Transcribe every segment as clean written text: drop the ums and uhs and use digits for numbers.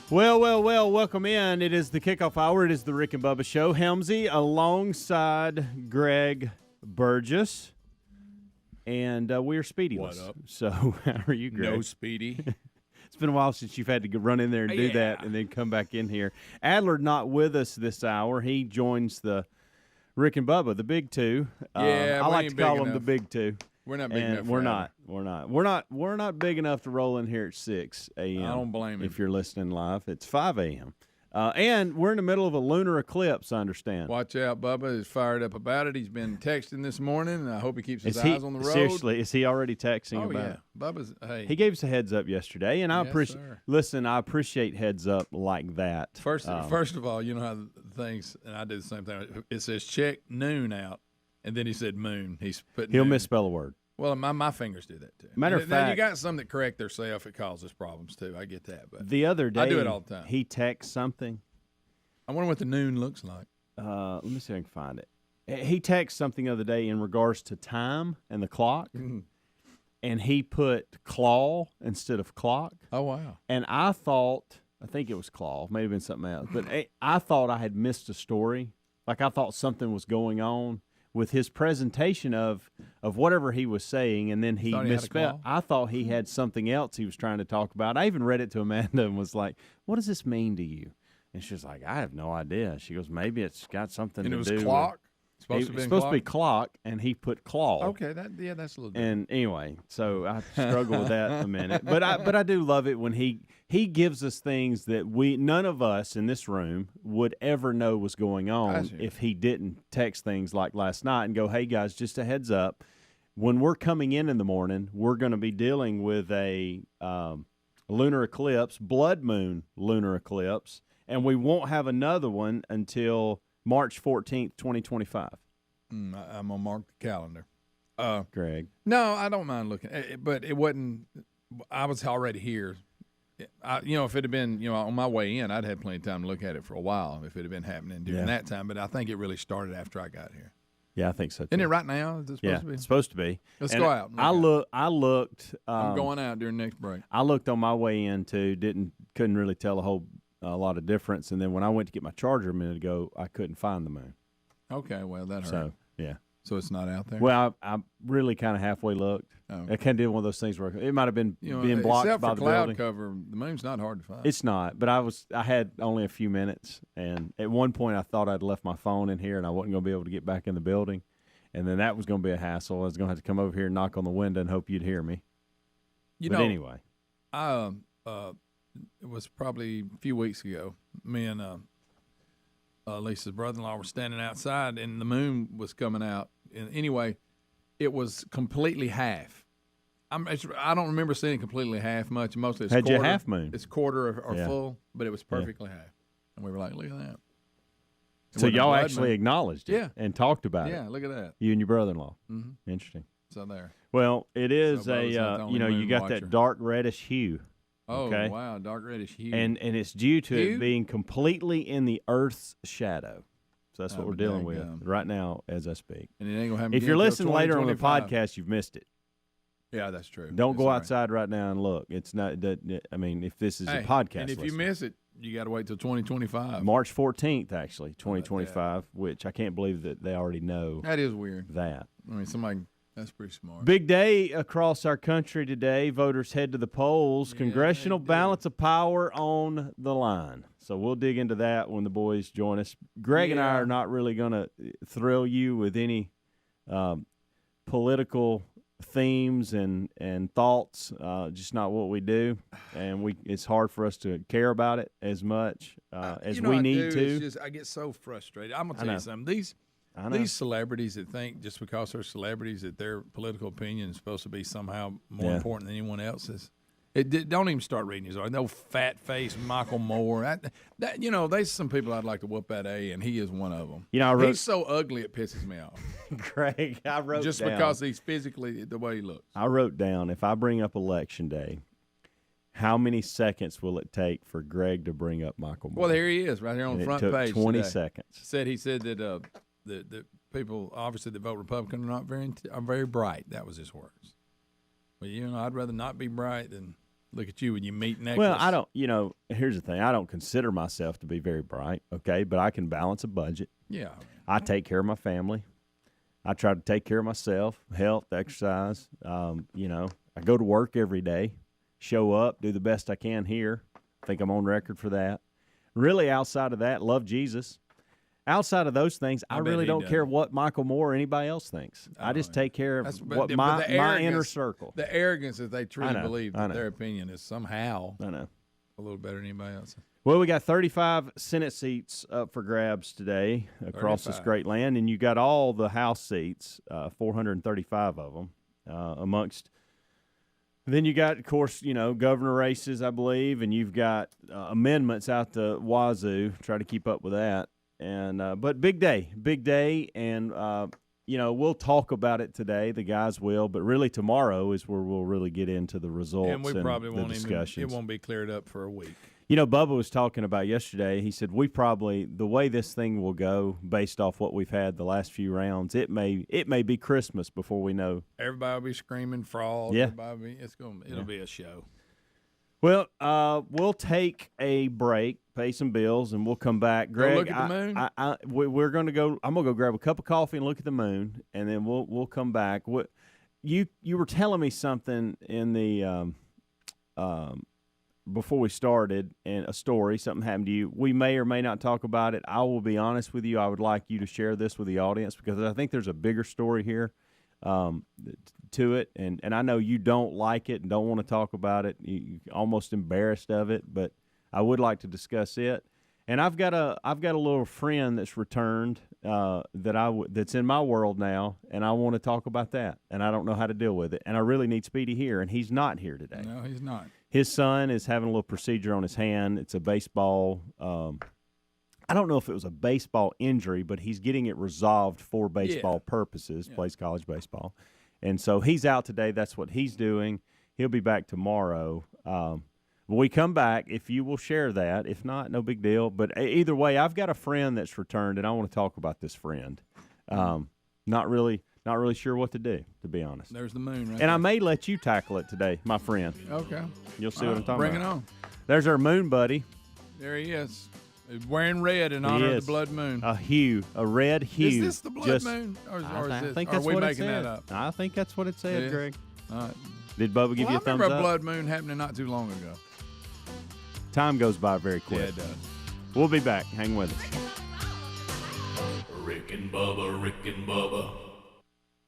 Well, welcome in. It is the kickoff hour. It is the Rick and Bubba Show. Helmsy alongside Greg Burgess. And we're Speedyless. What up? So, how are you, Greg? No Speedy. It's been a while since you've had to run in there and do that and then come back in here. Adler not with us this hour. He joins the Rick and Bubba, the big two. Yeah, I like to call them the big two. We're not big enough. We're not big enough to roll in here at 6 a.m. I don't blame him. If you're listening live, it's 5 a.m. And we're in the middle of a lunar eclipse, I understand. Watch out, Bubba is fired up about it. He's been texting this morning, and I hope he keeps his eyes on the road. Seriously, is he already texting about it? Bubba's, hey. He gave us a heads up yesterday, and I appreciate. Sir. Listen, I appreciate heads up like that. First of all, you know how things, and I do the same thing. It says check noon out, and then he said moon. He'll noon. Misspell a word. Well, my fingers do that too. Matter of fact, you got some that correct themselves. It causes problems too. I get that, but the other day I do it all the time. He texts something. I wonder what the noon looks like. Let me see if I can find it. He texted something the other day in regards to time and the clock, and he put claw instead of clock. Oh, wow. And I think it was claw, may have been something else, but I thought I had missed a story. Like I thought something was going on with his presentation of whatever he was saying, and then he misspelled. I thought he had something else he was trying to talk about. I even read it to Amanda and was like, what does this mean to you? And she was like, I have no idea. She goes, maybe it's got something to do with... And it was clock? It's supposed to be clock, and he put claw. Okay, that's a little different. And anyway, so I struggle with that a minute. But I do love it when he gives us things that none of us in this room would ever know was going on if he didn't text things like last night and go, hey, guys, just a heads up. When we're coming in the morning, we're going to be dealing with a lunar eclipse, blood moon lunar eclipse, and we won't have another one until March 14th, 2025. I'm going to mark the calendar. Greg. No, I don't mind looking. But it wasn't – I was already here. If it had been, on my way in, I'd had plenty of time to look at it for a while if it had been happening during that time. But I think it really started after I got here. Yeah, I think so, too. Isn't it right now? Is it supposed to be? It's supposed to be. Let's go out. I looked. I'm going out during next break. I looked on my way in, too. Couldn't really tell a lot of difference. And then when I went to get my charger a minute ago, I couldn't find the moon. Okay, well, that hurt. So, yeah. So it's not out there? Well, I really kind of halfway looked. Oh. I kind of did one of those things where it might have been being blocked by the building. Except for cloud cover, the moon's not hard to find. It's not, but I had only a few minutes, and at one point I thought I'd left my phone in here and I wasn't going to be able to get back in the building, and then that was going to be a hassle. I was going to have to come over here and knock on the window and hope you'd hear me. Anyway. It was probably a few weeks ago. Me and Lisa's brother-in-law were standing outside, and the moon was coming out. And anyway, it was completely half. I don't remember seeing it completely half much. Mostly it's quarter. Had you half moon? It's quarter or full, but it was perfectly half. And we were like, look at that. So y'all actually acknowledged it and talked about it. Yeah, look at that. You and your brother-in-law. Mm-hmm. Interesting. So there. Well, it is you got that dark reddish hue. Oh, okay? Wow, dark reddish hue. And it's due to it being completely in the Earth's shadow. So that's what we're dealing with right now as I speak. And it ain't gonna happen if you're listening later on the podcast, you've missed it. Yeah, that's true. Don't go outside right now and look. It's not. I mean, if this is a podcast, and if you miss it, you got to wait till 2025. March 14th, actually, 2025, which I can't believe that they already know. That is weird. That. I mean, somebody. That's pretty smart. Big day across our country today. Voters head to the polls. Congressional balance of power on the line. So we'll dig into that when the boys join us. Greg and I are not really going to thrill you with any political themes and thoughts. Just not what we do, and it's hard for us to care about it as much as we need to. It's just, I get so frustrated. I'm gonna tell you something. These celebrities that think just because they're celebrities that their political opinion is supposed to be somehow more important than anyone else's. Don't even start reading his article. No fat-faced Michael Moore. There's some people I'd like to whoop that A, and he is one of them. He's so ugly it pisses me off. Greg, I wrote just down. Because he's physically the way he looks. I wrote down, if I bring up Election Day, how many seconds will it take for Greg to bring up Michael Moore? Well, there he is, right here on the front page. 20 seconds. He said that the people obviously that vote Republican are very bright. That was his words. But I'd rather not be bright than Look at you when you meet necklace. Well, I don't, here's the thing. I don't consider myself to be very bright, okay? But I can balance a budget. Yeah. I take care of my family. I try to take care of myself, health, exercise. I go to work every day, show up, do the best I can here. I think I'm on record for that. Really, outside of that, love Jesus. Outside of those things, I really don't care what Michael Moore or anybody else thinks. I just take care of my inner circle. The arrogance that they truly believe that their opinion is somehow a little better than anybody else's. Well, we got 35 Senate seats up for grabs today across this great land, and you got all the House seats, 435 of them, amongst. Then you got, of course, governor races, I believe, and you've got amendments out the wazoo. Try to keep up with that. And but big day, and we'll talk about it today. The guys will, but really tomorrow is where we'll really get into the results and we probably won't discussions. It won't be cleared up for a week. Bubba was talking about yesterday. He said the way this thing will go, based off what we've had the last few rounds, it may be Christmas before we know. Everybody will be screaming fraud. Yeah, it'll be a show. Well, we'll take a break, pay some bills, and we'll come back. Greg, go look at the moon. We're going to go. I'm going to go grab a cup of coffee and look at the moon, and then we'll come back. What you were telling me something in the before we started, and a story, something happened to you. We may or may not talk about it. I will be honest with you. I would like you to share this with the audience because I think there's a bigger story here to it, and I know you don't like it and don't want to talk about it. You're almost embarrassed of it, but I would like to discuss it. And I've got a little friend that's returned that's in my world now, and I want to talk about that. And I don't know how to deal with it. And I really need Speedy here, and he's not here today. No, he's not. His son is having a little procedure on his hand. It's a baseball. I don't know if it was a baseball injury, but he's getting it resolved for baseball purposes. Plays college baseball. And so he's out today. That's what he's doing. He'll be back tomorrow. When we come back, if you will share that. If not, no big deal. But either way, I've got a friend that's returned, and I want to talk about this friend. Not really sure what to do, to be honest. There's the moon right And I may let you tackle it today, my friend. Okay. You'll see what I'm talking about. Bring it on. There's our moon buddy. There he is. He's wearing red in honor of the blood moon. A red hue. Is this the blood moon? Or are we making that up? I think that's what it said, Greg. All right. Did Bubba give you a thumbs up? I remember a blood moon happening not too long ago. Time goes by very quick. Yeah, it does. We'll be back. Hang with us. Rick and Bubba.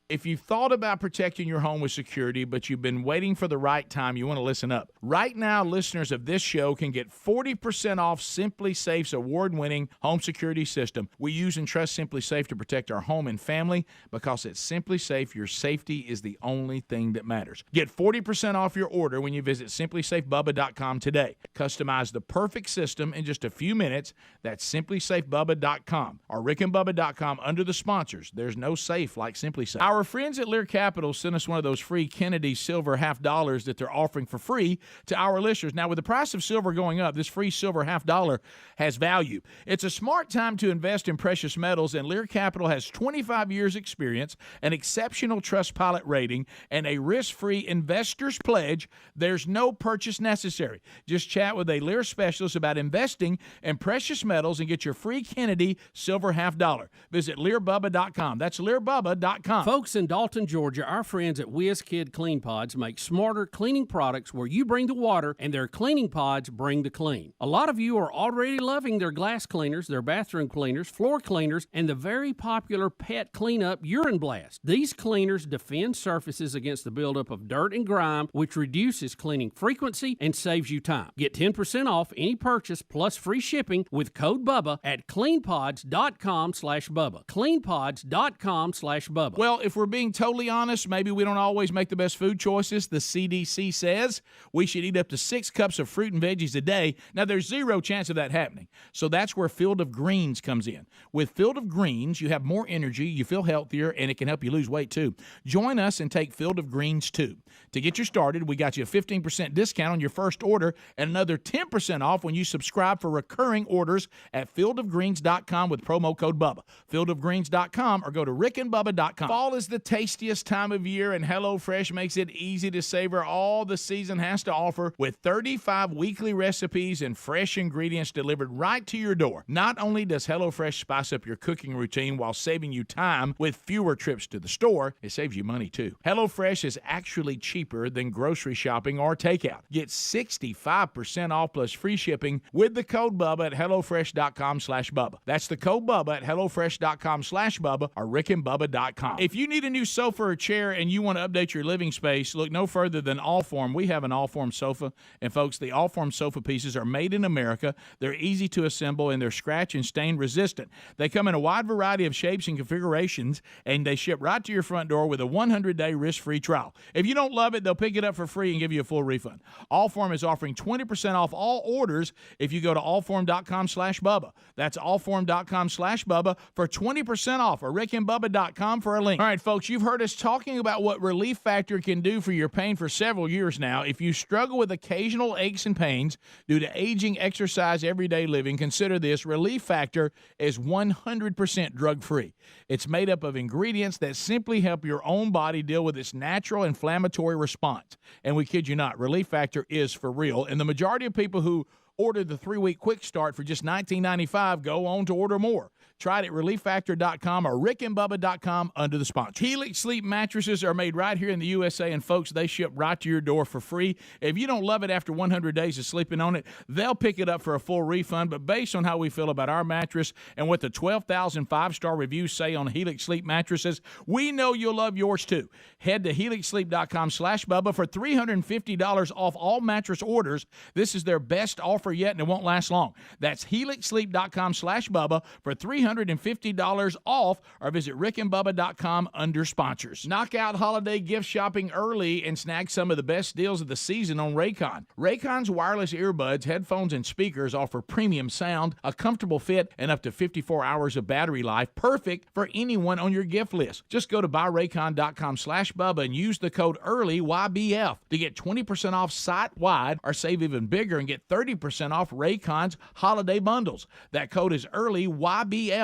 If you've thought about protecting your home with security, but you've been waiting for the right time, you want to listen up. Right now, listeners of this show can get 40% off Simply Safe's award-winning home security system. We use and trust Simply Safe to protect our home and family because at Simply Safe, your safety is the only thing that matters. Get 40% off your order when you visit simplysafebubba.com today. Customize the perfect system in just a few minutes. That's simplysafebubba.com or rickandbubba.com under the sponsors. There's no safe like Simply Safe. Our friends at Lear Capital sent us one of those free Kennedy silver $50 that they're offering for free to our listeners. Now, with the price of silver going up, this free silver $50 has value. It's a smart time to invest in precious metals, and Lear Capital has 25 years experience, an exceptional Trustpilot rating, and a risk-free investor's pledge. There's no purchase necessary. Just chat with a Lear specialist about investing in precious metals and get your free Kennedy silver $50. Visit LearBubba.com. That's LearBubba.com. Folks in Dalton, Georgia, our friends at WizKid Clean Pods make smarter cleaning products where you bring the water and their cleaning pods bring the clean. A lot of you are already loving their glass cleaners, their bathroom cleaners, floor cleaners, and the very popular pet cleanup Urine Blast. These cleaners defend surfaces against the buildup of dirt and grime, which reduces cleaning frequency and saves you time. Get 10% off any purchase plus free shipping with code BUBBA at cleanpods.com/Bubba. cleanpods.com/Bubba. Well, if we're being totally honest, maybe we don't always make the best food choices. The CDC says we should eat up to 6 cups of fruit and veggies a day. Now, there's zero chance of that happening. So that's where Field of Greens comes in. With Field of Greens, you have more energy, you feel healthier, and it can help you lose weight too. Join us and take Field of Greens too. To get you started, we got you a 15% discount on your first order and another 10% off when you subscribe for recurring orders at fieldofgreens.com with promo code BUBBA. Fieldofgreens.com or go to rickandbubba.com. Fall is the tastiest time of year, and HelloFresh makes it easy to savor all the season has to offer with 35 weekly recipes and fresh ingredients delivered right to your door. Not only does HelloFresh spice up your cooking routine while saving you time with fewer trips to the store, it saves you money too. HelloFresh is actually cheaper than grocery shopping or takeout. Get 65% off plus free shipping with the code Bubba at HelloFresh.com/Bubba. That's the code Bubba at HelloFresh.com/Bubba or RickandBubba.com. If you need a new sofa or chair and you want to update your living space, look no further than Allform. We have an Allform sofa, and folks, the Allform sofa pieces are made in America. They're easy to assemble, and they're scratch and stain resistant. They come in a wide variety of shapes and configurations, and they ship right to your front door with a 100-day risk-free trial. If you don't love it, they'll pick it up for free and give you a full refund. Allform is offering 20% off all orders if you go to allform.com/Bubba. That's allform.com/Bubba for 20% off, or rickandbubba.com for a link. All right, folks, you've heard us talking about what Relief Factor can do for your pain for several years now. If you struggle with occasional aches and pains due to aging, exercise, everyday living, consider this. Relief Factor is 100% drug-free. It's made up of ingredients that simply help your own body deal with its natural inflammatory response. And we kid you not, Relief Factor is for real. And the majority of people who order the 3-week quick start for just $19.95 go on to order more. Try it at ReliefFactor.com or rickandbubba.com under the sponsor. Helix Sleep mattresses are made right here in the USA, and folks, they ship right to your door for free. If you don't love it after 100 days of sleeping on it, they'll pick it up for a full refund. But based on how we feel about our mattress and what the 12,000 5-star reviews say on Helix Sleep mattresses, we know you'll love yours too. Head to helixsleep.com/Bubba for $350 off all mattress orders. This is their best offer yet, and it won't last long. That's helixsleep.com/Bubba for $350 off, or visit rickandbubba.com under sponsors. Knock out holiday gift shopping early and snag some of the best deals of the season on Raycon. Raycon's wireless earbuds, headphones, and speakers offer premium sound, a comfortable fit, and up to 54 hours of battery life, perfect for anyone on your gift list. Just go to buyraycon.com/Bubba and use the code EARLYYBF to get 20% off site-wide, or save even bigger and get 30% off Raycon's holiday bundles. That code is EARLYYBF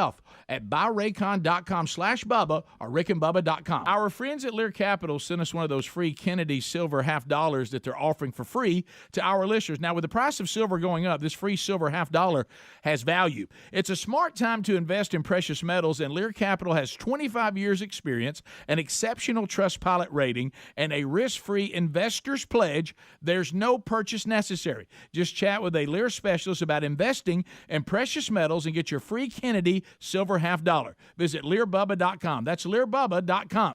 at buyraycon.com/Bubba or rickandbubba.com. Our friends at Lear Capital sent us one of those free Kennedy silver $50 that they're offering for free to our listeners. Now, with the price of silver going up, this free silver $50 has value. It's a smart time to invest in precious metals, and Lear Capital has 25 years experience, an exceptional Trustpilot rating, and a risk-free investor's pledge. There's no purchase necessary. Just chat with a Lear specialist about investing in precious metals and get your free Kennedy silver $50. Visit LearBubba.com. That's LearBubba.com.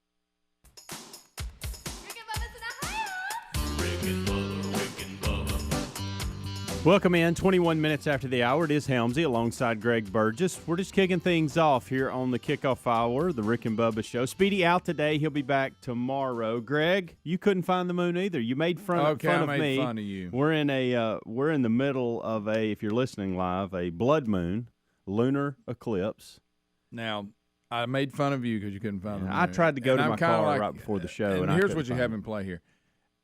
Welcome in. 21 minutes after the hour. It is Helmsy alongside Greg Burgess. We're just kicking things off here on the kickoff hour, the Rick and Bubba Show. Speedy out today. He'll be back tomorrow. Greg, you couldn't find the moon either. You made fun of me. I made fun of you. We're in the middle of if you're listening live, a blood moon, lunar eclipse. Now, I made fun of you because you couldn't find the moon. I tried to go to my car right before the show. And here's what you have in play here.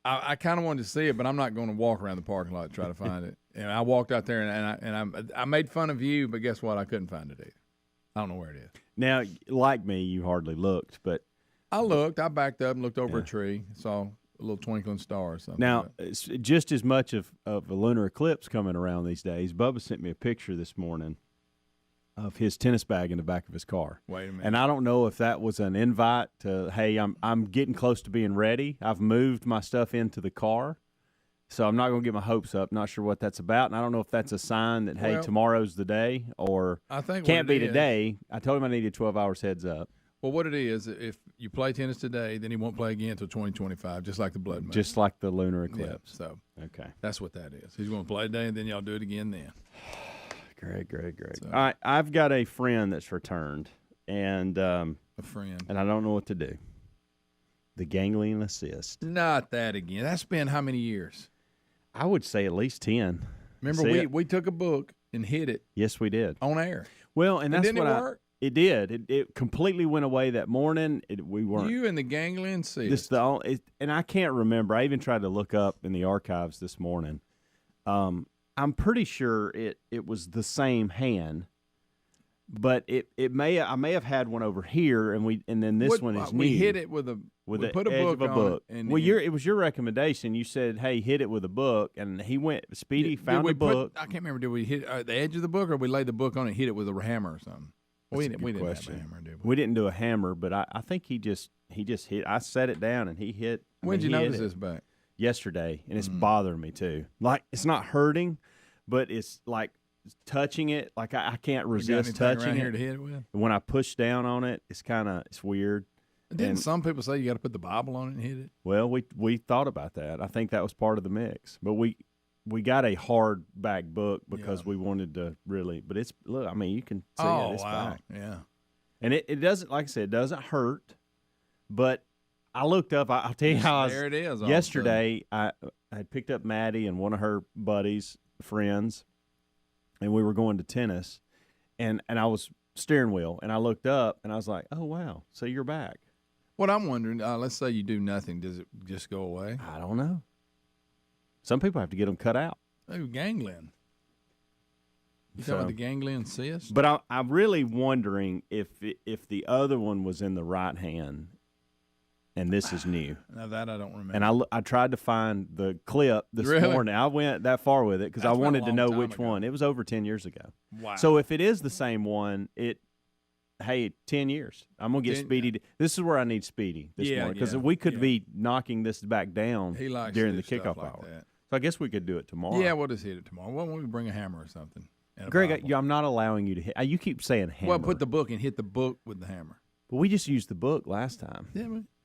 I kind of wanted to see it, but I'm not going to walk around the parking lot to try to find it. And I walked out there, and I made fun of you, but guess what? I couldn't find it either. I don't know where it is. Now, like me, you hardly looked, but I looked. I backed up and looked over a tree, saw a little twinkling star or something. Now, it's just as much of a lunar eclipse coming around these days. Bubba sent me a picture this morning of his tennis bag in the back of his car. Wait a minute. And I don't know if that was an invite to, hey, I'm getting close to being ready. I've moved my stuff into the car, so I'm not going to get my hopes up. Not sure what that's about, and I don't know if that's a sign that, hey, tomorrow's the day, or I think can't be today. I told him I needed 12 hours heads up. Well, what it is, if you play tennis today, then he won't play again until 2025, just like the blood moon. Just like the lunar eclipse. Yeah, so okay, that's what that is. He's going to play today, and then y'all do it again then. Great. So. All right, I've got a friend that's returned, and a friend, and I don't know what to do. The ganglion cyst. Not that again. That's been how many years? I would say at least 10. Remember, we took a book and hid it. Yes, we did on air. Well, and that's didn't what it work? It did. It completely went away that morning. We weren't. You and the ganglion cyst. And I can't remember. I even tried to look up in the archives this morning. I'm pretty sure it was the same hand. But I may have had one over here, and then this one is new. We hit it with the put a edge book of a on book. it. And It was your recommendation. You said, "Hey, hit it with a book," and Speedy found a book. I can't remember. Did we hit the edge of the book, or we laid the book on it, and hit it with a hammer or something? We didn't have a hammer, did we? We didn't do a hammer, but I think he just hit. I set it down, and he hit. When did you notice this back? Yesterday, and it's bothering me too. Like, it's not hurting, but it's like touching it. Like, I can't resist touching here to hit it with? When I push down on it, it's weird. Didn't some people say you got to put the Bible on it and hit it? Well, we thought about that. I think that was part of the mix, but we got a hard back book because we wanted to really. But look, I mean, you can see it's back. Yeah, and it doesn't, like I said, it doesn't hurt, but. I looked up. I'll tell you how. There it is. Yesterday, I had picked up Maddie and one of her buddies, friends, and we were going to tennis, and I was steering wheel, and I looked up, and I was like, "Oh wow, so you're back." What I'm wondering, let's say you do nothing, does it just go away? I don't know. Some people have to get them cut out. Oh, ganglion. You talking about the ganglion cyst? But I'm really wondering if the other one was in the right hand. And this is new. Now that I don't remember. And I tried to find the clip this morning. I went that far with it because I wanted to know which one. It was over 10 years ago. Wow. So if it is the same one, 10 years. I'm going to get Speedy. This is where I need Speedy this morning because we could be knocking this back down during the kickoff hour. That. So I guess we could do it tomorrow. Yeah, we'll just hit it tomorrow. Why don't we bring a hammer or something? Greg, I'm not allowing you to hit. You keep saying hammer. Well, put the book and hit the book with the hammer. But we just used the book last time.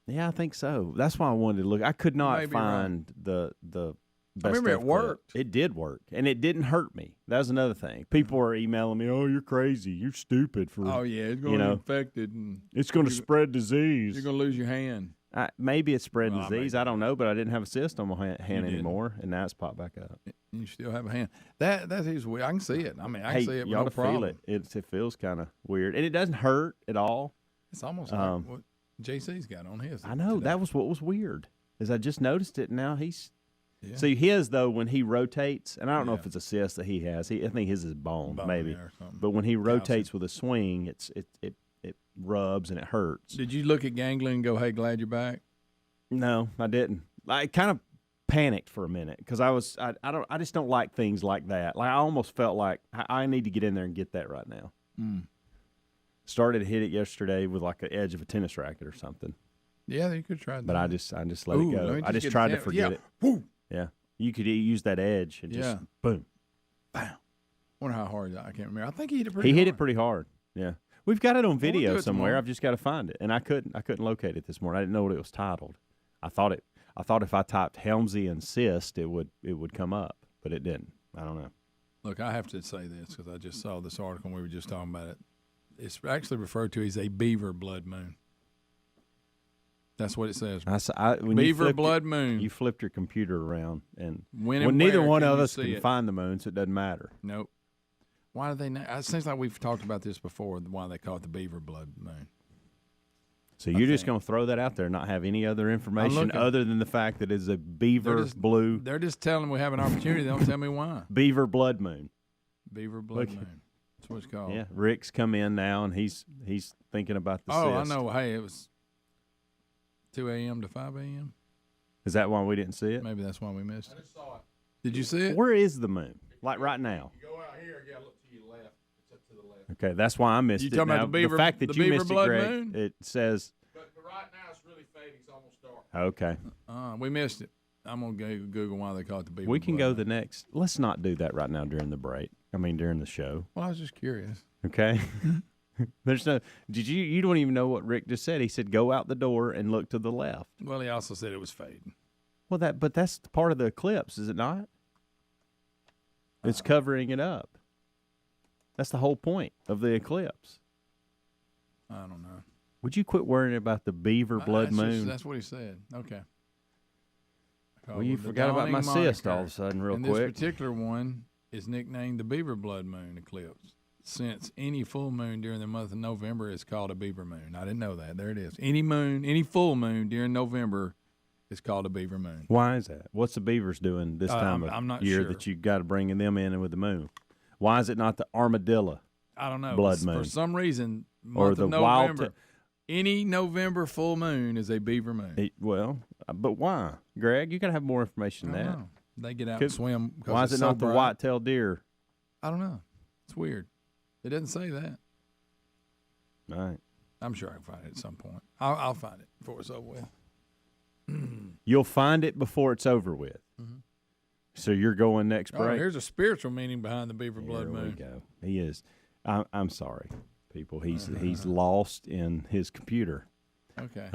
Yeah, I think so. That's why I wanted to look. I could not find the best. I remember it worked. It did work, and it didn't hurt me. That was another thing. People were emailing me, "Oh, you're crazy. You're stupid for." Oh yeah, it's going to be infected, and it's going to spread disease. You're going to lose your hand. Maybe it's spread disease. I don't know, but I didn't have a cyst on my hand anymore, and now it's popped back up. You still have a hand. That is weird. I can see it. I mean, I can see it. You ought to feel it. It feels kind of weird, and it doesn't hurt at all. It's almost like what JC's got on his. I know. Today. That was what was weird, is I just noticed it, and now he's – see, his, though, when he rotates – and I don't know if it's a cyst that he has. I think his is bone maybe. But when he rotates with a swing, it rubs and it hurts. Did you look at ganglion and go, hey, glad you're back? No, I didn't. I kind of panicked for a minute because I just don't like things like that. Like, I almost felt like I need to get in there and get that right now. Started to hit it yesterday with like the edge of a tennis racket or something. Yeah, you could try that. But I just let it go. I just tried to forget it. Woo. Yeah. You could use that edge and just boom. Bam. Wonder how hard I can't remember. I think he hit it pretty hard. He hit it pretty hard. Yeah. We've got it on video somewhere. I've just got to find it. And I couldn't locate it this morning. I didn't know what it was titled. I thought if I typed Helmsy and cyst, it would come up, but it didn't. I don't know. Look, I have to say this because I just saw this article and we were just talking about it. It's actually referred to as a beaver blood moon. That's what it says. Beaver blood moon. You flipped your computer around, and neither one of us can find the moon, so it doesn't matter. Nope. Why do they not? It seems like we've talked about this before, why they call it the beaver blood moon. So you're just going to throw that out there and not have any other information other than the fact that it's a beaver blue. They're just telling we have an opportunity. They don't tell me why. Beaver blood moon. Beaver blood moon. That's what it's called. Yeah, Rick's come in now, and he's thinking about the cyst. I know. Hey, it was 2 a.m. to 5 a.m. Is that why we didn't see it? Maybe that's why we missed it. I just saw it. Did you see it? Where is the moon? Like right now? You go out here, you got to look to your left. It's up to the left. Okay, that's why I missed it. You talking about the beaver? The fact that you missed it, Greg, moon? it says. But right now it's really fading. It's almost dark. Okay. We missed it. I'm gonna Google why they call it the beaver. We can go the next. Let's not do that right now during the break. During the show. Well, I was just curious. Okay. There's no. Did you? You don't even know what Rick just said. He said go out the door and look to the left. Well, he also said it was fading. Well, but that's part of the eclipse, is it not? It's covering it up. That's the whole point of the eclipse. I don't know. Would you quit worrying about the beaver blood moon? That's what he said. Okay. Well, you forgot about my cyst all of a sudden real quick. This particular one is nicknamed the beaver blood moon eclipse. Since any full moon during the month of November is called a beaver moon. I didn't know that. There it is. Any full moon during November is called a beaver moon. Why is that? What's the beavers doing this time of year that you got to bring them in with the moon? Why is it not the armadillo? I don't know. Blood moon. For some reason, Or the November, any November full moon is a beaver moon. But why, Greg? You got to have more information than that. Know. They get out and swim. Why is it not the white-tailed deer? I don't know. It's weird. It doesn't say that. All right. I'm sure I can find it at some point. I'll find it before it's over with. You'll find it before it's over with. Mm-hmm. So you're going next break? Oh, here's a spiritual meaning behind the beaver blood moon. There we go. He is. I'm sorry, people. He's lost in his computer. Okay.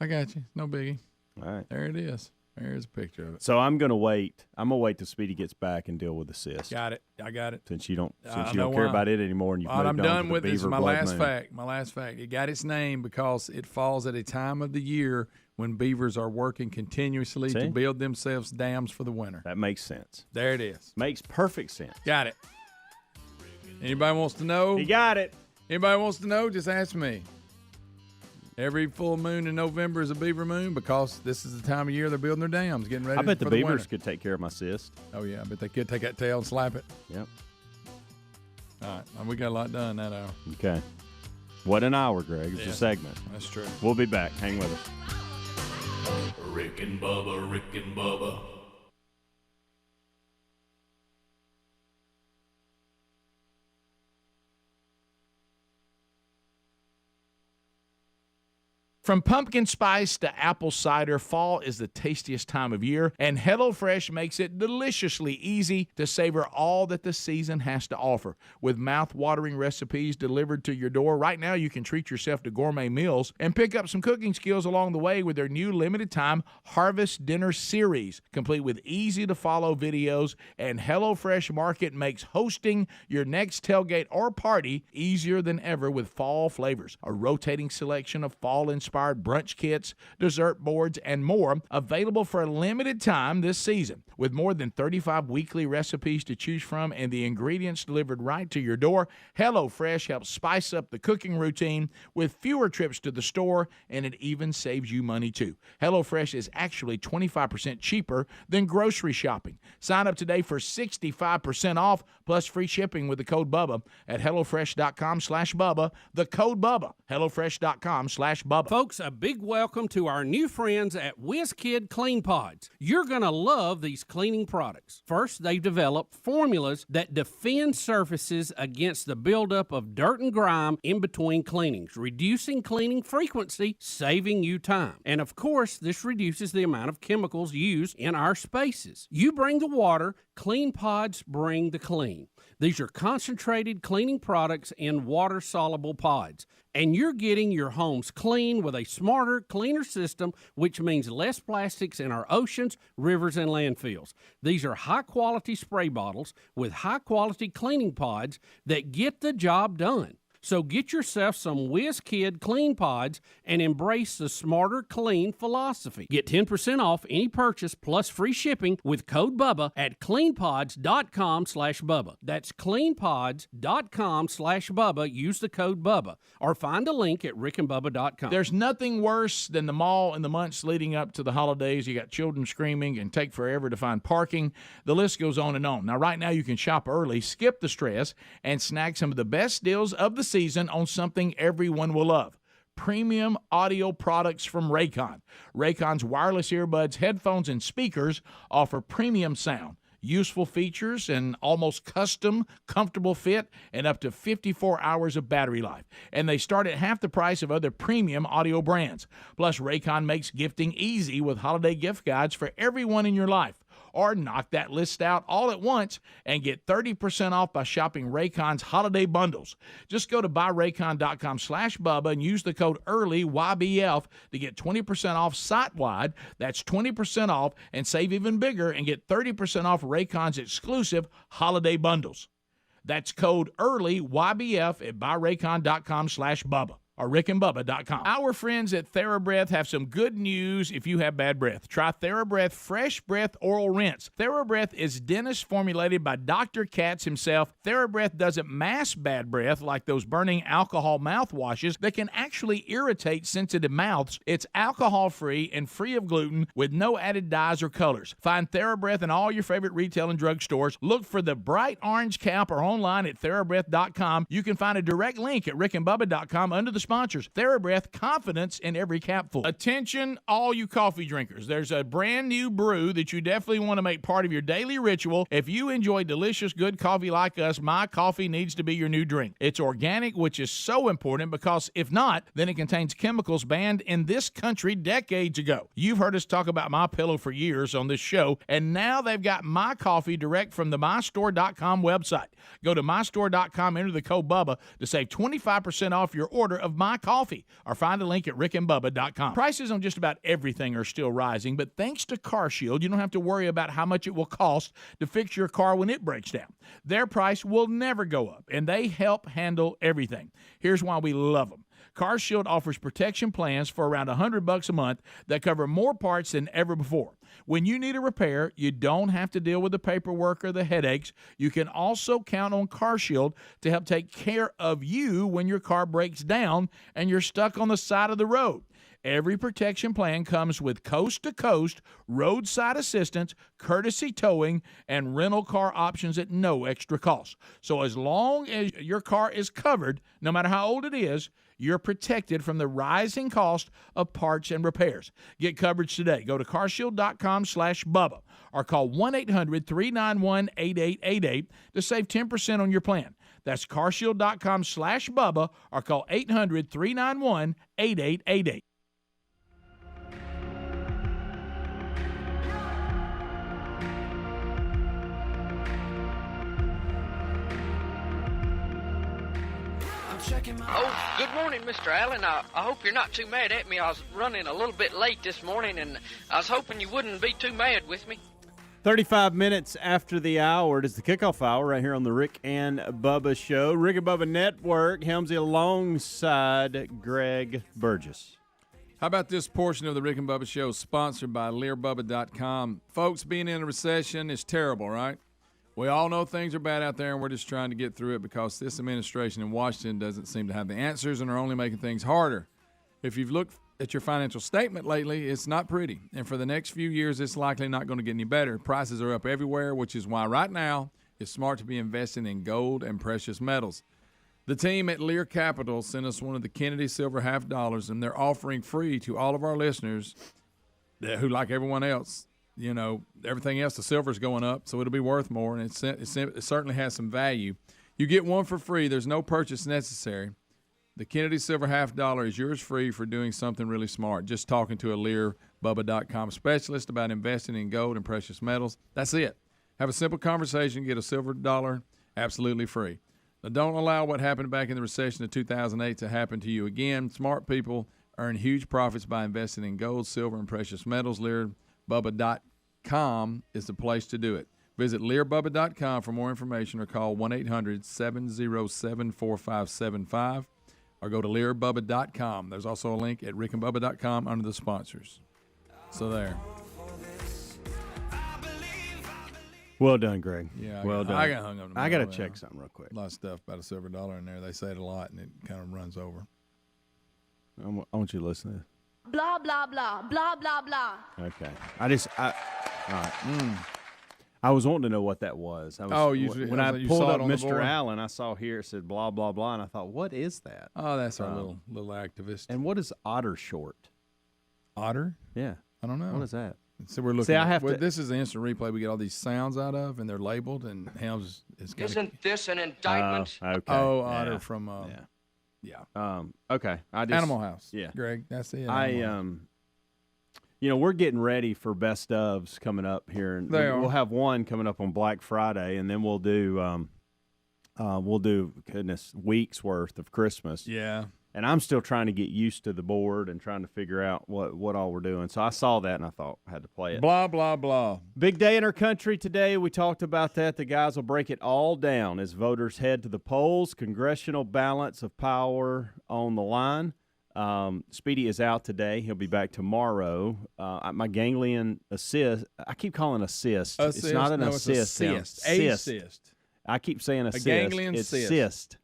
I got you. No biggie. All right. There it is. There's a picture of it. So I'm gonna wait. I'm gonna wait till Speedy gets back and deal with the cyst. Got it. I got it. Since you don't care about it anymore, and you've moved I'm on done to with the this. beaver My blood last moon. fact. My last fact. It got its name because it falls at a time of the year when beavers are working continuously to build themselves dams for the winter. That makes sense. There it is. Makes perfect sense. Got it. Anybody wants to know? He got it. Anybody wants to know? Just ask me. Every full moon in November is a beaver moon because this is the time of year they're building their dams, getting ready. I bet for the the beavers winter. could take care of my cyst. Oh yeah, I bet they could take that tail and slap it. Yep. All right, well, we got a lot done that hour. Okay. What an hour, Greg. It's a segment. That's true. We'll be back. Hang with us. Rick and Bubba, Rick and Bubba. From pumpkin spice to apple cider, fall is the tastiest time of year, and HelloFresh makes it deliciously easy to savor all that the season has to offer. With mouth-watering recipes delivered to your door, right now you can treat yourself to gourmet meals and pick up some cooking skills along the way with their new limited-time Harvest Dinner Series, complete with easy-to-follow videos, and HelloFresh Market makes hosting your next tailgate or party easier than ever with fall flavors. A rotating selection of fall-inspired brunch kits, dessert boards, and more available for a limited time this season. With more than 35 weekly recipes to choose from and the ingredients delivered right to your door, HelloFresh helps spice up the cooking routine with fewer trips to the store, and it even saves you money too. HelloFresh is actually 25% cheaper than grocery shopping. Sign up today for 65% off plus free shipping with the code BUBBA at HelloFresh.com/Bubba. The code BUBBA. HelloFresh.com/Bubba. Folks, a big welcome to our new friends at WizKid Clean Pods. You're going to love these cleaning products. First, they've developed formulas that defend surfaces against the buildup of dirt and grime in between cleanings, reducing cleaning frequency, saving you time. And of course, this reduces the amount of chemicals used in our spaces. You bring the water, Clean Pods bring the clean. These are concentrated cleaning products in water-soluble pods. And you're getting your homes clean with a smarter, cleaner system, which means less plastics in our oceans, rivers, and landfills. These are high-quality spray bottles with high-quality cleaning pods that get the job done. So get yourself some WizKid Clean Pods and embrace the smarter, clean philosophy. Get 10% off any purchase plus free shipping with code BUBBA at cleanpods.com/Bubba. That's cleanpods.com/Bubba. Use the code BUBBA or find a link at rickandbubba.com. There's nothing worse than the mall in the months leading up to the holidays. You got children screaming and take forever to find parking. The list goes on and on. Now, right now, you can shop early, skip the stress, and snag some of the best deals of the season on something everyone will love. Premium audio products from Raycon. Raycon's wireless earbuds, headphones, and speakers offer premium sound, useful features, and almost custom, comfortable fit, and up to 54 hours of battery life. And they start at half the price of other premium audio brands. Plus, Raycon makes gifting easy with holiday gift guides for everyone in your life. Or knock that list out all at once and get 30% off by shopping Raycon's holiday bundles. Just go to buyraycon.com/Bubba and use the code YBF to get 20% off site-wide. That's 20% off and save even bigger and get 30% off Raycon's exclusive holiday bundles. That's code YBF at buyraycon.com/Bubba. or rickandbubba.com. Our friends at TheraBreath have some good news if you have bad breath. Try TheraBreath Fresh Breath Oral Rinse. TheraBreath is dentist formulated by Dr. Katz himself. TheraBreath doesn't mask bad breath like those burning alcohol mouthwashes that can actually irritate sensitive mouths. It's alcohol-free and free of gluten with no added dyes or colors. Find TheraBreath in all your favorite retail and drug stores. Look for the bright orange cap or online at TheraBreath.com. You can find a direct link at rickandbubba.com under the sponsors. TheraBreath, confidence in every capful. Attention, all you coffee drinkers. There's a brand new brew that you definitely want to make part of your daily ritual. If you enjoy delicious, good coffee like us, My Coffee needs to be your new drink. It's organic, which is so important because if not, then it contains chemicals banned in this country decades ago. You've heard us talk about MyPillow for years on this show, and now they've got My Coffee direct from the mystore.com website. Go to mystore.com, enter the code BUBBA to save 25% off your order of My Coffee, or find a link at rickandbubba.com. Prices on just about everything are still rising, but thanks to CarShield, you don't have to worry about how much it will cost to fix your car when it breaks down. Their price will never go up, and they help handle everything. Here's why we love them. CarShield offers protection plans for around $100 a month that cover more parts than ever before. When you need a repair, you don't have to deal with the paperwork or the headaches. You can also count on CarShield to help take care of you when your car breaks down and you're stuck on the side of the road. Every protection plan comes with coast-to-coast roadside assistance, courtesy towing, and rental car options at no extra cost. So as long as your car is covered, no matter how old it is, you're protected from the rising cost of parts and repairs. Get coverage today. Go to carshield.com/Bubba or call 1-800-391-8888 to save 10% on your plan. That's carshield.com/Bubba or call 800-391-8888. Oh, good morning, Mr. Allen. I hope you're not too mad at me. I was running a little bit late this morning, and I was hoping you wouldn't be too mad with me. 35 minutes after the hour. It is the kickoff hour right here on the Rick and Bubba Show. Rick and Bubba Network, Helmsy alongside Greg Burgess. How about this portion of the Rick and Bubba Show sponsored by LearBubba.com? Folks, being in a recession is terrible, right? We all know things are bad out there, and we're just trying to get through it because this administration in Washington doesn't seem to have the answers and are only making things harder. If you've looked at your financial statement lately, it's not pretty. And for the next few years, it's likely not going to get any better. Prices are up everywhere, which is why right now it's smart to be investing in gold and precious metals. The team at Lear Capital sent us one of the Kennedy Silver half dollars, and they're offering free to all of our listeners who, like everyone else, you know, everything else, the silver's going up, so it'll be worth more, and it certainly has some value. You get one for free. There's no purchase necessary. The Kennedy Silver half dollar is yours free for doing something really smart, just talking to a LearBubba.com specialist about investing in gold and precious metals. That's it. Have a simple conversation, get a silver dollar absolutely free. Now, don't allow what happened back in the recession of 2008 to happen to you again. Smart people earn huge profits by investing in gold, silver, and precious metals. LearBubba.com is the place to do it. Visit LearBubba.com for more information or call 1-800-707-4575 or go to LearBubba.com. There's also a link at rickandbubba.com under the sponsors. So there. Well done, Greg. Yeah, well done. I got hung up. I got to check something real quick. A lot of stuff about a silver dollar in there. They say it a lot, and it kind of runs over. I want you to listen to this. Blah, blah, blah, blah, blah, blah. Okay. All right. I was wanting to know what that was. When I pulled up Mr. Allen, I saw here it said blah, blah, blah, and I thought, what is that? Oh, that's our little activist. And what is otter short? Otter? Yeah. I don't know. What is that? So we're looking. This is the instant replay we get all these sounds out of, and they're labeled, and Helms is going to. Isn't this an indictment? Okay. Oh, otter from. Yeah. Okay. Animal House. Yeah. Greg, that's it. We're getting ready for best ofs coming up here, and we'll have one coming up on Black Friday, and then we'll do weeks worth of Christmas. Yeah. And I'm still trying to get used to the board and trying to figure out what all we're doing. So I saw that and I thought I had to play it. Blah, blah, blah. Big day in our country today. We talked about that. The guys will break it all down as voters head to the polls. Congressional balance of power on the line. Speedy is out today. He'll be back tomorrow. My ganglion cyst. I keep calling it a cyst. It's not an assist. A cyst. I keep saying a cyst. Ganglion it's cyst. Cyst.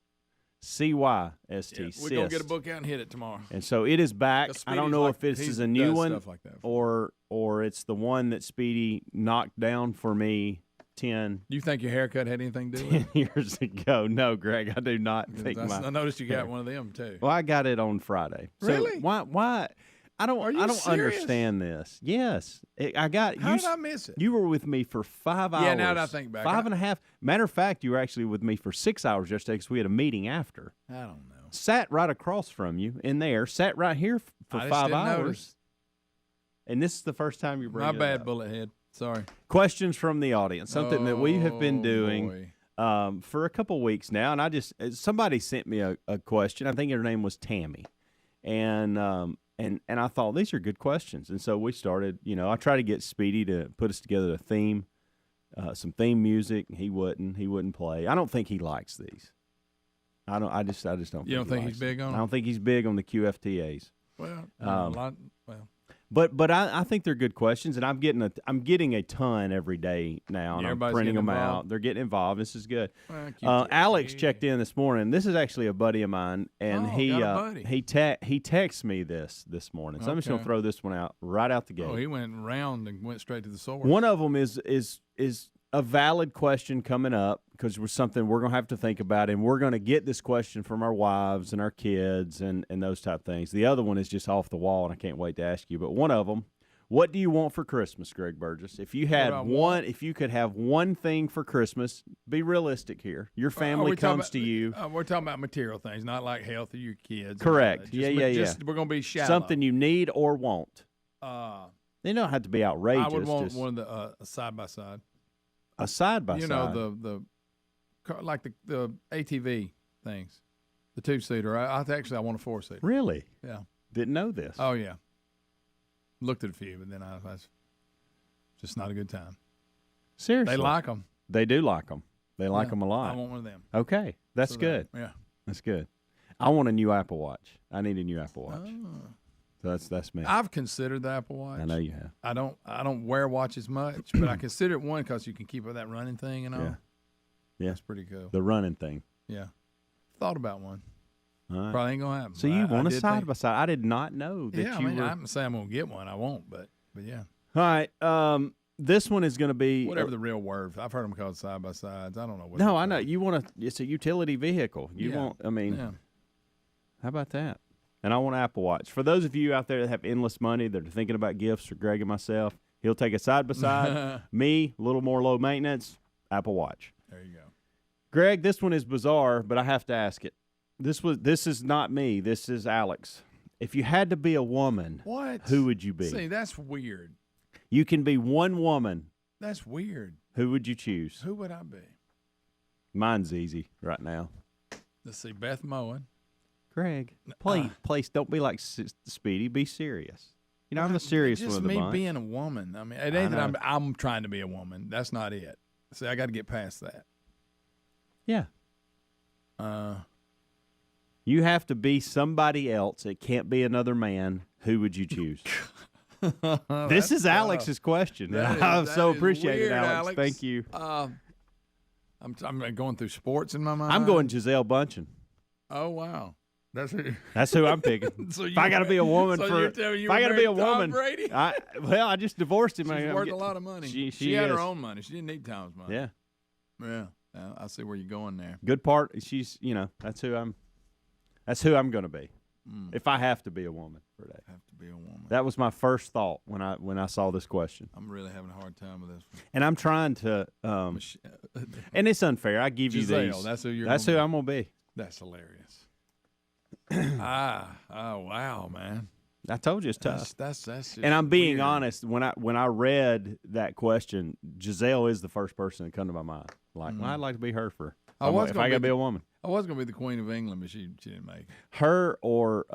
C-Y-S-T. Yeah, we're going to get a book out and hit it tomorrow. And so it is back. I don't know if this is a new one like that or it's the one that Speedy knocked down for me 10 You think your haircut had anything to do with 10 years ago. No, Greg, I do not think I noticed you got one of them, too. Well, I got it on Friday. Really? So why? I don't understand this. Yes. How did I miss it? You were with me for 5 hours. Yeah, now that I think back. 5.5. Matter of fact, you were actually with me for 6 hours yesterday because we had a meeting after. I don't know. Sat right across from you in there. Sat right here for 5 hours. Notice. And this is the first time you're bringing it up. My bad, bullet head. Sorry. Questions from the audience. Something that we have been doing for a couple weeks now. And somebody sent me a question. I think her name was Tammy. And I thought, these are good questions. And so we started, I tried to get Speedy to put us together a theme, some theme music. He wouldn't play. I don't think he likes these. I just don't You don't think he's big on them? I don't think he's big on the QFTAs. Well, But I think they're good questions, and I'm getting a ton every day now, and I'm printing them out. They're getting involved. This is good. Alex checked in this morning. This is actually a buddy of mine, and he texted me this morning. So I'm just gonna throw this one out right out the gate. Oh, he went round and went straight to the source. One of them is a valid question coming up because it was something we're going to have to think about, and we're going to get this question from our wives and our kids and those type of things. The other one is just off the wall, and I can't wait to ask you. But one of them, what do you want for Christmas, Greg Burgess? If you had if you could have one thing for Christmas, be realistic here. Your family comes to you. We're talking about material things, not like health or your kids. Correct. Yeah. We're going to be shallow. Something you need or want. They don't have to be outrageous. I would want one of the side-by-side. A side-by-side. You know, the ATV things, the two-seater. I want a four-seater. Really? Yeah. Didn't know this. Oh, yeah. Looked at a few, but then I was just not a good time. Seriously? They like them. They do like them. They like them a lot. I want one of them. Okay. That's good. Yeah. That's good. I want a new Apple Watch. I need a new Apple Watch. So that's me. I've considered the Apple Watch. I know you have. I don't wear watches much, but I consider it one because you can keep up that running thing and all. Yeah. That's pretty cool. The running thing. Yeah. Thought about one. All right. Probably ain't gonna happen. So you want a side by side? I did not know that you were. I'm saying I'm gonna get one. I won't, but yeah. All right. This one is going to be whatever the real word. I've heard them called side by sides. I don't know what. No, I know you want it's a utility vehicle. You want. I mean, how about that? And I want an Apple Watch. For those of you out there that have endless money that are thinking about gifts for Greg and myself, he'll take a side by side. Me, a little more low maintenance. Apple Watch. There you go. Greg, this one is bizarre, but I have to ask it. This is not me. This is Alex. If you had to be a woman, who would you be? See, that's weird. You can be one woman. That's weird. Who would you choose? Who would I be? Mine's easy right now. Let's see, Beth Moen. Greg, please don't be like Speedy. Be serious. You know, I'm the serious one of the bunch. Just me being a woman. I mean, it ain't that I'm trying to be a woman. That's not it. See, I got to get past that. Yeah. You have to be somebody else. It can't be another man. Who would you choose? This is Alex's question. I so appreciate it, Alex. Thank you. I'm going through sports in my mind. I'm going Gisele Bündchen. Oh, wow. That's who I'm picking. So if I got to be a woman if I got to be a woman, Brady? I just divorced him. She's worth a lot of money. She had her own money. She didn't need Tom's money. Yeah. Yeah. I see where you're going there. Good part. She's, that's who I'm going to be. If I have to be a woman for that. Have to be a woman. That was my first thought when I saw this question. I'm really having a hard time with this one. And I'm trying to and it's unfair. I give Gisele, you these. That's who I'm going to be. That's hilarious. Wow, man. I told you it's tough. That's just and I'm being weird. honest. When I read that question, Gisele is the first person that come to my mind. Like, well, I'd like to be her for If I got to be a woman. I was going to be the Queen of England, but she didn't make it. Her or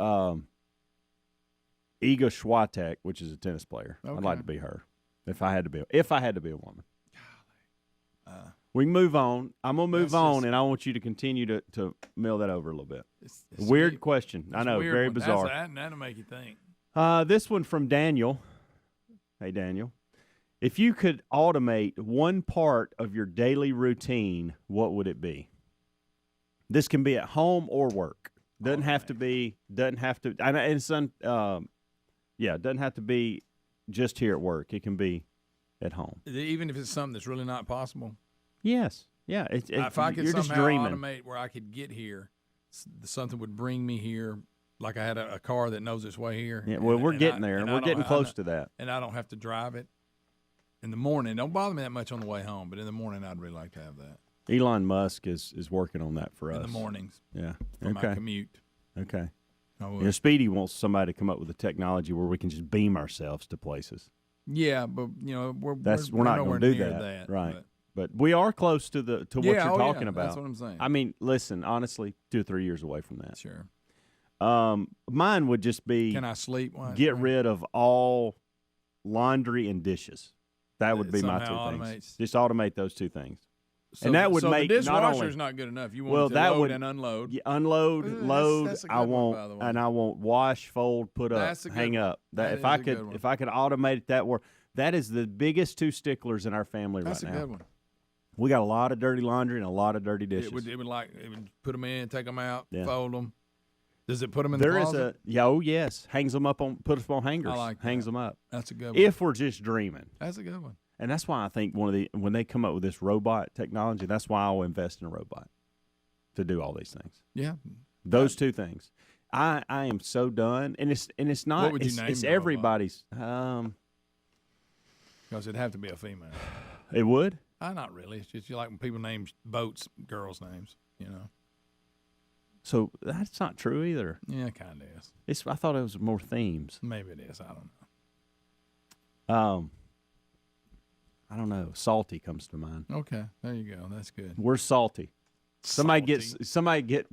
Iga Swiatek, which is a tennis player. Okay. I'd like to be her if I had to be a woman. We can move on. I'm going to move on, and I want you to continue to mill that over a little bit. It's weird question. I know, very bizarre. That'll make you think. This one from Daniel. Hey, Daniel. If you could automate one part of your daily routine, what would it be? This can be at home or work. Doesn't have to be just here at work. It can be at home. Even if it's something that's really not possible? Yes. Yeah. If I could you're somehow just dreaming. automate where I could get here, something would bring me here, like I had a car that knows its way here. Yeah, well, we're getting there. We're getting close to that. And I don't have to drive it in the morning. Don't bother me that much on the way home, but in the morning I'd really like to have that. Elon Musk is working on that for us. In the mornings. Yeah. For my commute. Okay. Speedy wants somebody to come up with a technology where we can just beam ourselves to places. Yeah, but we're not going to do that. Right. But we are close to what you're talking about. That's what I'm saying. I mean, listen, honestly, 2 or 3 years away from that. Sure. Mine would just be, can I sleep? Get rid of all laundry and dishes. That would be my 2 things. Just automate those 2 things. So, and that would make the dishwasher's not good enough. You want to load and unload. Yeah, unload, load. That's I won't wash, fold, put up, hang up. If I could automate it that way, that is the biggest 2 sticklers in our family right now. That's a good one. We got a lot of dirty laundry and a lot of dirty dishes. It would put them in, take them out, fold them. Does it put them in the closet? Yes. Hangs them up puts them on hangers. I like that. Hangs them up. That's a good one. If we're just dreaming. That's a good one. And that's why I think when they come up with this robot technology, that's why I'll invest in a robot to do all these things. Yeah. Those 2 things. I am so done. And it's not, what would you name it's everybody's. Because it'd have to be a female. It would? Not really. It's just like when people name boats girls' names, So that's not true either. Yeah, it kind of is. I thought it was more themes. Maybe it is. I don't know. I don't know. Salty comes to mind. Okay, there you go. That's good. We're salty. Somebody get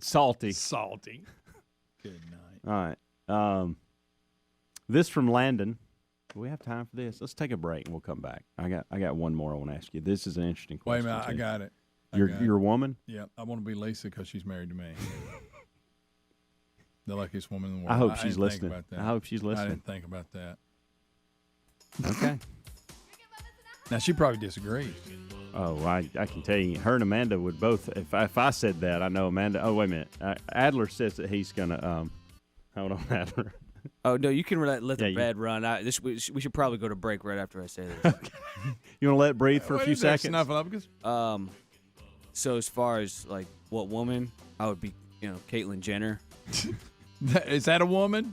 salty. Salty. Good night. All right. This from Landon. Do we have time for this? Let's take a break and we'll come back. I got one more I want to ask you. This is an interesting question. Wait a minute, I got it. You're a woman? Yeah, I want to be Lisa because she's married to me. The luckiest woman in the world. I hope she's listening. I hope she's listening. I didn't think about that. Okay. Now, she probably disagrees. Oh, I can tell you, her and Amanda would both, if I said that, I know Amanda. Oh, wait a minute. Adler says that he's going to, hold on, Adler. Oh, no, you can let the bed run. We should probably go to break right after I say this. Okay. You want to let it breathe for a few seconds? So as far as, like, what woman, I would be, Caitlyn Jenner. Is that a woman?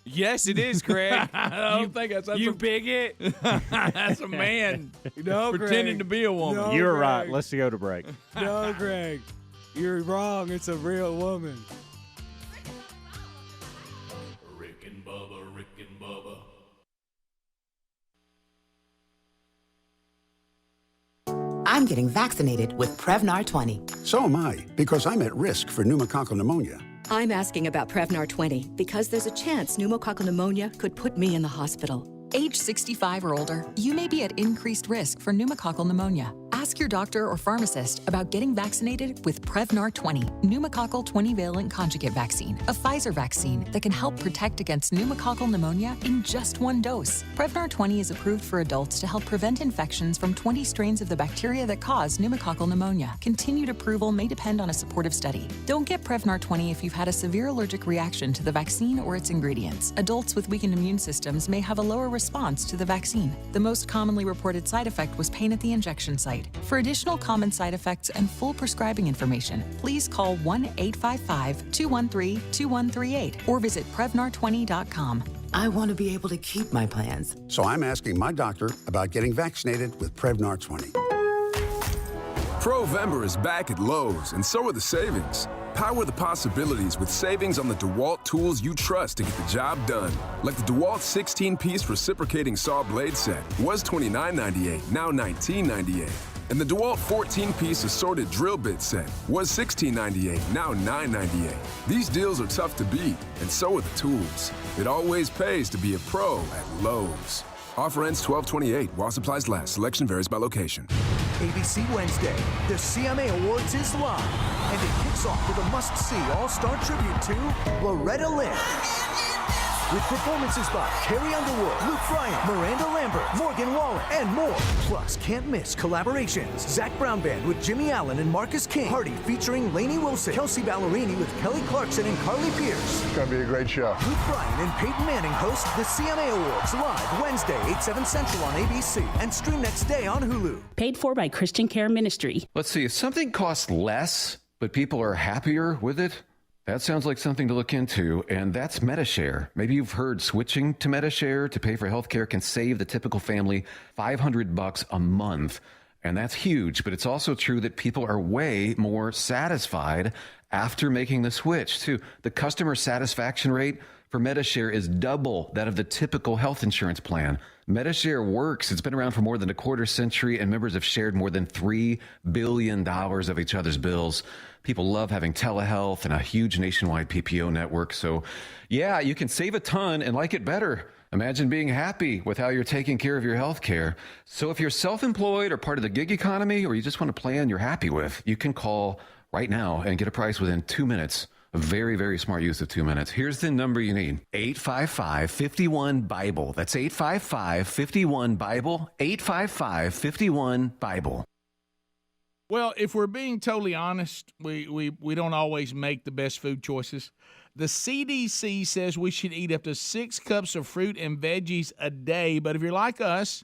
Yes, it is, Craig. I don't think that's you bigot. That's a man pretending to be a woman. No, you're right. Let's go to break. No, Greg. You're wrong. It's a real woman. Rick and Bubba. I'm getting vaccinated with Prevnar 20. So am I, because I'm at risk for pneumococcal pneumonia. I'm asking about Prevnar 20 because there's a chance pneumococcal pneumonia could put me in the hospital. Age 65 or older, you may be at increased risk for pneumococcal pneumonia. Ask your doctor or pharmacist about getting vaccinated with Prevnar 20, pneumococcal 20-valent conjugate vaccine, a Pfizer vaccine that can help protect against pneumococcal pneumonia in just 1 dose. Prevnar 20 is approved for adults to help prevent infections from 20 strains of the bacteria that cause pneumococcal pneumonia. Continued approval may depend on a supportive study. Don't get Prevnar 20 if you've had a severe allergic reaction to the vaccine or its ingredients. Adults with weakened immune systems may have a lower response to the vaccine. The most commonly reported side effect was pain at the injection site. For additional common side effects and full prescribing information, please call 1-855-213-2138 or visit Prevnar20.com. I want to be able to keep my plans. So I'm asking my doctor about getting vaccinated with Prevnar 20. Provember is back at Lowe's, and so are the savings. Power the possibilities with savings on the DeWalt tools you trust to get the job done. Like the DeWalt 16-piece reciprocating saw blade set. Was $29.98, now $19.98. And the DeWalt 14-piece assorted drill bit set was $16.98, now $9.98. These deals are tough to beat, and so are the tools. It always pays to be a pro at Lowe's. Offer ends 12/28 while supplies last. Selection varies by location. ABC Wednesday, the CMA Awards is live, and it kicks off with a must-see all-star tribute to Loretta Lynn. With performances by Carrie Underwood, Luke Bryan, Miranda Lambert, Morgan Wallen, and more. Plus, can't miss collaborations. Zach Brown Band with Jimmy Allen and Marcus King. Party featuring Lainey Wilson, Kelsey Ballerini with Kelly Clarkson and Carly Pierce. It's going to be a great show. Luke Bryan and Peyton Manning host the CMA Awards live Wednesday, 8/7 Central on ABC and stream next day on Hulu. Paid for by Christian Care Ministry. Let's see, if something costs less, but people are happier with it, that sounds like something to look into, and that's MediShare. Maybe you've heard switching to MediShare to pay for healthcare can save the typical family $500 a month, and that's huge. But it's also true that people are way more satisfied after making the switch, too. The customer satisfaction rate for MediShare is double that of the typical health insurance plan. MediShare works. It's been around for more than a quarter century, and members have shared more than $3 billion of each other's bills. People love having telehealth and a huge nationwide PPO network. So, yeah, you can save a ton and like it better. Imagine being happy with how you're taking care of your health care. So if you're self-employed or part of the gig economy, or you just want a plan you're happy with, you can call right now and get a price within 2 minutes. A very, very smart use of 2 minutes. Here's the number you need. 855-51-BIBLE. That's 855-51-BIBLE. 855-51-BIBLE. Well, if we're being totally honest, we don't always make the best food choices. The CDC says we should eat up to 6 cups of fruit and veggies a day, but if you're like us,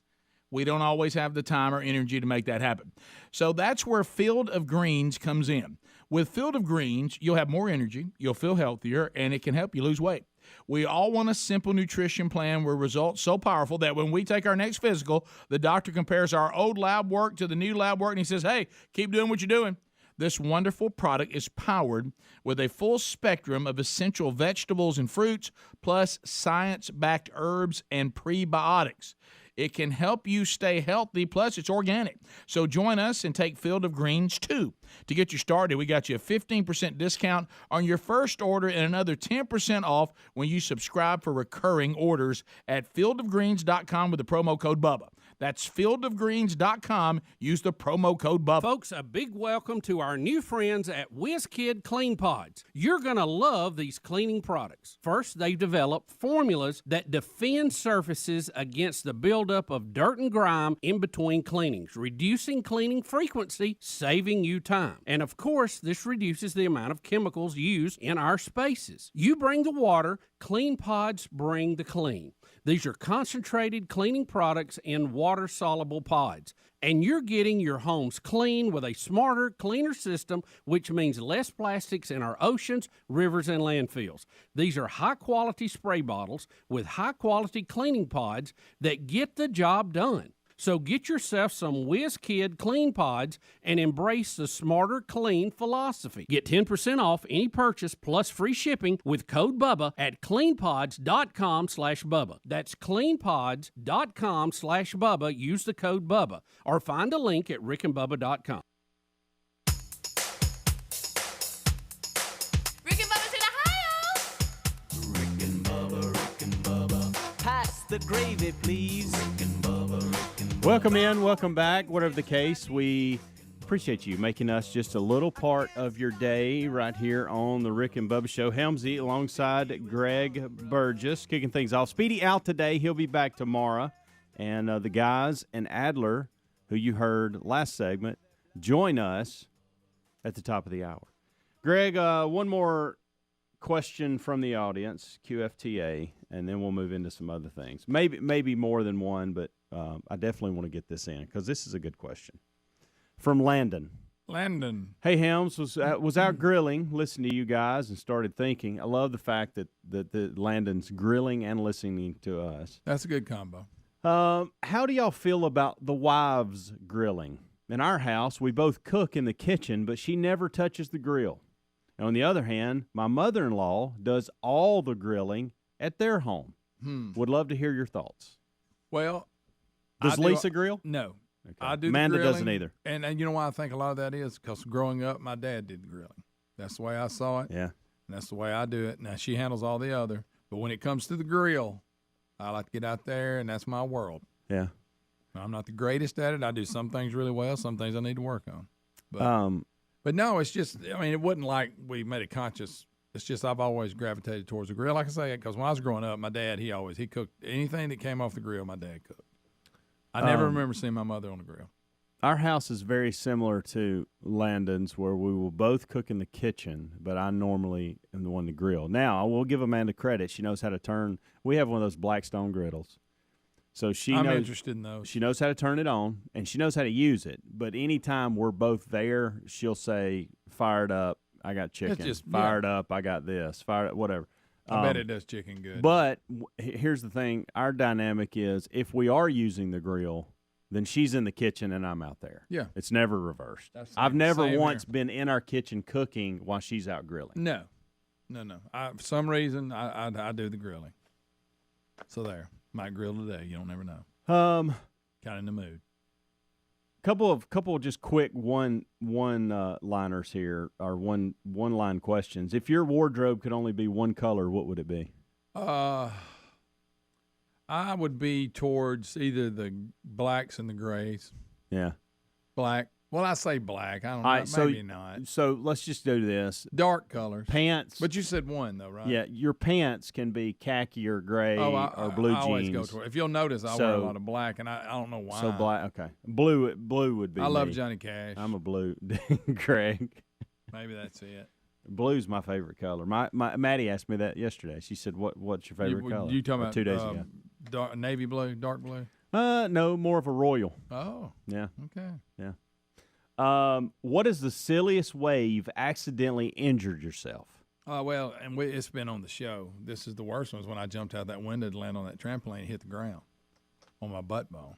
we don't always have the time or energy to make that happen. So that's where Field of Greens comes in. With Field of Greens, you'll have more energy, you'll feel healthier, and it can help you lose weight. We all want a simple nutrition plan where results so powerful that when we take our next physical, the doctor compares our old lab work to the new lab work, and he says, hey, keep doing what you're doing. This wonderful product is powered with a full spectrum of essential vegetables and fruits, plus science-backed herbs and prebiotics. It can help you stay healthy, plus it's organic. So join us and take Field of Greens, too. To get you started, we got you a 15% discount on your first order and another 10% off when you subscribe for recurring orders at fieldofgreens.com with the promo code BUBBA. That's fieldofgreens.com. Use the promo code BUBBA. Folks, a big welcome to our new friends at WizKid Clean Pods. You're going to love these cleaning products. First, they've developed formulas that defend surfaces against the buildup of dirt and grime in between cleanings, reducing cleaning frequency, saving you time. And of course, this reduces the amount of chemicals used in our spaces. You bring the water, Clean Pods bring the clean. These are concentrated cleaning products in water-soluble pods. And you're getting your homes clean with a smarter, cleaner system, which means less plastics in our oceans, rivers, and landfills. These are high-quality spray bottles with high-quality cleaning pods that get the job done. So get yourself some WizKid Clean Pods and embrace the smarter, clean philosophy. Get 10% off any purchase plus free shipping with code BUBBA at cleanpods.com/Bubba. That's cleanpods.com/Bubba. Use the code BUBBA or find a link at rickandbubba.com. Rick and Bubba's in Ohio. Rick and Bubba. Pass the gravy, please. Rick and Bubba. Welcome in, welcome back. Whatever the case, we appreciate you making us just a little part of your day right here on the Rick and Bubba Show. Helmsy alongside Greg Burgess, kicking things off. Speedy out today. He'll be back tomorrow. And the guys and Adler, who you heard last segment, join us at the top of the hour. Greg, one more question from the audience, QFTA, and then we'll move into some other things. Maybe more than one, but I definitely want to get this in because this is a good question. From Landon. Hey, Helms, was out grilling, listening to you guys, and started thinking. I love the fact that Landon's grilling and listening to us. That's a good combo. How do y'all feel about the wives grilling? In our house, we both cook in the kitchen, but she never touches the grill. And on the other hand, my mother-in-law does all the grilling at their home. Would love to hear your thoughts. Well, does Lisa grill? No. Okay. I do. Amanda the grilling, doesn't either. And you know why I think a lot of that is because growing up, my dad did the grilling. That's the way I saw it. Yeah. And that's the way I do it. Now she handles all the other, but when it comes to the grill, I like to get out there, and that's my world. Yeah. I'm not the greatest at it. I do some things really well, some things I need to work on. But no, it's just, I mean, it wasn't like we made a conscious. It's just I've always gravitated towards the grill. Like I say, because when I was growing up, my dad, he cooked anything that came off the grill, my dad cooked. I never remember seeing my mother on the grill. Our house is very similar to Landon's, where we will both cook in the kitchen, but I normally am the one to grill. Now, I will give Amanda credit. She knows how to turn. We have one of those Blackstone griddles. So I'm interested in those. She knows how to turn it on, and she knows how to use it. But anytime we're both there, she'll say, fire it up, I got chicken. Fire it up, I got this. Fire it, whatever. I bet it does chicken good. But here's the thing. Our dynamic is if we are using the grill, then she's in the kitchen and I'm out there. Yeah. It's never reversed. I've never once been in our kitchen cooking while she's out grilling. No. For some reason, I do the grilling. So there. Might grill today. You don't never know. Kind of in the mood. Couple of just quick one liners here, or one line questions. If your wardrobe could only be one color, what would it be? I would be towards either the blacks and the grays. Yeah. Black. Well, I say black. I don't know. Maybe not. So let's just do this. Dark colors. Pants. But you said one, though, right? Yeah. Your pants can be khaki or gray or blue jeans. I always go toward. If you'll notice, I wear a lot of black, and I don't know why. So black. Okay. Blue would be I love me. Johnny Cash. I'm a blue. Greg. Maybe that's it. Blue's my favorite color. My Maddie asked me that yesterday. She said, "What's your favorite color?" You talking about 2 days ago? Navy blue, dark blue. No, more of a royal. Oh. Yeah. Okay. Yeah. What is the silliest way you've accidentally injured yourself? Well, and it's been on the show. This is the worst one. Is when I jumped out that window to land on that trampoline and hit the ground on my butt bone.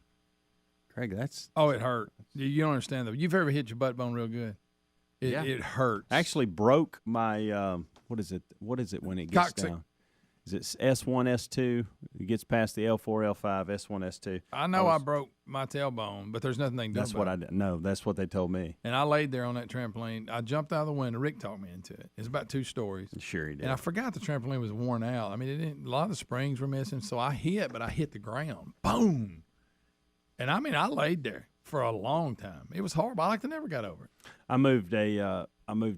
Craig, that's it hurt. You don't understand though. You've ever hit your butt bone real good? It hurts. I actually broke my what is it when it gets down? Is it S1, S2? It gets past the L4, L5, S1, S2. I know I broke my tailbone, but there's nothing they can do That's what I did. No, that's what they told me. And I laid there on that trampoline. I jumped out of the window. Rick talked me into it. It's about 2 stories. Sure he did. And I forgot the trampoline was worn out. I mean, a lot of the springs were missing, so I hit the ground. Boom. And I mean, I laid there for a long time. It was horrible. I like to never got over it. I moved a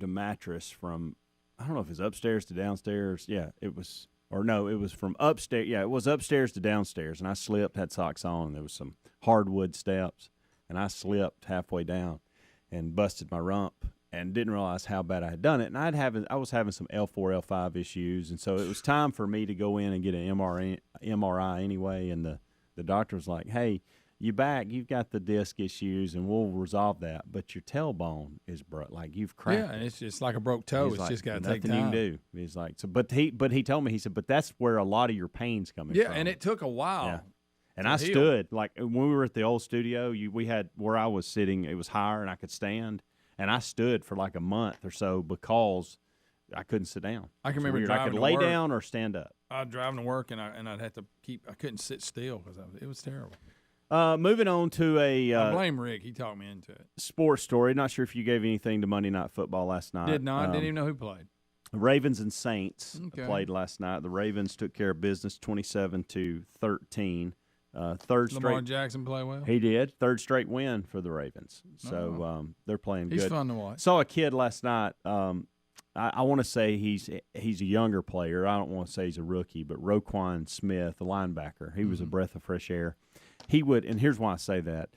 mattress from, I don't know if it's upstairs to downstairs. Yeah, it was. Or no, it was from upstairs. Yeah, it was upstairs to downstairs, and I slipped, had socks on, and there was some hardwood steps, and I slipped halfway down and busted my rump and didn't realize how bad I had done it. And I was having some L4, L5 issues, and so it was time for me to go in and get an MRI anyway, and the doctor was like, hey, you've got the disc issues, and we'll resolve that. But your tailbone is broke, like you've cracked. Yeah, and it's just like a broke toe. It's just got to take time. Nothing you can do. He's like, so, but he told me, he said, but that's where a lot of your pain's coming from. Yeah, and it took a while. Yeah. And I stood, like when we were at the old studio, we had where I was sitting, it was higher and I could stand, and I stood for like a month or so because I couldn't sit down. I can remember driving I could to lay work. down or stand up. I'd drive to work and I'd have to I couldn't sit still because it was terrible. Moving on to I blame Rick. He talked me into it. Sports story. Not sure if you gave anything to Monday Night Football last night. Did not. Didn't even know who played. Ravens and Saints played last night. The Ravens took care of business 27-13. Lamar Jackson play well? He did. Third straight win for the Ravens. So they're playing good. He's fun to watch. Saw a kid last night. I want to say he's a younger player. I don't want to say he's a rookie, but Roquan Smith, the linebacker, he was a breath of fresh air. He would, and here's why I say that,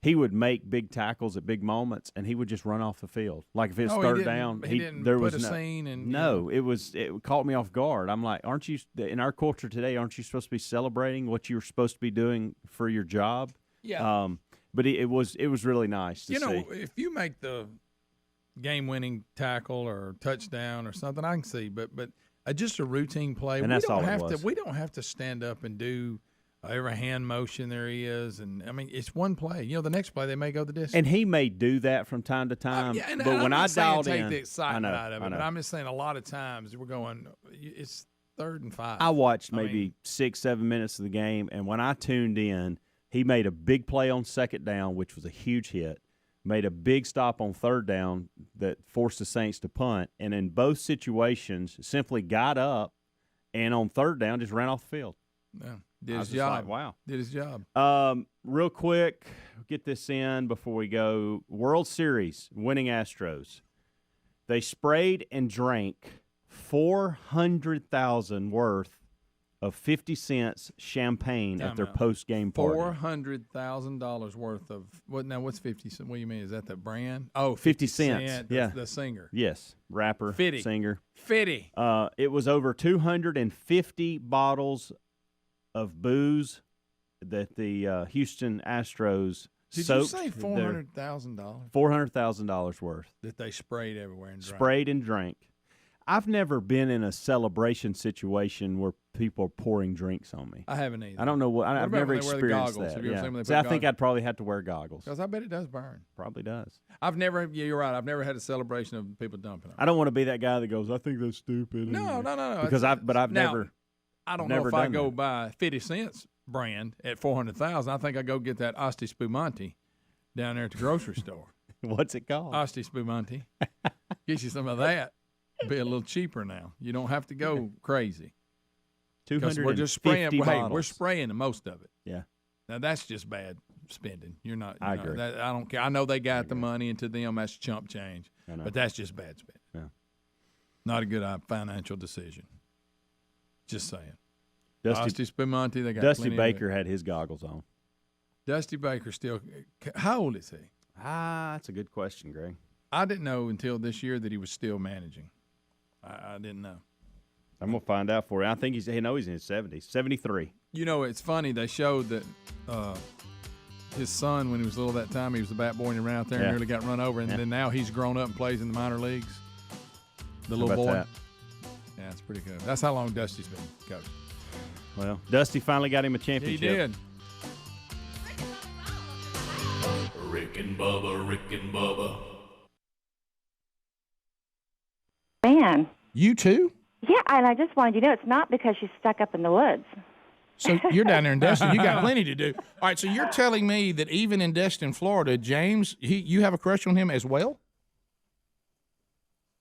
he would make big tackles at big moments, and he would just run off the field. Like if it's third down, there was no scene. It caught me off guard. I'm like, aren't you in our culture today? Aren't you supposed to be celebrating what you were supposed to be doing for your job? Yeah. But it was really nice to see. You know, if you make the game-winning tackle or touchdown or something, I can see. But just a routine play, and that's all it was. We don't have to stand up and do every hand motion there is, and I mean it's one play. You know, the next play they may go the distance. And he may do that from time to time. But when I dialed in, take the excitement out of it. But I'm just saying a lot of times we're going. It's 3rd and 5. I watched maybe 6-7 minutes of the game, and when I tuned in, He made a big play on second down, which was a huge hit. Made a big stop on third down that forced the Saints to punt. And in both situations, simply got up and on third down just ran off the field. Yeah. Did his job. Like, wow. Did his job. Real quick, get this in before we go. World Series, winning Astros. They sprayed and drank $400,000 worth of 50 cents champagne at their post-game party. $400,000 worth of what's 50 cents? What do you mean? Is that the brand? Oh, 50 cents. Yeah, the singer. Yes, rapper, singer. 50. It was over 250 bottles of booze that the Houston Astros. Did you say $400,000? $400,000 worth that they sprayed everywhere and drank. Sprayed and drank. I've never been in a celebration situation where people are pouring drinks on me. I haven't either. I don't know what. I've never experienced that. Have you ever seen when they I put think I'd probably have to wear goggles. Because I bet it does burn. Probably does. You're right. I've never had a celebration of people dumping on me. I don't want to be that guy that goes, I think that's stupid. No. Because I've never. I don't know if I go buy 50 cents brand at $400,000. I think I go get that Asti Spumante down there at the grocery store. What's it called? Asti Spumante. Get you some of that. Be a little cheaper now. You don't have to go crazy. 250 we're just spraying. bottles. Hey, we're spraying the most of it. Yeah. Now that's just bad spending. You're not. I agree. I don't care. I know they got the money, and to them that's chump change. But that's just bad spending. Yeah. Not a good financial decision. Just saying. Dusty Spumante. They got Dusty Baker had his goggles on. Dusty Baker still. How old is he? That's a good question, Greg. I didn't know until this year that he was still managing. I didn't know. I'm going to find out for you. I think he's in his 70s. 73. You know, it's funny. They showed that his son, when he was little that time, he was the bat boy and he ran out there and nearly got run over. And then now he's grown up and plays in the minor leagues. The little boy. That? Yeah, it's pretty good. That's how long Dusty's been coaching. Well, Dusty finally got him a championship. He did. Rick and Bubba, Rick and Bubba. Man. You too? Yeah, and I just wanted you to know it's not because she's stuck up in the woods. So you're down there in Destin. You got plenty to do. All right, so you're telling me that even in Destin, Florida, James, you have a crush on him as well?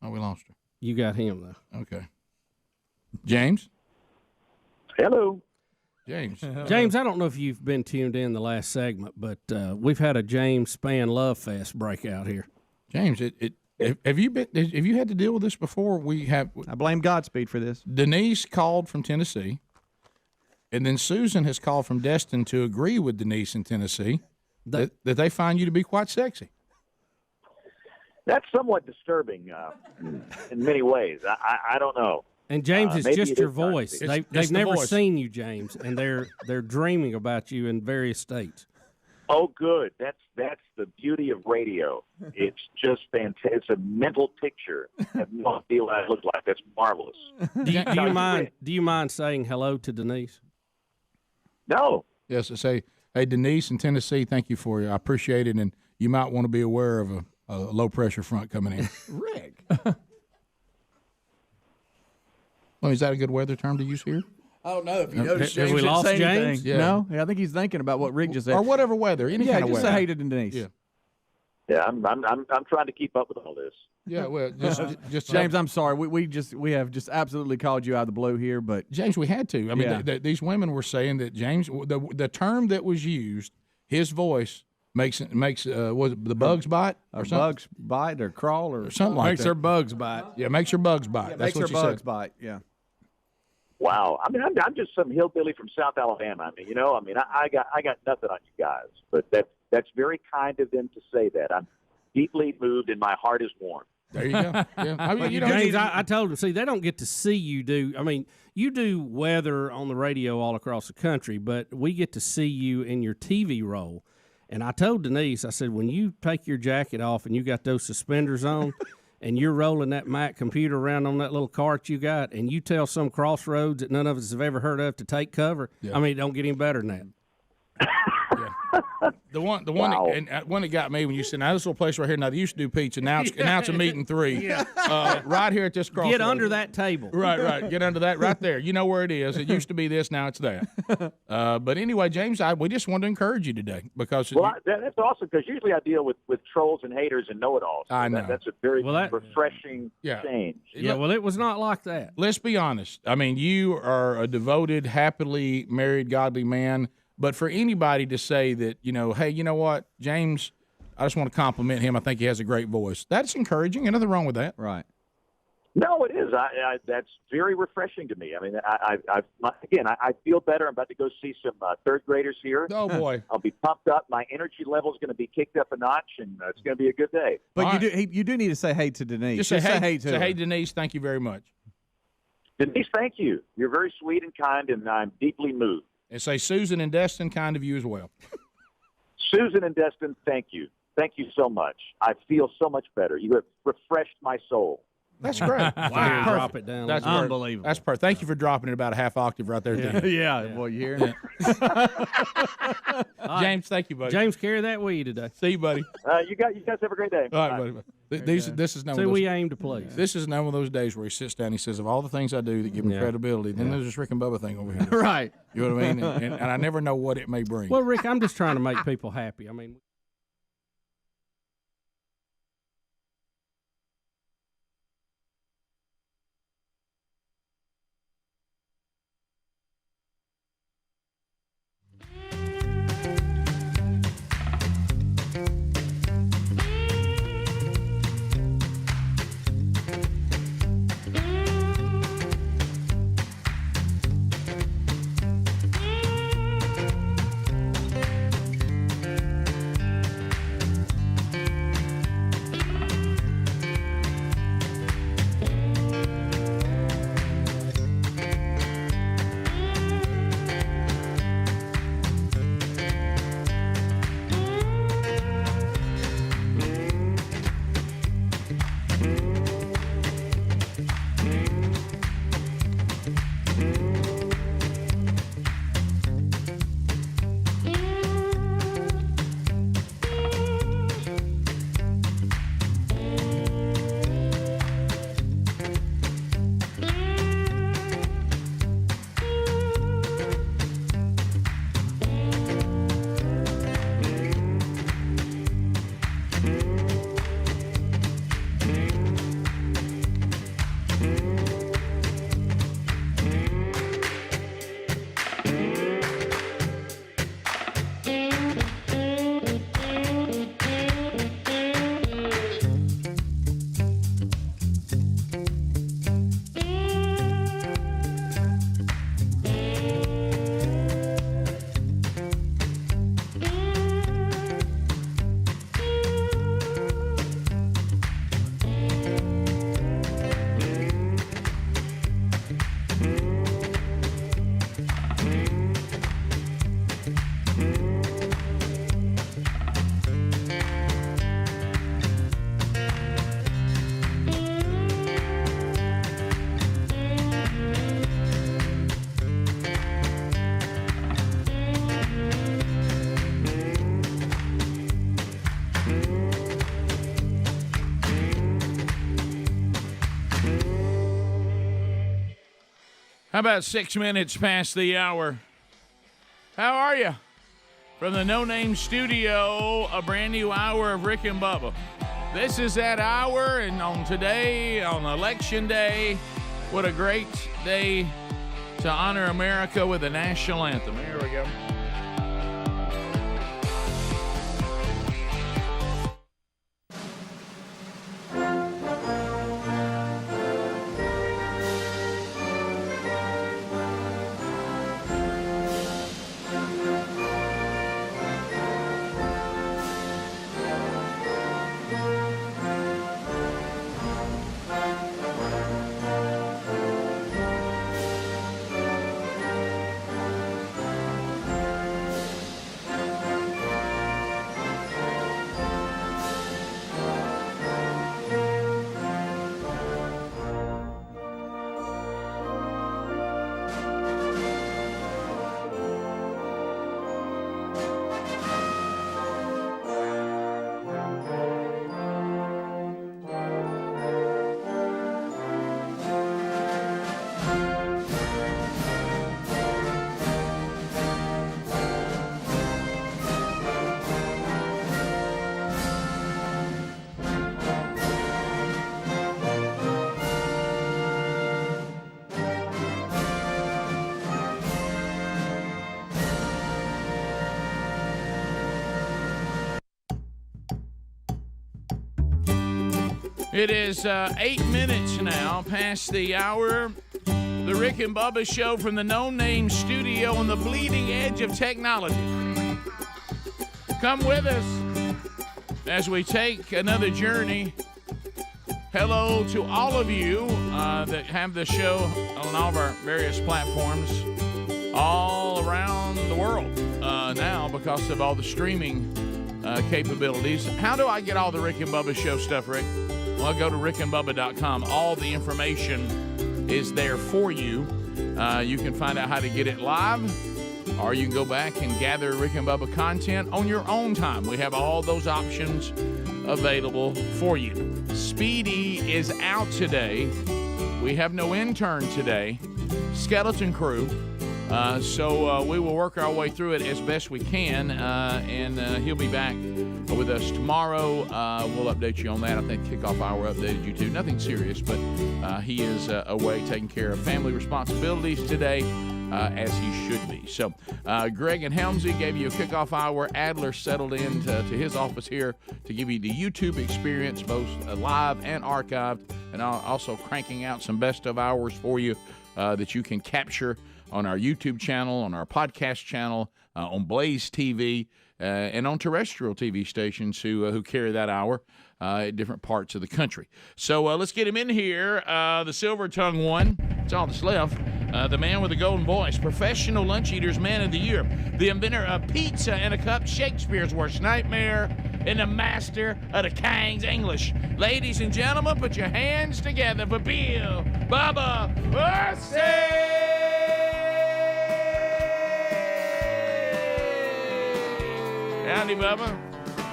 Oh, we lost her. You got him, though. Okay. James? Hello. James. James, I don't know if you've been tuned in the last segment, but we've had a James Spann Love Fest breakout here. James, have you had to deal with this before? I blame Godspeed for this. Denise called from Tennessee, and then Susan has called from Destin to agree with Denise in Tennessee that they find you to be quite sexy. That's somewhat disturbing in many ways. I don't know. And James, it's just your voice. They've never voice. seen you, James, and they're dreaming about you in various states. Oh, good. That's the beauty of radio. It's just fantastic. It's a mental picture. I have no idea what I look like. That's marvelous. Do you mind saying hello to Denise? No. Yes, say, hey, Denise in Tennessee, thank you for you. I appreciate it, and you might want to be aware of a low-pressure front coming in. Rick. Well, is that a good weather term to use here? I don't know if you noticed. Have we lost James? Yeah. No, I think he's thinking about what Rick just said. Or whatever weather, any kind of just weather. say hey to Denise. Yeah, I'm trying to keep up with all this. Yeah, well, just James, I'm sorry. We have just absolutely called you out of the blue here, but James, we had to. I mean, these women were saying that James, the term that was used, his voice makes was it the bugs bite or something? Bugs bite or crawl or something like that. Makes her bugs bite. Yeah, makes her bugs bite. Yeah, That's makes what her she bugs said. bite. Yeah. Wow. I mean, I'm just some hillbilly from South Alabama. I got nothing on you guys, but that's very kind of them to say that. I'm deeply moved and my heart is warm. There you go. Yeah. I mean, James, I told him, see, they don't get to see you do. I mean, you do weather on the radio all across the country, but we get to see you in your TV role. And I told Denise, I said, when you take your jacket off and you got those suspenders on and you're rolling that Mac computer around on that little cart you got and you tell some crossroads that none of us have ever heard of to take cover, I mean, it don't get any better than that. The one, Wow. one that got me when you said, "Now this little place right here. Now they used to do pizza. Now it's a meat and three. Right here at this crossroads. Get under that table. Right. Get under that right there. You know where it is. It used to be this. Now it's that. But anyway, James, we just wanted to encourage you today because that's awesome because usually I deal with trolls and haters and know-it-alls. I know. That's a very refreshing change. Yeah, well, it was not like that. Let's be honest. I mean, you are a devoted, happily married, godly man. But for anybody to say that, hey, you know what, James, I just want to compliment him. I think he has a great voice. That's encouraging. Ain't nothing wrong with that. Right. No, it is. That's very refreshing to me. I mean, I feel better. I'm about to go see some third graders here. Oh, boy. I'll be pumped up. My energy level is going to be kicked up a notch, and it's going to be a good day. But you do need to say hey to Denise. Just say hey to her. Hey, Denise, thank you very much. Denise, thank you. You're very sweet and kind, and I'm deeply moved. And say Susan and Destin, kind of you as well. Susan and Destin, thank you. Thank you so much. I feel so much better. You have refreshed my soul. That's great. Wow. Drop it down. That's unbelievable. That's perfect. Thank you for dropping it about a half octave right there. Yeah. Well, you hear it? James, thank you, buddy. James, carry that with you today. See you, buddy. You guys have a great day. All right, buddy. This is none of those, we aim to please. This is none of those days where he sits down and he says, of all the things I do that give me credibility, then there's this Rick and Bubba thing over here. Right. You know what I mean? And I never know what it may bring. Well, Rick, I'm just trying to make people happy. I mean, How about 6 minutes past the hour? How are you? From the No Name Studio, a brand new hour of Rick and Bubba. This is that hour, and on today, on Election Day, what a great day to honor America with the national anthem. Here we go. It is 8 minutes now past the hour. The Rick and Bubba Show from the No Name Studio on the bleeding edge of technology. Come with us as we take another journey. Hello to all of you that have the show on all of our various platforms all around the world now because of all the streaming capabilities. How do I get all the Rick and Bubba Show stuff, Rick? Well, go to rickandbubba.com. All the information is there for you. You can find out how to get it live, or you can go back and gather Rick and Bubba content on your own time. We have all those options available for you. Speedy is out today. We have no intern today. Skeleton crew. So we will work our way through it as best we can, and he'll be back with us tomorrow. We'll update you on that. I think Kickoff Hour updated you too. Nothing serious, but he is away taking care of family responsibilities today, as he should be. So Greg and Helmsy gave you a Kickoff Hour. Adler settled in to his office here to give you the YouTube experience, both live and archived, and also cranking out some best of hours for you that you can capture on our YouTube channel, on our podcast channel, on Blaze TV, and on terrestrial TV stations who carry that hour at different parts of the country. So let's get him in here. The silver-tongued one, it's all that's left. The man with the golden voice, Professional Lunch Eaters Man of the Year, the inventor of pizza in a cup, Shakespeare's worst nightmare, and the master of the King's English. Ladies and gentlemen, put your hands together for Bill Bubba Bussey! Howdy, Bubba.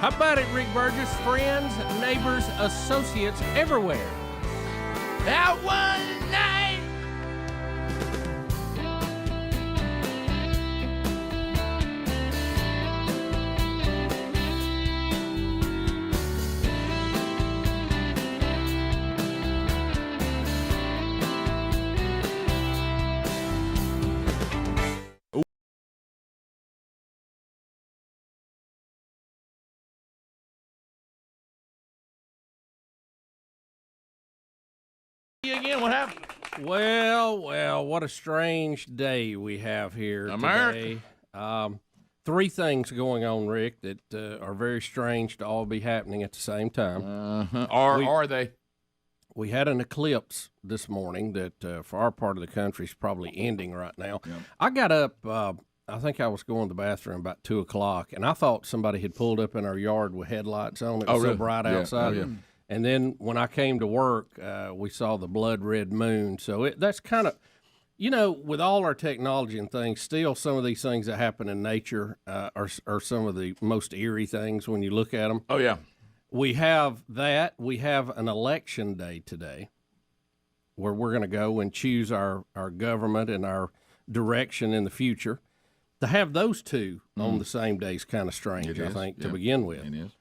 How about it, Rick Burgess? Friends, neighbors, associates everywhere. That one night. Again, what happened? Well, what a strange day we have here today. Three things going on, Rick, that are very strange to all be happening at the same time. Are they? We had an eclipse this morning that for our part of the country is probably ending right now. Yep. I got up, I think I was going to the bathroom about 2 o'clock, and I thought somebody had pulled up in our yard with headlights on. It was so bright outside. Yeah. And then when I came to work, we saw the blood red moon. So that's kind of, with all our technology and things, still some of these things that happen in nature are some of the most eerie things when you look at them. Oh, yeah. We have that. We have an election day today where we're going to go and choose our government and our direction in the future. To have those two on the same day is kind of strange, I think, to begin with. It is.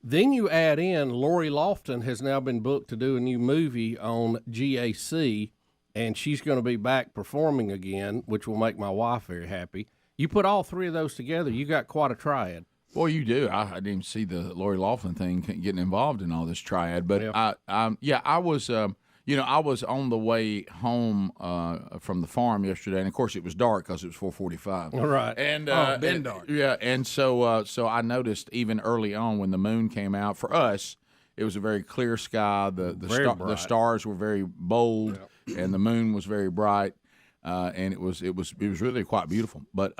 Then you add in Lori Lofton has now been booked to do a new movie on GAC, and she's going to be back performing again, which will make my wife very happy. You put all three of those together, you got quite a triad. Boy, you do. I didn't even see the Lori Loughlin thing getting involved in all this triad, but I was, I was on the way home from the farm yesterday, and of course it was dark because it was 4:45. All right, and been dark. Yeah, and so I noticed even early on when the moon came out for us, it was a very clear sky. The stars were very bold, and the moon was very bright, and it was really quite beautiful. But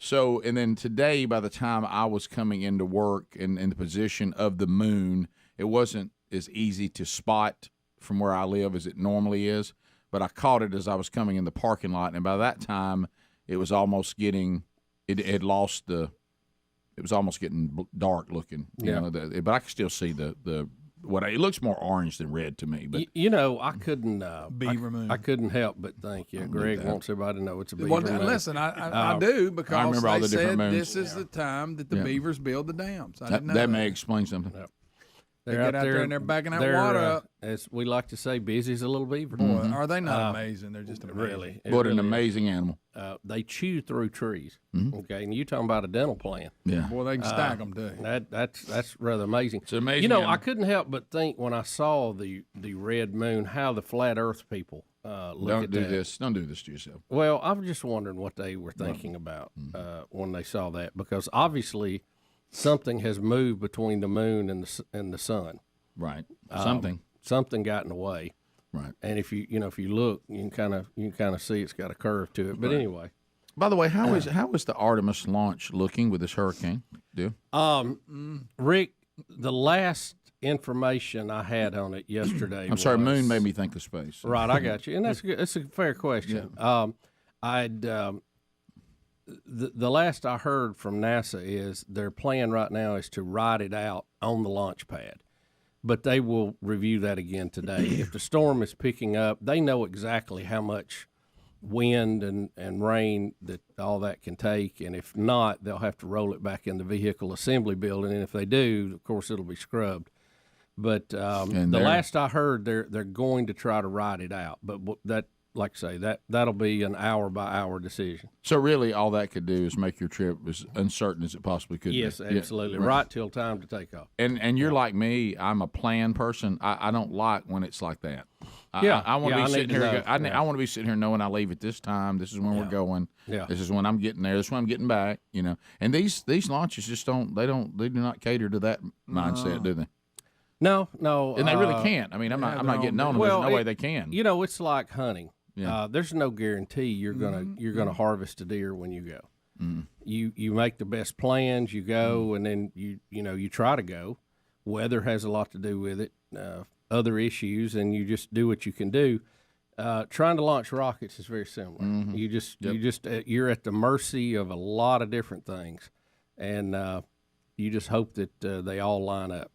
so, and then today, by the time I was coming into work in the position of the moon, it wasn't as easy to spot from where I live as it normally is, but I caught it as I was coming in the parking lot, and by that time, it was almost getting it was almost getting dark looking. You know, but I could still see the what it looks more orange than red to me. But I couldn't beaver moon. I couldn't help but think. Greg wants everybody to know it's a beaver moon. Listen, I do because I remember all the different moons. This is the time that the beavers build the dams. I didn't know that may explain something. They get out there and they're backing that water up. As we like to say, busy as a little beaver. Boy, are they not amazing? They're just amazing. Really. What an really amazing animal. They chew through trees. Okay, and you talking about a dental plan. Yeah. Boy, they can stack them, too. That's rather amazing. It's amazing. You know, animal. I couldn't help but think when I saw the red moon, how the flat Earth people look at that. Don't do this to yourself. Well, I was just wondering what they were thinking about when they saw that, because obviously something has moved between the moon and the sun. Right. Something got in the way. Right. And if you look, you can kind of see it's got a curve to it. But anyway. By the way, how is the Artemis launch looking with this hurricane? Rick, the last information I had on it yesterday. I'm sorry, moon made me think of space. Right, I got you, and that's good. That's a fair question. Yeah. The last I heard from NASA is their plan right now is to ride it out on the launch pad, but they will review that again today. If the storm is picking up, they know exactly how much wind and rain that all that can take, and if not, they'll have to roll it back in the vehicle assembly building, and if they do, of course, it'll be scrubbed. But the last I heard, they're going to try to ride it out, but that, like I say, that'll be an hour-by-hour decision. So really, all that could do is make your trip as uncertain as it possibly could be. Yes, absolutely. Yeah, right till time to take off. And you're like me. I'm a plan person. I don't like when it's like that. I want to be sitting here. I want to be sitting here knowing I leave at this time. This is when we're going. Yeah. This is when I'm getting there. This is when I'm getting back. You know. And these launches just don't. They do not cater to that mindset, do they? No. And they really can't. I mean, I'm not getting on them. There's no way they can. You know, it's like hunting. Yeah. There's no guarantee you're gonna harvest a deer when you go. Mm. You make the best plans. You go, and then you try to go. Weather has a lot to do with it. Other issues, and you just do what you can do. Trying to launch rockets is very similar. Mm-hmm. You're at the mercy of a lot of different things, and you just hope that they all line up.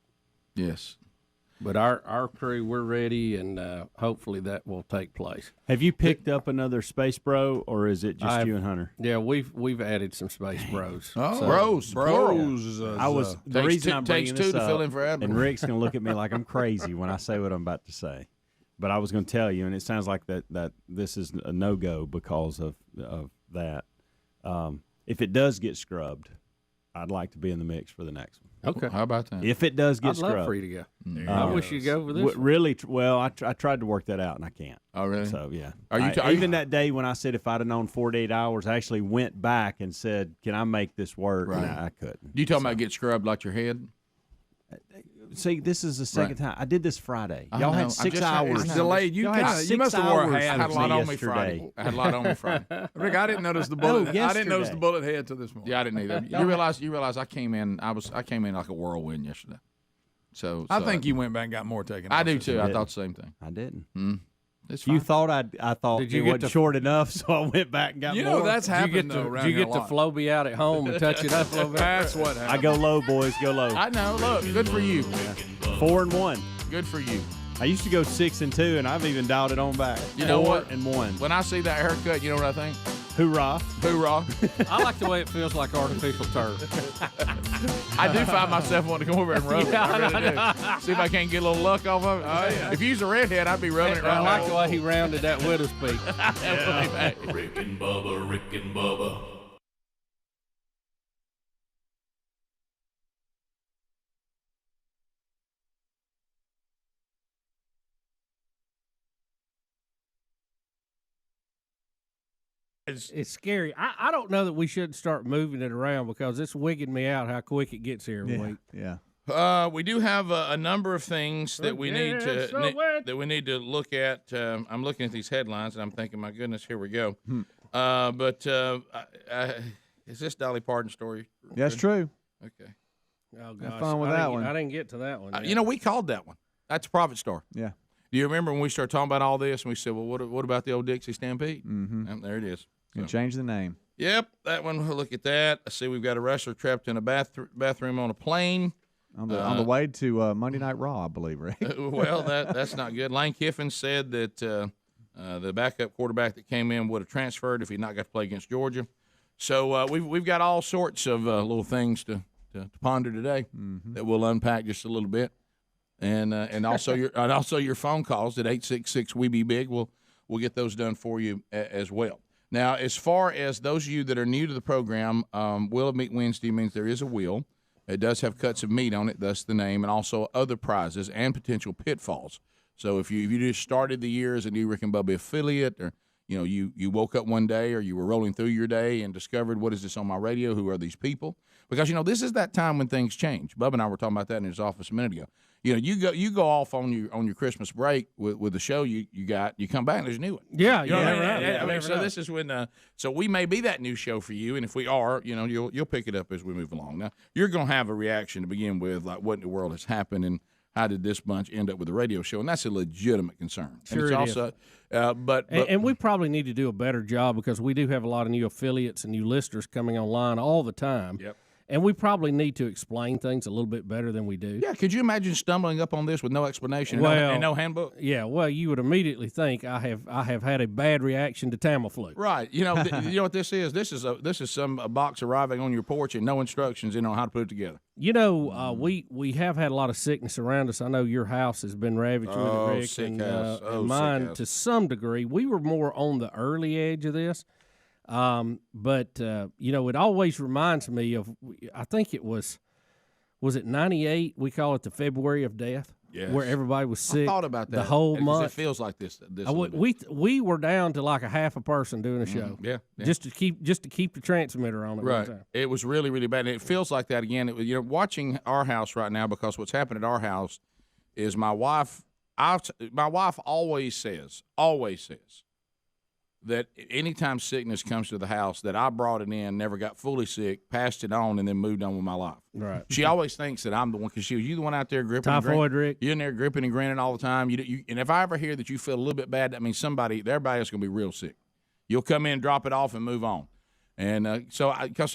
Yes. But our crew, we're ready, and hopefully that will take place. Have you picked up another Space Bro, or is it just you and Hunter? Yeah, we've added some Space Bros. Bros. I was the reason I'm bringing this to up, fill in for Admiral. and Rick's going to look at me like I'm crazy when I say what I'm about to say. But I was going to tell you, and it sounds like that this is a no-go because of that. If it does get scrubbed, I'd like to be in the mix for the next one. Okay. How about that? If it does get scrubbed. I'd love for you to go. I wish you'd go for this. Really, well, I tried to work that out, and I can't. Oh, really? So, yeah. Even that day when I said if I'd have known 48 hours, I actually went back and said, can I make this work? Right. And I couldn't. You talking about get scrubbed like your head? See, this is the second time. I did this Friday. I Y'all know. had 6 hours. It's delayed. You must have wore a hat. I had a lot on me Friday. Rick, I didn't notice the bullet. I didn't notice the bullet head till this morning. Yeah, I didn't either. You realize I came in. I came in like a whirlwind yesterday. So I think you went back and got more taken. I do too. I thought the same thing. I didn't. It's you thought I thought Did you it get wasn't short enough, so I went back and got more. That's happened though. Did you get the Floby out at home and touch it up a little bit? That's what happened. I go low, boys. Go low. I know. Look, good for you. 4-1. Good for you. I used to go 6-2, and I've even dialed it on back. You know what? 4-1. When I see that haircut, you know what I think? Hoorah. Hoorah. I like the way it feels like artificial turf. I do find myself wanting to come over and rub it. I really do. See if I can't get a little luck off of it. Oh, yeah. If you was a redhead, I'd be rubbing it right now. I like the way he rounded that widow's peak. Rick and Bubba, Rick and Bubba. It's scary. I don't know that we should start moving it around because it's wigging me out how quick it gets here every week. Yeah. We do have a number of things that we need to look at. I'm looking at these headlines and I'm thinking, my goodness, here we go. But is this Dolly Parton story? That's true. Okay. Oh gosh, have fun with that one. I didn't get to that one. We called that one. That's a profit story. Yeah. Do you remember when we started talking about all this and we said, well, what about the old Dixie Stampede? Mm-hmm. And there it is. You change the name. Yep, that one. We'll look at that. I see we've got a wrestler trapped in a bathroom on a plane. On the way to Monday Night Raw, I believe, right? Well, that's not good. Lane Kiffin said that the backup quarterback that came in would have transferred if he'd not got to play against Georgia. So we've got all sorts of little things to ponder today that we'll unpack just a little bit. and also your phone calls at 866-WE-BE-BIG. We'll get those done for you as well. Now, as far as those of you that are new to the program, Wheel of Meat Wednesday means there is a wheel. It does have cuts of meat on it, thus the name, and also other prizes and potential pitfalls. So if you just started the year as a new Rick and Bubba affiliate, or you woke up one day or you were rolling through your day and discovered, what is this on my radio? Who are these people? Because this is that time when things change. Bubba and I were talking about that in his office a minute ago. You go off on your Christmas break with the show you come back and there's a new one. Yeah, so this is when so we may be that new show for you, and if we are, you'll pick it up as we move along. Now you're gonna have a reaction to begin with, like what in the world has happened and how did this bunch end up with a radio show, and that's a legitimate concern. Sure, and it's also, and we probably need to do a better job because we do have a lot of new affiliates and new listeners coming online all the time. Yep. And we probably need to explain things a little bit better than we do. Yeah, could you imagine stumbling up on this with no explanation and no handbook? Yeah, well, you would immediately think I have had a bad reaction to Tamiflu. Right. You know what this is? This is a box arriving on your porch and no instructions on how to put it together. We have had a lot of sickness around us. I know your house has been ravaged with it, Rick, sick and house. mine Sick house. to some degree. We were more on the early edge of this. But it always reminds me of, I think it was it 98? We call it the February of Death, where everybody was sick. I thought about that the whole month. It feels like this. We were down to like a half a person doing a show. Yeah. Just to keep the transmitter on at one time. It was really, really bad. And it feels like that again. It was, watching our house right now, because what's happened at our house is my wife always says that anytime sickness comes to the house, that I brought it in, never got fully sick, passed it on, and then moved on with my life. Right. She always thinks that I'm the one, because you the one out there gripping Typhoid, and grinning. Rick. You're in there gripping and grinning all the time. And if I ever hear that you feel a little bit bad, that means everybody else is going to be real sick. You'll come in, drop it off, and move on. And I got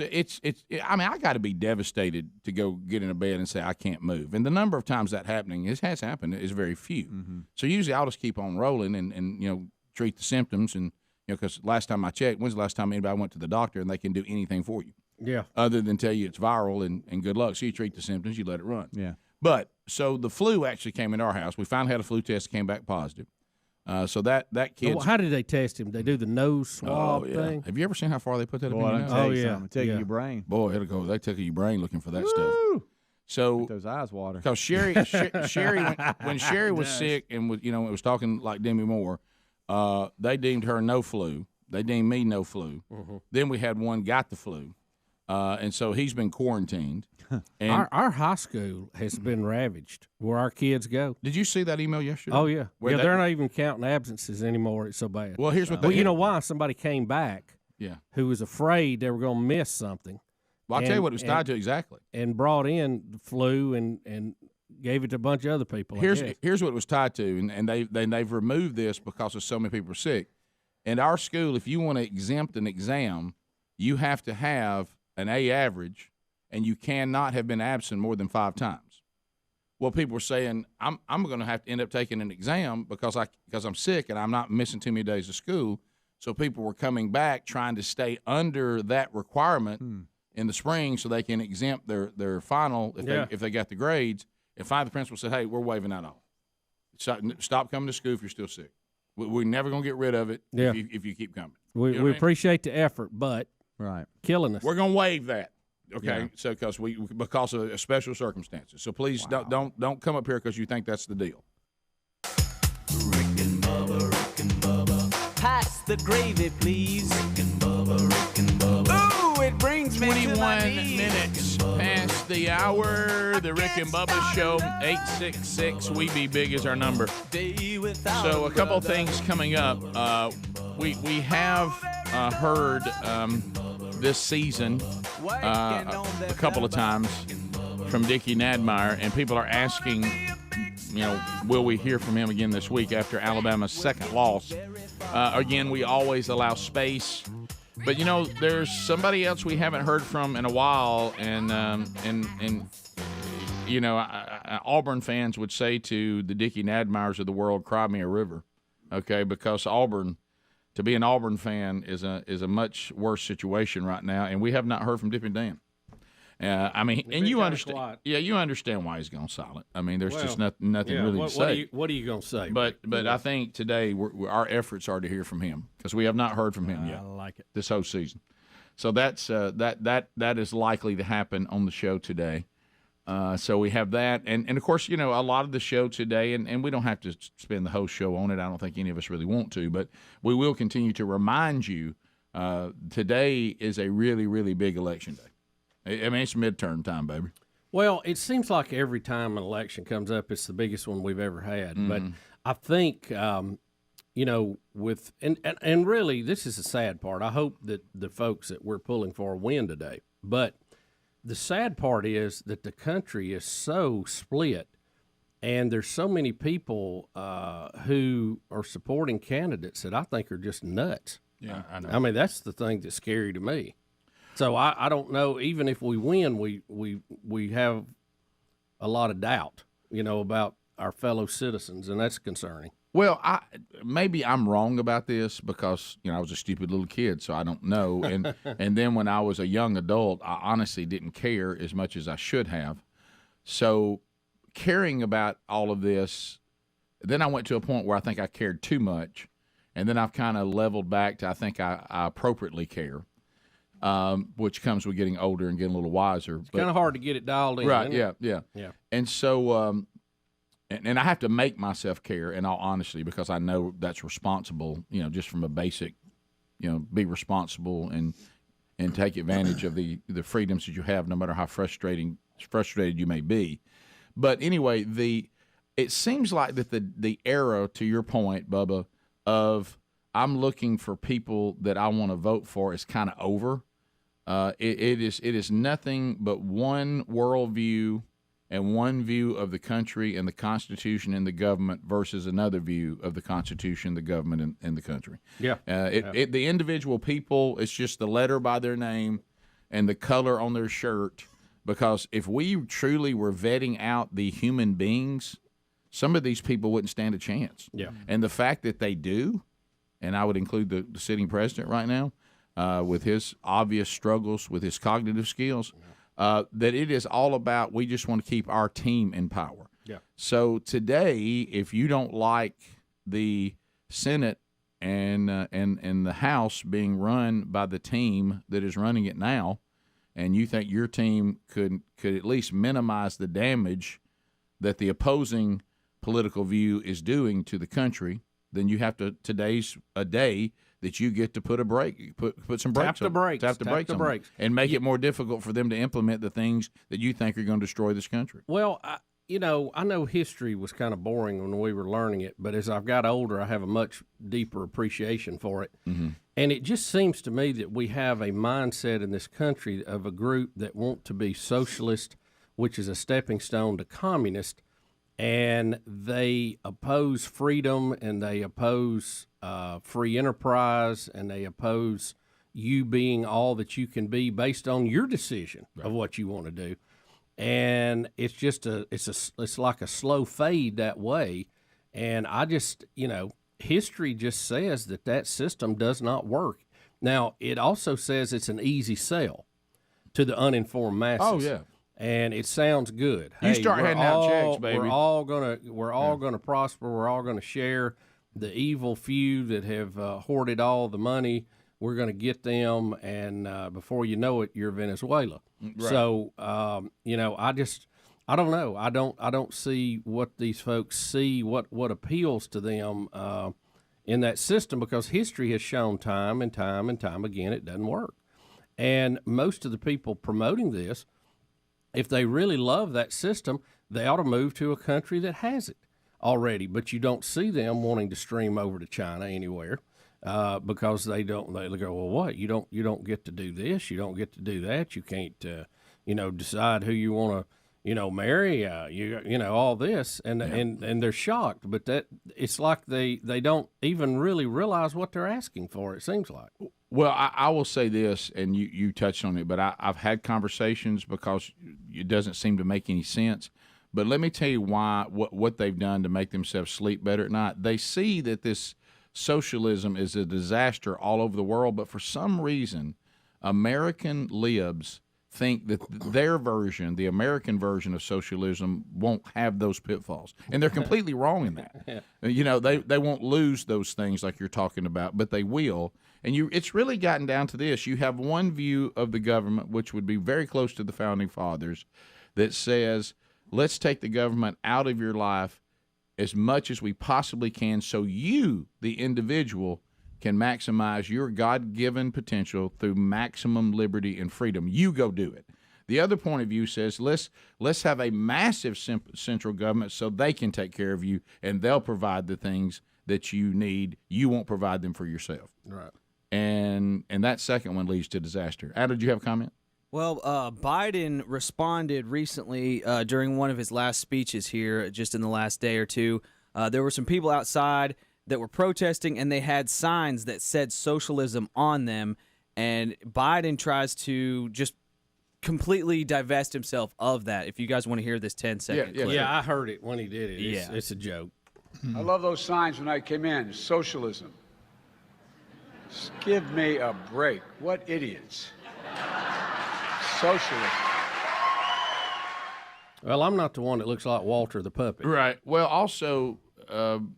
to be devastated to go get in a bed and say I can't move. And the number of times that has happened is very few. Mm-hmm. So usually I'll just keep on rolling and treat the symptoms. And because last time I checked, when's the last time anybody went to the doctor and they can do anything for you? Yeah. Other than tell you it's viral and good luck. So you treat the symptoms, you let it run. Yeah. But so the flu actually came in our house. We finally had a flu test, came back positive. So that kid. Well, how did they test him? They do the nose swab thing. Have you ever seen how far they put that up in your nose? Oh yeah, taking your brain. Boy, it'll go. They take your brain looking for that stuff. So make those eyes water. Because Sherry, when Sherry was sick and was was talking like Demi Moore, they deemed her no flu. They deemed me no flu. Mm-hmm. Then we had one got the flu, and so he's been quarantined. And our high school has been ravaged where our kids go. Did you see that email yesterday? Oh, yeah. They're not even counting absences anymore. It's so bad. Well, here's what you know why? Somebody came back who was afraid they were going to miss something. Well, I'll tell you what it was tied to exactly. And brought in the flu and gave it to a bunch of other people. Here's what it was tied to, and they've removed this because of so many people are sick. In our school, if you want to exempt an exam, you have to have an A average, and you cannot have been absent more than 5 times. Well, people were saying, I'm going to have to end up taking an exam because I'm sick and I'm not missing too many days of school. So people were coming back trying to stay under that requirement in the spring so they can exempt their final if they got the grades. And finally the principal said, hey, we're waiving that off. Stop coming to school if you're still sick. We're never going to get rid of it if you keep coming. We appreciate the effort, but killing us. We're going to waive that. Okay, so because of special circumstances. So please don't come up here because you think that's the deal. Rick and Bubba. Pass the gravy, please. Rick and Bubba. Ooh, it brings me 21 minutes past the hour. The Rick and Bubba Show. 866-WE-BE-BIG is our number. So a couple of things coming up. We have heard this season a couple of times from Dickie Nadmeyer, and people are asking, will we hear from him again this week after Alabama's second loss? Again, we always allow space, but there's somebody else we haven't heard from in a while, and Auburn fans would say to the Dickie Nadmeyers of the world, "Cry me a river," okay? Because to be an Auburn fan is a much worse situation right now, and we have not heard from Dippin' Dan. I mean, and you understand. Quiet. Yeah, you understand why he's gone silent. I mean, there's just nothing really to say. What are you going to say? But I think today our efforts are to hear from him because we have not heard from him yet. I like it this whole season. So that's that is likely to happen on the show today. So we have that, and of course, a lot of the show today, and we don't have to spend the whole show on it. I don't think any of us really want to, but we will continue to remind you. Today is a really, really big election day. I mean, it's midterm time, baby. Well, it seems like every time an election comes up, it's the biggest one we've ever had. Mm-hmm. But I think, with and really, this is the sad part. I hope that the folks that we're pulling for win today. But the sad part is that the country is so split, and there's so many people who are supporting candidates that I think are just nuts. Yeah, I know. I mean, that's the thing that's scary to me. So I don't know. Even if we win, we have a lot of doubt, about our fellow citizens, and that's concerning. Well, maybe I'm wrong about this because I was a stupid little kid, so I don't know. And and then when I was a young adult, I honestly didn't care as much as I should have. So caring about all of this, then I went to a point where I think I cared too much, and then I've kind of leveled back to I think I appropriately care. Which comes with getting older and getting a little wiser. It's kind of hard to get it dialed in. Right, yeah. And so, and I have to make myself care, in all honesty, because I know that's responsible, just from a basic, be responsible and take advantage of the freedoms that you have, no matter how frustrated you may be. But anyway, it seems like that the era, to your point, Bubba, of I'm looking for people that I want to vote for is kind of over. It is nothing but one worldview and one view of the country and the Constitution and the government versus another view of the Constitution, the government, and the country. Yeah. The individual people, it's just the letter by their name and the color on their shirt. Because if we truly were vetting out the human beings, some of these people wouldn't stand a chance. Yeah. And the fact that they do, and I would include the sitting president right now, with his obvious struggles with his cognitive skills, that it is all about we just want to keep our team in power. Yeah. So today, if you don't like the Senate and the House being run by the team that is running it now, and you think your team could at least minimize the damage that the opposing political view is doing to the country, then you have to. Today's a day that you get to put a break, put some brakes. Tap the brakes, and make it more difficult for them to implement the things that you think are going to destroy this country. Well, I know history was kind of boring when we were learning it, but as I've got older, I have a much deeper appreciation for it. Mm-hmm. And it just seems to me that we have a mindset in this country of a group that want to be socialist, which is a stepping stone to communist. And they oppose freedom, and they oppose free enterprise, and they oppose you being all that you can be based on your decision of what you want to do. And it's just it's like a slow fade that way. And I just, history just says that system does not work. Now, it also says it's an easy sell to the uninformed masses. Oh, yeah. And it sounds good. You start handing out checks, baby. We're all gonna prosper. We're all gonna share the evil few that have hoarded all the money. We're gonna get them, and before you know it, you're Venezuela. Right. So I don't know. I don't see what these folks see. What appeals to them in that system, because history has shown time and time and time again it doesn't work. And most of the people promoting this, if they really love that system, they ought to move to a country that has it already. But you don't see them wanting to stream over to China anywhere because they don't. They go, well, what? You don't get to do this. You don't get to do that. You can't, decide who you want to, marry. All this, and they're shocked. But that it's like they don't even really realize what they're asking for. It seems like. Well, I will say this, and you touched on it, but I've had conversations because it doesn't seem to make any sense. But let me tell you why, what they've done to make themselves sleep better at night. They see that this socialism is a disaster all over the world, but for some reason, American libs think that their version, the American version of socialism, won't have those pitfalls. And they're completely wrong in that. You know, they won't lose those things like you're talking about, but they will. And it's really gotten down to this. You have one view of the government, which would be very close to the Founding Fathers, that says, let's take the government out of your life as much as we possibly can so you, the individual, can maximize your God-given potential through maximum liberty and freedom. You go do it. The other point of view says, let's have a massive central government so they can take care of you and they'll provide the things that you need. You won't provide them for yourself. Right. And that second one leads to disaster. Adam, did you have a comment? Well, Biden responded recently during one of his last speeches here, just in the last day or two. There were some people outside that were protesting, and they had signs that said socialism on them, and Biden tries to just completely divest himself of that. If you guys want to hear this 10-second clip. Yeah, I heard it when he did it. It's a joke. I love those signs when I came in. Socialism. Just give me a break. What idiots. Socialism. Well, I'm not the one that looks like Walter the puppet. Right. Well, also,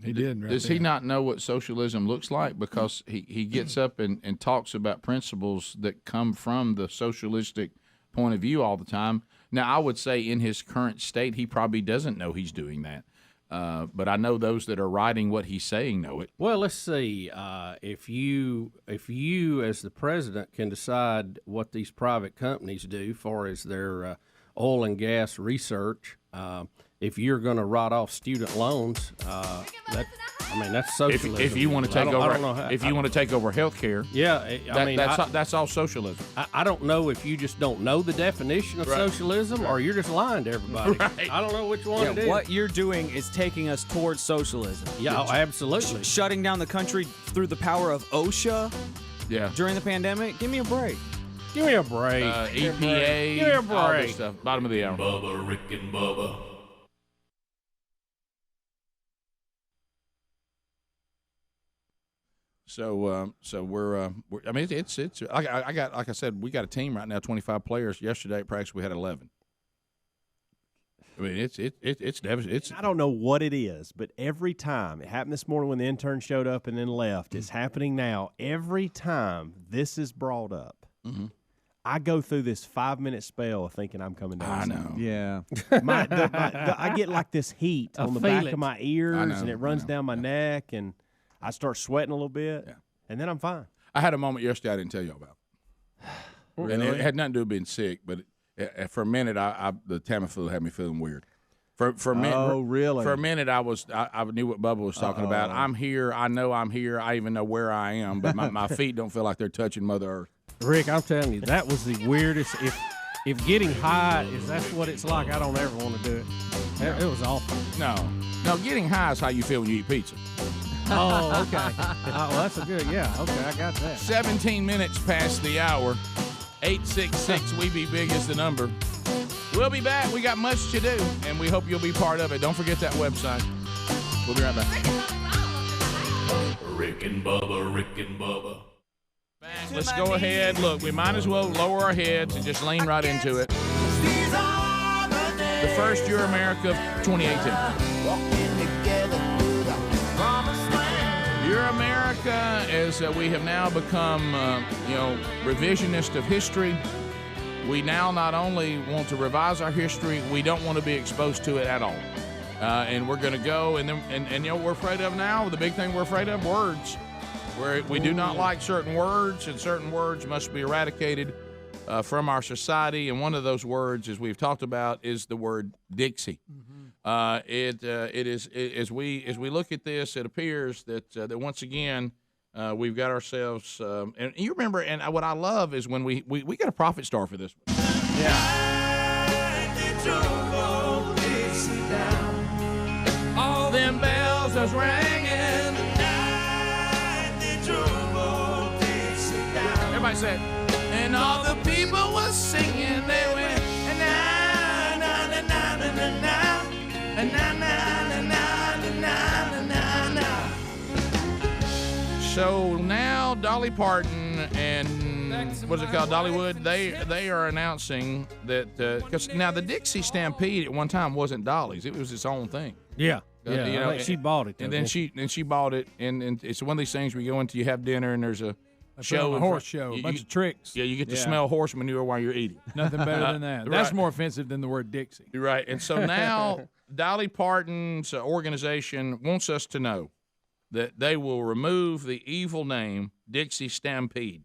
he did. Does he not know what socialism looks like? Because he gets up and talks about principles that come from the socialistic point of view all the time. Now, I would say in his current state, he probably doesn't know he's doing that. But I know those that are writing what he's saying know it. Well, let's see. If you, as the president, can decide what these private companies do, far as their oil and gas research, if you're going to write off student loans, that's socialism. If you want to take over, if you want to take over health care, that's all socialism. I don't know if you just don't know the definition of socialism, or you're just lying to everybody. Right. I don't know which one it is. What you're doing is taking us towards socialism. Yeah, absolutely. Shutting down the country through the power of OSHA. Yeah. During the pandemic, give me a break. Give me a break. EPA. Give me a break. All this stuff. Bottom of the hour. Bubba, Rick and Bubba. So we're I mean, it's I got, like I said, we got a team right now, 25 players. Yesterday at practice we had 11. I mean, it's devastating. I don't know what it is, but every time, it happened this morning when the intern showed up and then left. It's happening now. Every time this is brought up, I go through this 5-minute spell of thinking I'm coming down. I know. Yeah. I get like this heat on the back of my ears, and it runs down my neck, and I start sweating a little bit, and then I'm fine. I had a moment yesterday I didn't tell you about. Really? And it had nothing to do with being sick, but for a minute, the Tamiflu had me feeling weird. For a minute, really? For a minute, I knew what Bubba was talking about. I'm here. I know I'm here. I even know where I am, but my feet don't feel like they're touching Mother Earth. Rick, I'm telling you, that was the weirdest. If getting high that's what it's like, I don't ever want to do it. It was awful. No, getting high is how you feel when you eat pizza. Oh, okay. Well, that's a good, okay, I got that. 17 minutes past the hour. 866 We Be Big is the number. We'll be back. We got much to do, and we hope you'll be part of it. Don't forget that website. We'll be right back. Rick and Bubba, Rick and Bubba. Let's go ahead. Look, we might as well lower our heads and just lean right into it. The first Year America of 2018. Year America, as we have now become, revisionist of history. We now not only want to revise our history, we don't want to be exposed to it at all. And we're going to go, and you know what we're afraid of now? The big thing we're afraid of, words. We do not like certain words, and certain words must be eradicated from our society. And one of those words, as we've talked about, is the word Dixie. It is as we look at this, it appears that once again we've got ourselves. And you remember, and what I love is when we got a profit star for this one. All them bells was ringing. Everybody said, and all the people was singing. They went, na na na na na na na. Na, na, na, na, na, na, na. So now Dolly Parton and what's it called, Dollywood? They are announcing that because now the Dixie Stampede at one time wasn't Dolly's; it was its own thing. Yeah, yeah. She bought it, and then she bought it, and it's one of these things where you go into, you have dinner, and there's a show, a horse show, a bunch of tricks. Yeah, you get to smell horse manure while you're eating. Nothing better than that. That's more offensive than the word Dixie. Right, and so now Dolly Parton's organization wants us to know that they will remove the evil name Dixie Stampede.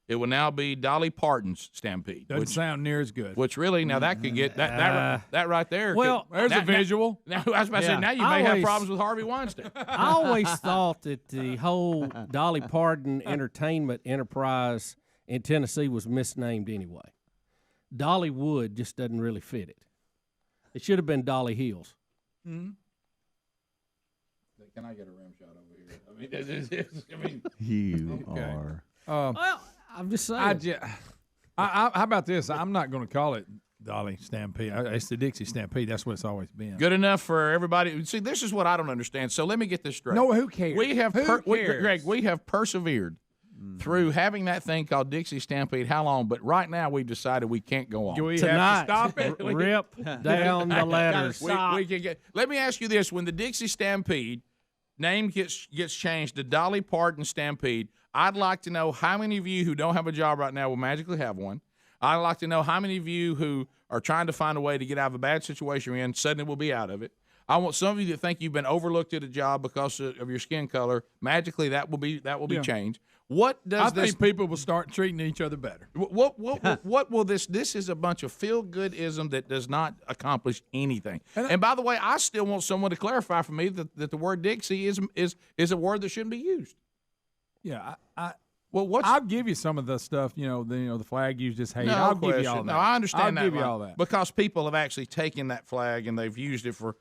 It will now be Dolly Parton's Stampede. Doesn't sound near as good. Which really, now that could get that right there. Well, there's a visual. Now, I was about to say, now you may have problems with Harvey Weinstein. I always thought that the whole Dolly Parton entertainment enterprise in Tennessee was misnamed anyway. Dollywood just doesn't really fit it. It should have been Dolly Hills. Mm-hmm. Can I get a rim shot over here? You are. Well, I'm just saying. How about this? I'm not going to call it Dolly Stampede. It's the Dixie Stampede. That's what it's always been. Good enough for everybody. See, this is what I don't understand. So let me get this straight. No, who cares? We have, Greg, we have persevered through having that thing called Dixie Stampede. How long? But right now we've decided we can't go on. Do we Tonight, have to stop it? Rip down the letters. We can get. Let me ask you this: when the Dixie Stampede name gets changed to Dolly Parton Stampede, I'd like to know how many of you who don't have a job right now will magically have one. I'd like to know how many of you who are trying to find a way to get out of a bad situation you're in suddenly will be out of it. I want some of you that think you've been overlooked at a job because of your skin color. Magically, that will be changed. What does I think people will start treating each other better. What will this? This is a bunch of feel-good-ism that does not accomplish anything. And by the way, I still want someone to clarify for me that the word Dixie is a word that shouldn't be used. Yeah, I'll give you some of the stuff. The flag you just hate. I'll give you all that. No, I understand that. I'll give you all that because people have actually taken that flag and they've used it for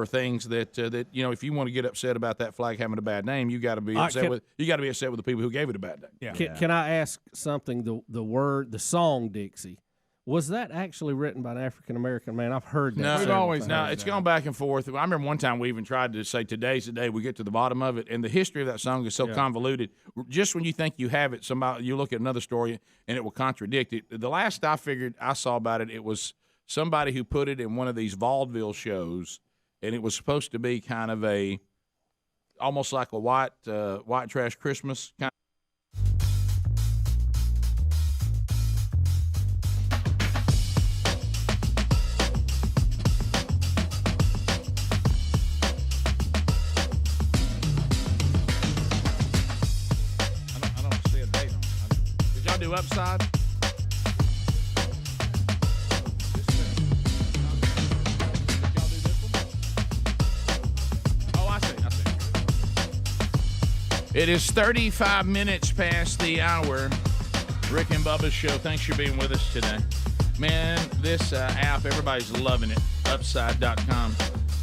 things that if you want to get upset about that flag having a bad name, you got to be upset with the people who gave it a bad name. Yeah. Can I ask something? The song Dixie, was that actually written by an African American man? I've heard that. No, it's gone back and forth. I remember one time we even tried to say today's the day. We get to the bottom of it, and the history of that song is so convoluted. Just when you think you have it, you look at another story and it will contradict it. The last I saw about it, it was somebody who put it in one of these vaudeville shows, and it was supposed to be kind of almost like a white trash Christmas kind. Upside. Oh, I see. It is 35 minutes past the hour. Rick and Bubba's show. Thanks for being with us today. Man, this app, everybody's loving it. Upside.com.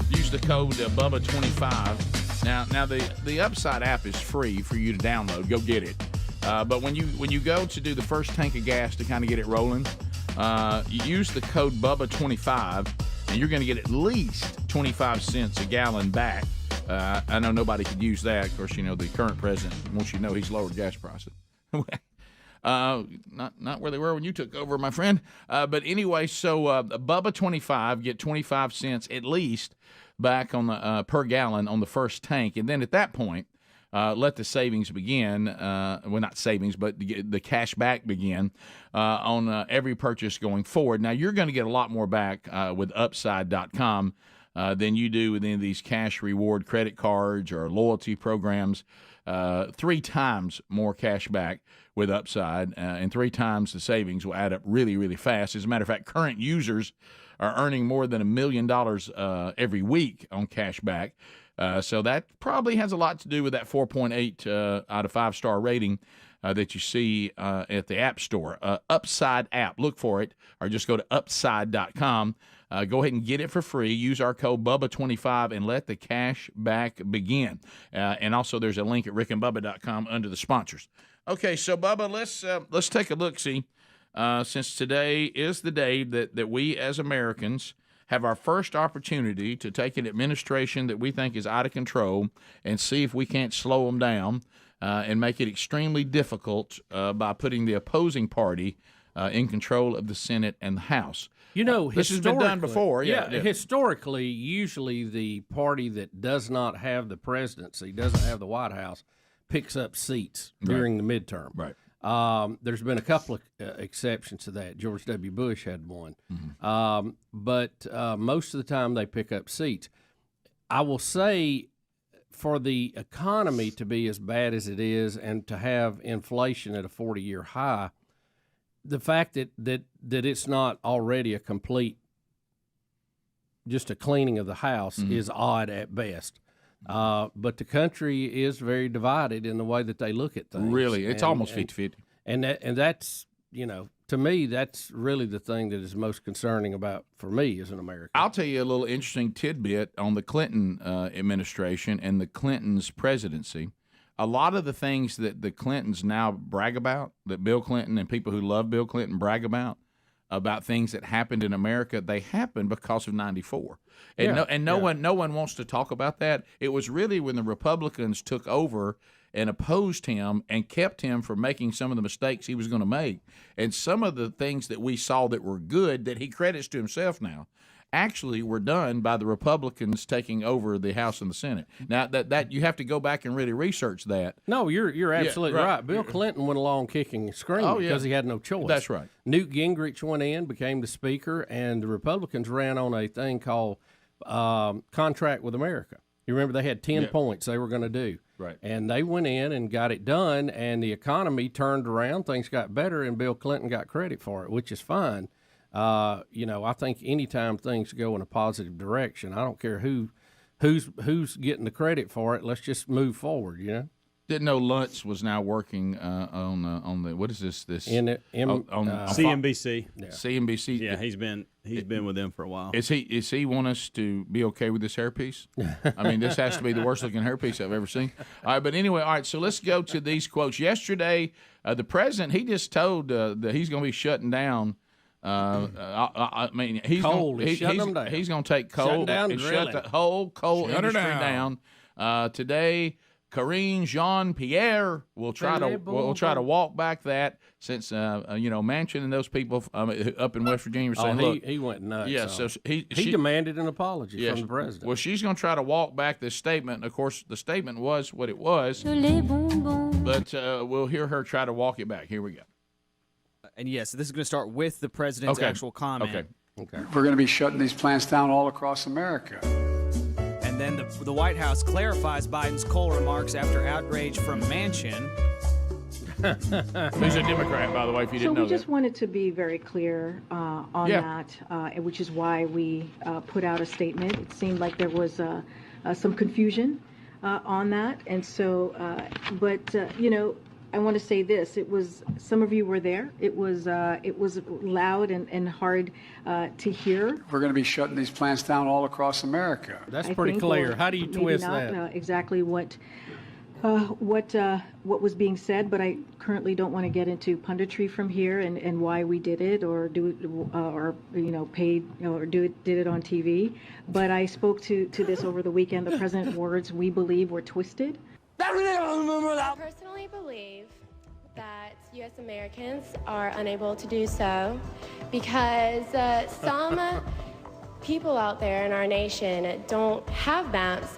Use the code Bubba25. Now the Upside app is free for you to download. Go get it. But when you go to do the first tank of gas to kind of get it rolling, you use the code Bubba25, and you're going to get at least 25 cents a gallon back. I know nobody could use that. Of course, the current president wants you to know he's lowered gas prices. Not where they were when you took over, my friend. But anyway, so Bubba25, get 25 cents at least back on the per gallon on the first tank, and then at that point, let the savings begin. Well, not savings, but the cash back begin on every purchase going forward. Now, you're going to get a lot more back with Upside.com than you do with any of these cash reward credit cards or loyalty programs. 3 times more cash back with Upside, and 3 times the savings will add up really, really fast. As a matter of fact, current users are earning more than $1 million every week on cash back. So that probably has a lot to do with that 4.8 out of 5-star rating that you see at the App Store. Upside app. Look for it, or just go to upside.com. Go ahead and get it for free. Use our code Bubba25 and let the cash back begin. And also there's a link at rickandbubba.com under the sponsors. Okay, so Bubba, let's take a look. See, since today is the day that we as Americans have our first opportunity to take an administration that we think is out of control and see if we can't slow them down. and make it extremely difficult by putting the opposing party in control of the Senate and the House. You know, this has been done before. Yeah, historically, usually the party that does not have the presidency, doesn't have the White House, picks up seats during the midterm. Right. There's been a couple of exceptions to that. George W. Bush had one. But most of the time they pick up seats. I will say, for the economy to be as bad as it is and to have inflation at a 40-year high, the fact that it's not already a complete, just a cleaning of the house is odd at best. But the country is very divided in the way that they look at things. Really, it's almost 50-50. And that's, to me, that's really the thing that is most concerning for me as an American. I'll tell you a little interesting tidbit on the Clinton administration and the Clintons' presidency. A lot of the things that the Clintons now brag about, that Bill Clinton and people who love Bill Clinton brag about things that happened in America, they happened because of 94. And no one wants to talk about that. It was really when the Republicans took over and opposed him and kept him from making some of the mistakes he was going to make. And some of the things that we saw that were good that he credits to himself now actually were done by the Republicans taking over the House and the Senate. Now, that you have to go back and really research that. No, you're absolutely right. Bill Clinton went along kicking and screaming because he had no choice. That's right. Newt Gingrich went in, became the Speaker, and the Republicans ran on a thing called Contract with America. You remember they had 10 points they were going to do. Right. And they went in and got it done, and the economy turned around, things got better, and Bill Clinton got credit for it, which is fine. I think anytime things go in a positive direction, I don't care who's getting the credit for it. Let's just move forward. Didn't know Luntz was now working on the what is this on CNBC. CNBC. Yeah, he's been with them for a while. Is he want us to be okay with this hairpiece? I mean, this has to be the worst looking hairpiece I've ever seen. All right, but anyway, all right. So let's go to these quotes. Yesterday, the president he just told that he's going to be shutting down. I mean, he's going to take coal and shut the whole coal industry down. Today, Karine Jean-Pierre will try to walk back that since Manchin and those people up in West Virginia were saying, look, he went nuts. Yeah, so he demanded an apology from the president. Well, she's going to try to walk back this statement. And of course, the statement was what it was, but we'll hear her try to walk it back. Here we go. And yes, this is going to start with the president's actual comment. Okay. We're going to be shutting these plants down all across America. And then the White House clarifies Biden's coal remarks after outrage from Manchin. Who's a Democrat, by the way, if you didn't know that. So we just wanted to be very clear on that, which is why we put out a statement. It seemed like there was some confusion on that. And so, I want to say this. It was, some of you were there. It was loud and hard to hear. We're going to be shutting these plants down all across America. That's pretty clear. How do you twist that? Not exactly what was being said, but I currently don't want to get into punditry from here and why we did it or do it paid or did it on TV. But I spoke to this over the weekend. The president's words, we believe, were twisted. I personally believe that U.S. Americans are unable to do so because some people out there in our nation don't have maps.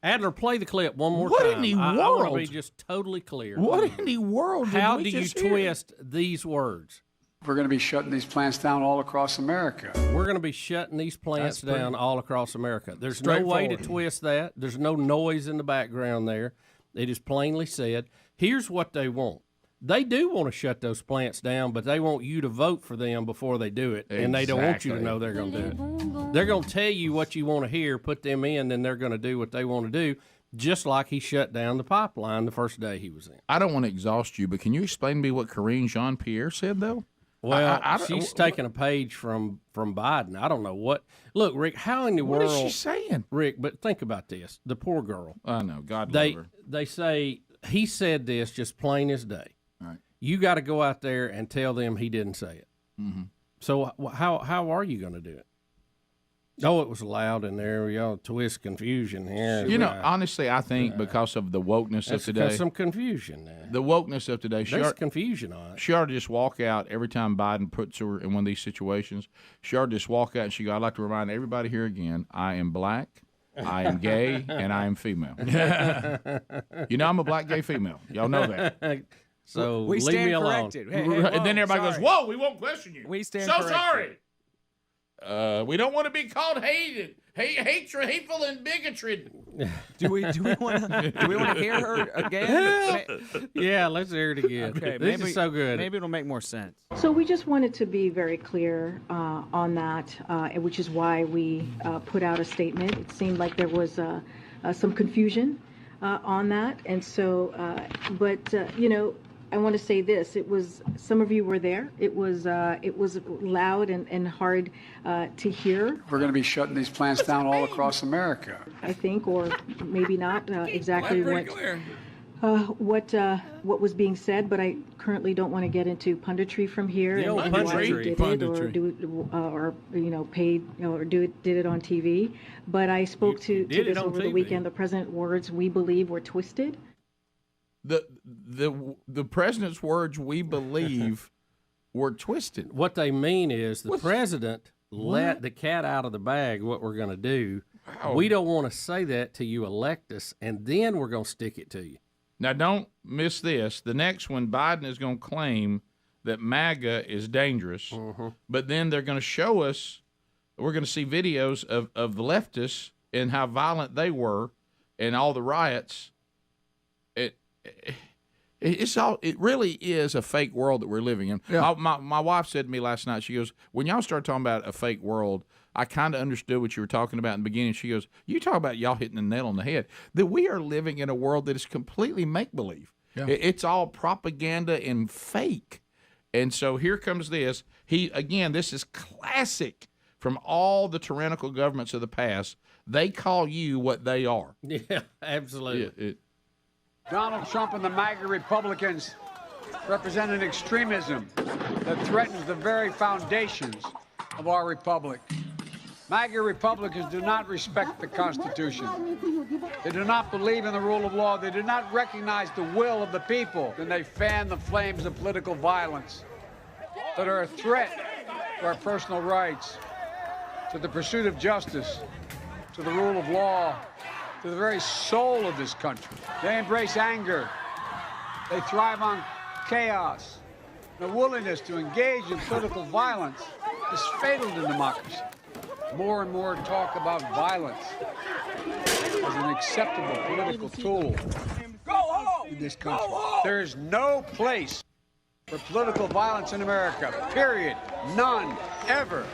Adler, play the clip one more what time. What in the world? I want to be just totally clear. What in the world? How do you twist these words? We're going to be shutting these plants down all across America. We're going to be shutting these plants down all across America. There's no way to twist that. There's no noise in the background there. It is plainly said. Here's what they want. They do want to shut those plants down, but they want you to vote for them before they do it. Exactly. And they don't want you to know they're going to do it. They're going to tell you what you want to hear, put them in, then they're going to do what they want to do, just like he shut down the pipeline the first day he was in. I don't want to exhaust you, but can you explain to me what Karine Jean-Pierre said, though? Well, she's taking a page from Biden. I don't know what. Look, Rick, how in the world? What is she saying? Rick, but think about this. The poor girl. I know. God love her. They say he said this just plain as day. All right. You got to go out there and tell them he didn't say it. Mm-hmm. So how are you going to do it? Oh, it was loud in there. Y'all twist confusion here. You know, honestly, I think because of the wokeness of today. There's some confusion there. The wokeness of today. There's confusion on it. She ought to just walk out every time Biden puts her in one of these situations. She ought to just walk out and she go, I'd like to remind everybody here again, I am black, I am gay, and I am female. You know I'm a black, gay, female. Y'all know that. So we leave stand me alone. corrected. Hey, whoa, and then everybody goes, whoa, we won't question you. We stand so corrected. Sorry. We don't want to be called hatred, hateful, and bigotry. Do we want to hear her again? Yeah, let's hear it again. Okay, this is so good. Maybe it'll make more sense. So we just wanted to be very clear on that, which is why we put out a statement. It seemed like there was some confusion on that, and so, I want to say this. It was, some of you were there. It was loud and hard to hear. We're going to be shutting these plants down all across America. I think, or maybe not exactly what was being said, but I currently don't want to get into punditry from here. The old and why we did it, did it on TV. But I spoke to this over the weekend. The president's words, we believe, were twisted. The president's words, we believe, were twisted. What they mean is the president let the cat out of the bag, what we're going to do. Wow. We don't want to say that till you elect us, and then we're going to stick it to you. Now, don't miss this. The next one, Biden is going to claim that MAGA is dangerous, but then they're going to show us, we're going to see videos of the leftists and how violent they were and all the riots. It really is a fake world that we're living in. Yeah. My wife said to me last night, she goes, when y'all start talking about a fake world, I kind of understood what you were talking about in the beginning. She goes, you talk about y'all hitting the nail on the head, that we are living in a world that is completely make-believe. Yeah. It's all propaganda and fake. And so here comes this. This is classic from all the tyrannical governments of the past. They call you what they are. Yeah, absolutely. Donald Trump and the MAGA Republicans represent an extremism that threatens the very foundations of our republic. MAGA Republicans do not respect the Constitution. They do not believe in the rule of law. They do not recognize the will of the people. And they fan the flames of political violence that are a threat to our personal rights, to the pursuit of justice, to the rule of law, to the very soul of this country. They embrace anger. They thrive on chaos. The willingness to engage in political violence is fatal to democracy. More and more talk about violence as an acceptable political tool in this country. There is no place for political violence in America, period. None, ever.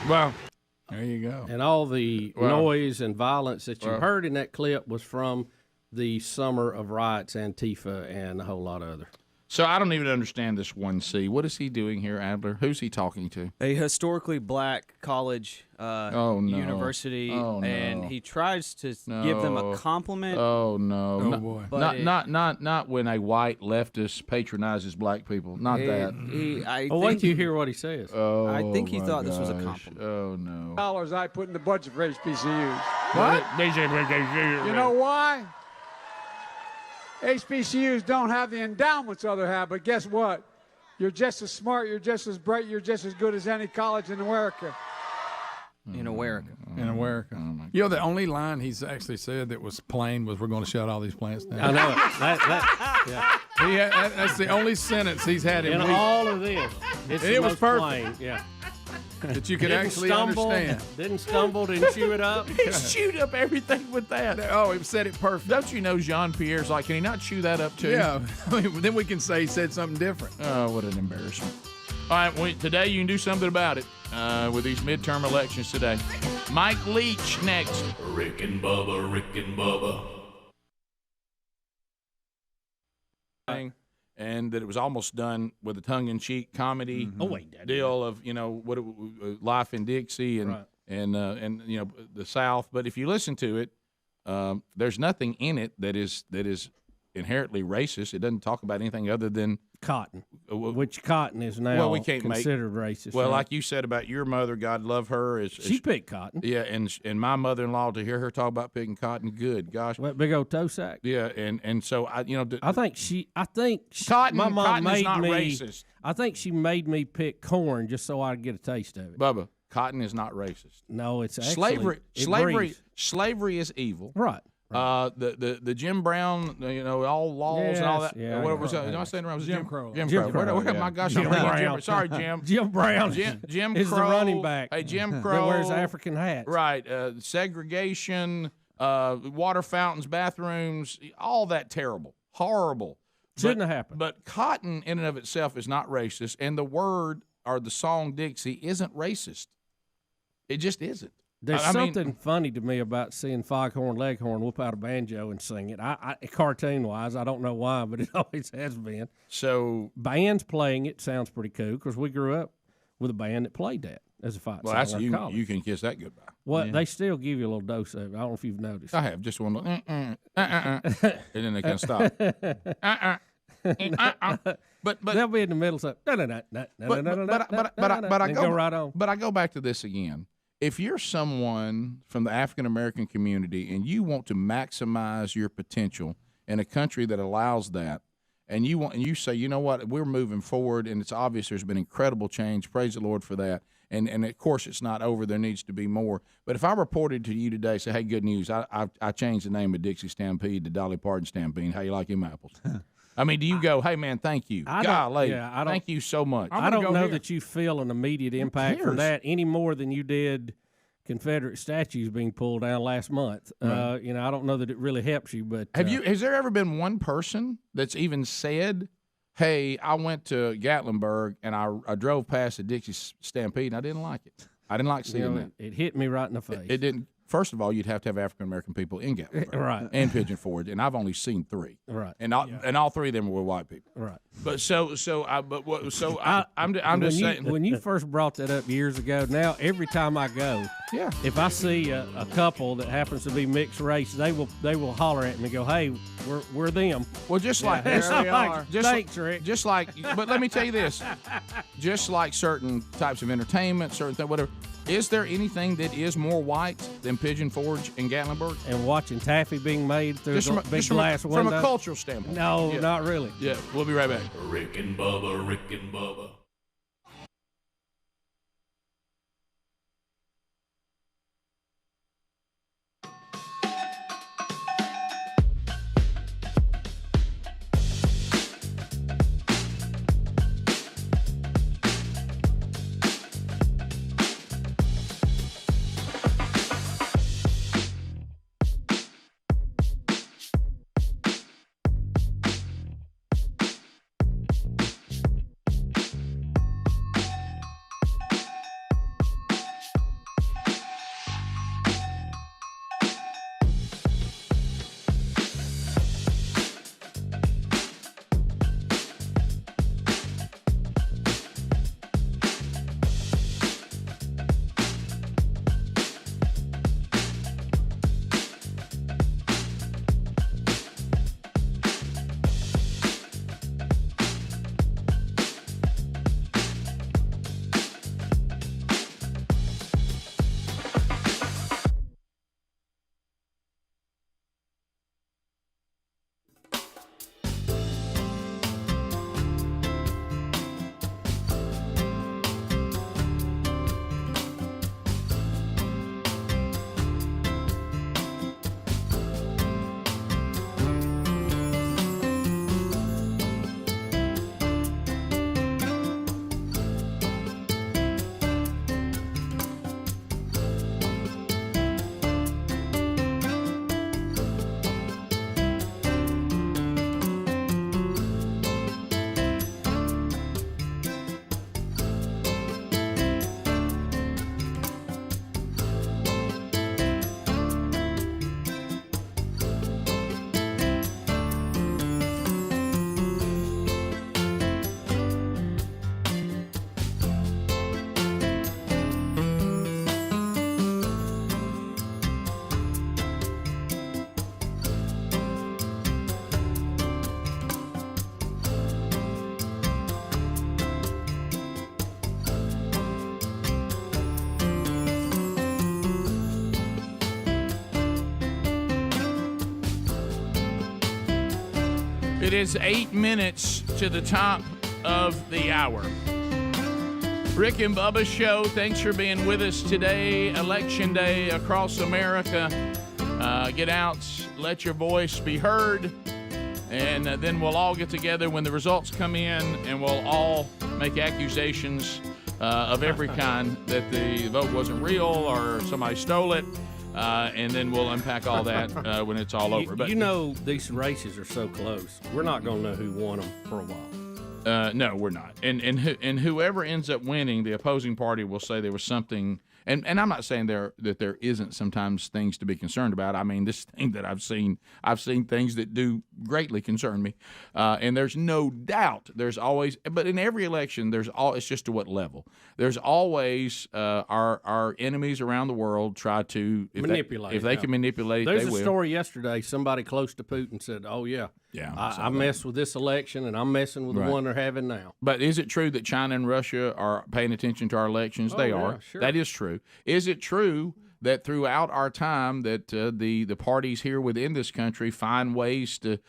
Well, there you go. And all the noise and violence that you heard in that clip was from the summer of riots, Antifa, and a whole lot of other. So I don't even understand this 1C. What is he doing here, Adler? Who's he talking to? A historically black college university, and he tries to give them a compliment. Oh no! Oh boy! Not when a white leftist patronizes black people. Not that. Wait till you hear what he says. Oh, I think he thought this was a compliment. Oh no! Dollars I put in the budget for HBCUs. What? You know why? HBCUs don't have the endowments others have, but guess what? You're just as smart, you're just as bright, you're just as good as any college in America. In America. In America. Oh you know, the only line he's actually said that was plain was, we're going to shut all these plants down. I know it. That's the only sentence he's had in all of this. It was perfect. Plain. Yeah. That you could actually understand. Didn't stumble, didn't chew it up. He chewed up everything with that. Oh, he said it perfect. Don't you know Jean-Pierre's like, can he not chew that up too? Yeah. Then we can say he said something different. Oh, what an embarrassment. All right, today you can do something about it with these midterm elections today. Mike Leach next. Rick and Bubba, Rick and Bubba. And that it was almost done with a tongue-in-cheek comedy deal of, life in Dixie and the South. But if you listen to it, there's nothing in it that is inherently racist. It doesn't talk about anything other than cotton, which cotton is now we can't considered racist. Well, right? like you said about your mother, God love her. She picked cotton. Yeah, and my mother-in-law, to hear her talk about picking cotton, good gosh. That big old toe sack. Yeah, and so I think cotton, my mom cotton made is not me, racist. I think she made me pick corn just so I'd get a taste of it. Bubba, cotton is not racist. No, it's actually slavery is evil. Right. The Jim Brown, all laws and all that. Yeah, what was that? Am I saying it was Jim Crow. Jim Crow. My gosh, Jim Brown. Sorry, Jim. Jim Brown. Jim is Crow the running back. Hey, Jim Crow that wears African hats. Right. Segregation, water fountains, bathrooms, all that terrible, horrible. Shouldn't have happened. But cotton in and of itself is not racist, and the word or the song Dixie isn't racist. It just isn't. There's something funny to me about seeing Foghorn Leghorn whoop out a banjo and sing it. I cartoon-wise, I don't know why, but it always has been. So bands playing it sounds pretty cool because we grew up with a band that played that as a fight song. Well, you can kiss that goodbye. Well, they still give you a little dose of it. I don't know if you've noticed. I have just one little, and then they can stop. But they'll be in the middle. So but I go right on. But I go back to this again. If you're someone from the African American community and you want to maximize your potential in a country that allows that, and you say, you know what, we're moving forward, and it's obvious there's been incredible change. Praise the Lord for that. And of course it's not over. There needs to be more. But if I reported to you today, say, hey, good news, I changed the name of Dixie Stampede to Dolly Parton Stampede. How you like him apples? I mean, do you go, hey, man, thank you. Golly, thank you so much. I don't know that you feel an immediate impact from that any more than you did Confederate statues being pulled down last month. Right. I don't know that it really helps you. But has there ever been one person that's even said, hey, I went to Gatlinburg and I drove past the Dixie Stampede and I didn't like it. I didn't like seeing that. It hit me right in the face. It didn't. First of all, you'd have to have African American people in Gatlinburg, right, and Pigeon Forge, and I've only seen 3, right, and all 3 of them were white people, right. But I'm just saying, when you first brought that up years ago, now every time I go, if I see a couple that happens to be mixed race, they will holler at me and go, hey, we're them. Well, just like thanks, Rick. Just like, but let me tell you this, just like certain types of entertainment, certain things, whatever. Is there anything that is more white than Pigeon Forge and Gatlinburg? And watching taffy being made through the big glass window? From a cultural standpoint. No, not really. Yeah, we'll be right back. Rick and Bubba, Rick and Bubba. It is 8 minutes to the top of the hour. Rick and Bubba Show, thanks for being with us today. Election day across America. Get out, let your voice be heard, and then we'll all get together when the results come in, and we'll all make accusations of every kind that the vote wasn't real or somebody stole it, and then we'll unpack all that when it's all over. But you know, these races are so close. We're not going to know who won them for a while. No, we're not. And whoever ends up winning, the opposing party will say there was something. And I'm not saying that there isn't sometimes things to be concerned about. I mean, this thing that I've seen things that do greatly concern me. And there's no doubt there's always, but in every election, it's just to what level. There's always our enemies around the world try to manipulate. If they can manipulate, there's they will. A story yesterday. Somebody close to Putin said, "Oh yeah, I messed with this election, and I'm messing with the one they're having now." But is it true that China and Russia are paying attention to our elections? They are. Sure. That is true. Is it true that throughout our time that the parties here within this country find ways to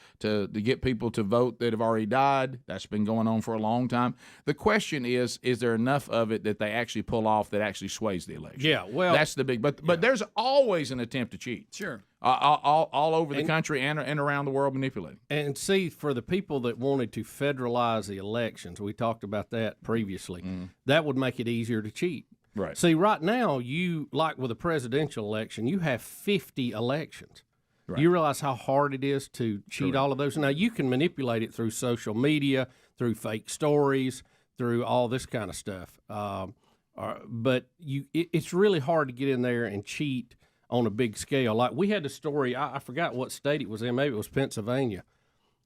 get people to vote that have already died? That's been going on for a long time. The question is there enough of it that they actually pull off that actually sways the election? Yeah, well, that's the big. But there's always an attempt to cheat. Sure. All over the country and around the world manipulating. And see, for the people that wanted to federalize the elections, we talked about that previously, that would make it easier to cheat. Right. See, right now, you, like with a presidential election, you have 50 elections. Right. You realize how hard it is to cheat all of those? Now, you can manipulate it through social media, through fake stories, through all this kind of stuff. But it's really hard to get in there and cheat on a big scale. Like we had a story, I forgot what state it was in, maybe it was Pennsylvania,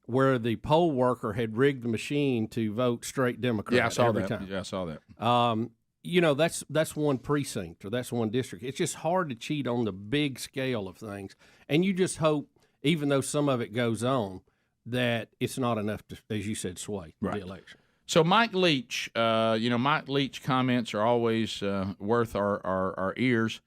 where the poll worker had rigged the machine to vote straight Democrat. Yeah, I saw every that. time. Yeah, I saw that. You know, that's one precinct or that's one district. It's just hard to cheat on the big scale of things. And you just hope, even though some of it goes on, that it's not enough to, as you said, sway the election. So Mike Leach, Mike Leach comments are always worth our ears.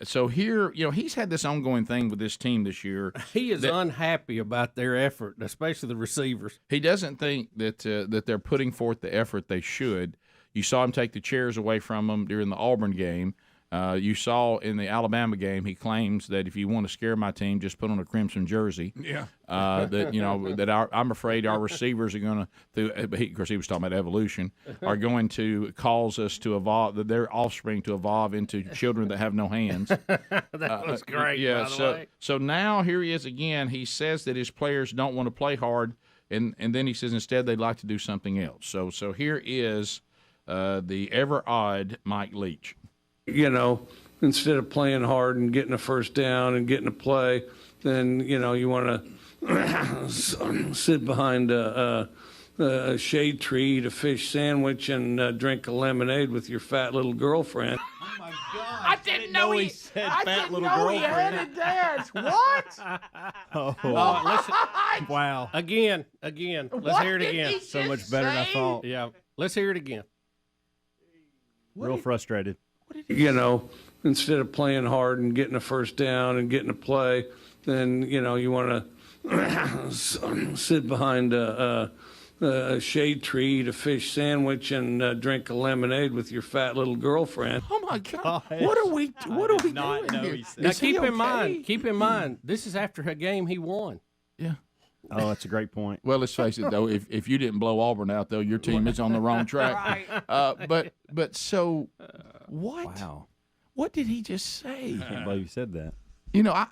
So here, he's had this ongoing thing with this team this year. He is unhappy about their effort, especially the receivers. He doesn't think that they're putting forth the effort they should. You saw him take the chairs away from them during the Auburn game. You saw in the Alabama game, he claims that if you want to scare my team, just put on a crimson jersey. Yeah. I'm afraid our receivers are going to, of course, he was talking about evolution, are going to cause us to evolve, their offspring to evolve into children that have no hands. That was great. Yeah. By the way. So now here he is again. He says that his players don't want to play hard, and then he says instead they'd like to do something else. So here is the ever odd Mike Leach. Instead of playing hard and getting a first down and getting a play, then, you want to sit behind a shade tree, eat a fish sandwich, and drink a lemonade with your fat little girlfriend. Oh, my God. I didn't know he said I fat didn't little know girlfriend. he had it, Dad. What? Wow. Again. Let's What hear it did again. he So much just better than I say? Thought. Yeah. Let's hear it again. Real frustrated. Instead of playing hard and getting a first down and getting a play, then, you want to sit behind a shade tree, eat a fish sandwich, and drink a lemonade with your fat little girlfriend. Oh my God! What are we doing here? Now Is he keep in okay? mind, this is after a game he won. Yeah. Oh, that's a great point. Well, let's face it, though. If you didn't blow Auburn out, though, your team is on the wrong track. But so what? Wow. What did he just say? I can't believe you said that.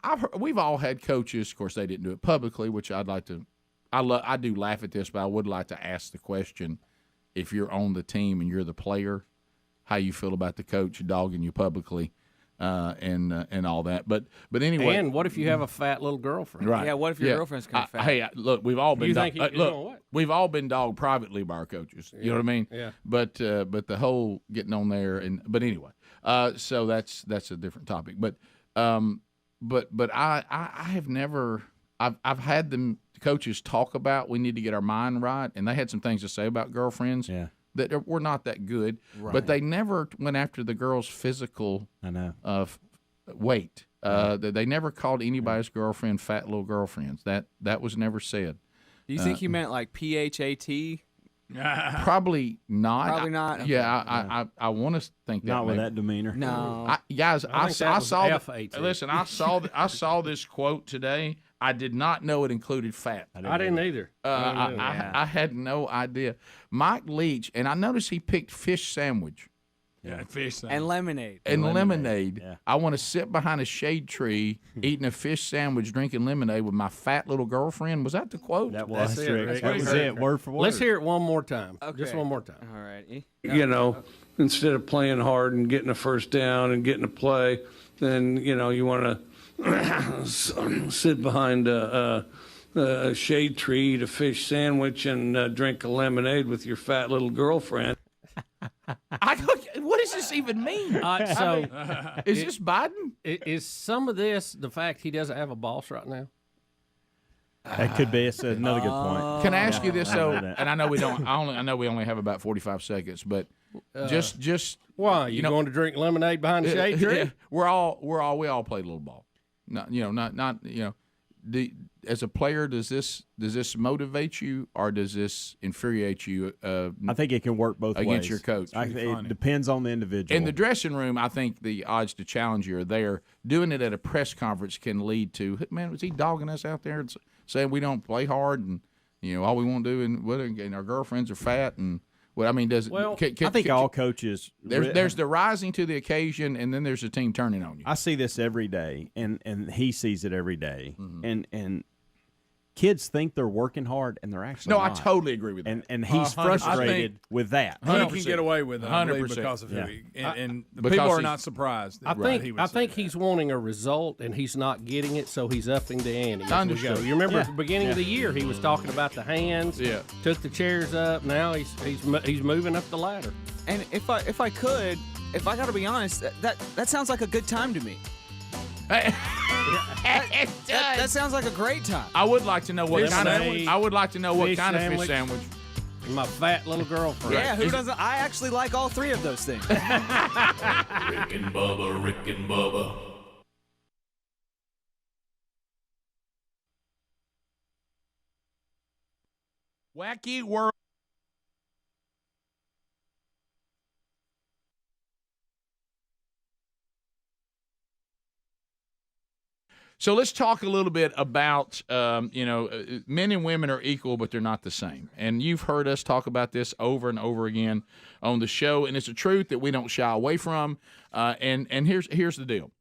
I've heard, we've all had coaches. Of course, they didn't do it publicly, which I'd like to. I do laugh at this, but I would like to ask the question: if you're on the team and you're the player, how you feel about the coach dogging you publicly, and all that. But anyway. And what if you have a fat little girlfriend? Right. Yeah, what if your girlfriend's kind of fat? Hey, look, we've all been what? we've all been dogged privately by our coaches. You know what I mean? Yeah. But the whole getting on there but anyway, so that's a different topic. But I have never I've had them coaches talk about we need to get our mind right, and they had some things to say about girlfriends. Yeah. That were not that good, but they never went after the girl's physical weight. They never called anybody's girlfriend fat little girlfriends. That was never said. Do you think he meant like PHAT? Probably not. Probably not. Okay. Yeah, I want to think that. Not with maybe. that demeanor. No, guys, I saw. F-A-T. Listen, I saw this quote today. I did not know it included fat. I didn't either. I had no idea. Mike Leach, and I noticed he picked fish sandwich. Yeah, fish sandwich. And lemonade. And lemonade. Yeah. I want to sit behind a shade tree, eating a fish sandwich, drinking lemonade with my fat little girlfriend. Was that the quote? That was That's it, Rick. Rick. That was it, word for word. Let's hear it one more time. Okay. Just one more time. All right. You know, instead of playing hard and getting a first down and getting a play, then, you know, you want to sit behind a shade tree, eat a fish sandwich, and drink a lemonade with your fat little girlfriend. What does this even mean? So, is this Biden? Is some of this the fact he doesn't have a boss right now? That could be. It's another good point. Can I ask you this though? And I know we don't. I know we only have about 45 seconds, but just why you going to drink lemonade behind the shade tree? We all play a little ball. Not as a player, does this motivate you or does this infuriate you? I think it can work both ways against your coach. It depends on the individual. In the dressing room, I think the odds to challenge you are there. Doing it at a press conference can lead to, man, was he dogging us out there and saying we don't play hard and all we want to do and our girlfriends are fat and. Well, I mean, I think all coaches. There's the rising to the occasion, and then there's the team turning on you. I see this every day, and he sees it every day. And kids think they're working hard, and they're actually not. I totally agree with that. And he's frustrated with that. He can get away with it, 100% because of who he, and because people are not surprised. I think he's wanting a result, and he's not getting it, so he's upping the ante. Understood. You remember at the beginning of the year, he was talking about the hands. Yeah. Took the chairs up. Now he's moving up the ladder. And if I got to be honest, that sounds like a good time to me. That sounds like a great time. I would like to know what kind of fish sandwich. My fat little girlfriend. Yeah, who doesn't? I actually like all three of those things. Rick and Bubba, Rick and Bubba. Wacky world. So let's talk a little bit about, men and women are equal, but they're not the same. And you've heard us talk about this over and over again on the show, and it's a truth that we don't shy away from. And here's the deal.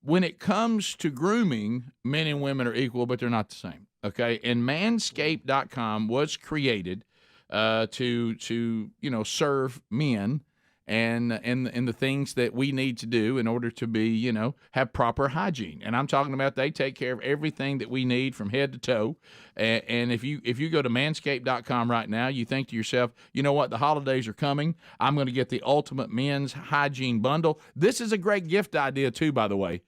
When it comes to grooming, men and women are equal, but they're not the same. Okay? And Manscaped.com was created to serve men and the things that we need to do in order to be, have proper hygiene. And I'm talking about they take care of everything that we need from head to toe. And if you go to manscaped.com right now, you think to yourself, you know what, the holidays are coming. I'm going to get the ultimate men's hygiene bundle. This is a great gift idea too, by the way,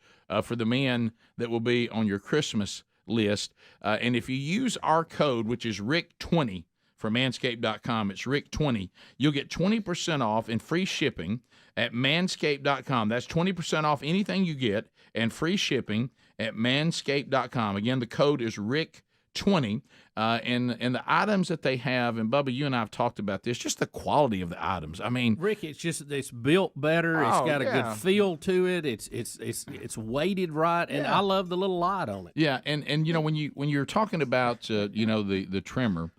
for the men that will be on your Christmas list. And if you use our code, which is RICK20, for manscaped.com, it's Rick20. You'll get 20% off and free shipping at manscaped.com. That's 20% off anything you get and free shipping at manscaped.com. Again, the code is Rick20. And the items that they have, and Bubba, you and I have talked about this, just the quality of the items. I mean, Rick, it's built better. It's got a good feel to it. It's weighted right, and I love the little light on it. Yeah, and when you're talking about the trimmer,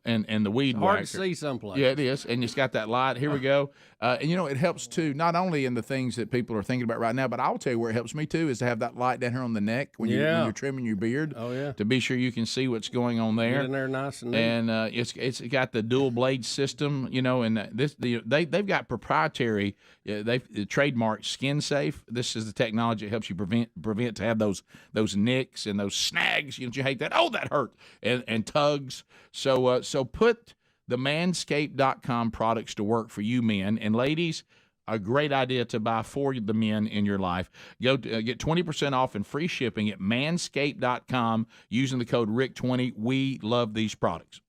and the weed hard whacker. to see someplace. Yeah, it is, and it's got that light. Here we go. And it helps too, not only in the things that people are thinking about right now, but I'll tell you where it helps me too is to have that light down here on the neck when you're trimming your beard. Oh yeah. To be sure you can see what's going on there. Get in there nice and neat. And it's got the dual blade system, and they've got proprietary. They've trademarked Skin Safe. This is the technology that helps you prevent to have those nicks and those snags. You hate that. Oh, that hurt and tugs. So put the Manscaped.com products to work for you men and ladies. A great idea to buy for the men in your life. Go get 20% off and free shipping at manscaped.com using the code RICK20. We love these products.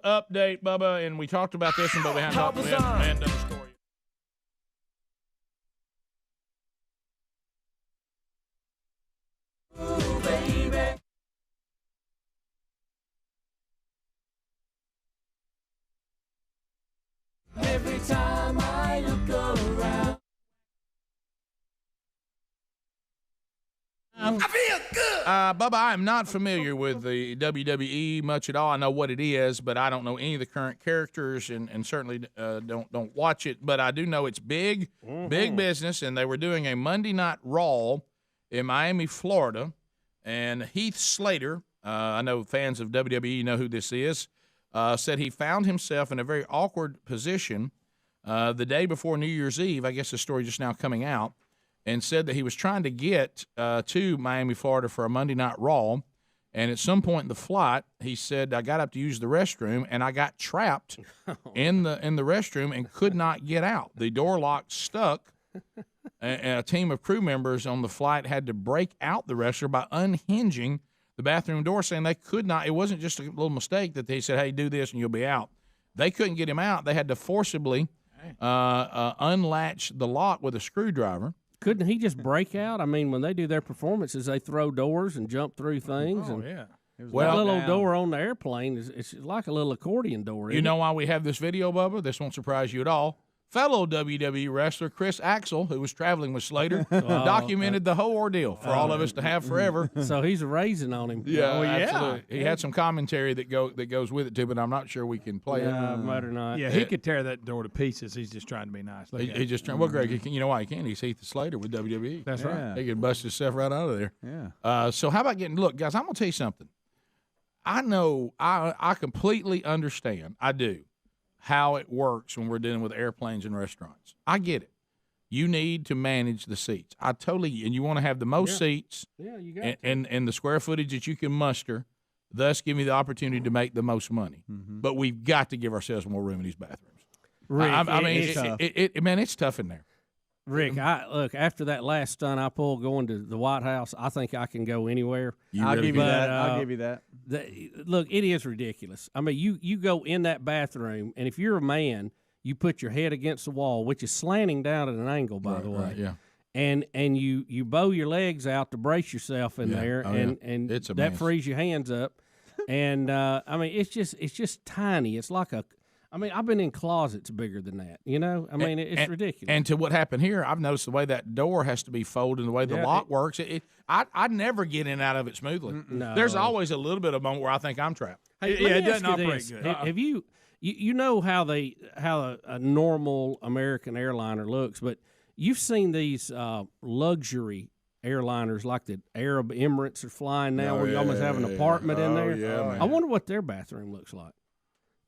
Update, Bubba, and we talked about this one, but we haven't talked about it. Ooh, baby. Every time I look around, I feel good. Bubba, I am not familiar with the WWE much at all. I know what it is, but I don't know any of the current characters, and certainly don't watch it. But I do know it's big business, and they were doing a Monday Night Raw in Miami, Florida, and Heath Slater, I know fans of WWE know who this is, said he found himself in a very awkward position the day before New Year's Eve. I guess the story just now coming out. And said that he was trying to get to Miami, Florida for a Monday Night Raw. And at some point in the flight, he said, I got up to use the restroom, and I got trapped in the restroom and could not get out. The door lock stuck, and a team of crew members on the flight had to break out the restroom by unhinging the bathroom door, saying they could not. It wasn't just a little mistake that they said, hey, do this and you'll be out. They couldn't get him out. They had to forcibly unlatch the lock with a screwdriver. Couldn't he just break out? I mean, when they do their performances, they throw doors and jump through things. Oh, yeah. Well, that little door on the airplane it's like a little accordion door. You know why we have this video, Bubba? This won't surprise you at all. Fellow WWE wrestler Chris Axel, who was traveling with Slater, documented the whole ordeal for all of us to have forever. So he's raising on him. Yeah, absolutely. He had some commentary that goes with it too, but I'm not sure we can play it. Might or not. Yeah, he could tear that door to pieces. He's just trying to be nice. He just trying. Well, Greg, you know why he can? He's Heath Slater with WWE. That's right. He can bust himself right out of there. Yeah. So how about look, guys, I'm going to tell you something. I know I completely understand. I do. How it works when we're dealing with airplanes and restaurants. I get it. You need to manage the seats. And you want to have the most seats and the square footage that you can muster, thus give me the opportunity to make the most money. Mm-hmm. But we've got to give ourselves more room in these bathrooms. Rick, it's tough in there. Rick, look, after that last stunt I pulled going to the White House, I think I can go anywhere. I'll give you that. Look, it is ridiculous. I mean, you go in that bathroom, and if you're a man, you put your head against the wall, which is slanting down at an angle, by the way. Right, yeah. And you bow your legs out to brace yourself in there, and it's a that mess. frees your hands up. And I mean, it's just tiny. It's like I've been in closets bigger than that, you know? I mean, it's ridiculous. And to what happened here, I've noticed the way that door has to be folded and the way the lock works. I never get in and out of it smoothly. No. There's always a little bit of a moment where I think I'm trapped. Hey, it doesn't operate good. Have you know how a normal American airliner looks, but you've seen these luxury airliners like the Arab Emirates are flying now, where you almost have an apartment in there. Yeah, I wonder what their bathroom looks like.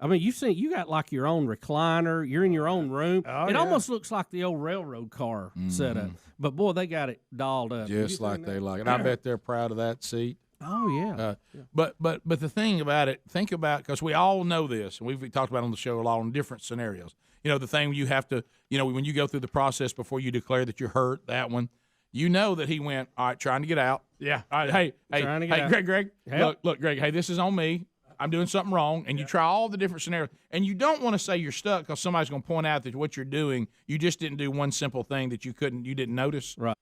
I mean, you got like your own recliner. You're in your own room. It almost looks like the old railroad car setup. But, boy, they got it dolled up. Just like they like it. I bet they're proud of that seat. Oh, yeah. But the thing about it, think about, because we all know this, and we've talked about it on the show a lot in different scenarios. You know, the thing you have to, when you go through the process before you declare that you're hurt, that one, you know that he went, all right, trying to get out. Yeah. All right, hey, Greg, look, Greg, hey, this is on me. I'm doing something wrong, and you try all the different scenarios. And you don't want to say you're stuck because somebody's going to point out that what you're doing, you just didn't do one simple thing that you didn't notice. Right.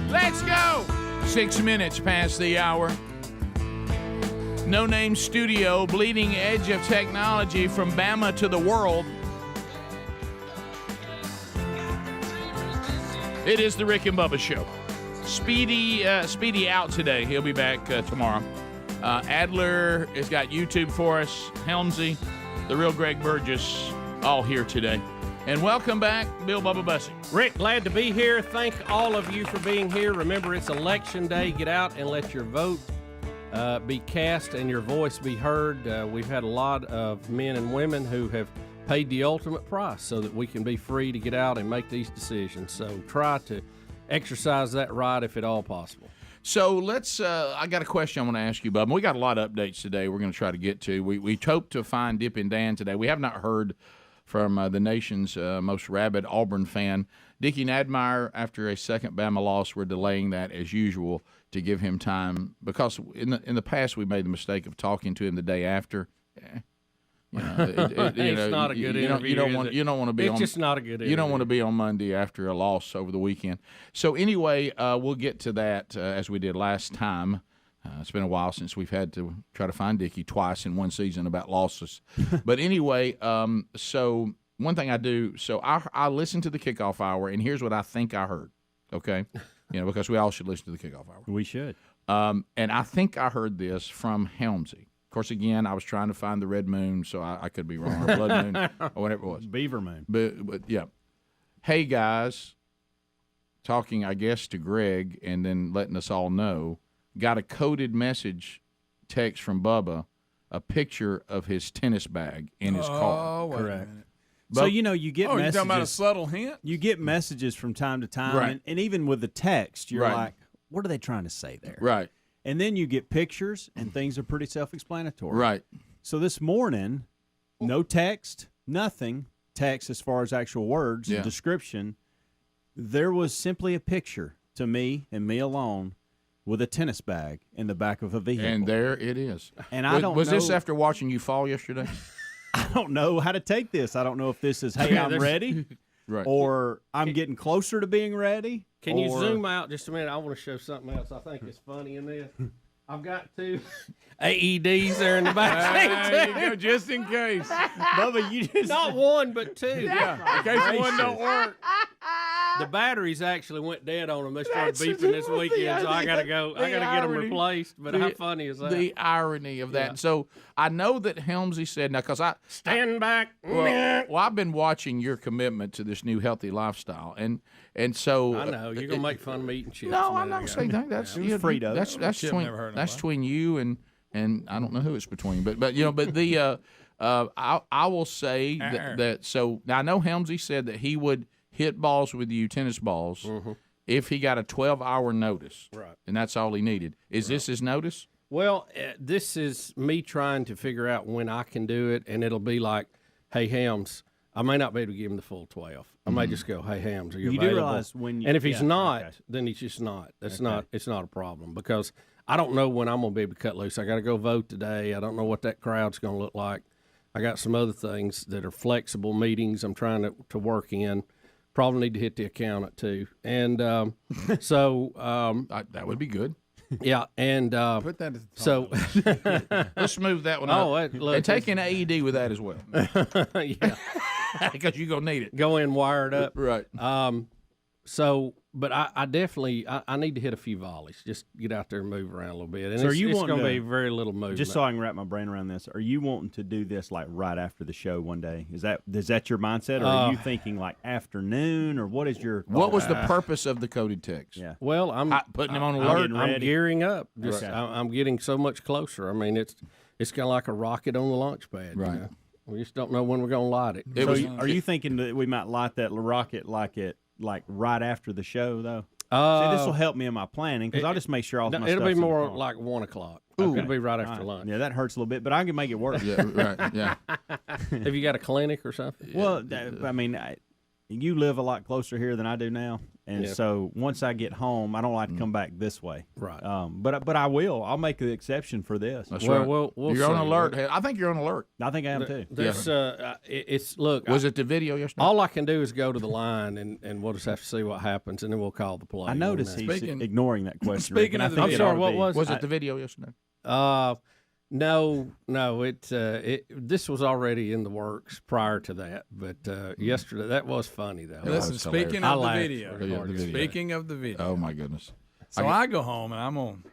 Let's go! 6 minutes past the hour. No Name Studio, bleeding edge of technology from Bama to the world. It is the Rick and Bubba Show. Speedy out today. He'll be back tomorrow. Adler has got YouTube for us. Helmsy, the real Greg Burgess, all here today. And welcome back, Bill Bubba Bussey. Rick, glad to be here. Thank all of you for being here. Remember, it's Election Day. Get out and let your vote be cast and your voice be heard. We've had a lot of men and women who have paid the ultimate price so that we can be free to get out and make these decisions. So try to exercise that right if at all possible. So let's I got a question I want to ask you, Bub. We got a lot of updates today we're going to try to get to. We hoped to find Dip and Dan today. We have not heard from the nation's most rabid Auburn fan. Dickie Nadmeyer, after a second Bama loss, we're delaying that as usual to give him time because in the past we made the mistake of talking to him the day after. It's not a good interview. You don't want to be. It's just not a good interview. You don't want to be on Monday after a loss over the weekend. So anyway, we'll get to that as we did last time. It's been a while since we've had to try to find Dickie twice in one season about losses. But anyway, so one thing I do, so I listen to the kickoff hour, and here's what I think I heard. Okay, because we all should listen to the kickoff hour. We should. And I think I heard this from Helmsy. Of course, again, I was trying to find the red moon, so I could be wrong, or blood moon, or whatever it was. Beaver moon. But yeah. Hey, guys, talking, I guess, to Greg and then letting us all know, got a coded message text from Bubba, a picture of his tennis bag in his car. Oh, correct. So, you get messages. You're talking about a subtle hint? You get messages from time to time, right. and even with the text, you're right. like, what are they trying to say there? Right. And then you get pictures, and things are pretty self-explanatory. Right. So this morning, no text, nothing text as far as actual words and description. There was simply a picture to me and me alone with a tennis bag in the back of a vehicle. And there it is. And I don't know. Was this after watching you fall yesterday? I don't know how to take this. I don't know if this is, hey, I'm ready, right. or I'm getting closer to being ready. Can you zoom out just a minute? I want to show something else I think is funny in this. I've got two AEDs there in the back seat, There you go, just in case. Bubba, you just... Not one, but two. Yeah, in case one don't work. The batteries actually went dead on them. They started beeping this weekend, so I got to go. I got to get them replaced. But how funny is that? The irony of that. So I know that Helmsy said, now, because stand back. Well, I've been watching your commitment to this new healthy lifestyle, and so I know you're gonna make fun of me eating chips. No, I'm not saying that. That's Frito. That's between you and I don't know who it's between, but the I will say that. So now I know Helmsy said that he would hit balls with you, tennis balls, if he got a 12-hour notice, right? And that's all he needed. Is this his notice? Well, this is me trying to figure out when I can do it, and it'll be like, hey, Helms, I may not be able to give him the full 12. I may just go, hey, Helms, are you available? Do realize when you... And if he's not, then he's just not. It's not a problem because I don't know when I'm going to be able to cut loose. I got to go vote today. I don't know what that crowd's going to look like. I got some other things that are flexible meetings I'm trying to work in. Probably need to hit the accountant too. And so... that would be good. Yeah, and put that at the top. Let's smooth that one up. And take an AED with that as well. Yeah. Because you're going to need it. Go in, wire it up. Right. But I definitely I need to hit a few volleys. Just get out there and move around a little bit. And so it's going to be very little movement. Just so I can wrap my brain around this, are you wanting to do this like right after the show one day? Is that your mindset, or are you thinking like afternoon, or what is your? What was the purpose of the coded text? Yeah. Well, I'm putting him on alert. I'm gearing up. Just, I'm getting so much closer. I mean, it's kind of like a rocket on the launch pad. Right. You know? We just don't know when we're going to light it. Are you thinking that we might light that rocket like right after the show though? See, this will help me in my planning because I'll just make sure all my stuff's it'll be in the more car. like 1 o'clock. Ooh, it'll be right after lunch. Yeah, that hurts a little bit, but I can make it work. Yeah, right. Yeah. Have you got a clinic or something? Well, I mean, you live a lot closer here than I do now, and so once I get home, I don't like to come back this way. Right. But I will. I'll make an exception for this. That's right. We'll you're on alert. I think you're on alert. I think I am too. Look. Was it the video yesterday? All I can do is go to the line, and we'll just have to see what happens, and then we'll call the play. I noticed he's ignoring that question. Speaking of the I'm sorry. What was it? The video yesterday? No. This was already in the works prior to that, but yesterday that was funny though. Listen, speaking of the video, of the video. Oh my goodness! So I go home and I'm on.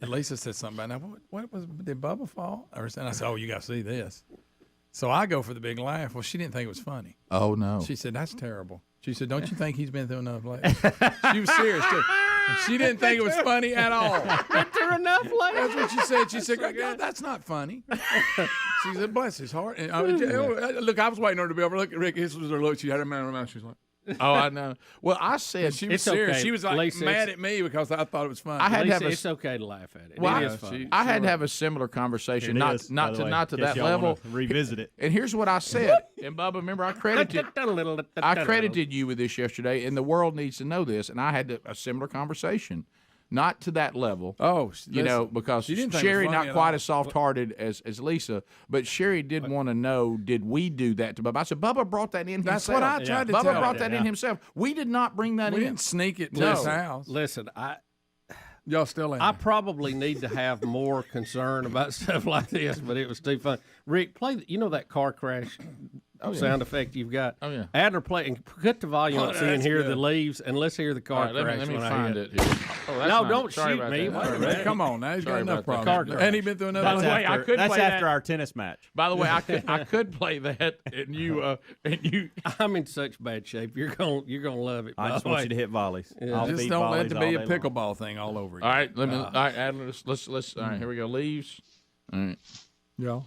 And Lisa said something about now. Did Bubba fall? And I said, oh, you got to see this. So I go for the big laugh. Well, she didn't think it was funny. Oh no! She said that's terrible. She said, don't you think he's been through enough lately? She was serious too. She didn't think it was funny at all. Been through enough lately. That's what she said. She said, God, that's not funny. She said, bless his heart. And look, I was waiting on her to be over. Look, Rick, this was her look. She had her man in her mouth. She was like, Oh, I know. Well, I said she was serious. Okay. She was like Lisa, mad at me because I thought it was funny. I had to have it's okay to laugh at it. Well, It is funny. I had to have a similar conversation, not to that level. Revisit it. And here's what I said. And Bubba, remember, I credited you with this yesterday, and the world needs to know this. And I had a similar conversation. Not to that level. Oh, because funny Sherry not at quite all. as soft-hearted as Lisa, but Sherry did want to know, did we do that to Bubba? I said, Bubba brought that in That's himself. what I tried to Bubba tell brought you. that in himself. We did not bring that We in. didn't sneak it to No. his house. Listen, Y'all still in. I probably need to have more concern about stuff like this, but it was too fun. Rick, play. You know that car crash sound effect you've got. Oh yeah. Adler, play and put the volume up so you can hear the leaves, and let's hear the car All right, crash. let me when I find hit it here. Oh, that's No, not don't it. Sorry shoot about me. that. Wait a Sorry minute. about Come on, now he's Sorry got enough about that. problems. Car crash. And he been through another By the one. way, I could That's play after that. our tennis match. By the way, I could play that, and you. I'm in such bad shape. You're gonna love it. I just want you to hit volleys. I'll Just feed don't let volleys it all be a day long. pickleball thing all over again. All right, all right, Adler, let's. All right, here we go. Leaves. All right. Yeah.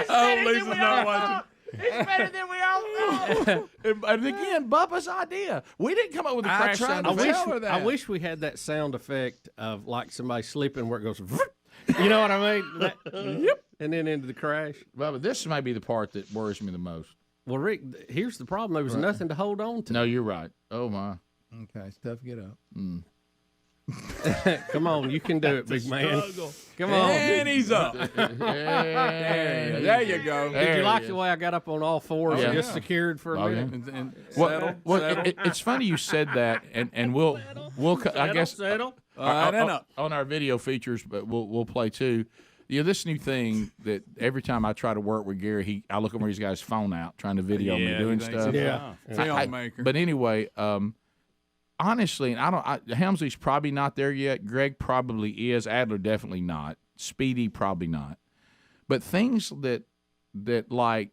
Oh, Lisa's not watching. It's better than we all thought. And again, Bubba's idea. We didn't come up with the I crash tried sound to effect. tell her that. I wish we had that sound effect of like somebody slipping where it goes. You know what I mean? Yep. And then into the crash. Bubba, this may be the part that worries me the most. Well, Rick, here's the problem. There was nothing to hold on to. No, you're right. Oh my. Okay, it's tough to get up. Come on, you can do it, big man. Come on. And he's up. There you go. Did you like the way I got up on all fours and just secured for a minute? And Well, it's funny you said that, and we'll I guess settle. on our video features, but we'll play too. You know, this new thing that every time I try to work with Gary, I look over, he's got his phone out trying to video me doing stuff. Filmmaker. But anyway, honestly, and Helmsley's probably not there yet. Greg probably is. Adler definitely not. Speedy probably not. But things that like,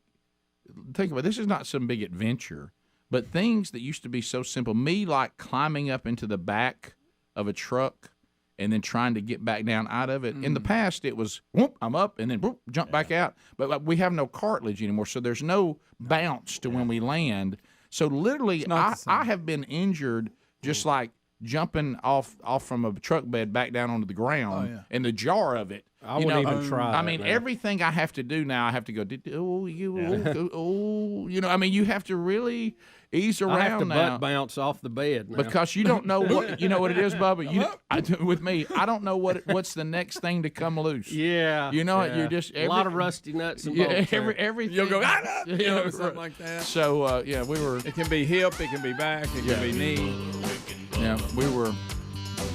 think about it, this is not some big adventure, but things that used to be so simple. Me like climbing up into the back of a truck and then trying to get back down out of it. In the past, it was, whoop, I'm up, and then whoop, jump back out. But like, we have no cartilage anymore, so there's no bounce to when we land. So literally, I have been injured just like jumping off from a truck bed back down onto the ground, and the jar of it. I wouldn't even try. I mean, everything I have to do now, I have to go, you know, I mean, you have to really ease around I have to now. butt bounce off the bed now. Because you don't know what, you know what it is, Bubba? With me, I don't know what's the next thing to come loose. Yeah. You know, you're just. A lot of rusty nuts and bolts. Everything. You'll go, you know, something like that. So, we were. It can be hip, it can be back, it can be knee. Yeah, we were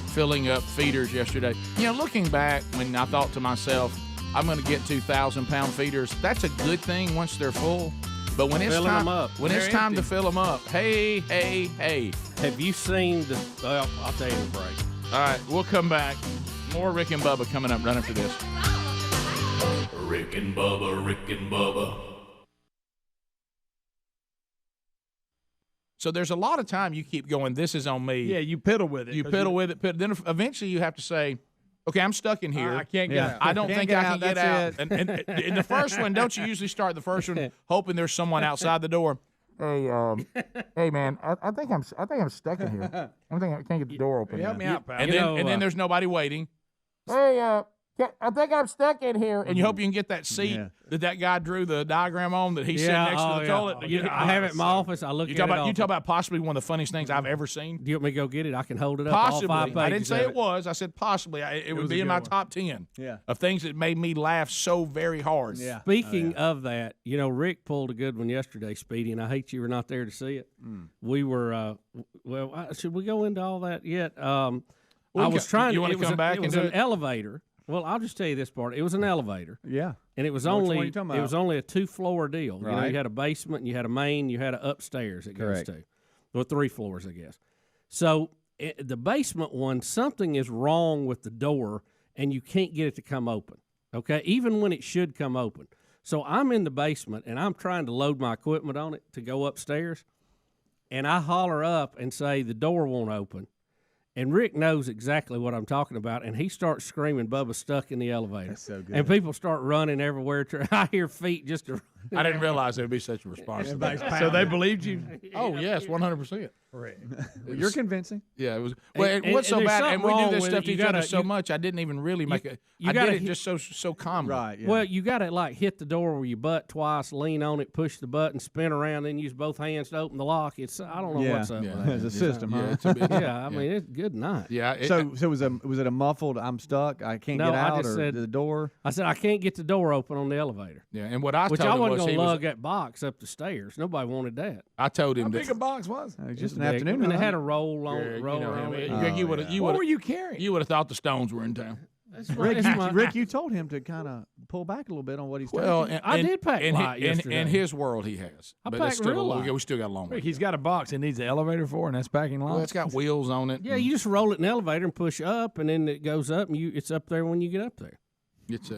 filling up feeders yesterday. You know, looking back, when I thought to myself, I'm going to get 2,000-pound feeders, that's a good thing once they're full. But when it's time, to fill them up, hey. Have you seen the? Well, I'll tell you in the break. All right, we'll come back. More Rick and Bubba coming up right after this. Rick and Bubba, Rick and Bubba. So there's a lot of time you keep going, this is on me. Yeah, you piddle with it. You piddle with it. Then eventually you have to say, okay, I'm stuck in here. I can't get out. I don't think I can get out. That's And in the first one, don't you usually start the first one hoping there's someone outside the door? Hey, man, I think I'm stuck in here. I think I can't get the door open. Help me out, pal. And then there's nobody waiting. Hey, I think I'm stuck in here. And you hope you can get that seat that guy drew the diagram on that he's sitting next to the toilet. I have it in my office. I look at it. You talk about possibly one of the funniest things I've ever seen. Do you want me to go get it? I can hold it up. Possibly. All 5 pages I didn't say of it was. I said possibly. It would was be a in good my one. top 10 Yeah. of things that made me laugh so very hard. Yeah. Speaking of that, you know, Rick pulled a good one yesterday, Speedy, and I hate you were not there to see it. We were, should we go into all that yet? I was trying you to. want to come back It was and do an it? elevator. Well, I'll just tell you this part. It was an elevator. Yeah. And it was Which one only are you talking about? a 2-floor deal. You know, Right. you had a basement, and you had a main, you had an upstairs it goes Correct. to. Well, 3 floors, I guess. So the basement one, something is wrong with the door, and you can't get it to come open. Okay, even when it should come open. So I'm in the basement, and I'm trying to load my equipment on it to go upstairs, and I holler up and say the door won't open. And Rick knows exactly what I'm talking about, and he starts screaming, "Bubba's stuck in the elevator." That's so good. And people start running everywhere. I hear feet just. I didn't realize there would be such a response. So they believed you? Oh, yes, 100%. Well, you're convincing. Yeah, it was. Well, what's so bad? And we do this stuff to each other so much, I didn't even really make it. I did it just so calmly. Right. Yeah. Well, you got to like hit the door with your butt twice, lean on it, push the button, spin around, then use both hands to open the lock. I don't know what's up with that. It's a system, huh? It's a bit, I mean, it's good night. Yeah. So was it a muffled? I'm stuck. I can't get out, I just said the door. I said I can't get the door open on the elevator. Yeah, and what I which told I him wasn't was gonna he lug that box up the stairs. Nobody wanted that. I told him How that. big a box was? Just an Big. afternoon. And it had a roll on Yeah, roll you know, around it. What were you carrying? You would have thought the Stones were in town. Rick, you told him to kind of pull back a little bit on what he's Well, taking. I did pack light in yesterday. his world, he has. I But packed it's still real light. we still got a long way. Rick, he's got a box it needs an elevator for, and that's packing light. Well, it's got wheels on it. Yeah, you just roll it in the elevator and push up, and then it goes up, and it's up there when you get up there. It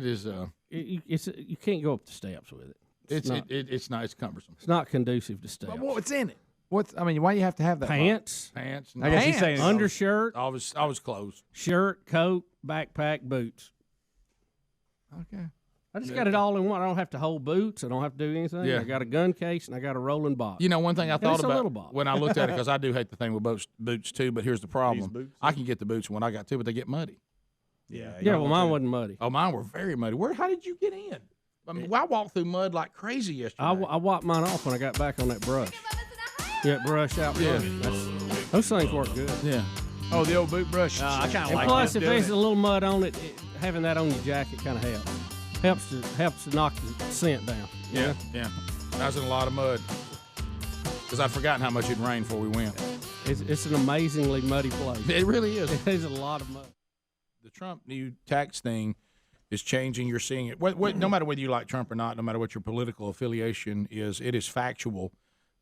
is. You can't go up the steps with it. It's not. It's cumbersome. It's not conducive to steps. But what's in it? Why do you have to have that? Pants, Pants. I guess he's saying undershirt, I was close. shirt, coat, backpack, boots. Okay. I just got it all in one. I don't have to hold boots. I don't have to do anything. Yeah. I got a gun case and I got a rolling box. You know, one thing I And thought it's a little about box. when I looked at it, because I do hate the thing with boots too. But here's the problem: boots? I can get the boots when I got to, but they get muddy. Yeah. Well, mine wasn't muddy. Oh, mine were very muddy. How did you get in? I mean, I walked through mud like crazy yesterday. I wiped mine off when I got back on that brush. Yeah, brush out. Yeah. Those things work good. Yeah. Oh, the old boot brush. I kind of And like plus, that, if there's a little mud on it, having that on your jacket kind of helps to knock the scent down. Yeah. I was in a lot of mud because I'd forgotten how much it rained before we went. It's an amazingly muddy place. It really is. There's a lot of mud. The Trump new tax thing is changing. You're seeing it. No matter whether you like Trump or not, no matter what your political affiliation is, it is factual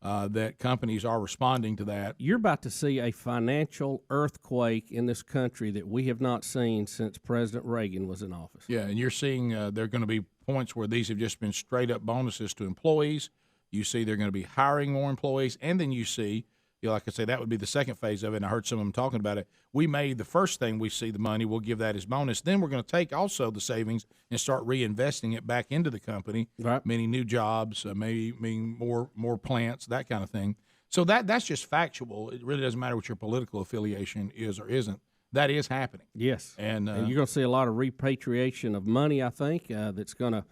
that companies are responding to that. You're about to see a financial earthquake in this country that we have not seen since President Reagan was in office. Yeah, and you're seeing there are going to be points where these have just been straight up bonuses to employees. You see they're going to be hiring more employees, and then you see, like I say, that would be the second phase of it, and I heard some of them talking about it. We made the first thing we see the money, we'll give that as bonus. Then we're going to take also the savings and start reinvesting it back into the company, right. Meaning new jobs, meaning more plants, that kind of thing. So that's just factual. It really doesn't matter what your political affiliation is or isn't. That is happening. Yes. And you're going to see a lot of repatriation of money, I think, that's going to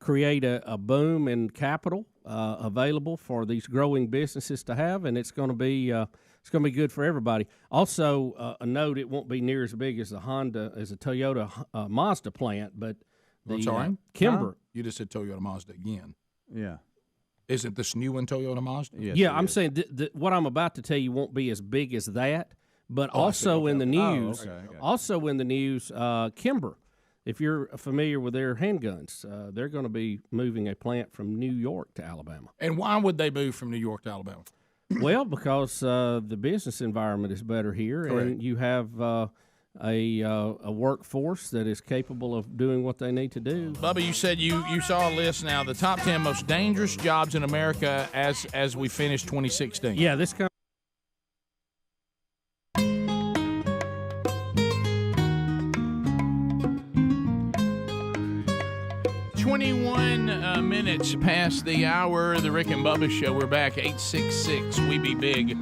create a boom in capital available for these growing businesses to have, and it's going to be good for everybody. Also, a note: it won't be near as big as a Toyota Mazda plant, but the Kimber. You just said Toyota Mazda again. Yeah. Isn't this new one Toyota Mazda? Yes, yeah, I'm saying what I'm about to tell you won't be as big as that, but also in the news. Also in the news, Kimber. If you're familiar with their handguns, they're going to be moving a plant from New York to Alabama. And why would they move from New York to Alabama? Well, because the business environment is better here, Correct. and you have a workforce that is capable of doing what they need to do. Bubba, you said you saw a list now, the top 10 most dangerous jobs in America as we finish 2016. Yeah, this comes. 21 minutes past the hour, the Rick and Bubba Show. We're back, 866 We Be Big.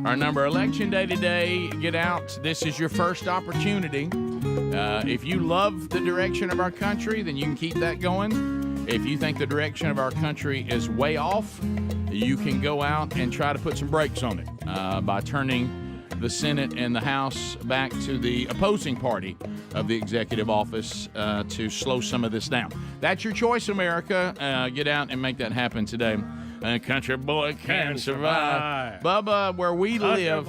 Our number, Election Day today. Get out. This is your first opportunity. If you love the direction of our country, then you can keep that going. If you think the direction of our country is way off, you can go out and try to put some brakes on it by turning the Senate and the House back to the opposing party of the executive office to slow some of this down. That's your choice, America. Get out and make that happen today. A country boy can survive. Bubba, where we live,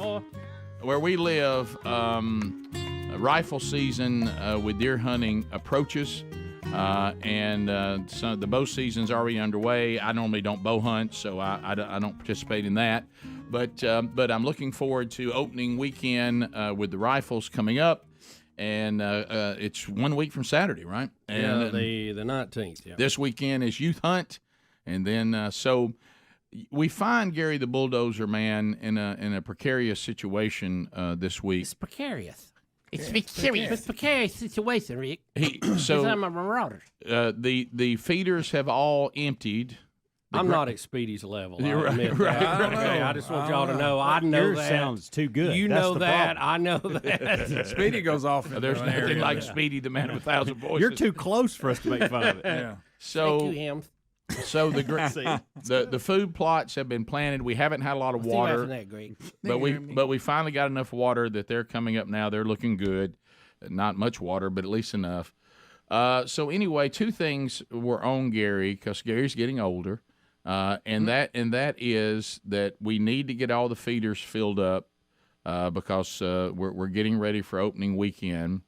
rifle season with deer hunting approaches, and so the bow season's already underway. I normally don't bow hunt, so I don't participate in that. But I'm looking forward to opening weekend with the rifles coming up, and it's 1 week from Saturday, right? And the 19th. Yeah. This weekend is youth hunt, and then so we find Gary the bulldozer man in a precarious situation this week. It's precarious. It's precarious. It's precarious situation, Rick. So I'm a marauder. The feeders have all emptied. I'm not at Speedy's level. You're right. Okay, I just want y'all to know. I know Yours that. sounds too good. You That's know the that. problem. I know that. Speedy goes off. There's nothing like Speedy, the man of 1,000 voices. You're too close for us to make fun of it. Yeah. So, Thank you, Ham. so the food plots have been planted. We haven't had a lot of water, That, Greg. but we finally got enough water that they're coming up now. They're looking good. Not much water, but at least enough. So anyway, two things were on Gary because Gary's getting older. And that is that we need to get all the feeders filled up because we're getting ready for opening weekend.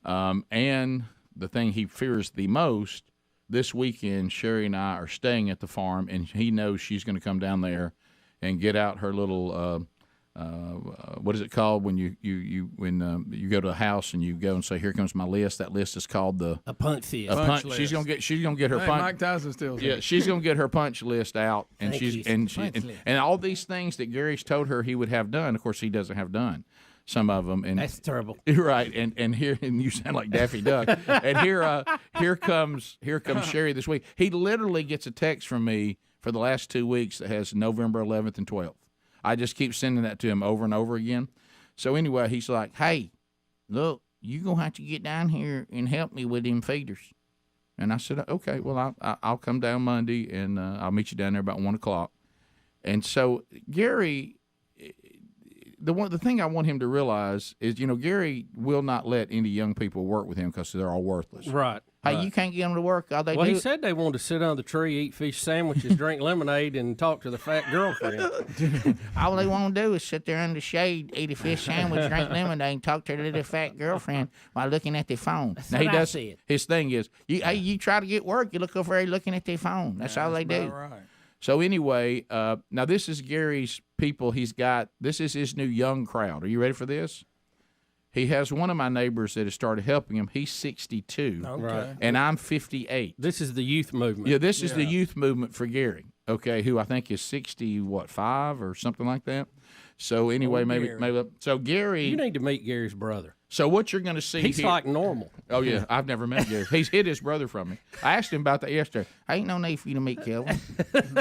And the thing he fears the most, this weekend, Sherry and I are staying at the farm, and he knows she's going to come down there and get out her little what is it called when you go to a house and you go and say, "Here comes my list." That list is called a punch list. A punch. List. She's gonna get her punch. Mike Tyson still. Yeah, she's gonna get her punch list out, and Thank and all these things that Gary's told her he would have done. Of course, he doesn't have done some of them. And that's terrible. Right, and here, and you sound like Daffy Duck. And here comes Sherry this week. He literally gets a text from me for the last 2 weeks that has November 11th and 12th. I just keep sending that to him over and over again. So anyway, he's like, "Hey, look, you're going to have to get down here and help me with them feeders." And I said, "Okay, well, I'll come down Monday, and I'll meet you down there about 1 o'clock." And so Gary, the thing I want him to realize is, Gary will not let any young people work with him because they're all worthless. Right. Hey, right. you can't get them to work. All they well, do. He said they wanted to sit under the tree, eat fish sandwiches, drink lemonade, and talk to the fat girlfriend. All they want to do is sit there under the shade, eat a fish sandwich, drink lemonade, and talk to their little fat girlfriend while looking at their phone. That's Now, what I said. His thing is, you try to get work, you look over there looking at their phone. That's all they do. Right. So anyway, now this is Gary's people. This is his new young crowd. Are you ready for this? He has one of my neighbors that has started helping him. He's 62, Right. and I'm 58. This is the youth movement. Yeah, this is the youth movement for Gary. Okay, who I think is 5 or something like that. So anyway, maybe so Gary. You need to meet Gary's brother. So what you're going to see He's here, like normal. Oh yeah, I've never met Gary. He's hid his brother from me. I asked him about that yesterday. Ain't no need for you to meet Kelvin.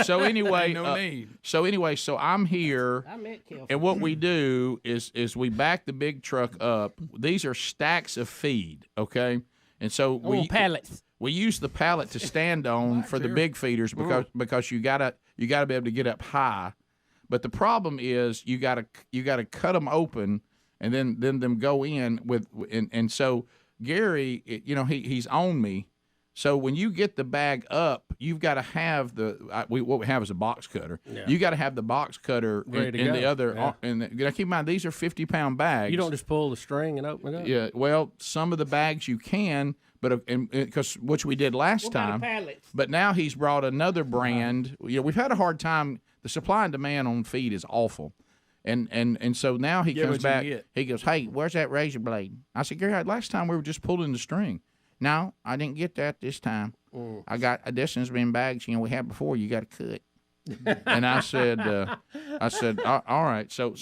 So anyway, So I'm here. I met Kelvin. And what we do is we back the big truck up. These are stacks of feed, okay? And so pallets. We use the pallet to stand on for the big feeders because you gotta be able to get up high. But the problem is you gotta cut them open and then them go in with and so Gary, he's on me. So when you get the bag up, you've got to have what we have is a box cutter. Yeah. You got to have the box cutter in the other. Yeah. And keep in mind these are 50-pound bags. You don't just pull the string and open it up. Yeah, well, some of the bags you can, but because which we did last time. But now he's brought another brand. We've had a hard time. The supply and demand on feed is awful. And so now he comes back. He goes, "Hey, where's that razor blade?" I said, "Gary, last time we were just pulling the string." "No, I didn't get that this time. I got this one's been bags we had before. You got to cut." And I said, all right. So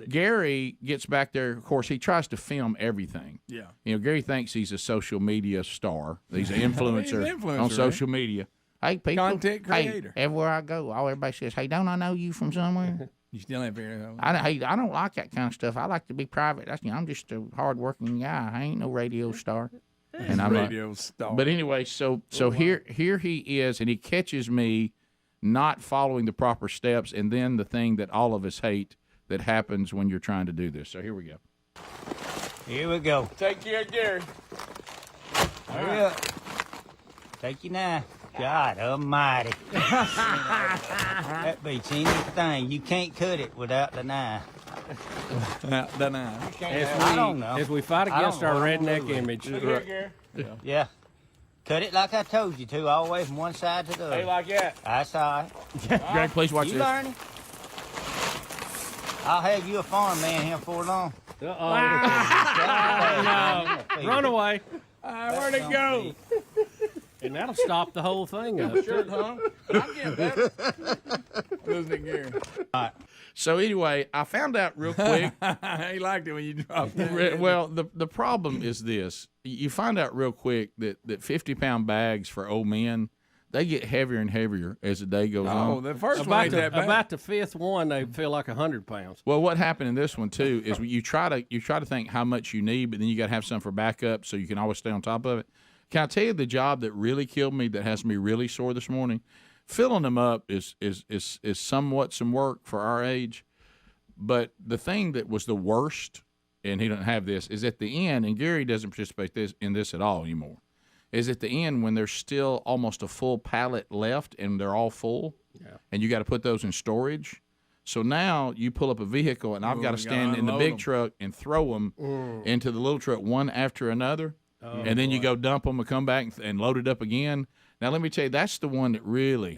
Gary gets back there. Of course, he tries to film everything. Yeah. Gary thinks he's a social media star. He's an influencer, on social media. Hey, people. Content creator. Hey, everywhere I go, everybody says, "Hey, don't I know you from somewhere?" You still ain't very I don't like that kind of stuff. I like to be private. I'm just a hard-working guy. I ain't no radio star. And I'm radio star. But anyway, so here he is, and he catches me not following the proper steps, and then the thing that all of us hate that happens when you're trying to do this. So here we go. Here we go. Take care, Gary. Hurry up. Take your knife. God almighty. That beats anything. You can't cut it without the knife. I don't know. As we fight against our redneck image. Yeah. Cut it like I told you to, all the way from one side to the other. Hey, like that. That's all right. Greg, please watch you this. You learning? I'll have you a farm man here before long. No. Run away. Where'd it go? And that'll stop the whole thing up. Sure, huh? I'm getting better. Listening here. So anyway, I found out real quick. He liked it when you dropped that. Well, the problem is this. You find out real quick that 50-pound bags for old men, they get heavier and heavier as the day goes on. Oh, the first one ain't that bad. About the fifth one, they feel like 100 pounds. Well, what happened in this one too is you try to think how much you need, but then you got to have some for backup so you can always stay on top of it. Can I tell you the job that really killed me, that has me really sore this morning? Filling them up is somewhat some work for our age, but the thing that was the worst, and he doesn't have this, is at the end, and Gary doesn't participate in this at all anymore, is at the end when there's still almost a full pallet left and they're all full, and you got to put those in storage. So now you pull up a vehicle, and I've got to stand in the big truck and throw them into the little truck one after another, and then you go dump them and come back and load it up again. Now let me tell you, that's the one that really,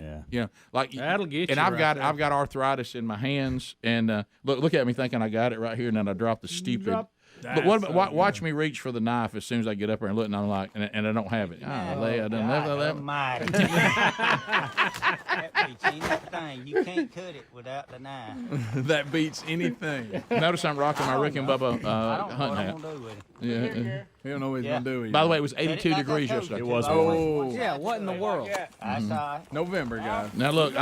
like that'll get you. And I've got arthritis in my hands, and look at me thinking I got it right here, and then I drop the stupid. But what about watch me reach for the knife as soon as I get up there and look, and I'm like, and I don't have it. I done left. That beats anything. You can't cut it without the knife. That beats anything. Notice I'm rocking my Rick and Bubba hunting hat. Yeah. He don't know what he's going to do. By the way, it was 82 degrees yesterday. It was. Oh. Yeah, what in the world? That's all right. November, guys. Now look,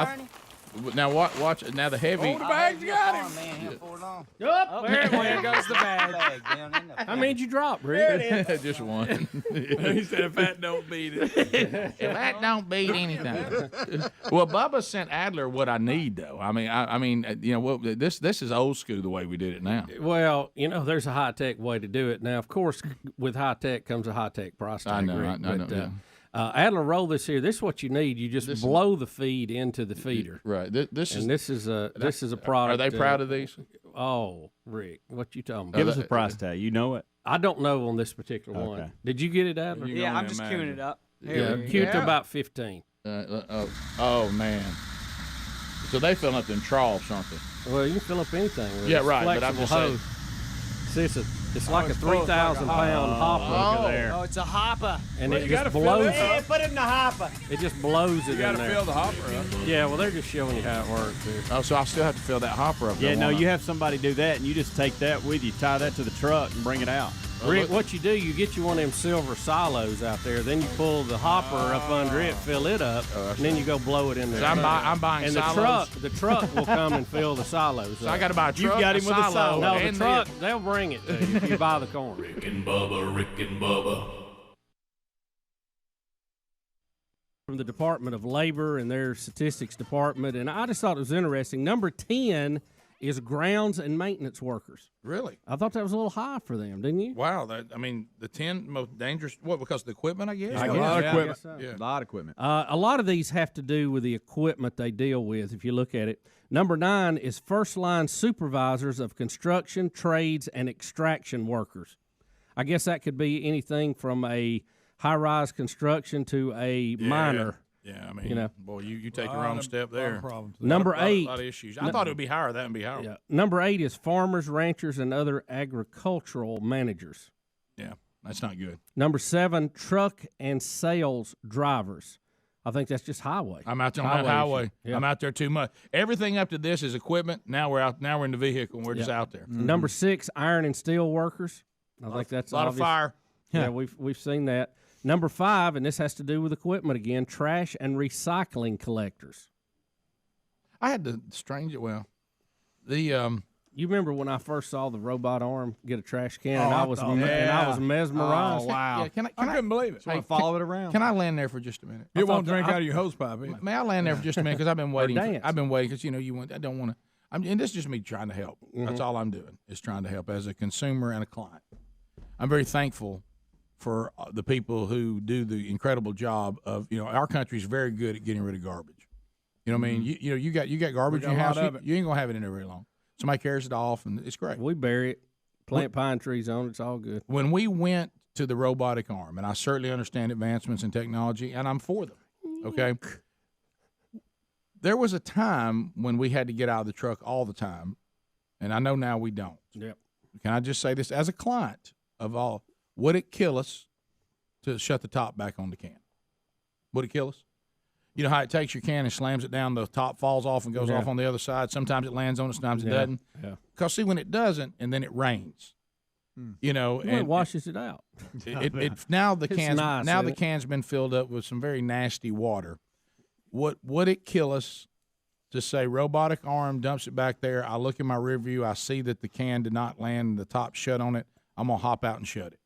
now watch. Now the heavy. Oh, the bag's got him. There goes the bag. How many did you drop, Rick? Just one. He said if that don't beat it. If that don't beat anything. Well, Bubba sent Adler what I need, though. I mean, this is old school the way we did it now. Well, there's a high-tech way to do it. Now, of course, with high-tech comes a high-tech price tag. I know. Adler, roll this here. This is what you need. You just blow the feed into the feeder. Right. This is a product. Are they proud of these? Oh, Rick, what you talking about? Give us a price tag. You know it. I don't know on this particular one. Did you get it, Adler? Yeah, I'm just queuing it up. Queued to about 15. Oh man. So they fill up them troughs, aren't they? Well, you can fill up anything. Yeah, right. But I'm just saying. See, it's like a 3,000-pound hopper. There. Oh, it's a hopper. And it just blows it. Hey, put it in the hopper. It just blows it in there. You got to fill the hopper up. Yeah, well, they're just showing you how it works. Oh, so I still have to fill that hopper up. Yeah, no, you have somebody do that, and you just take that with you, tie that to the truck, and bring it out. Rick, what you do, you get you one of them silver silos out there, then you pull the hopper up under it, fill it up, and then you go blow it in there. So I'm buying and silos. the truck will come and fill the silos. So I got to buy a truck. You've got him with a silo. No, the truck, they'll bring it to you if you buy the corn. Rick and Bubba. From the Department of Labor and their statistics department, and I just thought it was interesting. Number 10 is grounds and maintenance workers. Really? I thought that was a little high for them, didn't you? Wow. The 10 most dangerous. What? Because of the equipment, I guess. A lot of equipment. Yeah. A lot of equipment. A lot of these have to do with the equipment they deal with. If you look at it, number 9 is first line supervisors of construction, trades, and extraction workers. I guess that could be anything from a high rise construction to a miner. Yeah, I mean, boy, you take your own step there. Number 8. A lot of issues. I thought it would be higher. That would be higher. Yeah. Number 8 is farmers, ranchers, and other agricultural managers. Yeah, that's not good. Number 7, truck and sales drivers. I think that's just highway. I'm out there on that highway. Yeah. I'm out there too much. Everything up to this is equipment. Now we're out. Now we're in the vehicle, and we're just out there. Mm-hmm. Number 6, iron and steel workers. I think that's a lot obvious. of fire. Yeah, we've seen that. Number 5, and this has to do with equipment again, trash and recycling collectors. I had to strange it. Well, you remember when I first saw the robot arm get a trash can, and I was mesmerized. Oh, wow! Yeah, I couldn't believe it. So follow it around. Can I land there for just a minute? You won't drink out of your hose pipe. May I land there for just a minute? Because I've been waiting. I've been waiting because you want. I don't want to. And this is just me trying to help. Mm-hmm. That's all I'm doing is trying to help as a consumer and a client. I'm very thankful for the people who do the incredible job of, our country's very good at getting rid of garbage. You know what I mean? You got garbage in your house. You ain't gonna have it in there very long. Somebody carries it off, and it's great. We bury it, plant pine trees on it. It's all good. When we went to the robotic arm, and I certainly understand advancements in technology, and I'm for them. Okay. There was a time when we had to get out of the truck all the time, and I know now we don't. Yep. Can I just say this as a client of all? Would it kill us to shut the top back on the can? Would it kill us? You know how it takes your can and slams it down, the top falls off and goes off on the other side. Sometimes it lands on it, sometimes it doesn't. Yeah. Because, see, when it doesn't, and then it rains, you know. Well, and it washes it out. Now the It's can's nice, now isn't the it? can's been filled up with some very nasty water. Would it kill us to say robotic arm dumps it back there? I look in my rear view, I see that the can did not land, the top shut on it. I'm gonna hop out and shut it.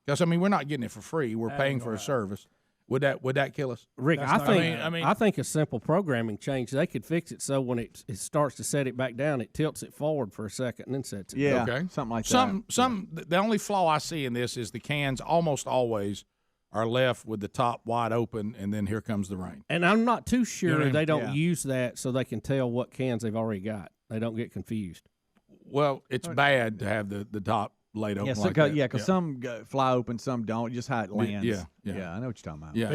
Because I mean, we're not getting it for free. We're paying for a service. Would that kill us? Rick, I think a simple programming change, they could fix it so when it starts to set it back down, it tilts it forward for a second and then sets it Yeah, back. something like that. The only flaw I see in this is the cans almost always are left with the top wide open, and then here comes the rain. And I'm not too sure You know what I mean? they don't Yeah. use that so they can tell what cans they've already got. They don't get confused. Well, it's bad to have the top laid open Yeah, like that. because some fly open, some don't. Just how it lands. Yeah. I know what you're talking about. Yeah,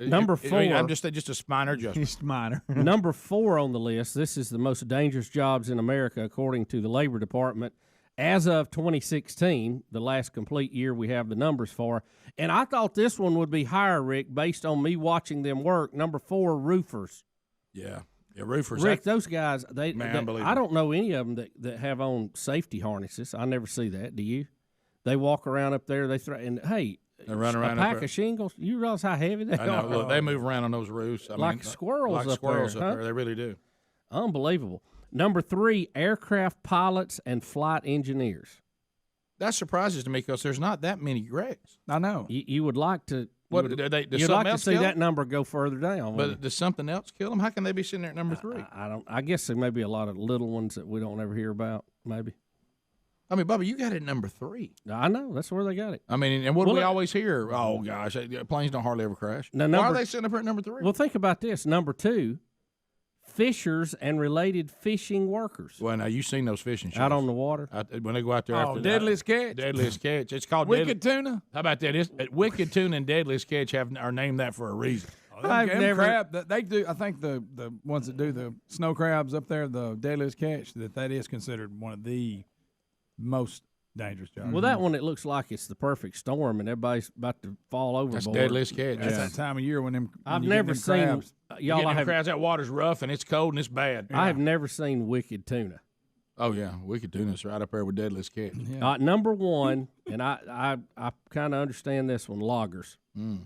number I mean, four. I'm just a minor adjustment. Just minor. Number 4 on the list. This is the most dangerous jobs in America, according to the Labor Department. As of 2016, the last complete year we have the numbers for. And I thought this one would be higher, Rick, based on me watching them work. Number 4, roofers. Yeah, roofers. Rick, those guys, they unbelievable. I don't know any of them that have on safety harnesses. I never see that. Do you? They walk around up there. And hey, they run around a up pack there. of shingles. You realize how heavy they I know. are? Look, they move around on those roofs. Like squirrels up squirrels there, up huh? there. They really do. Unbelievable. Number 3, aircraft pilots and flight engineers. That surprises me because there's not that many Gregs. I know. You would like to. What you'd does like something to else see kill that them? number go further down. wouldn't But does something else kill them? How can they be sitting there at number 3? I don't. I guess there may be a lot of little ones that we don't ever hear about. Maybe. I mean, Bubba, you got it at number 3. I know that's where they got it. I mean, and what do Well, we always hear? Oh gosh, planes don't hardly ever crash. Now, Why are they sitting up here at number 3? Well, think about this. Number 2, fishers and related fishing workers. Well, now you've seen those fishing shows Out on the water. When they go out there. Oh, after Deadliest Catch. Deadliest Catch. It's called Wicked Tuna. How about that? Wicked Tuna and Deadliest Catch are named that for a reason. Them crab, they do. I think the ones that do the snow crabs up there, the Deadliest Catch, that is considered one of the most dangerous jobs. Well, that one, it looks like it's the perfect storm and everybody's about to fall overboard. That's Deadliest Catch. That's that time of year when them. I've you get never them seen crabs. y'all. I have. crabs. That water's rough and it's cold and it's bad. I have never seen Wicked Tuna. Oh yeah, Wicked Tuna's right up there with Deadliest Catch. Number 1, and I kind of understand this one. Loggers.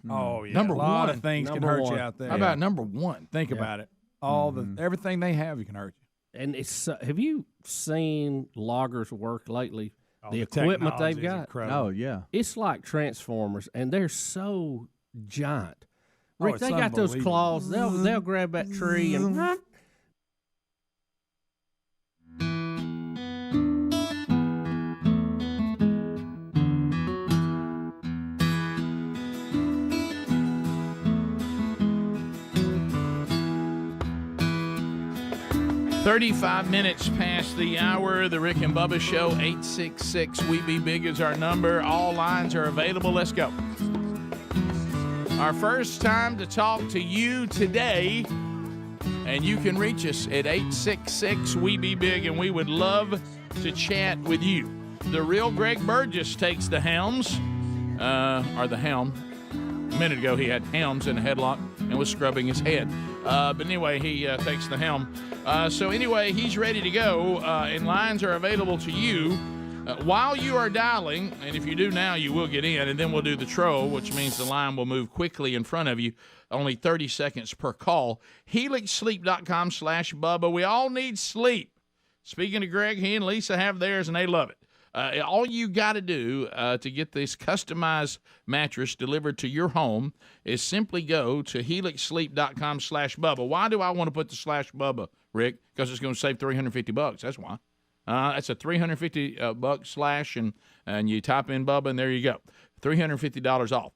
Oh yeah, Number a lot 1. of things can Number hurt 1. you out there. How about number 1? Think about it. All everything they have, you can hurt you. And it's have you seen loggers work lately? Oh, the the equipment technology they've is got. incredible. Oh yeah. It's like Transformers, and they're so giant. Rick, it's they got those unbelievable. claws. They'll grab that tree and. $35 minutes past the hour. The Rick and Bubba Show, 866 We Be Big is our number. All lines are available. Let's go. Our first time to talk to you today, and you can reach us at 866 We Be Big, and we would love to chat with you. The real Greg Burgess takes the helms, or the helm. A minute ago, he had helms in a headlock and was scrubbing his head. But anyway, he takes the helm. So anyway, he's ready to go, and lines are available to you while you are dialing. And if you do now, you will get in, and then we'll do the troll, which means the line will move quickly in front of you. Only 30 seconds per call. HelixSleep.com/Bubba. We all need sleep. Speaking of Greg, he and Lisa have theirs, and they love it. All you got to do to get this customized mattress delivered to your home is simply go to HelixSleep.com/Bubba. Why do I want to put the /Bubba, Rick? Because it's going to save $350. That's why. That's a $350 buck slash, and you type in Bubba, and there you go. $350 off.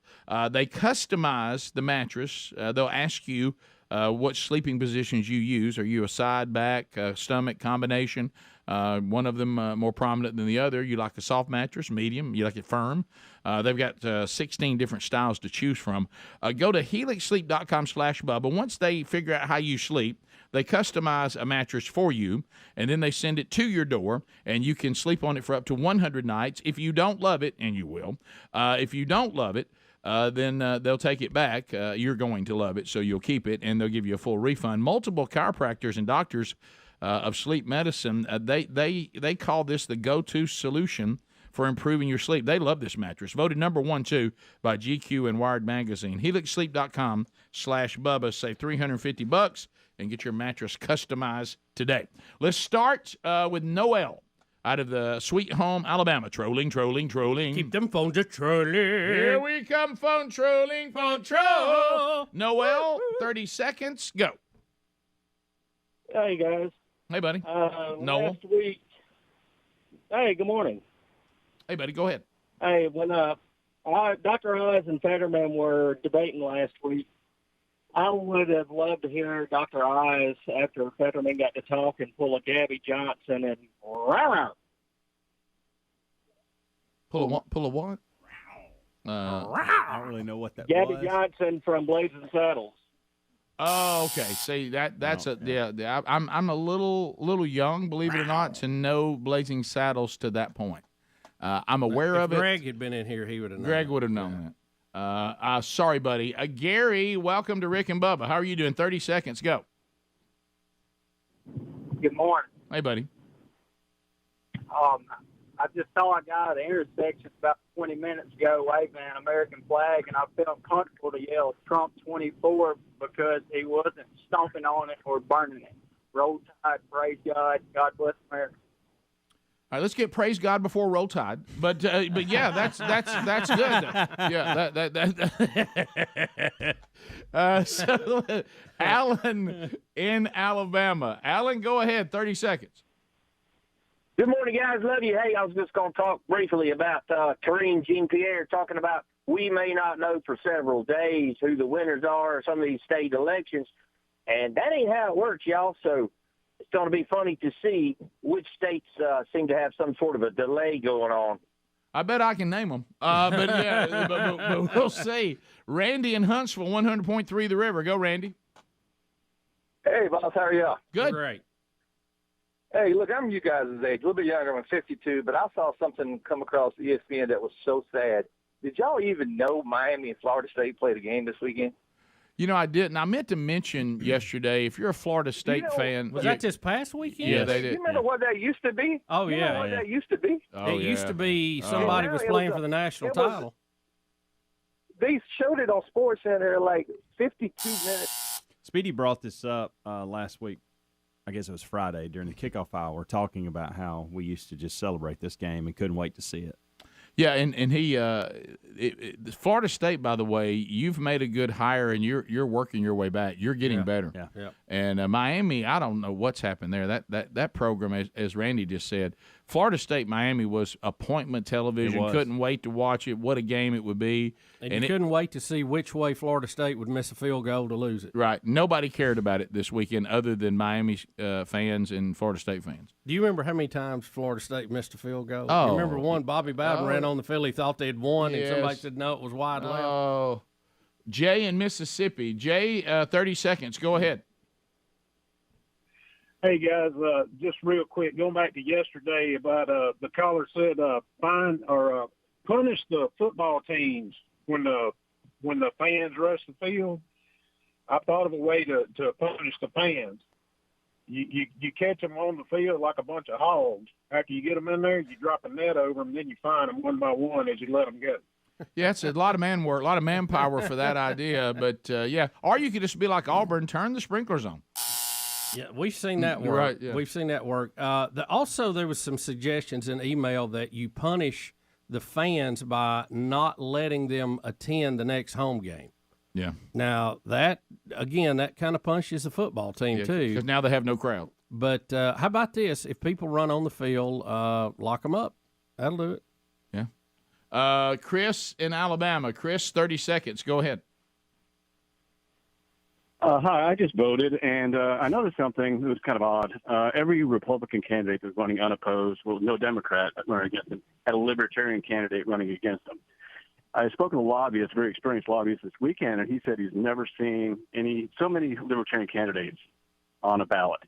They customize the mattress. They'll ask you what sleeping positions you use. Are you a side, back, stomach combination? One of them more prominent than the other. You like a soft mattress, medium. You like it firm. They've got 16 different styles to choose from. Go to HelixSleep.com/Bubba. Once they figure out how you sleep, they customize a mattress for you, and then they send it to your door, and you can sleep on it for up to 100 nights. If you don't love it, and you will, if you don't love it, then they'll take it back. You're going to love it, so you'll keep it, and they'll give you a full refund. Multiple chiropractors and doctors of sleep medicine, they call this the go-to solution for improving your sleep. They love this mattress. Voted number 1, too, by GQ and Wired Magazine. HelixSleep.com/Bubba. Save $350 and get your mattress customized today. Let's start with Noel out of the Sweet Home, Alabama. Trolling. Keep them phones a-trolling. Here we come, phone trolling, phone troll. Noel, 30 seconds, go. Hey, guys. Hey, buddy. Noel. Last week. Hey, good morning. Hey, buddy, go ahead. Hey, when Dr. Oz and Fetterman were debating last week, I would have loved to hear Dr. Oz after Fetterman got to talk and pull a Gabby Johnson and rah. Pull a what? I don't really know what that Gabby was. Johnson from Blazing Saddles. Oh, okay. See that's I'm a little young, believe it or not, to know Blazing Saddles to that point. I'm aware of it. If Greg had been in here, he would have known. Greg would have known that. Sorry, buddy. Gary, welcome to Rick and Bubba. How are you doing? 30 seconds. Go. Good morning. Hey, buddy. I just saw a guy at the intersection about 20 minutes ago waving an American flag, and I felt comfortable to yell Trump 24 because he wasn't stomping on it or burning it. Roll Tide, praise God, God bless America. All right, let's get praise God before Roll Tide. But yeah, that's good. Yeah, so Alan in Alabama. Alan, go ahead. 30 seconds. Good morning, guys. Love you. Hey, I was just going to talk briefly about Karine Jean-Pierre talking about we may not know for several days who the winners are of some of these state elections, and that ain't how it works, y'all. So it's going to be funny to see which states seem to have some sort of a delay going on. I bet I can name them. But yeah, but we'll see. Randy in Huntsville, 100.3 The River. Go, Randy. Hey, boss. How are y'all? Good. Great. Hey, look, I'm you guys' age, a little bit younger. I'm 52, but I saw something come across ESPN that was so sad. Did y'all even know Miami and Florida State played a game this weekend? You know, I didn't. I meant to mention yesterday, if you're a Florida State fan. Was that this past weekend? Yeah, they did. You remember what that used to be? Oh, you yeah. remember what that used to be? It used to be somebody was playing for the national title. They showed it on Sports Center like 52 minutes. Speedy brought this up last week. I guess it was Friday during the kickoff hour, talking about how we used to just celebrate this game and couldn't wait to see it. Yeah, and he Florida State, by the way, you've made a good hire, and you're working your way back. You're getting better. Yeah. And Miami, I don't know what's happened there. That program, as Randy just said, Florida State Miami was appointment television. Couldn't wait to watch it. What a game it would be. And you couldn't wait to see which way Florida State would miss a field goal to lose it. Right. Nobody cared about it this weekend other than Miami fans and Florida State fans. Do you remember how many times Florida State missed a field goal? Oh. You remember one? Bobby Bowden ran on the field. He thought they'd won, and somebody said, no, it was wide left. Oh. Jay in Mississippi. Jay, 30 seconds. Go ahead. Hey, guys, just real quick, going back to yesterday about the caller said fine or punish the football teams when the fans rush the field. I thought of a way to punish the fans. You catch them on the field like a bunch of hogs. After you get them in there, you drop a net over them, then you fine them one by one as you let them go. Yeah, it's a lot of man work, a lot of manpower for that idea. But, yeah, or you could just be like Auburn, turn the sprinklers on. Yeah, we've seen that work. Right, yeah. We've seen that work. Also, there was some suggestions in email that you punish the fans by not letting them attend the next home game. Yeah. Now, that kind of punishes the football team, too. Because now they have no crowd. But how about this? If people run on the field, lock them up. That'll do it. Yeah. Chris in Alabama. Chris, 30 seconds. Go ahead. Hi, I just voted, and I noticed something that was kind of odd. Every Republican candidate that's running unopposed, well, no Democrat running against them, had a Libertarian candidate running against them. I spoke to a lobbyist, very experienced lobbyist this weekend, and he said he's never seen so many Libertarian candidates on a ballot.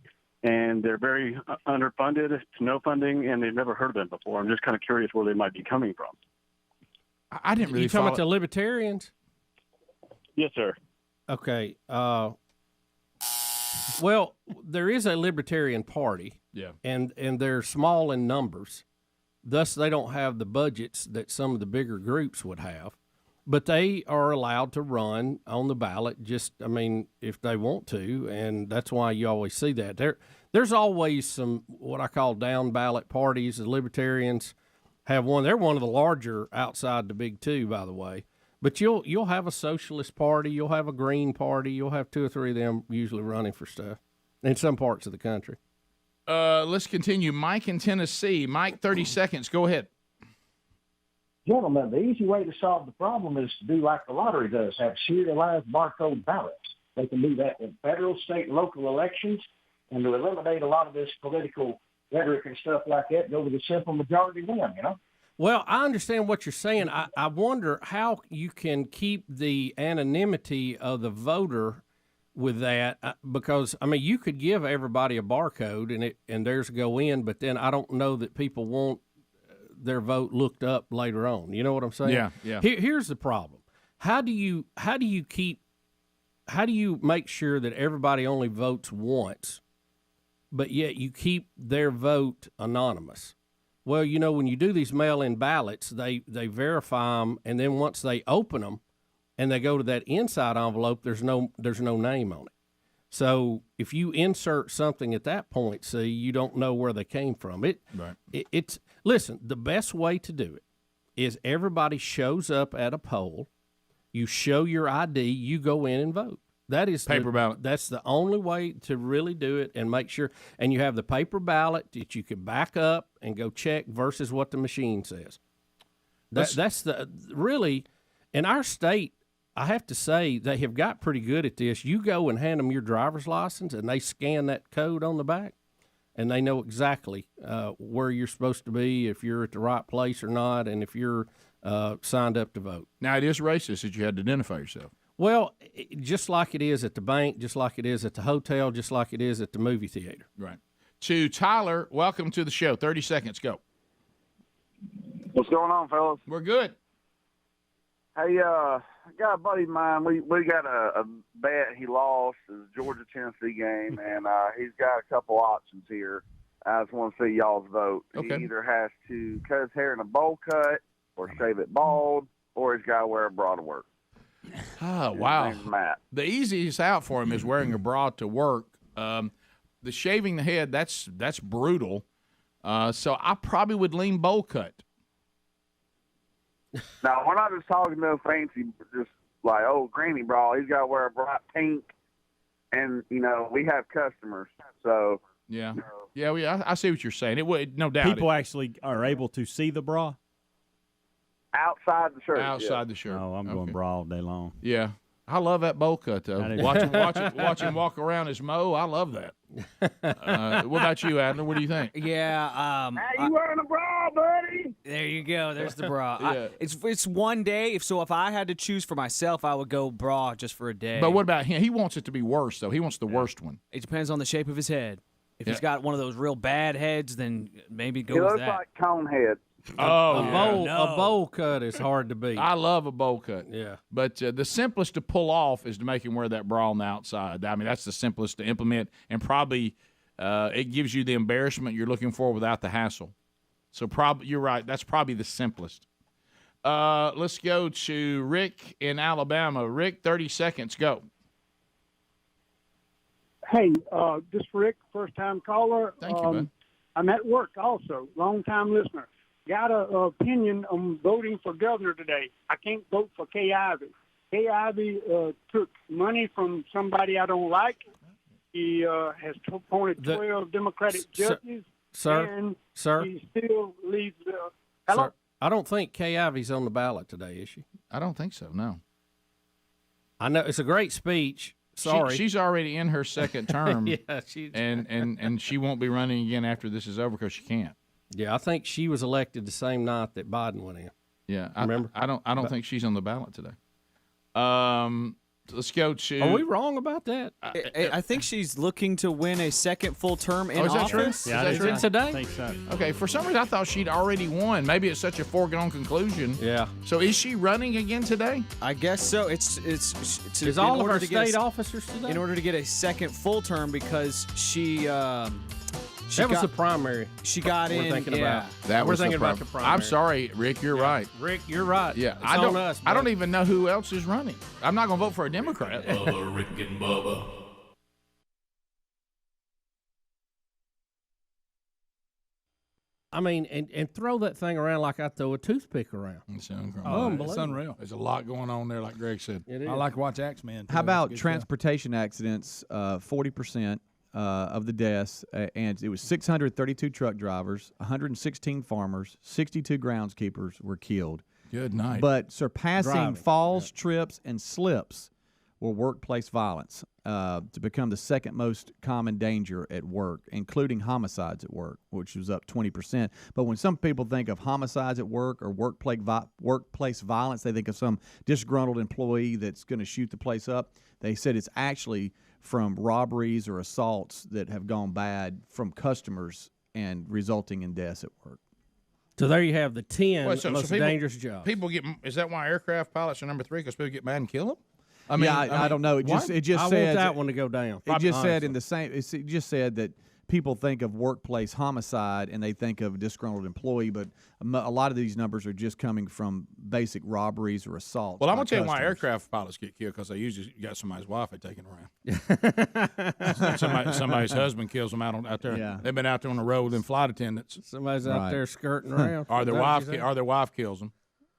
And they're very underfunded, to no funding, and they've never heard of them before. I'm just kind of curious where they might be coming from. I didn't really. You talking about the libertarians? Yes, sir. Okay. Well, there is a Libertarian Party. Yeah. And they're small in numbers. Thus, they don't have the budgets that some of the bigger groups would have. But they are allowed to run on the ballot if they want to, and that's why you always see that. There's always some what I call down ballot parties. The Libertarians have one. They're one of the larger outside the big two, by the way. But you'll have a socialist party, you'll have a green party, you'll have 2 or 3 of them usually running for stuff in some parts of the country. Let's continue. Mike in Tennessee. Mike, 30 seconds. Go ahead. Gentlemen, the easy way to solve the problem is to do like the lottery does, have serialized barcode ballots. They can do that in federal, state, and local elections, and to eliminate a lot of this political rhetoric and stuff like that, go to the simple majority win, Well, I understand what you're saying. I wonder how you can keep the anonymity of the voter with that, because you could give everybody a barcode and theirs go in, but then I don't know that people want their vote looked up later on. You know what I'm saying? Yeah. Here's the problem: how do you make sure that everybody only votes once, but yet you keep their vote anonymous? Well, when you do these mail-in ballots, they verify them, and then once they open them and they go to that inside envelope, there's no name on it. So if you insert something at that point, you don't know where they came from. Listen, the best way to do it is everybody shows up at a poll, you show your ID, you go in and vote. That is paper ballot. That's the only way to really do it and make sure. And you have the paper ballot that you can back up and go check versus what the machine says. That's the really in our state. I have to say they have got pretty good at this. You go and hand them your driver's license, and they scan that code on the back, and they know exactly where you're supposed to be, if you're at the right place or not, and if you're signed up to vote. Now, it is racist that you had to identify yourself. Well, just like it is at the bank, just like it is at the hotel, just like it is at the movie theater. Right. To Tyler, welcome to the show. 30 seconds, go. What's going on, fellas? We're good. Hey, I got a buddy of mine. We got a bet he lost. It was a Georgia-Tennessee game, and he's got a couple options here. I just want to see y'all's vote. Okay. He either has to cut his hair in a bowl cut or shave it bald, or he's got to wear a bra to work. Oh, wow. His name's Matt. The easiest out for him is wearing a bra to work. The shaving the head, that's brutal. So I probably would lean bowl cut. Now, we're not just talking no fancy, just like, granny bra. He's got to wear a bright pink, and, we have customers, so. Yeah. Yeah, I see what you're saying. It would, no doubt. People actually are able to see the bra? Outside the shirt. Outside the shirt. Oh, I'm going bra all day long. Yeah. I love that bowl cut, though. Watch him walk around his mow. I love that. What about you, Adler? What do you think? Yeah. Hey, you wearing a bra, buddy? There you go. There's the bra. Yeah. It's one day. If I had to choose for myself, I would go bra just for a day. But what about him? He wants it to be worse, though. He wants the worst one. It depends on the shape of his head. If he's got one of those real bad heads, then maybe go He with looks that. like Conehead. A bowl cut is hard to beat. I love a bowl cut. Yeah. But the simplest to pull off is to make him wear that bra on the outside. I mean, that's the simplest to implement, and probably it gives you the embarrassment you're looking for without the hassle. So you're right. That's probably the simplest. Let's go to Rick in Alabama. Rick, 30 seconds. Go. Hey, this is Rick, first-time caller. Thank you, bud. I'm at work also, long-time listener. Got an opinion on voting for governor today. I can't vote for Kay Ivey. Kay Ivey took money from somebody I don't like. He has appointed 12 Democratic judges. Sir, he still leaves. Hello? Sir, I don't think Kay Ivey's on the ballot today, is she? I don't think so, no. I know it's a great speech. Sorry. She's already in her second term. Yeah, and she won't be running again after this is over because she can't. Yeah, I think she was elected the same night that Biden went in. Yeah, remember? I don't think she's on the ballot today. Let's go to. Are we wrong about that? I think she's looking to win a second full term in is that true? office. Yeah, is that true? Today? I think so. Okay, for some reason I thought she'd already won. Maybe it's such a foregone conclusion. Yeah. So is she running again today? I guess so. It's Is all of our state officers today? in order to get a second full term because she that was the primary. She got we're in. Thinking yeah. about. That we're was thinking the about the primary. I'm sorry, Rick. You're right. Rick, you're right. Yeah, It's I don't. on us, I don't bud. even know who else is running. I'm not going to vote for a Democrat. Bubba, Rick and Bubba. I mean, and throw that thing around like I throw a toothpick around. It's unreal. There's a lot going on there, like Greg said. I like to watch Axeman. How about transportation accidents? 40% of the deaths, and it was 632 truck drivers, 116 farmers, 62 groundskeepers were killed. Good night. But surpassing Driving. falls, trips, and slips were workplace violence to become the second most common danger at work, including homicides at work, which was up 20%. But when some people think of homicides at work or workplace violence, they think of some disgruntled employee that's going to shoot the place up. They said it's actually from robberies or assaults that have gone bad from customers and resulting in deaths at work. So there you have the 10 Wait, so most people- dangerous jobs. People get. Is that why aircraft pilots are number 3? Because people get mad and kill them? I don't know. It just I said want that one to go down. It just said in the same. It just said that people think of workplace homicide and they think of a disgruntled employee, but a lot of these numbers are just coming from basic robberies or assaults. Well, I'm by going to tell you why customers. aircraft pilots get killed, because they usually got somebody's wife they taking around. somebody's husband kills them out there. Yeah. They've been out there on the road in flight attendants. Somebody's out there skirting around. Or their Is that what wife, you said? or their wife kills them.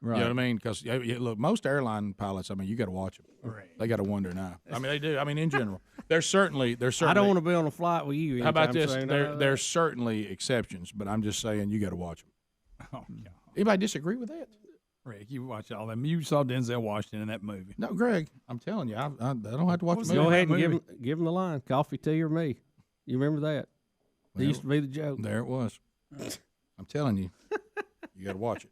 Right. You know what I mean? Because look, most airline pilots, I mean, you got to watch them. Right. They got to wonder now. I mean, they do. I mean, in general, there's certainly. I don't want to be on a flight with you. How about anytime this? soon. There's certainly exceptions, but I'm just saying you got to watch them. Oh, yeah. Anybody disagree with that? Rick, you watch all them. You saw Denzel Washington in that movie. No, Greg, I'm telling you, I don't have to watch the movie. Go ahead and give him the line. Coffee, tea, or me. You remember that? That used to be the joke. There it was. I'm telling you, you got to watch it.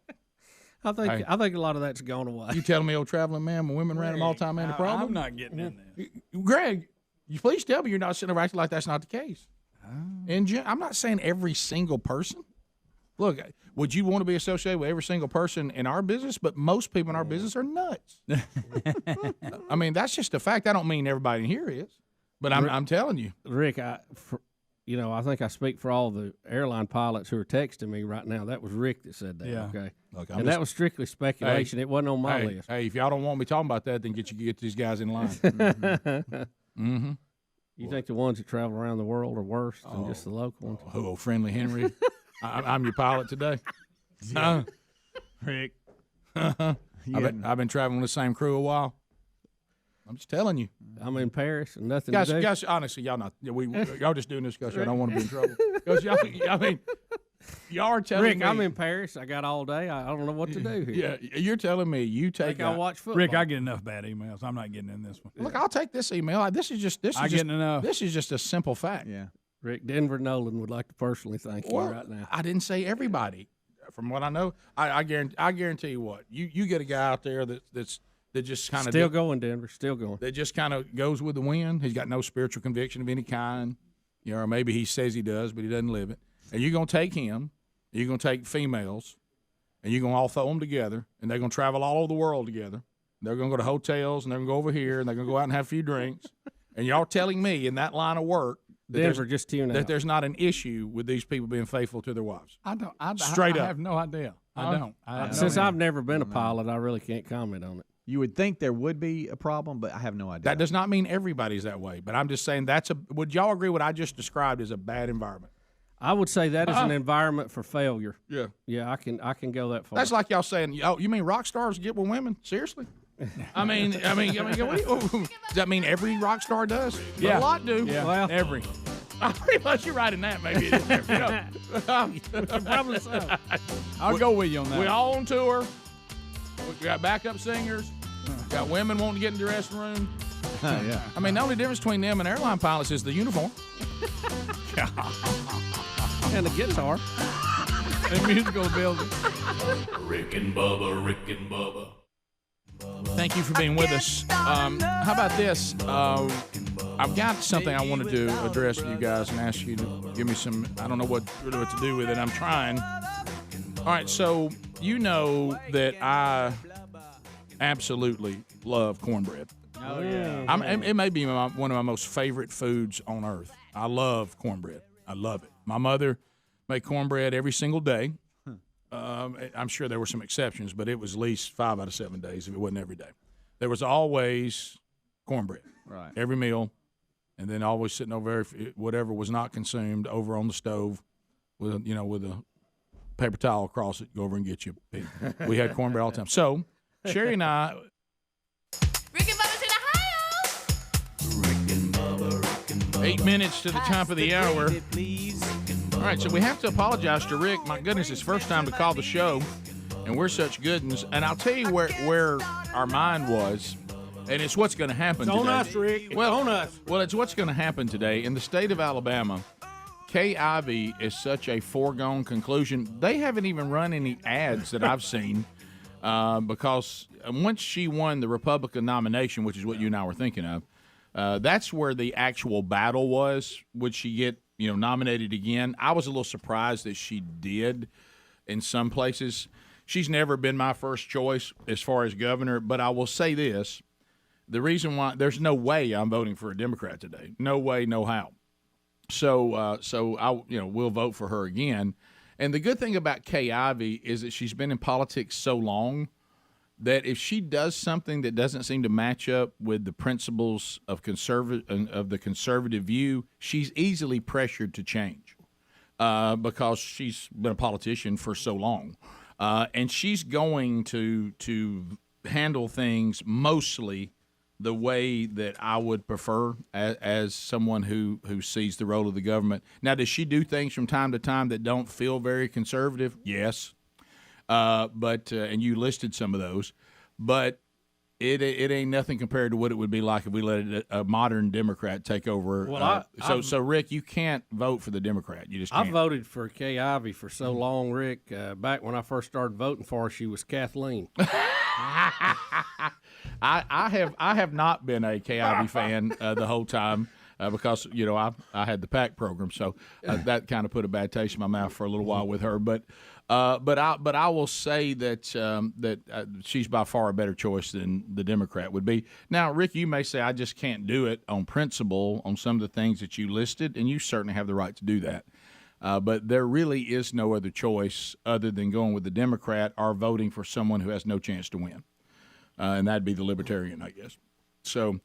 I think a lot of that's gone away. You telling me, old traveling man, when women ran them all the time, ain't a problem? I'm not getting in there. Greg, you please tell me you're not sitting there acting like that's not the case. I'm not saying every single person. Look, would you want to be associated with every single person in our business? But most people in our business are nuts. I mean, that's just a fact. I don't mean everybody in here is, but I'm telling you. Rick, I think I speak for all the airline pilots who are texting me right now. That was Rick that said that. Yeah. Okay. Look, and that was strictly speculation. It wasn't on my list. Hey, if y'all don't want me talking about that, then get these guys in line. Mm-hmm. You think the ones that travel around the world are worse than just the local ones? Oh, friendly Henry. I'm your pilot today. Rick. I've been traveling with the same crew a while. I'm just telling you. I'm in Paris and nothing Guys, to do. guys, honestly, y'all not. Y'all just doing this because y'all don't want to be in trouble. Because y'all are telling Rick, me. I'm in Paris. I got all day. I don't know what to do here. Yeah, you're telling me you take. I'll watch football. Rick, I get enough bad emails. I'm not getting in this one. Look, I'll take this email. This is just a simple fact. Yeah. Rick, Denver Nolan would like to personally thank you right now. I didn't say everybody. From what I know, I guarantee you what you get a guy out there that just kind of Still going, Denver. Still going. That just kind of goes with the wind. He's got no spiritual conviction of any kind, or maybe he says he does, but he doesn't live it. And you're gonna take him. You're gonna take females, and you're gonna all throw them together, and they're gonna travel all over the world together. They're gonna go to hotels, and they're gonna go over here, and they're gonna go out and have a few drinks. And y'all telling me in that line of work that Denver, just tune out. there's not an issue with these people being faithful to their wives. I don't. Straight I up. have no idea. I don't. Since I've never been a pilot, I really can't comment on it. You would think there would be a problem, but I have no idea. That does not mean everybody's that way, but I'm just saying would y'all agree what I just described as a bad environment? I would say that is an environment for failure. Yeah. Yeah, I can go that far. That's like y'all saying, "Oh, you mean rock stars get with women?" Seriously? I mean, does that mean every rock star does? Yeah. A lot do. Yeah. Well, every. Pretty much you're right in that, maybe. Probably so. I'll go with you on that. We all on tour. We got backup singers. Got women wanting to get in the dressing room. Yeah. I mean, the only difference between them and airline pilots is the uniform. And the guitar. And musical ability. Rick and Bubba, Rick and Bubba. Thank you for being with us. How about this? I've got something I wanted to address with you guys and ask you to give me some. I don't know what to do with it. I'm trying. All right, so you know that I absolutely love cornbread. Oh, yeah. It may be one of my most favorite foods on earth. I love cornbread. I love it. My mother made cornbread every single day. I'm sure there were some exceptions, but it was at least 5 out of 7 days if it wasn't every day. There was always cornbread, right? Every meal, and then always sitting over whatever was not consumed over on the stove with a paper towel across it. Go over and get you a pig. We had cornbread all the time. So Sherry and I. Rick and Bubba's in Ohio. 8 minutes to the top of the hour. All right, so we have to apologize to Rick. My goodness, it's first time to call the show, and we're such good ones. And I'll tell you where our mind was, and it's what's going to happen It's today. on us, Rick. It's on us. Well, it's what's going to happen today. In the state of Alabama, Kay Ivey is such a foregone conclusion. They haven't even run any ads that I've seen because once she won the Republican nomination, which is what you and I were thinking of, that's where the actual battle was. Would she get nominated again? I was a little surprised that she did in some places. She's never been my first choice as far as governor, but I will say this. The reason why there's no way I'm voting for a Democrat today. No way, no how. So I we'll vote for her again. And the good thing about Kay Ivey is that she's been in politics so long that if she does something that doesn't seem to match up with the principles of the conservative view, she's easily pressured to change because she's been a politician for so long. And she's going to handle things mostly the way that I would prefer as someone who sees the role of the government. Now, does she do things from time to time that don't feel very conservative? Yes. But and you listed some of those, but it ain't nothing compared to what it would be like if we let a modern Democrat take over. Well, so Rick, you can't vote for the Democrat. You just can't. I voted for Kay Ivey for so long, Rick. Back when I first started voting for her, she was Kathleen. I have not been a Kay Ivey fan the whole time. Because I had the PAC program, so that kind of put a bad taste in my mouth for a little while with her. But I will say that she's by far a better choice than the Democrat would be. Now, Rick, you may say I just can't do it on principle on some of the things that you listed, and you certainly have the right to do that. But there really is no other choice other than going with the Democrat or voting for someone who has no chance to win, and that'd be the Libertarian, I guess. So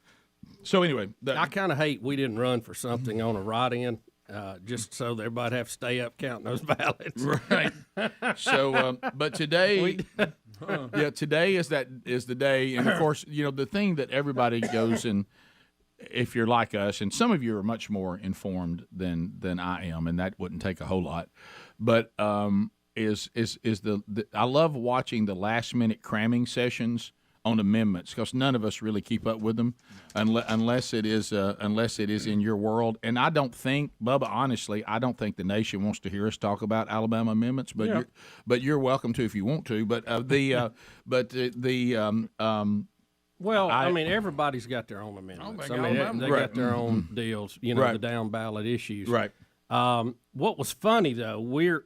anyway, I kind of hate we didn't run for something on a write-in, just so everybody have to stay up counting those ballots. Right. So, but today, today is the day, and of course, the thing that everybody goes and if you're like us, and some of you are much more informed than I am, and that wouldn't take a whole lot, but is I love watching the last minute cramming sessions on amendments because none of us really keep up with them unless it is in your world. And I don't think, Bubba, honestly, I don't think the nation wants to hear us talk about Alabama amendments. But you're welcome to if you want to. But well, I mean, everybody's got their own amendments. I mean, they got their own deals. The down ballot issues. Right. What was funny though, we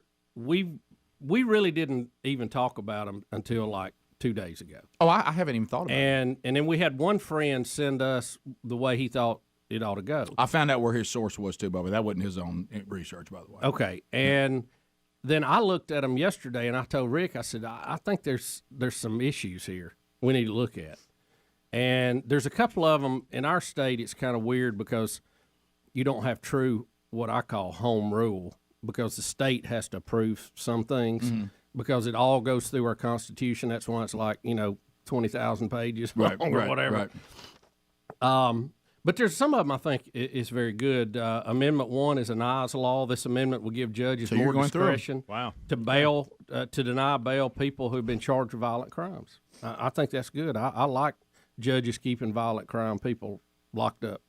really didn't even talk about them until like 2 days ago. Oh, I haven't even thought about it. And then we had one friend send us the way he thought it ought to go. I found out where his source was too, Bubba. That wasn't his own research, by the way. Okay, and then I looked at them yesterday, and I told Rick, I said, I think there's some issues here we need to look at. And there's a couple of them in our state. It's kind of weird because you don't have true what I call home rule because the state has to approve some things. Mm-hmm. Because it all goes through our Constitution. That's why it's like, 20,000 pages long or whatever. Right. But there's some of them I think is very good. Amendment 1 is an I's law. This amendment will give judges more discretion to deny bail people who've been charged with violent crimes. I think that's good. I like judges keeping violent crime people locked up.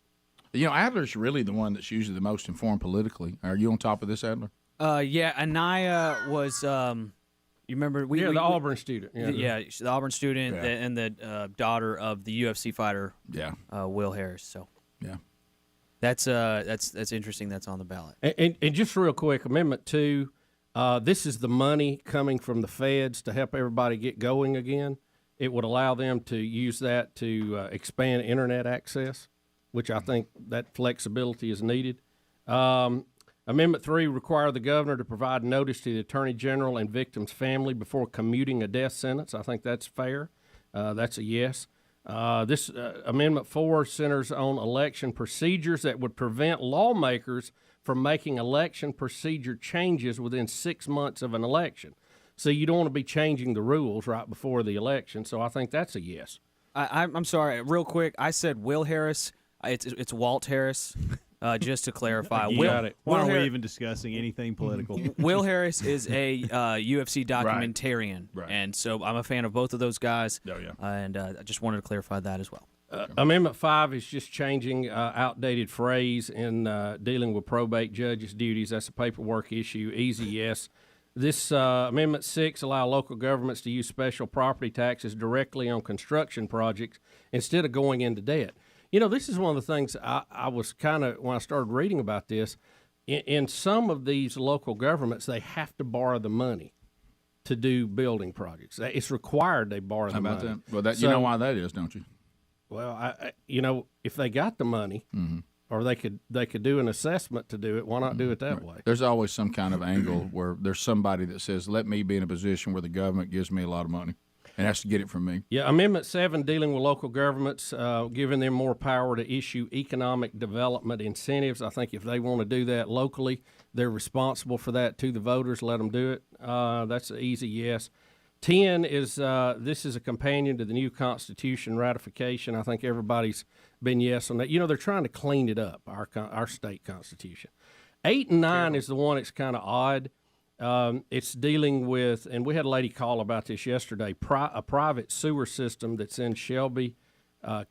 Adler's really the one that's usually the most informed politically. Are you on top of this, Adler? Yeah, Anaya was You remember? The Auburn student. Yeah, the Auburn student and the daughter of the UFC fighter. Yeah. Will Harris. So. Yeah. That's interesting. That's on the ballot. And just real quick, Amendment 2. This is the money coming from the feds to help everybody get going again. It would allow them to use that to expand internet access, which I think that flexibility is needed. Amendment 3 require the governor to provide notice to the attorney general and victim's family before commuting a death sentence. I think that's fair. That's a yes. This Amendment 4 centers on election procedures that would prevent lawmakers from making election procedure changes within 6 months of an election. So you don't want to be changing the rules right before the election. So I think that's a yes. I'm sorry, real quick. I said Will Harris. It's Walt Harris. Just to clarify, got it. Why are we even discussing anything political? Will Harris is a UFC documentarian, right. And so I'm a fan of both of those guys. Oh, yeah. And I just wanted to clarify that as well. Amendment 5 is just changing outdated phrase in dealing with probate judges' duties. That's a paperwork issue. Easy yes. This Amendment 6 allow local governments to use special property taxes directly on construction projects instead of going into debt. You know, this is one of the things I was kind of, when I started reading about this, in some of these local governments, they have to borrow the money to do building projects. It's required they borrow the money. How about that? Well, you know why that is, don't you? Well, if they got the money, or they could do an assessment to do it, why not do it that way? There's always some kind of angle where there's somebody that says, let me be in a position where the government gives me a lot of money. And has to get it from me. Yeah, Amendment 7 dealing with local governments, giving them more power to issue economic development incentives. I think if they want to do that locally, they're responsible for that to the voters. Let them do it. That's an easy yes. 10 is this is a companion to the new Constitution ratification. I think everybody's been yes on that. You know, they're trying to clean it up, our state Constitution. 8 and 9 is the one that's kind of odd. It's dealing with, and we had a lady call about this yesterday, a private sewer system that's in Shelby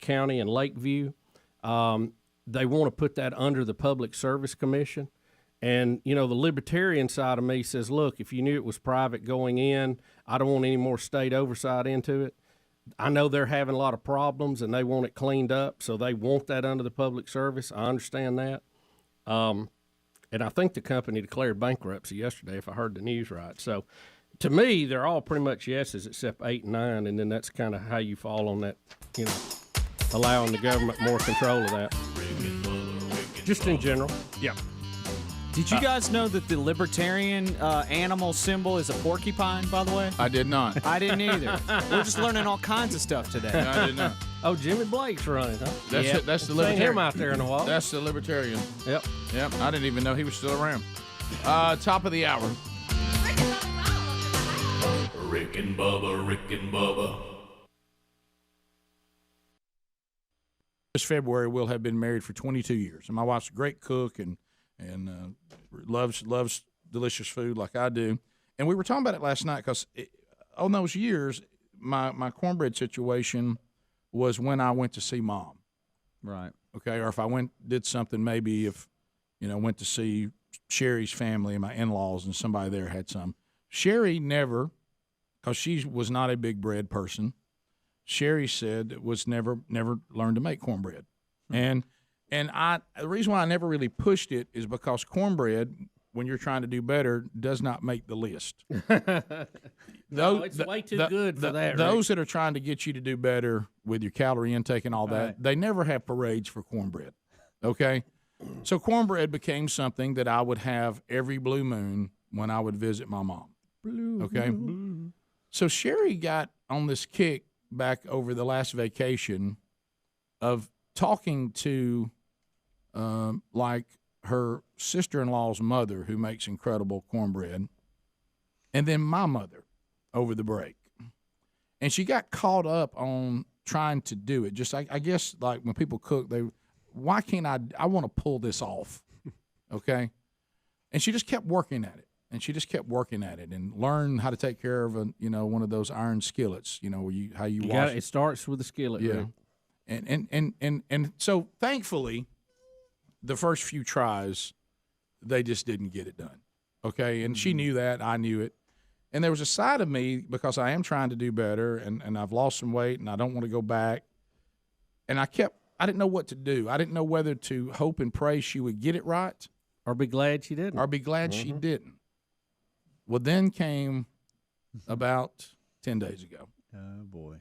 County and Lakeview. They want to put that under the Public Service Commission. And, you know, the libertarian side of me says, look, if you knew it was private going in, I don't want any more state oversight into it. I know they're having a lot of problems and they want it cleaned up, so they want that under the Public Service. I understand that. And I think the company declared bankruptcy yesterday, if I heard the news right. So, to me, they're all pretty much yeses except 8 and 9, and then that's kind of how you fall on that, you know, allowing the government more control of that. Just in general. Yeah. Did you guys know that the libertarian animal symbol is a porcupine, by the way? I did not. I didn't either. We're just learning all kinds of stuff today. No, I did not. Oh, Jimmy Blake's running, huh? That's the libertarian. Him out there in a while. That's the libertarian. Yep. I didn't even know he was still around. Top of the hour. Rick and Bubba. This February, we'll have been married for 22 years. And my wife's a great cook and loves delicious food like I do. And we were talking about it last night because on those years, my cornbread situation was when I went to see Mom. Right. Okay, or if I did something, maybe if, went to see Sherry's family and my in-laws and somebody there had some. Sherry never, because she was not a big bread person, Sherry said was never learned to make cornbread. And the reason why I never really pushed it is because cornbread, when you're trying to do better, does not make the list. It's way too good for that. Those that are trying to get you to do better with your calorie intake and all that, they never have parades for cornbread. Okay? So cornbread became something that I would have every blue moon when I would visit my mom. Okay? So Sherry got on this kick back over the last vacation of talking to like her sister-in-law's mother, who makes incredible cornbread, and then my mother over the break. And she got caught up on trying to do it. Just, I guess, like when people cook, why can't I want to pull this off, okay? And she just kept working at it. And learn how to take care of one of those iron skillets, where you wash it. It starts with the skillet. Yeah. Right? And so thankfully, the first few tries, they just didn't get it done. Okay, and she knew that, I knew it, And there was a side of me, because I am trying to do better, and I've lost some weight, and I don't want to go back. And I didn't know what to do. I didn't know whether to hope and pray she would get it right. Or be glad she didn't. Or be glad she didn't. Well, then came about 10 days ago. Oh, boy.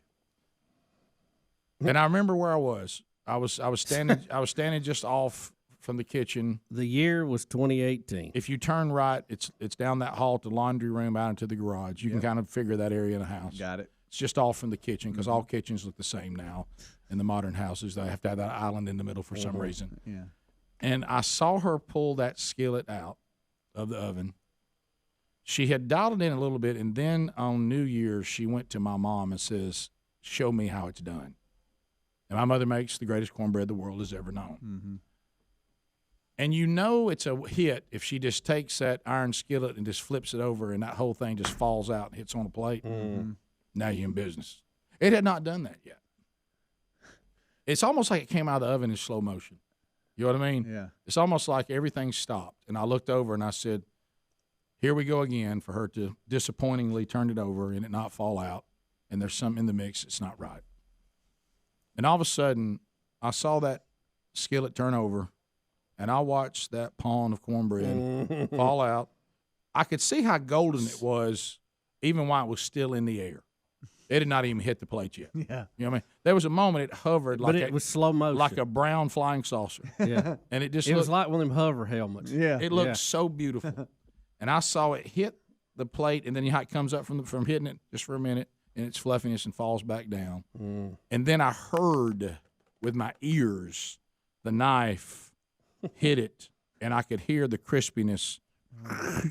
And I remember where I was. I was standing just off from the kitchen. The year was 2018. If you turn right, it's down that hall to the laundry room out into the garage. You can kind of figure that area in the house. Got it. It's just off from the kitchen because all kitchens look the same now in the modern houses. They have to have that island in the middle for some reason. Yeah. And I saw her pull that skillet out of the oven. She had dialed it in a little bit, and then on New Year's, she went to my mom and says, "Show me how it's done." And my mother makes the greatest cornbread the world has ever known. Mm-hmm. And you know it's a hit if she just takes that iron skillet and just flips it over and that whole thing just falls out and hits on a plate. Mm-hmm. Now you're in business. It had not done that yet. It's almost like it came out of the oven in slow motion. You know what I mean? Yeah. It's almost like everything stopped. And I looked over and I said, here we go again for her to disappointingly turn it over and it not fall out. And there's something in the mix that's not right. And all of a sudden, I saw that skillet turn over. And I watched that pawn of cornbread fall out. I could see how golden it was, even while it was still in the air. It had not even hit the plate yet. Yeah. You know what I mean? There was a moment it hovered like it was slow motion. like a brown flying saucer. Yeah. And it just was like one of them hover helmets. Yeah. It looked so beautiful. And I saw it hit the plate, and then how it comes up from hitting it just for a minute, and its fluffiness and falls back down. And then I heard with my ears the knife hit it, and I could hear the crispiness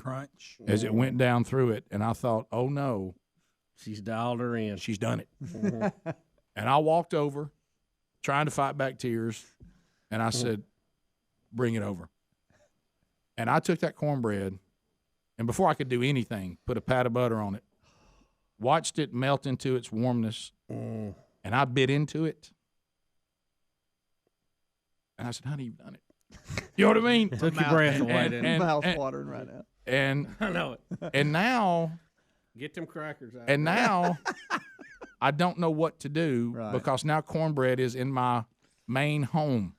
crunch as it went down through it. And I thought, oh no, she's dialed her in. She's done it. And I walked over, trying to fight back tears, and I said, bring it over. And I took that cornbread, and before I could do anything, put a pat of butter on it, watched it melt into its warmness, and I bit into it. And I said, honey, you've done it. You know what I mean? Took your breath away. And mouth watering right now. And I know it. And now, get them crackers out. And now, I don't know what to do because now cornbread is in my main home.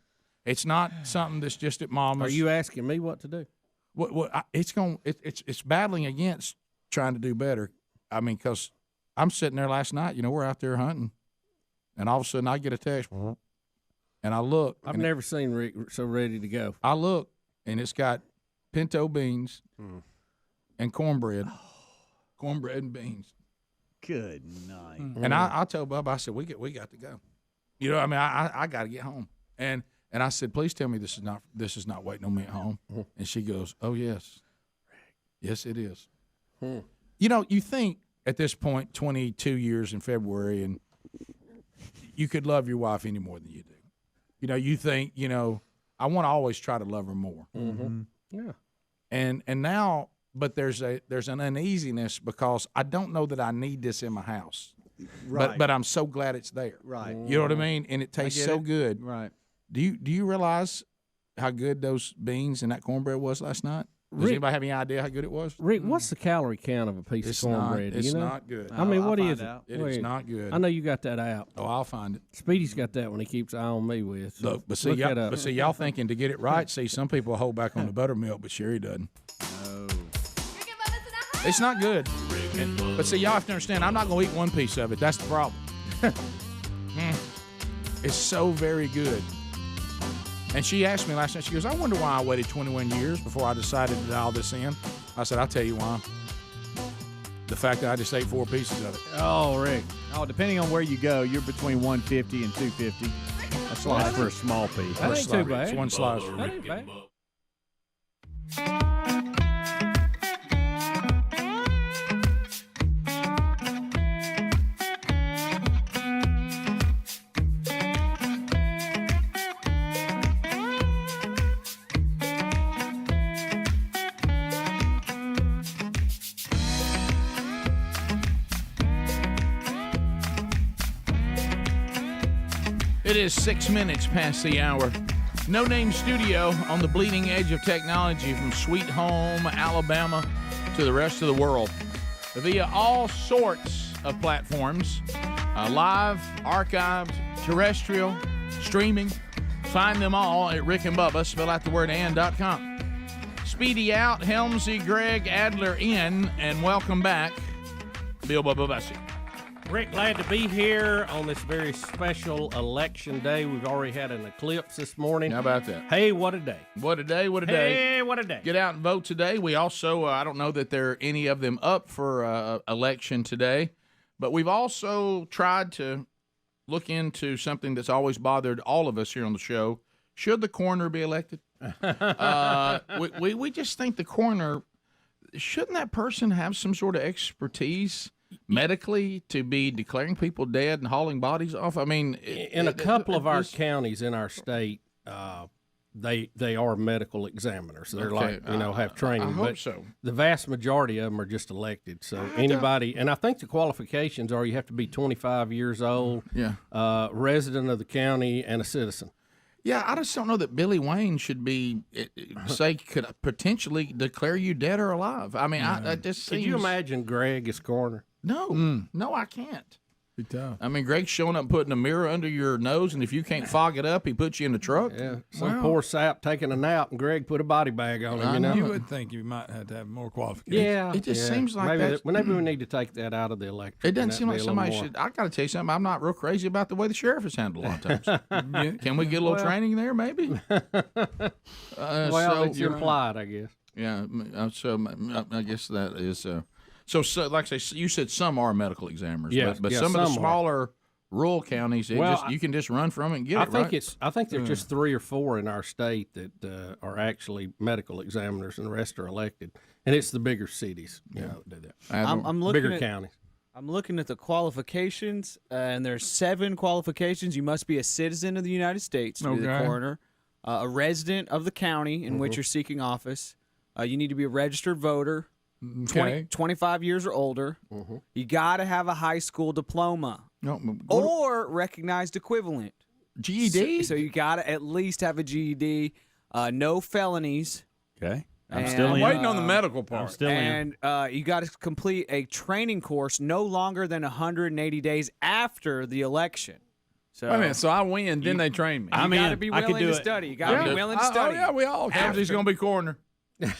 It's not something that's just at Mama's. Are you asking me what to do? It's battling against trying to do better. I mean, because I'm sitting there last night. You know, we're out there hunting, and all of a sudden I get a text. And I look. I've never seen Rick so ready to go. I look, and it's got pinto beans and cornbread. Cornbread and beans. Good night. And I told Bubba, I said, we got to go. You know, I mean, I got to get home. And I said, please tell me this is not waiting on me at home. And she goes, oh, yes. Yes, it is. You know, you think at this point, 22 years in February, and you could love your wife any more than you do. You know, you think, you know, I want to always try to love her more. Yeah. And now, but there's an uneasiness because I don't know that I need this in my house. Right. But I'm so glad it's there. Right. You know what I mean? And it tastes so good. Right. Do you realize how good those beans and that cornbread was last night? Does anybody have any idea how good it was? Rick, what's the calorie count of a piece of cornbread? It's not good. I mean, what is it? It is not good. I know you got that out. Oh, I'll find it. Speedy's got that one he keeps eye on me with. So Look, but see, y'all thinking to get it right. See, some people hold back on the buttermilk, but Sherry doesn't. No. It's not good. But see, y'all have to understand, I'm not going to eat one piece of it. That's the problem. It's so very good. And she asked me last night, she goes, I wonder why I waited 21 years before I decided to dial this in. I said, I'll tell you why. The fact that I just ate 4 pieces of it. Oh, Rick. Oh, depending on where you go, you're between 150 and 250. A slice for a small piece. That ain't too bad. It's one slice. That ain't bad. It is 6 minutes past the hour. No Name Studio on the bleeding edge of technology from Sweet Home, Alabama, to the rest of the world. via all sorts of platforms, live, archived, terrestrial, streaming. Find them all at Rick and Bubba, spell out the word and.com. Speedy out, Helmsy, Greg, Adler in, and welcome back, Bill Bubba Bussy. Rick, glad to be here on this very special election day. We've already had an eclipse this morning. How about that? Hey, what a day. What a day, what a day. Hey, what a day. Get out and vote today. We also, I don't know that there are any of them up for election today, but we've also tried to look into something that's always bothered all of us here on the show. Should the coroner be elected? We just think the coroner, shouldn't that person have some sort of expertise medically to be declaring people dead and hauling bodies off? I mean, in a couple of our counties in our state, they are medical examiners. They're Okay. have training. I hope but so. The vast majority of them are just elected. So anybody, and I think the qualifications are you have to be 25 years old, resident of the county, and a citizen. Yeah, I just don't know that Billy Wayne should be could potentially declare you dead or alive. I mean, I just Could you imagine Greg as coroner? No, no, I can't. Be tough. I mean, Greg's showing up putting a mirror under your nose, and if you can't fog it up, he puts you in the truck. Yeah, some poor sap taking a nap, and Greg put a body bag on him. You would think you might have to have more qualifications. Yeah, it just seems like maybe we need to take that out of the electric. It doesn't seem like somebody should. I got to tell you something. I'm not real crazy about the way the sheriff is handled a lot of times. Can we get a little training there, maybe? It's implied, I guess. Yeah, so I guess that is. So, like I say, you said some are medical examiners, but some of the smaller rural counties, you can just run from it and get it. I think there's just 3 or 4 in our state that are actually medical examiners, and the rest are elected. And it's the bigger cities, that do that. I'm looking bigger at, counties. I'm looking at the qualifications, and there's 7 qualifications. You must be a citizen of the United States to be the coroner, a resident of the county in which you're seeking office. You need to be a registered voter. 25 years or older. You got to have a high school diploma or recognized equivalent. GED? So you got to at least have a GED. No felonies. Okay. I'm waiting on the medical part. I'm still in. And you got to complete a training course no longer than 180 days after the election. So wait a minute, so I win, then they train me. You got to be willing to study. You got to be willing to study. Oh, yeah, we all can. He's going to be coroner.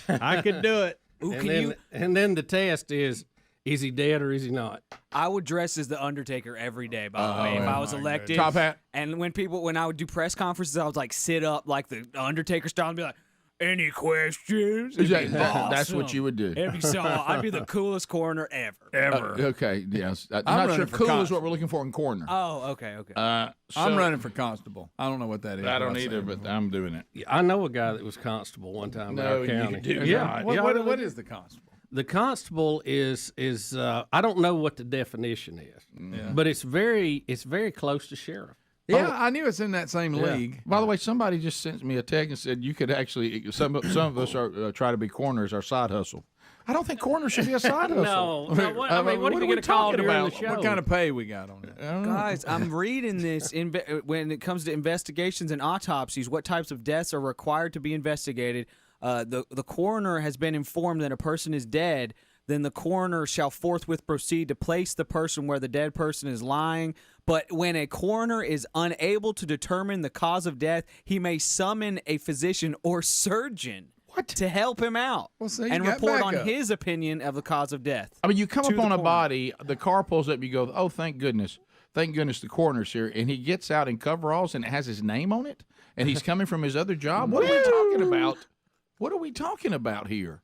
I could do it. Ooh, and then the test is he dead or is he not? I would dress as the Undertaker every day, by the way, if I was elected. Top hat. And when I would do press conferences, I would like sit up like the Undertaker style and be like, any questions? That's what you would do. I'd be the coolest coroner ever. Okay, yes. I'm I'm not sure running for cool is what we're looking for in coroner. Oh, okay. I'm running for constable. I don't know what that is. I don't either, but I'm doing it. I know a guy that was constable one time in our county. What is the constable? The constable is I don't know what the definition is, but it's very close to sheriff. Yeah, I knew it's in that same league. By the way, somebody just sent me a text and said you could actually some of us are try to be coroners, our side hustle. I don't think coroner should be a side hustle. No, what are you going to call during the show? What kind of pay we got on it? Guys, I'm reading this. When it comes to investigations and autopsies, what types of deaths are required to be investigated? The coroner has been informed that a person is dead. Then the coroner shall forthwith proceed to place the person where the dead person is lying. But when a coroner is unable to determine the cause of death, he may summon a physician or surgeon to help him out and report on his opinion of the cause of death. I mean, you come upon a body, the car pulls up, you go, oh, thank goodness the coroner's here, and he gets out in coveralls and it has his name on it, and he's coming from his other job. What are we talking about? What are we talking about here?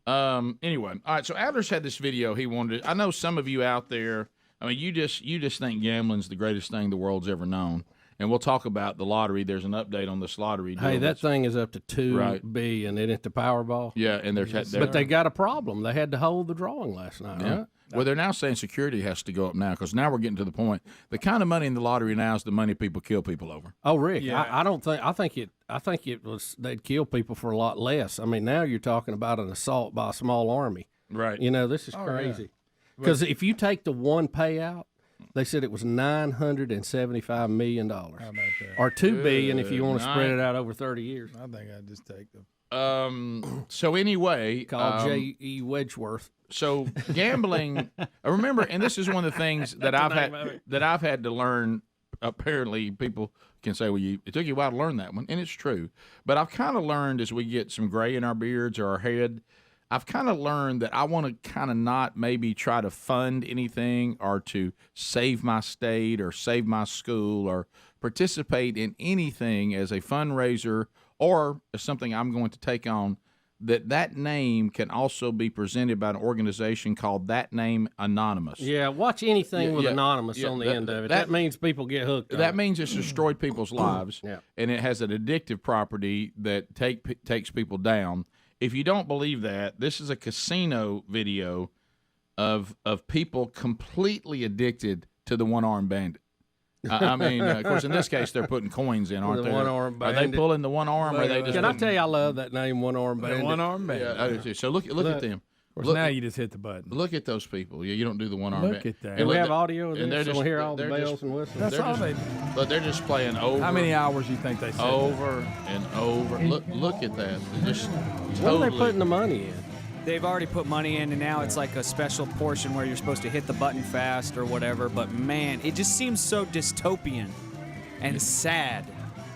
Anyway, all right. So Adler's had this video he wanted. I know some of you out there. I mean, you just think gambling's the greatest thing the world's ever known. And we'll talk about the lottery. There's an update on this lottery deal. Hey, that thing is up to $2 billion, and it's the Powerball. Yeah, and but they got a problem. They had to hold the drawing last night. Yeah. Right? Well, they're now saying security has to go up now because now we're getting to the point. The kind of money in the lottery now is the money people kill people over. Oh, Rick, I don't think. I think it was they'd kill people for a lot less. I mean, now you're talking about an assault by a small army. Right. You know, this is crazy. Because if you take the one payout, they said it was $975 million. How about that? Or $2 billion if you want to spread it out over 30 years. I think I'd just take the So anyway, called J.E. Wedgeworth. So gambling, remember, and this is one of the things that I've had to learn. Apparently, people can say, "Well, it took you a while to learn that one," and it's true. But I've kind of learned as we get some gray in our beards or our head, I've kind of learned that I want to kind of not maybe try to fund anything or to save my state or save my school or participate in anything as a fundraiser or as something I'm going to take on, that name can also be presented by an organization called That Name Anonymous. Yeah, watch anything with anonymous on the end of it. That means people get hooked on it. That means it's destroyed people's lives, and it has an addictive property that takes people down. If you don't believe that, this is a casino video of people completely addicted to the one-armed bandit. I mean, of course, in this case, they're putting coins in, aren't they? One-arm bandit. Are they pulling the one arm, or are they just? Can I tell you, I love that name, one-arm bandit. One-arm bandit. Yeah, I do too. So look at them. Of course, now you just hit the button. Look at those people. Yeah, you don't do the one-arm Look bandit. at that. And we have audio of and this, they're so we'll just- hear all the they're bells just- and whistles. That's all they do. But they're just playing over. How many hours you think they said over and over? Look at that. They're just What are they putting the money in? They've already put money in, and now it's like a special portion where you're supposed to hit the button fast or whatever. But man, it just seems so dystopian and sad.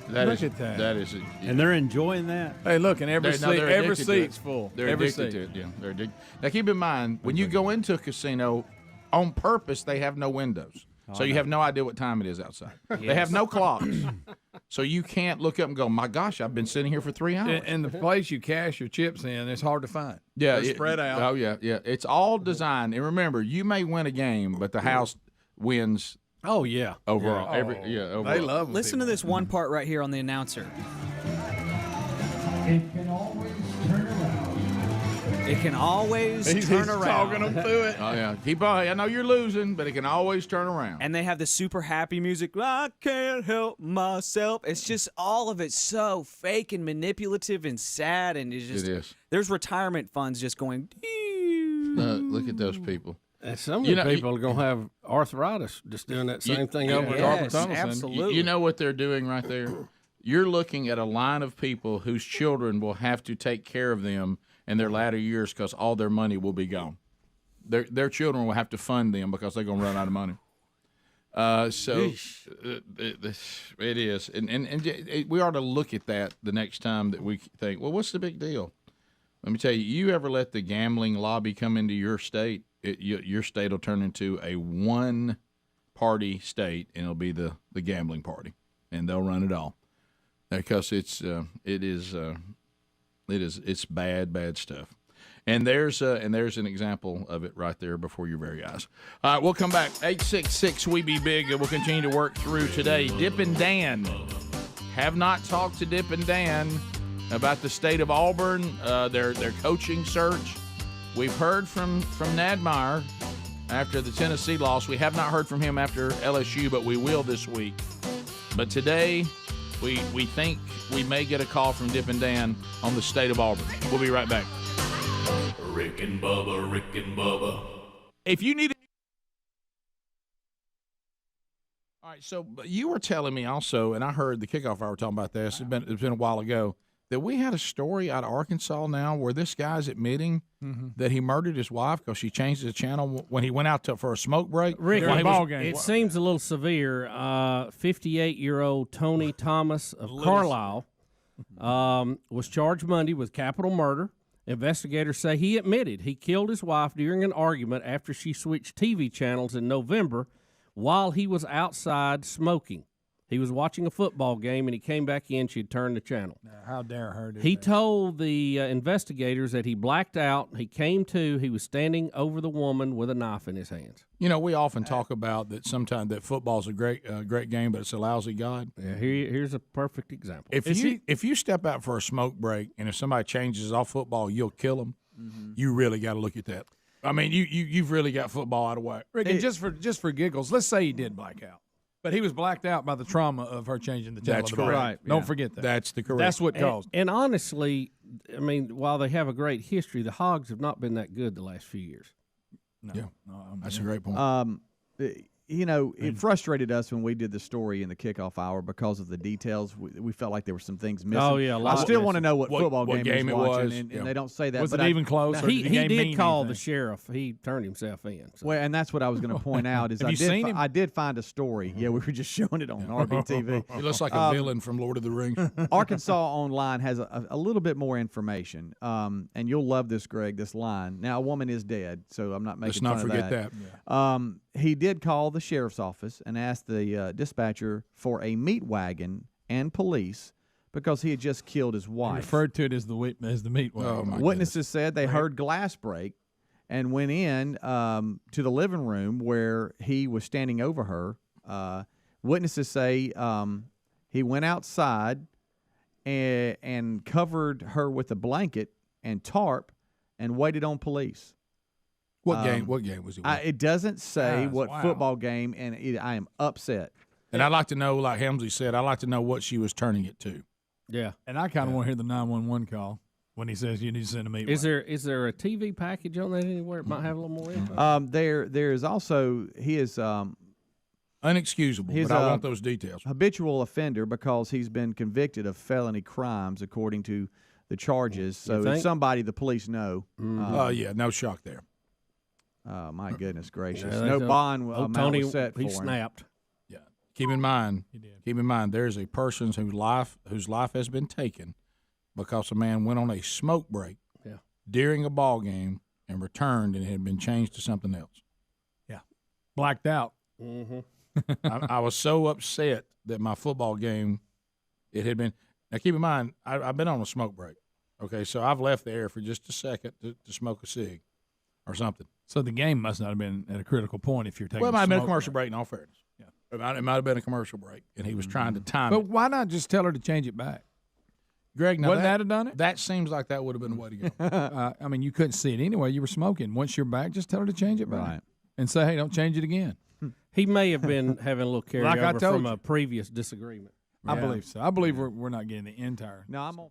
Look at that. That is, and they're enjoying that. Hey, look, and every they're seat's addicted to it. full. They're every addicted seat. to it. Yeah, they're addicted. Now keep in mind, when you go into a casino, on purpose, they have no windows, so you have no idea what time it is outside. They have no clocks, so you can't look up and go, "My gosh, I've been sitting here for 3 hours." And the place you cash your chips in, it's hard to find. Yeah, They're spread out. Oh yeah. It's all designed. And remember, you may win a game, but the house wins. Oh yeah, overall. Overall. They love. Listen to this one part right here on the announcer. It can always turn around. It can always He's turn around. talking them through it. Oh yeah, keep on. I know you're losing, but it can always turn around. And they have the super happy music. I can't help myself. It's just all of it so fake and manipulative and sad, and it's just It is. there's retirement funds just going. Look at those people. And some of the people are going to have arthritis just doing that same thing over and over. Yes, absolutely. You know what they're doing right there? You're looking at a line of people whose children will have to take care of them in their latter years because all their money will be gone. Their children will have to fund them because they're going to run out of money. It is. And we ought to look at that the next time that we think, well, what's the big deal? Let me tell you, you ever let the gambling lobby come into your state, your state will turn into a one-party state, and it'll be the gambling party, and they'll run it all because it's bad stuff. And there's an example of it right there before your very eyes. All right, we'll come back. 866 We Be Big, and we'll continue to work through today. Dip and Dan. Have not talked to Dip and Dan about the state of Auburn, their coaching search. We've heard from Nadmeyer after the Tennessee loss. We have not heard from him after LSU, but we will this week. But today, we think we may get a call from Dip and Dan on the state of Auburn. We'll be right back. Rick and Bubba, Rick and Bubba. If you need All right, so you were telling me also, and I heard the kickoff hour talking about this, it's been a while ago, that we had a story out of Arkansas now where this guy's admitting that he murdered his wife because she changed the channel when he went out for a smoke break. Rick, it seems a little severe. 58-year-old Tony Thomas of Carlisle was charged Monday with capital murder. Investigators say he admitted he killed his wife during an argument after she switched TV channels in November while he was outside smoking. He was watching a football game, and he came back in. She had turned the channel. How dare her do He that? told the investigators that he blacked out. He came to. He was standing over the woman with a knife in his hands. You know, we often talk about that sometimes that football's a great game, but it's a lousy god. Yeah, here's a perfect example. If you step out for a smoke break, and if somebody changes off football, you'll kill them. You really got to look at that. I mean, you've really got football out of whack. Rick, and just for giggles, let's say he did black out. But he was blacked out by the trauma of her changing the channel. That's of the ball. correct. Don't Yeah. forget that. That's the correct. That's what caused it. And honestly, I mean, while they have a great history, the Hogs have not been that good the last few years. No. Yeah, that's a great point. it frustrated us when we did the story in the kickoff hour because of the details. We felt like there were some things missing. Oh, yeah. I still want to know what football what game he was watching, was. and they don't say that. Was but it even close? He did call the sheriff. He turned himself in. So. Well, and that's what I was going to point out is Have you seen him? I did find a story. Yeah, we were just showing it on RBTV. He looks like a villain from Lord of the Rings. Arkansas Online has a little bit more information, and you'll love this, Greg, this line. Now, a woman is dead, so I'm not making Let's fun not of forget that. He did call the sheriff's office and asked the dispatcher for a meat wagon and police because he had just killed his wife. He referred to it as the meat wagon. Witnesses said they heard glass break and went in to the living room where he was standing over her. Witnesses say he went outside and covered her with a blanket and tarp and waited on police. What game was he watching? It doesn't say what wow. football game, and I am upset. And I'd like to know, like Helmsley said, I'd like to know what she was turning it to. Yeah. And I kind of want to hear the 911 call when he says you need to send a meat Is there a TV package on that anywhere? It might have a little more info. There is also he is unexcusable, but I want those details. Habitual offender because he's been convicted of felony crimes according to the charges. So it's somebody the police know. Oh yeah, no shock there. Oh my goodness gracious! Yeah, no bond amount Tony, was set for he him. snapped. Yeah. Keep in mind, there's a person whose life has been taken because a man went on a smoke break during a ball game and returned and it had been changed to something else. Yeah, blacked out. Mm-hmm. I was so upset that my football game, it had been. Now keep in mind, I've been on a smoke break. Okay, so I've left the air for just a second to smoke a cig or something. So the game must not have been at a critical point if you're taking. Well, it might have been a smoke commercial break. In all fairness, yeah, it might have been a commercial break, and he was trying to time it. But why not just tell her to change it back? Greg, now wouldn't that have done it? That seems like that would have been the way to go. I mean, you couldn't see it anyway. You were smoking. Once you're back, just tell her to change it back. Right. And say, hey, don't change it again. He may have been having a little carryover from a previous disagreement. I believe so. I believe we're not getting the entire. No, I'm on.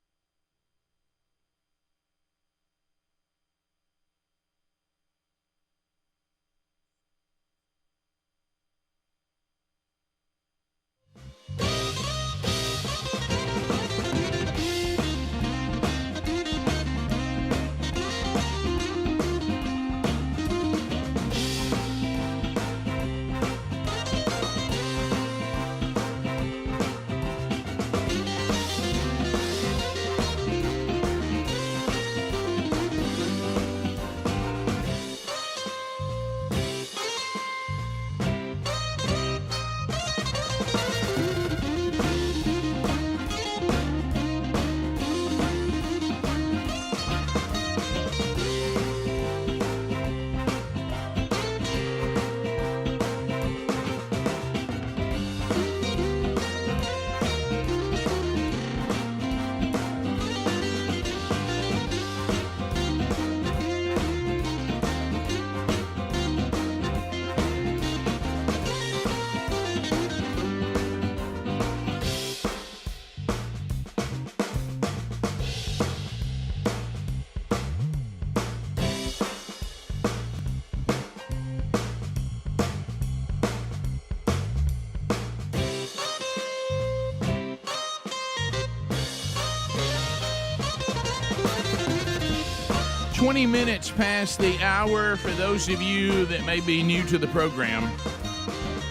Minutes past the hour for those of you that may be new to the program.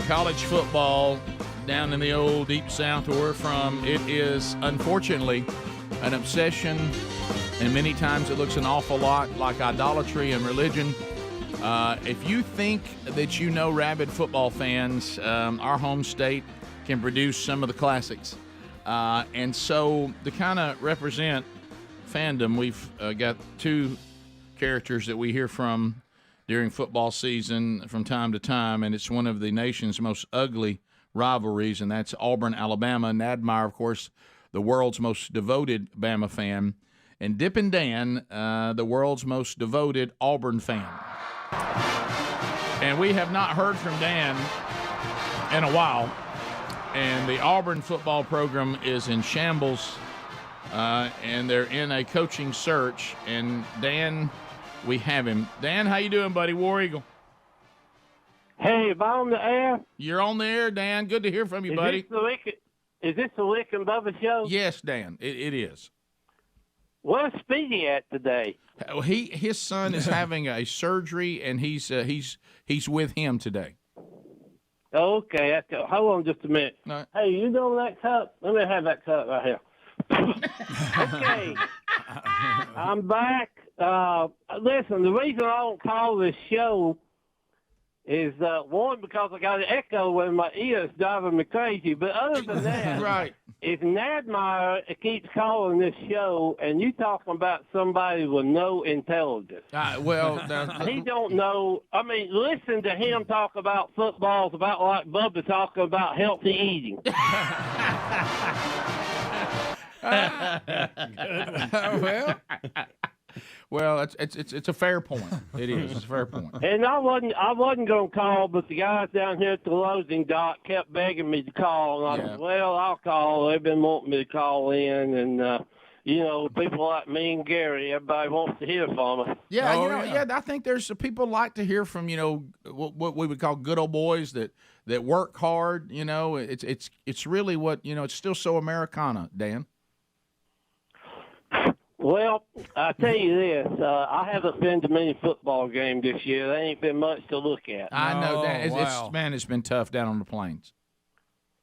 College football down in the old deep south where we're from, it is unfortunately an obsession, and many times it looks an awful lot like idolatry and religion. If you think that you know rabid football fans, our home state can produce some of the classics. And so to kind of represent fandom, we've got two characters that we hear from during football season from time to time, and it's one of the nation's most ugly rivalries, and that's Auburn, Alabama. Nadmeyer, of course, the world's most devoted Bama fan, and Dippin' Dan, the world's most devoted Auburn fan. And we have not heard from Dan in a while, and the Auburn football program is in shambles, and they're in a coaching search, and Dan... we have him. Dan, how you doing, buddy? War Eagle. Hey, am I on the air? You're on the air, Dan. Good to hear from you, buddy. Is this the Rick and Bubba show? Yes, Dan, it is. Where's Speedy at today? His son is having a surgery, and he's with him today. Okay, hold on just a minute. No. Hey, you know that cup? Let me have that cup right here. Okay, I'm back. Listen, the reason I don't call this show is one, because I got an echo in my ears driving me crazy. But other than that, right? If Nadmeyer keeps calling this show, and you talking about somebody with no intelligence, he don't know. I mean, listen to him talk about footballs about like Bubba talking about healthy eating. Well, it's a fair point. It is. It's a fair point. And I wasn't going to call, but the guys down here at the loading dock kept begging me to call, and I said, well, I'll call. They've been wanting me to call in, and people like me and Gary, everybody wants to hear from us. Yeah, I think there's people like to hear from what we would call good old boys that work hard. It's really what it's still so Americana, Dan. Well, I tell you this, I haven't been to many football games this year. There ain't been much to look at. I know that. It's been tough down on the plains.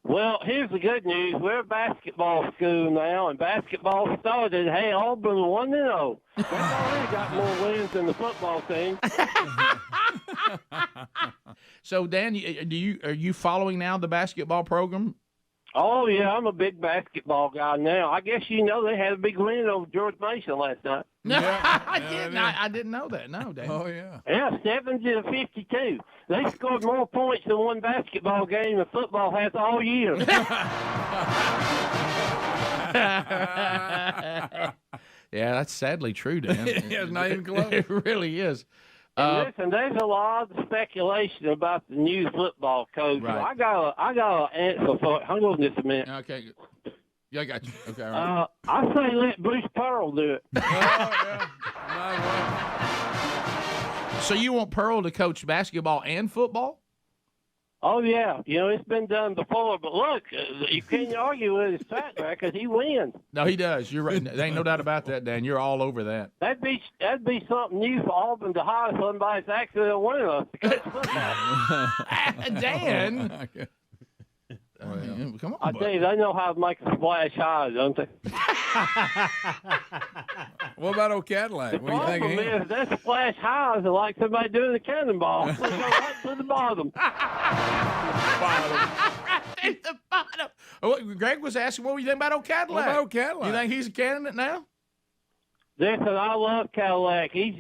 Well, here's the good news. We're a basketball school now, and basketball started. Hey, Auburn 1-0. They've already got more wins than the football team. So, Dan, are you following now the basketball program? Oh, yeah, I'm a big basketball guy now. I guess they had a big win over George Mason last night. No, I didn't know that. No, Dan. Oh, yeah. Yeah, 70-52. They scored more points in one basketball game than football has all year. Yeah, that's sadly true, Dan. It's not even close. It really is. And listen, there's a lot of speculation about the new football coach. Right. I got an answer for it. Hang on just a minute. Okay. Yeah, I got you. Okay, all right. I say let Bruce Pearl do it. So you want Pearl to coach basketball and football? Oh, yeah. It's been done before. But look, you can't argue with his track record. He wins. No, he does. You're right. There ain't no doubt about that, Dan. You're all over that. That'd be something new for Auburn to hire somebody that's actually a winner to coach football. Dan. Come on, I tell you, they know how to make a splash high, don't they? What about old Cadillac? What do you think of him? That splash highs are like somebody doing a cannonball. They go right to the bottom. At the bottom. Greg was asking, what do you think about old Cadillac? What about old Cadillac? You think he's a candidate now? Listen, I love Cadillac. He's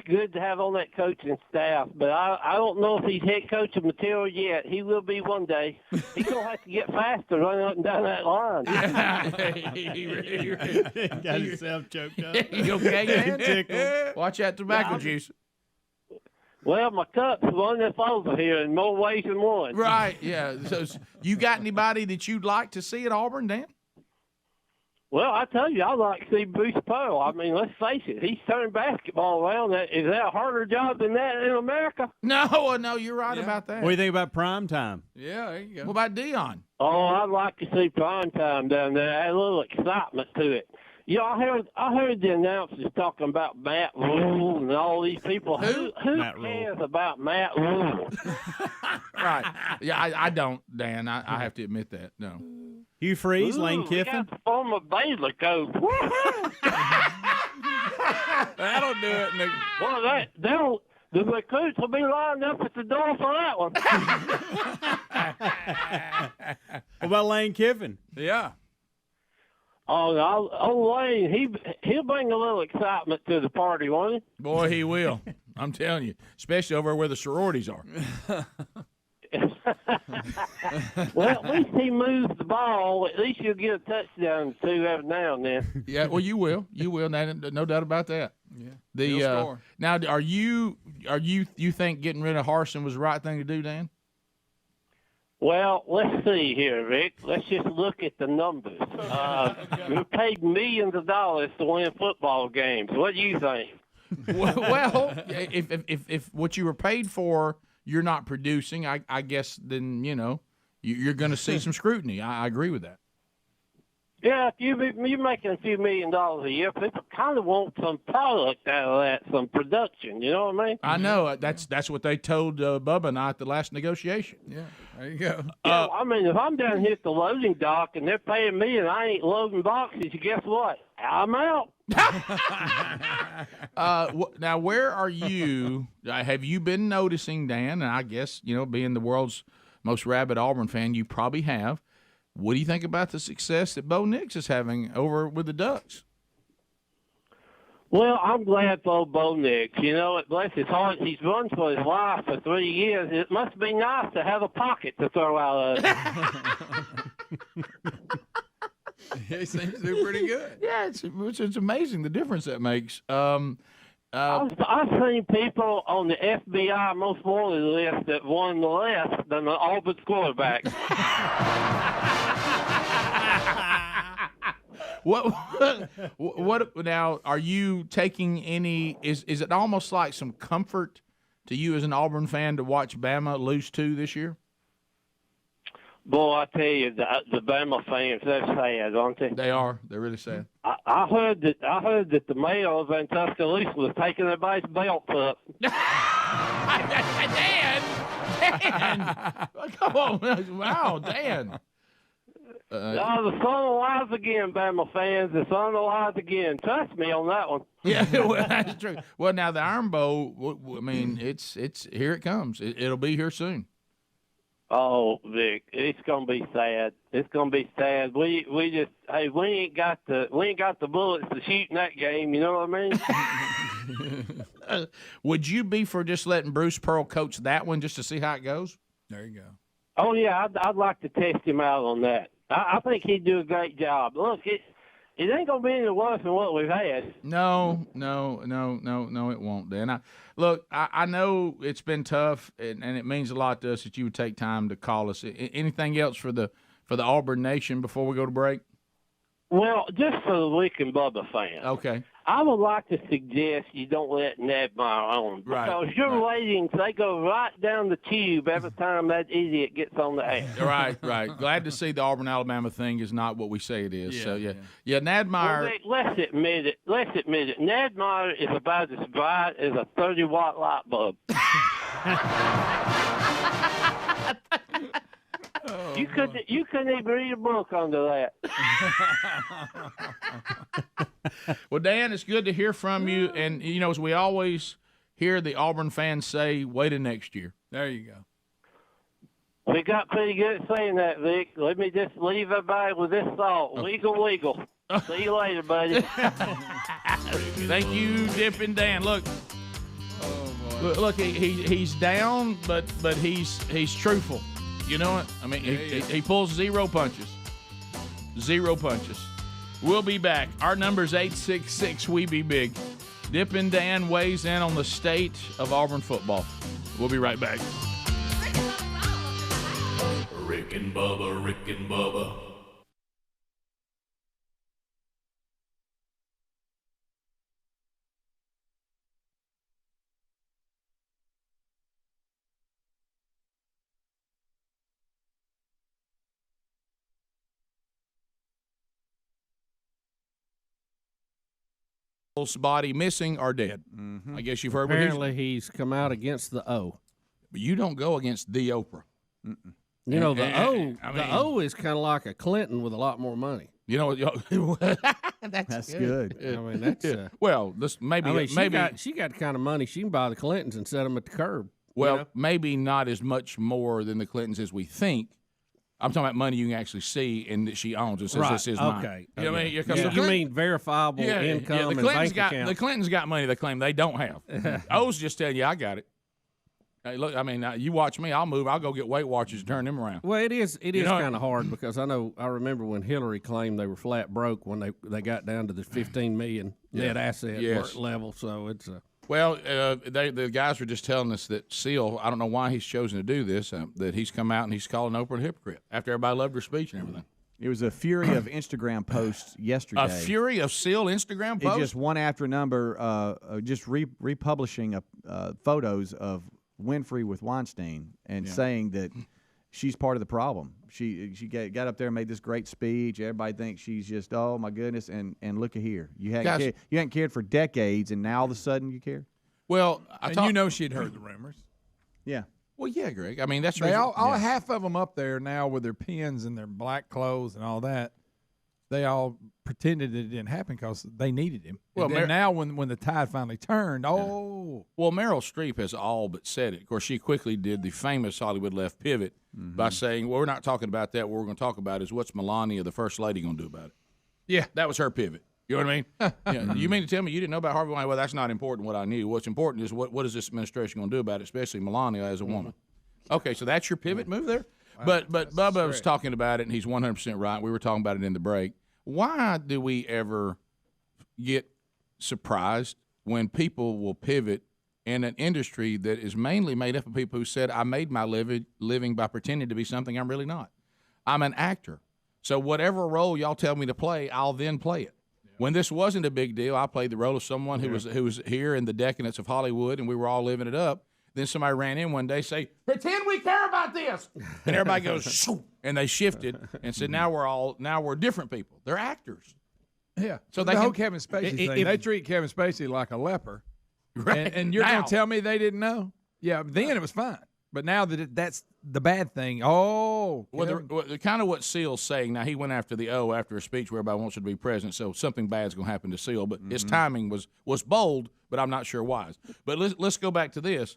good to have on that coaching staff, but I don't know if he's head coaching material yet. He will be one day. He's going to have to get faster running up and down that line. He got himself choked up. You okay, man? Watch that tobacco juice. Well, my cup's running over here in more ways than one. Right, yeah. So you got anybody that you'd like to see at Auburn, Dan? Well, I tell you, I'd like to see Bruce Pearl. I mean, let's face it, he's turned basketball around. Is that a harder job than that in America? No, you're right about that. What do you think about prime time? Yeah, there you go. What about Dion? Oh, I'd like to see prime time down there. Add a little excitement to it. I heard the announcers talking about Matt Rule and all these people. Who cares about Matt Rule? Right. Yeah, I don't, Dan. I have to admit that. No. Hugh Freeze, Lane Kiffin. We got the former Baylor coach. That'll do it, Nick. Well, the recruits will be lined up at the door for that one. What about Lane Kiffin? Yeah. Oh, Lane, he'll bring a little excitement to the party, won't he? Boy, he will. I'm telling you, especially over where the sororities are. Well, at least he moves the ball. At least you'll get a touchdown or two every now and then. Yeah, well, you will. You will. No doubt about that. Yeah. Now, are you think getting rid of Harsin was the right thing to do, Dan? Well, let's see here, Rick. Let's just look at the numbers. We're paid millions of dollars to win football games. What do you think? Well, if what you were paid for you're not producing, I guess then, you're going to see some scrutiny. I agree with that. Yeah, if you're making a few $1 million a year, people kind of want some product out of that, some production. You know what I mean? I know. That's what they told Bubba and I at the last negotiation. Yeah, there you go. Yeah, I mean, if I'm down here at the loading dock and they're paying me and I ain't loading boxes, guess what? I'm out. Now, where are you? Have you been noticing, Dan? And I guess, being the world's most rabid Auburn fan, you probably have. What do you think about the success that Bo Nix is having over with the Ducks? Well, I'm glad for Bo Nix. Bless his heart, he's run for his life for 3 years. It must be nice to have a pocket to throw out of. He seems to do pretty good. Yeah, it's amazing the difference that makes. I've seen people on the FBI most wanted list that won less than the Auburn quarterback. What now? Are you taking any? Is it almost like some comfort to you as an Auburn fan to watch Bama lose 2 this year? Boy, I tell you, the Bama fans, they're sad, aren't they? They are. They're really sad. I heard that the mayor of Tuscaloosa was taking everybody's belt up. Dan! Come on. Wow, Dan. The sun will rise again, Bama fans. The sun will rise again. Trust me on that one. Yeah, well, that's true. Well, now the Iron Bowl, I mean, it's here it comes. It'll be here soon. Oh, Vic, it's gonna be sad. It's gonna be sad. We ain't got the bullets to shoot in that game. You know what I mean? Would you be for just letting Bruce Pearl coach that one just to see how it goes? There you go. Oh yeah, I'd like to test him out on that. I think he'd do a great job. Look, it ain't gonna be any worse than what we've had. No, it won't, Dan. I know it's been tough, and it means a lot to us that you would take time to call us. Anything else for the Auburn Nation before we go to break? Well, just for the Rick and Bubba fans. Okay. I would like to suggest you don't let Nedmeyer on. Because your ratings, they go right down the tube every time that idiot gets on the air. Right. Glad to see the Auburn-Alabama thing is not what we say it is. Yeah, Nedmeyer. Well, let's admit it. Nedmeyer is about as bright as a 30-watt light bulb. Oh, you couldn't even read a book under that. Well, Dan, it's good to hear from you. And, as we always hear the Auburn fans say, wait till next year. There you go. We got pretty good at saying that, Vic. Let me just leave everybody with this thought. Wiggle. See you later, buddy. Thank you, Dip and Dan. Look, he's down, but he's truthful. You know what? I mean, he pulls 0 punches. 0 punches. We'll be back. Our number's 866-WE-BE-BIG. Dip and Dan weighs in on the state of Auburn football. We'll be right back. Rick and Bubba. Body missing or dead. I guess you've heard. Apparently, he's come out against the O. But you don't go against the Oprah. The O is kind of like a Clinton with a lot more money. You know what? That's good. I mean, that's well. This maybe she got the kind of money she can buy the Clintons and set them at the curb. Well, maybe not as much more than the Clintons as we think. I'm talking about money you can actually see and that she owns and says this is mine. Okay. You know what I mean? You mean verifiable income and bank account. The Clintons got money they claim they don't have. O's just telling you, I got it. Hey, look, I mean, you watch me, I'll move. I'll go get Weight Watchers and turn them around. Well, it is kind of hard because I remember when Hillary claimed they were flat broke when they got down to the 15 million net asset level. So it's Well, the guys were just telling us that Seal, I don't know why he's chosen to do this, that he's come out and he's calling Oprah a hypocrite after everybody loved her speech and everything. It was a fury of Instagram posts yesterday. A fury of Seal Instagram posts? It's just one after another, just republishing photos of Winfrey with Weinstein and saying that she's part of the problem. She got up there and made this great speech. Everybody thinks she's just, oh my goodness, and look at here. You hadn't cared for decades, and now all of a sudden you care. Well, she'd heard the rumors. Yeah. Well, yeah, Greg. I mean, that's they all half of them up there now with their pins and their black clothes and all that. They all pretended it didn't happen because they needed him. Well, now when the tide finally turned, well, Meryl Streep has all but said it. Of course, she quickly did the famous Hollywood left pivot by saying, "Well, we're not talking about that. What we're going to talk about is what's Melania, the first lady, going to do about it." Yeah, that was her pivot. You know what I mean? You mean to tell me you didn't know about Harvey Weinstein? Well, that's not important. What I knew. What's important is what is this administration going to do about it, especially Melania as a woman. Okay, so that's your pivot move there. Wow, but Bubba was talking about it, and he's 100% right. We were talking about it in the break. Why do we ever get surprised when people will pivot in an industry that is mainly made up of people who said, I made my living by pretending to be something I'm really not. I'm an actor. So whatever role y'all tell me to play, I'll then play it. Yeah. When this wasn't a big deal, I played the role of someone who was here in the decadence of Hollywood, and we were all living it up. Then somebody ran in one day, say, pretend we care about this. And everybody goes, shoo, and they shifted and said, now we're different people. They're actors. Yeah. So the whole Kevin Spacey thing, they treat Kevin Spacey like a leper. Right. And you're going to tell me they didn't know? Yeah, then it was fine. But now that's the bad thing. Oh. Well, kind of what Seal's saying. Now, he went after after a speech where everybody wants him to be president, so something bad's going to happen to Seal. But his timing was bold, but I'm not sure wise. But let's go back to this.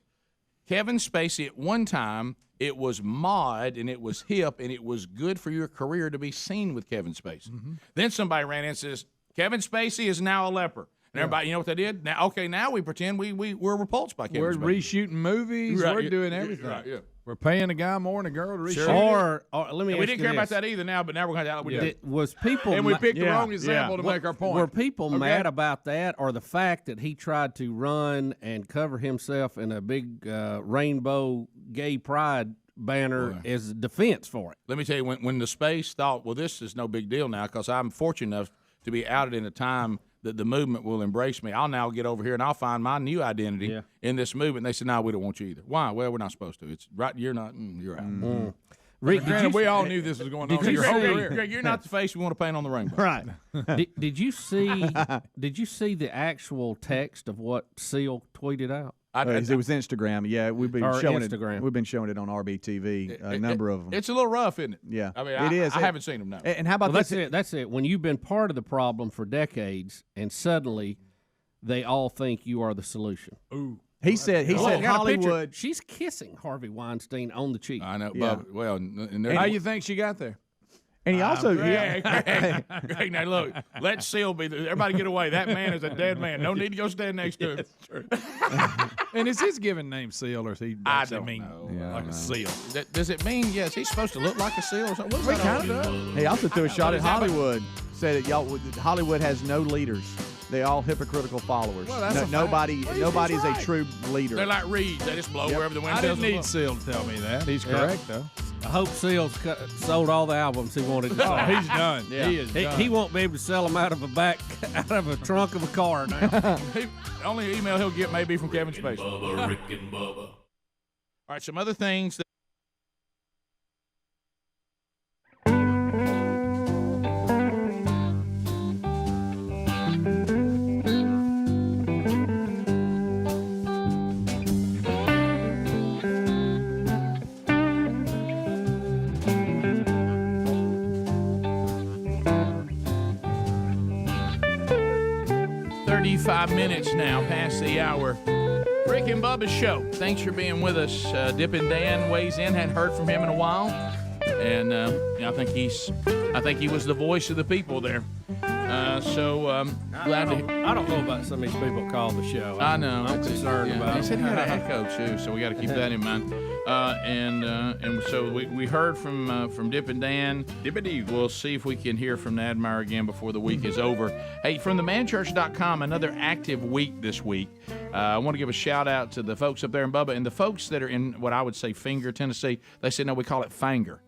Kevin Spacey, at one time, it was mod and it was hip and it was good for your career to be seen with Kevin Spacey. Then somebody ran in and says, Kevin Spacey is now a leper. And everybody, you know what they did? Now we pretend we're repulsed by Kevin Spacey. We're reshooting movies. Right, we're doing everything. Right, yeah. We're paying a guy more than a girl to reshoot. Or let me ask we didn't care about that either now, but now we're going to have to was people and we picked the wrong example to make our point. Were people mad about that, or the fact that he tried to run and cover himself in a big rainbow gay pride banner as defense for it? Let me tell you, when the space thought, well, this is no big deal now because I'm fortunate enough to be outed in a time that the movement will embrace me. I'll now get over here and I'll find my new identity in this movement. And they said, no, we don't want you either. Why? Well, we're not supposed to. It's right. You're not. You're out. Rick, we all knew this was going on. Greg, you're not the face we want to paint on the rainbow. Right. Did you see? Did you see the actual text of what Seal tweeted out? It was Instagram. Yeah, we've been showing it. We've been showing it on RBTV. A number of them. It's a little rough, isn't it? Yeah, I mean, it is. I haven't seen them now. And how about this? That's it. When you've been part of the problem for decades, and suddenly they all think you are the solution. Ooh. He said Hollywood. She's kissing Harvey Weinstein on the cheek. I know. Yeah. Well, how you think she got there? And he also, Greg, now look, let Seal be there. Everybody get away. That man is a dead man. No need to go stand next to him. And is his given name Seal, or is he actually mean like a seal? Does it mean, is he supposed to look like a seal or something? What kind of? He also threw a shot at Hollywood. Said that Hollywood has no leaders. They all hypocritical followers. Well, nobody's a true leader. They're like reeds. They just blow wherever the wind I tells didn't need Seal to tell me that. He's correct, though. I hope Seal's sold all the albums he wanted to sell. He's done. Yeah. He is done. He won't be able to sell them out of a trunk of a car now. The only email he'll get may be from Kevin Spacey. Bubba, Rick and Bubba. All right, some other things. 35 minutes now past the hour. Rick and Bubba's show. Thanks for being with us. Dippin' Dan weighs in. Hadn't heard from him in a while, and I think he was the voice of the people there. Glad to. I don't know about some of these people call the show. I know. I'm concerned about. He said he had an echo too, so we got to keep that in mind. And so we heard from Dippin' Dan. We'll see if we can hear from Nadmeyer again before the week is over. Hey, from themanchurch.com, another active week this week. I want to give a shout out to the folks up there in Bubba and the folks that are in what I would say Finger, Tennessee. They said no, we call it Fanger,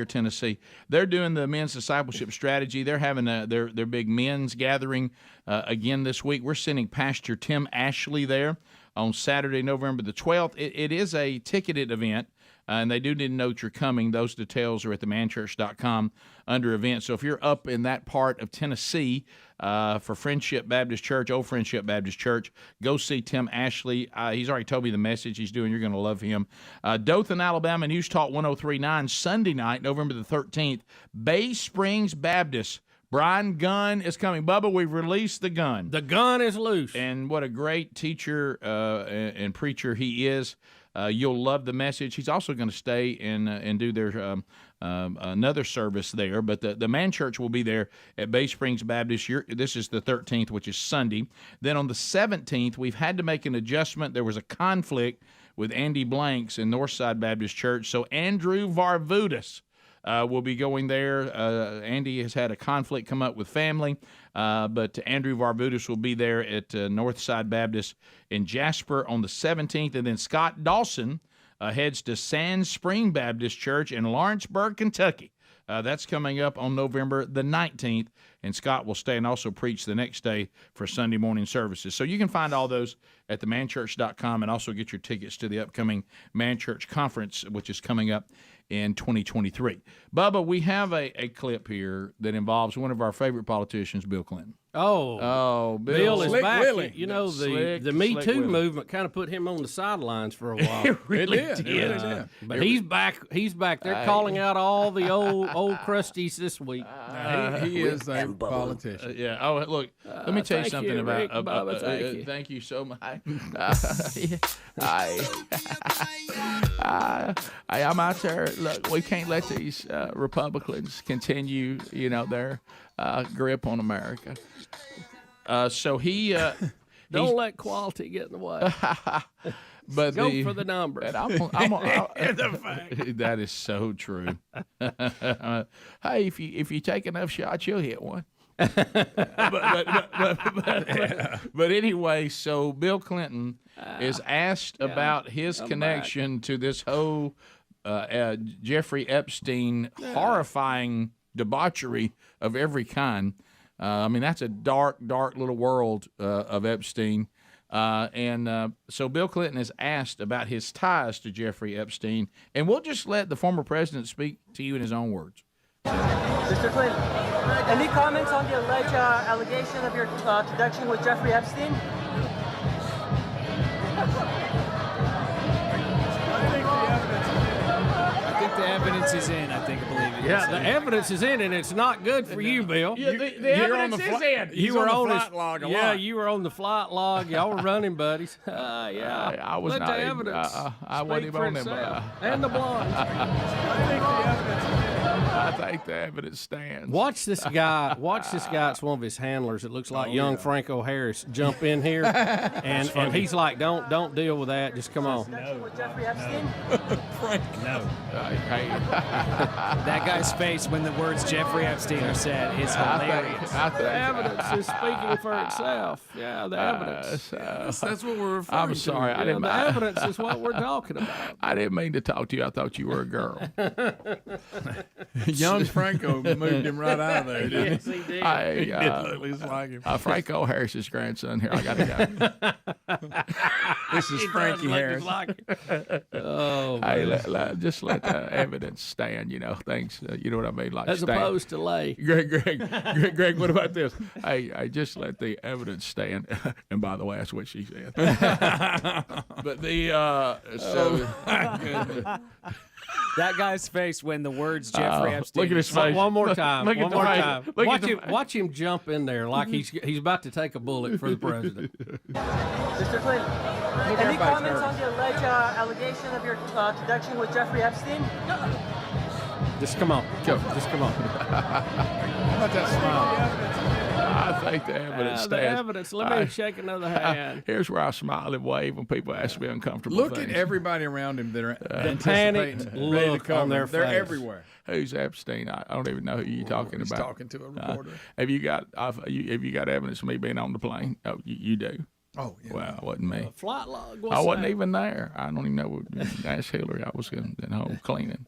Tennessee. They're doing the men's discipleship strategy. They're having their big men's gathering again this week. We're sending Pastor Tim Ashley there. on Saturday, November the 12th. It is a ticketed event. And they do need to know that you're coming. Those details are at themanchurch.com under events. So if you're up in that part of Tennessee for Friendship Baptist Church, Old Friendship Baptist Church, go see Tim Ashley. He's already told me the message he's doing. You're going to love him. Dothan, Alabama, News Talk 103.9, Sunday night, November the 13th, Bay Springs Baptist. Brian Gunn is coming. Bubba, we've released the gun. The gun is loose. And what a great teacher and preacher he is. You'll love the message. He's also going to stay and do their another service there. But the Man Church will be there at Bay Springs Baptist. This is the 13th, which is Sunday. Then on the 17th, we've had to make an adjustment. There was a conflict with Andy Blanks in Northside Baptist Church. So Andrew Varvutis will be going there. Andy has had a conflict come up with family, but Andrew Varvutis will be there at Northside Baptist in Jasper on the 17th. And then Scott Dawson heads to Sand Spring Baptist Church in Lawrenceburg, Kentucky. That's coming up on November the 19th, and Scott will stay and also preach the next day for Sunday morning services. So you can find all those at themanchurch.com and also get your tickets to the upcoming Man Church Conference, which is coming up in 2023. Bubba, we have a clip here that involves one of our favorite politicians, Bill Clinton. Oh, Bill is Slick back. Willie. You know, Slick the Me Too Willie. movement kind of put him on the sidelines for a while. It really did. But he's back. He's back. They're calling out all the old crusties this week. He is a politician. Yeah. Oh, look. Let me tell you thank something you, about. Rick, Bubba, thank you. Thank you so much. I'm out there. Look, we can't let these Republicans continue, their grip on America. So he Don't let quality get in the way. But go for the numbers. That is so true. Hey, if you take enough shots, you'll hit one. But anyway, so Bill Clinton is asked about his connection to this whole Jeffrey Epstein horrifying debauchery of every kind. I mean, that's a dark little world of Epstein. So Bill Clinton is asked about his ties to Jeffrey Epstein, and we'll just let the former president speak to you in his own words. Mr. Clinton, any comments on the alleged allegation of your connection with Jeffrey Epstein? I think the evidence is in. I believe it. Yeah, the evidence is in, and it's not good for you, Bill. Yeah, the evidence is in. You were on the flight log a Yeah, lot. you were on the flight log. Y'all were running buddies. Yeah, I was Let not the even, evidence I wasn't speak even for on them. itself. And the blonde. I think the evidence stands. Watch this guy. It's one of his handlers. It looks like young Franco Harris jump in here, and he's like, "Don't deal with that. Just come on." With Jeffrey Epstein? No. That guy's face when the words Jeffrey Epstein are said is hilarious. The evidence is speaking for itself. Yeah, the evidence. That's what we're referring to. I'm sorry. I didn't. The evidence is what we're talking about. I didn't mean to talk to you. I thought you were a girl. Young Franco moved him right out of there, didn't Yes, he did. He did look just like him. Franco Harris's grandson here. I got to go. This is Frankie Harris. Oh, Hey, just let the evidence stand. Things. You know what I mean? Like as stand. opposed to lay. Greg, what about this? Hey, just let the evidence stand. And by the way, that's what she said. But That guy's face when the words Jeffrey Epstein. Look at his face. One more time. Look at One the more face. time. Look at the Watch him jump in there like he's about to take a bullet for the president. Mr. Clinton, any comments on the alleged allegation of your connection with Jeffrey Epstein? Just come on. Just come on. How about that smile? I think the evidence The stands. evidence. Let me shake another hand. Here's where I smile and wave when people ask me uncomfortable Look things. at everybody around him that are The panicked anticipating, ready to look cover on their him. They're face. everywhere. Who's Epstein? I don't even know who you're talking He's about. talking to a reporter. Have you got evidence of me being on the plane? Oh, you do. Oh, yeah. Well, it wasn't me. Flight log. I wasn't even there. I don't even know what. Ask Hillary. I was in home cleaning.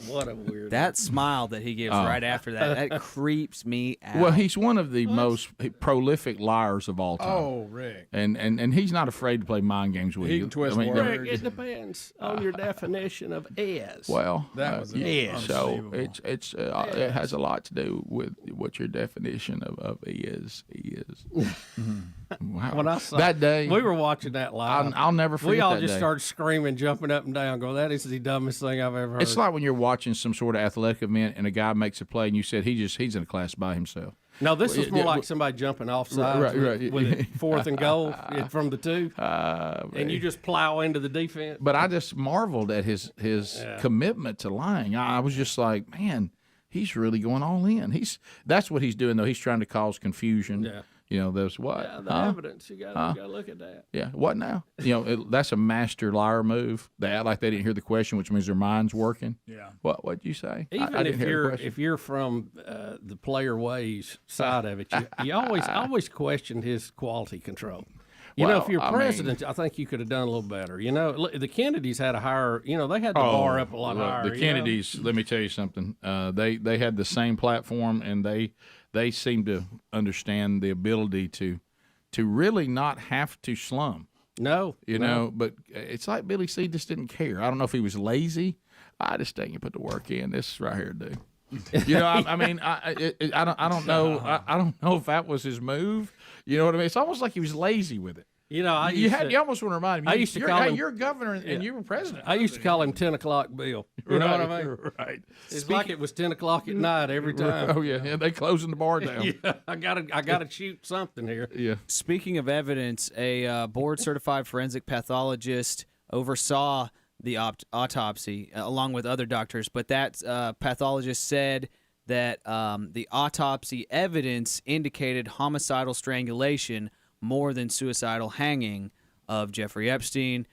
What a weirdo. That smile that he gives right after that creeps me out. Well, he's one of the most prolific liars of all time. Oh, Rick. And he's not afraid to play mind games with you. He can twist words. Rick, it depends on your definition of is. Well, that was so it has a lot to do with what your definition of is. Wow. When I saw that day, we were watching that live. I'll never forget. We all that just day. started screaming, jumping up and down, going, "That is the dumbest thing I've ever heard." It's like when you're watching some sort of athletic event and a guy makes a play and you said he's in a class by himself. No, this was more like somebody jumping off sides with a 4th and goal from the 2, and you just plow into the defense. But I just marveled at his commitment to lying. I was just like, man, he's really going all in. That's what he's doing, though. He's trying to cause confusion. Yeah. There's what? Yeah, the evidence. You got to look at that. Yeah. What now? That's a master liar move. They act like they didn't hear the question, which means their mind's working. Yeah. What'd you say? Even I didn't hear the question. if you're from the player ways side of it, you always questioned his quality control. If you're president, I think you could have done a little better. The Kennedys had a higher. They had the bar up a lot higher. The Kennedys. Let me tell you something. They had the same platform, and they seem to understand the ability to really not have to slum. No. But it's like Billy C. just didn't care. I don't know if he was lazy. I just think you put the work in. This right here, dude. I don't know. I don't know if that was his move. You know what I mean? It's almost like he was lazy with it. You almost want to remind him. You're governor and you were president. I used to call him 10 o'clock Bill. You know what I mean? Right. It's like it was 10 o'clock at night every time. Oh yeah, they closing the bar down. Yeah, I gotta shoot something here. Yeah. Speaking of evidence, a board-certified forensic pathologist oversaw the autopsy along with other doctors, but that pathologist said that the autopsy evidence indicated homicidal strangulation more than suicidal hanging of Jeffrey Epstein.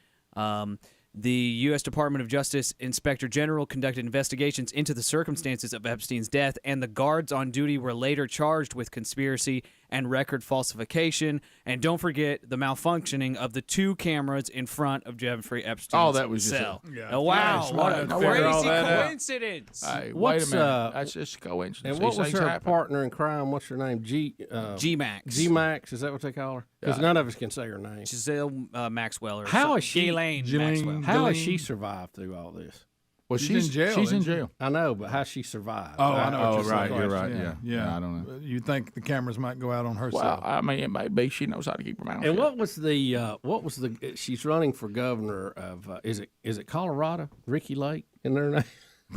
The U.S. Department of Justice Inspector General conducted investigations into the circumstances of Epstein's death, and the guards on duty were later charged with conspiracy and record falsification. And don't forget the malfunctioning of the 2 cameras in front of Jeffrey Epstein's cell. Wow, what a crazy coincidence. Hey, wait a minute. That's just a coincidence. And what was her partner in crime? What's her name? G-Max. G-Max, is that what they call her? Because none of us can say her name. Giselle Maxwell. How is she? Maxwell. How has she survived through all this? Well, she's in jail. She's in jail. I know, but how she survived? Oh, I know. Right. You're right. Yeah. I don't know. You think the cameras might go out on her Well, side? I mean, it may be. She knows how to keep her mouth shut. And what was the? She's running for governor of. Is it Colorado? Ricky Lake in their name.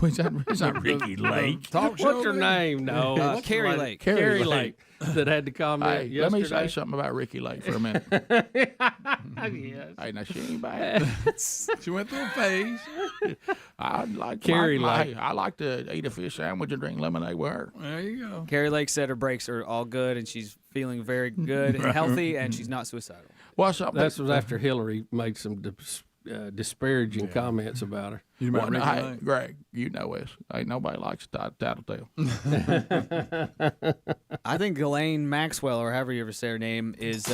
It's not Ricky Lake. What's her name? No, Carrie Lake. Carrie Lake. That had to comment. Hey, yesterday. let me say something about Ricky Lake for a minute. Yes. Hey, now she ain't bad. She went through a phase. I like Carrie Lake. I like to eat a fish sandwich and drink lemonade with her. There you go. Carrie Lake said her brakes are all good, and she's feeling very good and healthy, and she's not suicidal. Well, that was after Hillary made some disparaging comments about her. Greg, you know this. Ain't nobody likes tattletale. I think Ghislaine Maxwell, or however you ever say her name, is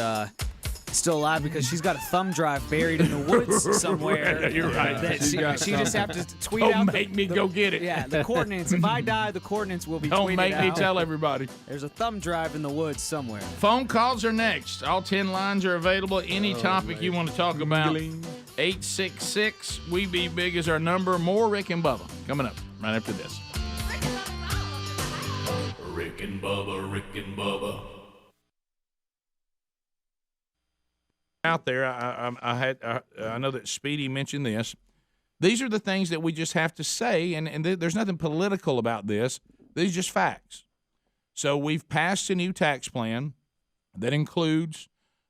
still alive because she's got a thumb drive buried in the woods somewhere. You're right. That she just have to tweet Don't out. Don't make me go get it. Yeah, the coordinates. If I die, the coordinates will be Don't tweeted make me out. tell everybody. There's a thumb drive in the woods somewhere. Phone calls are next. All 10 lines are available. Any topic you want to talk about. 866 We Be Big is our number. More Rick and Bubba coming up right after this. Rick and Bubba, Rick and Bubba. Out there, I know that Speedy mentioned this. These are the things that we just have to say, and there's nothing political about this. These are just facts. So we've passed a new tax plan that includes,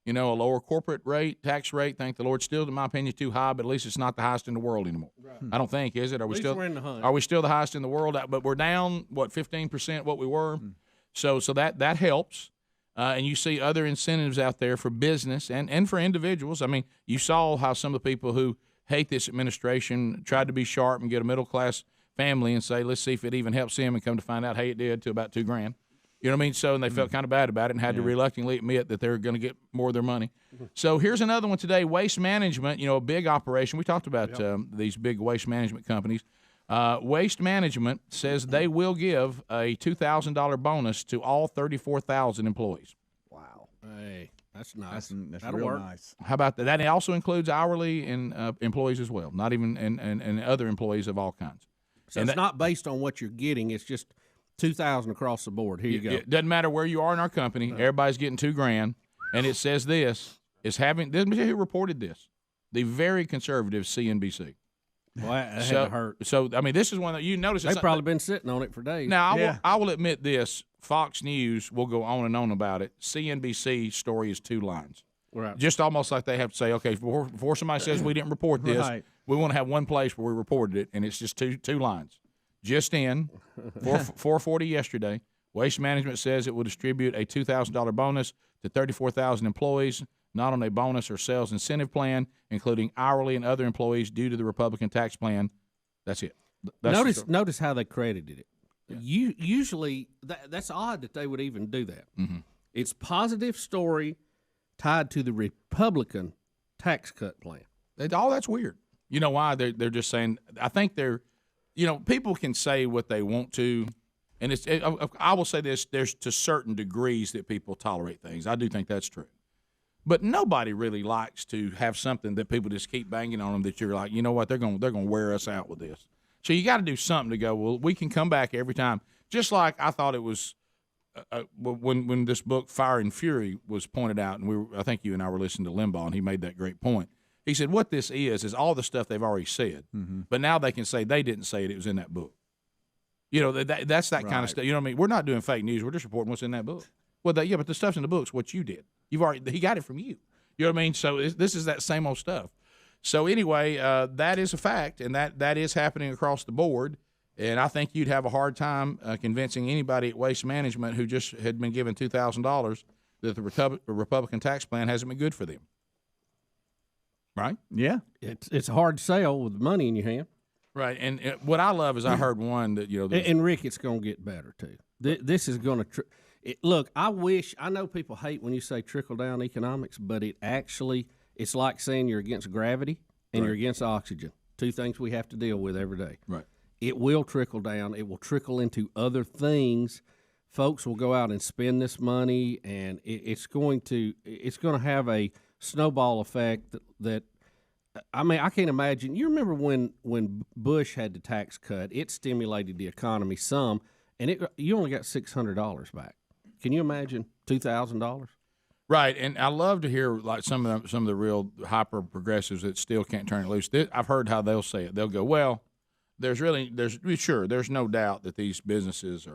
a lower corporate tax rate. Thank the Lord. Still, in my opinion, too high, but at least it's not the highest in the world anymore. Right. I don't think, is it? Are we still? We're in the hunt. Are we still the highest in the world? But we're down 15% what we were. So that helps. And you see other incentives out there for business and for individuals. I mean, you saw how some of the people who hate this administration tried to be sharp and get a middle class family and say, let's see if it even helps them, and come to find out, hey, it did, to about $2,000. You know what I mean? So, and they felt kind of bad about it and had to reluctantly admit that they're going to get more of their money. So here's another one today, waste management, a big operation. We talked about these big waste management companies. Waste Management says they will give a $2,000 bonus to all 34,000 employees. Wow. Hey, that's nice. That's That'll real work. nice. How about that? That also includes hourly and employees as well, not even and other employees of all kinds. So it's not based on what you're getting. It's just 2,000 across the board. Here you go. It doesn't matter where you are in our company. Everybody's getting $2,000, and it says this is having. Let me tell you who reported this. The very conservative CNBC. Well, that had to hurt. So I mean, this is one that you notice. They've probably been sitting on it for days. Now I will admit this. Fox News will go on and on about it. CNBC story is 2 lines. Right. Just almost like they have to say, okay, before somebody says we didn't report this, Right. we want to have one place where we reported it, and it's just two lines. Just in, 4:40 yesterday, Waste Management says it will distribute a $2,000 bonus to 34,000 employees, not on a bonus or sales incentive plan, including hourly and other employees due to the Republican tax plan. That's it. Notice how they credited it. Yeah. Usually, that's odd that they would even do that. Mm-hmm. It's positive story tied to the Republican tax cut plan. That's weird. You know why? They're just saying. I think they're, people can say what they want to, and I will say this: there's to certain degrees that people tolerate things. I do think that's true, but nobody really likes to have something that people just keep banging on them that you're like, you know what? They're going to wear us out with this. So you got to do something to go, well, we can come back every time. Just like I thought it was when this book Fire and Fury was pointed out, and I think you and I were listening to Limbaugh, and he made that great point. He said what this is all the stuff they've already said, but now they can say they didn't say it was in that book. That's that kind of stuff. You know what I mean? We're not doing fake news. We're just reporting what's in that book. Well, but the stuff's in the book's what you did. He got it from you. You know what I mean? So this is that same old stuff. So anyway, that is a fact, and that is happening across the board. And I think you'd have a hard time convincing anybody at Waste Management who just had been given $2,000 that the Republican tax plan hasn't been good for them. Right? Yeah. It's a hard sell with money in your hand. Right. And what I love is I heard one that, and Rick, it's going to get better, too. This is going to look, I know people hate when you say trickle-down economics, but it's like saying you're against gravity and you're against oxygen. 2 things we have to deal with every day. Right. It will trickle down. It will trickle into other things. Folks will go out and spend this money, and it's going to have a snowball effect that I mean, I can't imagine. You remember when Bush had the tax cut, it stimulated the economy some, and you only got $600 back. Can you imagine $2,000? Right, and I love to hear like some of the real hyper progressives that still can't turn it loose. I've heard how they'll say it. They'll go, well, there's no doubt that these businesses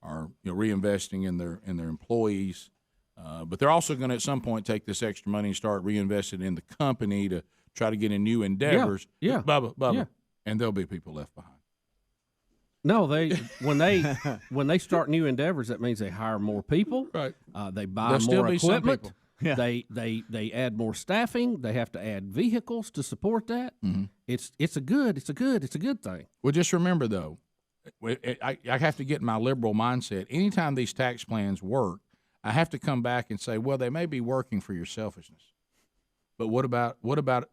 are reinvesting in their employees, but they're also going to at some point take this extra money and start reinvesting in the company to try to get in new endeavors. Yeah. Bubba, and there'll be people left behind. No, when they start new endeavors, that means they hire more people. Right. They buy more equipment. Yeah. They add more staffing. They have to add vehicles to support that. Mm-hmm. It's a good thing. Well, just remember though, I have to get in my liberal mindset. Anytime these tax plans work, I have to come back and say, well, they may be working for your selfishness, but what about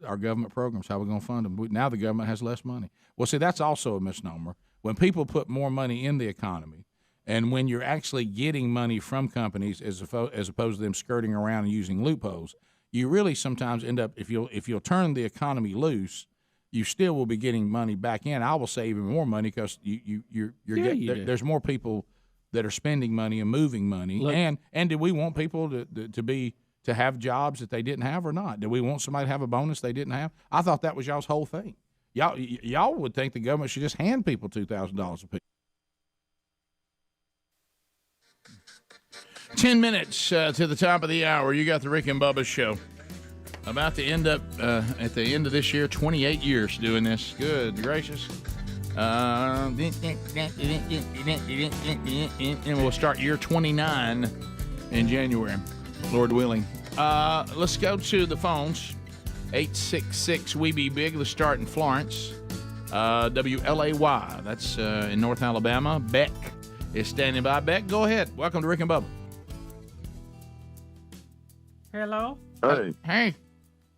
our government programs? How are we going to fund them? Now the government has less money. Well, see, that's also a misnomer. When people put more money in the economy, and when you're actually getting money from companies as opposed to them skirting around and using loopholes, you really sometimes end up, if you'll turn the economy loose, you still will be getting money back in. I will say even more money because there's more people that are spending money and moving money. Look, and do we want people to have jobs that they didn't have or not? Do we want somebody to have a bonus they didn't have? I thought that was y'all's whole thing. Y'all would think the government should just hand people $2,000 a piece. 10 minutes to the top of the hour. You got the Rick and Bubba show. About to end up at the end of this year, 28 years doing this. Good gracious. And we'll start year 29 in January, Lord willing. Let's go to the phones. 866 We Be Big. Let's start in Florence. WLAY. That's in North Alabama. Beck is standing by. Beck, go ahead. Welcome to Rick and Bubba. Hello. Hey.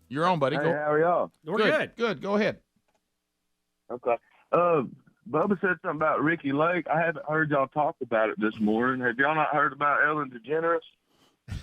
You're on, buddy. Hey, how are y'all? We're good. Good. Go ahead. Okay. Bubba said something about Ricky Lake. I haven't heard y'all talk about it this morning. Have y'all not heard about Ellen DeGeneres?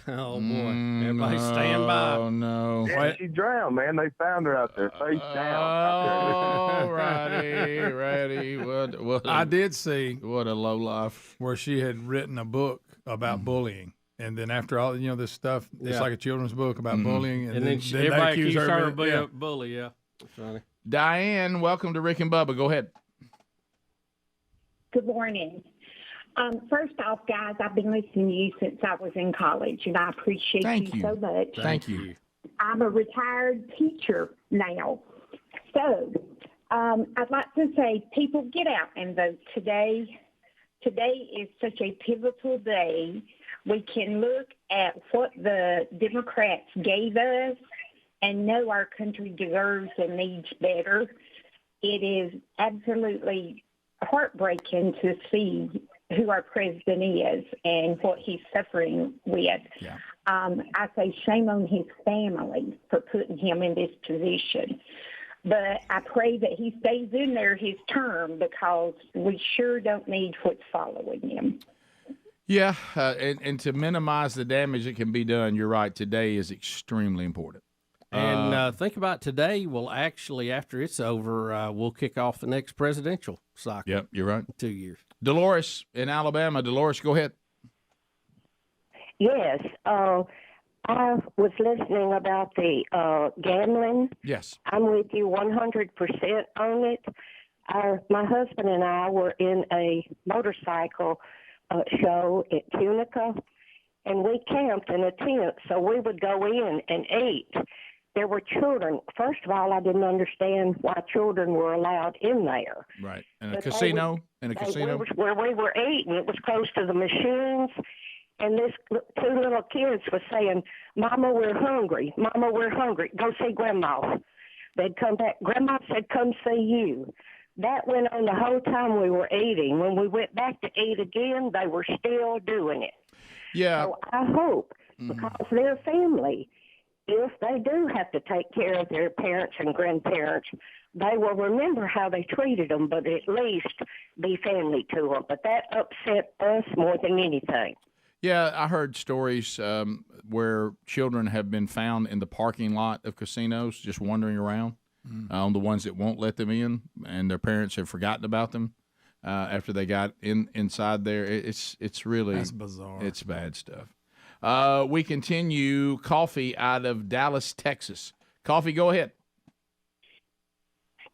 Oh, boy. Everybody stand by. Oh, no. Yeah, she drowned, man. They found her out there, face Oh, down. righty. What I did see what a low life where she had written a book about bullying. And then after all, this stuff, it's like a children's book about bullying. And then everybody accused her of being a bully, yeah. That's funny. Diane, welcome to Rick and Bubba. Go ahead. Good morning. First off, guys, I've been listening to you since I was in college, and I appreciate you so much. Thank you. I'm a retired teacher now. So I'd like to say, people, get out and vote today. Today is such a pivotal day. We can look at what the Democrats gave us and know our country deserves and needs better. It is absolutely heartbreaking to see who our president is and what he's suffering with. Yeah. I say shame on his family for putting him in this position. But I pray that he stays in there his term, because we sure don't need what's following him. Yeah, and to minimize the damage that can be done, you're right, today is extremely important. And think about today. Well, actually, after it's over, we'll kick off the next presidential cycle. Yep, you're right. 2 years. Dolores in Alabama. Dolores, go ahead. Yes. I was listening about the gambling. Yes. I'm with you 100% on it. My husband and I were in a motorcycle show at Tunica, and we camped in a tent, so we would go in and eat. There were children. First of all, I didn't understand why children were allowed in there. Right. In a casino? Where we were eating, it was close to the machines, and this two little kids were saying, "Mama, we're hungry. Mama, we're hungry. Go see Grandma." They'd come back. Grandma said, "Come see you." That went on the whole time we were eating. When we went back to eat again, they were still doing it. Yeah. So I hope, because they're family, if they do have to take care of their parents and grandparents, they will remember how they treated them, but at least be family to them. But that upset us more than anything. Yeah, I heard stories where children have been found in the parking lot of casinos just wandering around, on the ones that won't let them in, and their parents have forgotten about them after they got inside there. It's really That's bizarre. It's bad stuff. We continue. Coffee out of Dallas, Texas. Coffee, go ahead.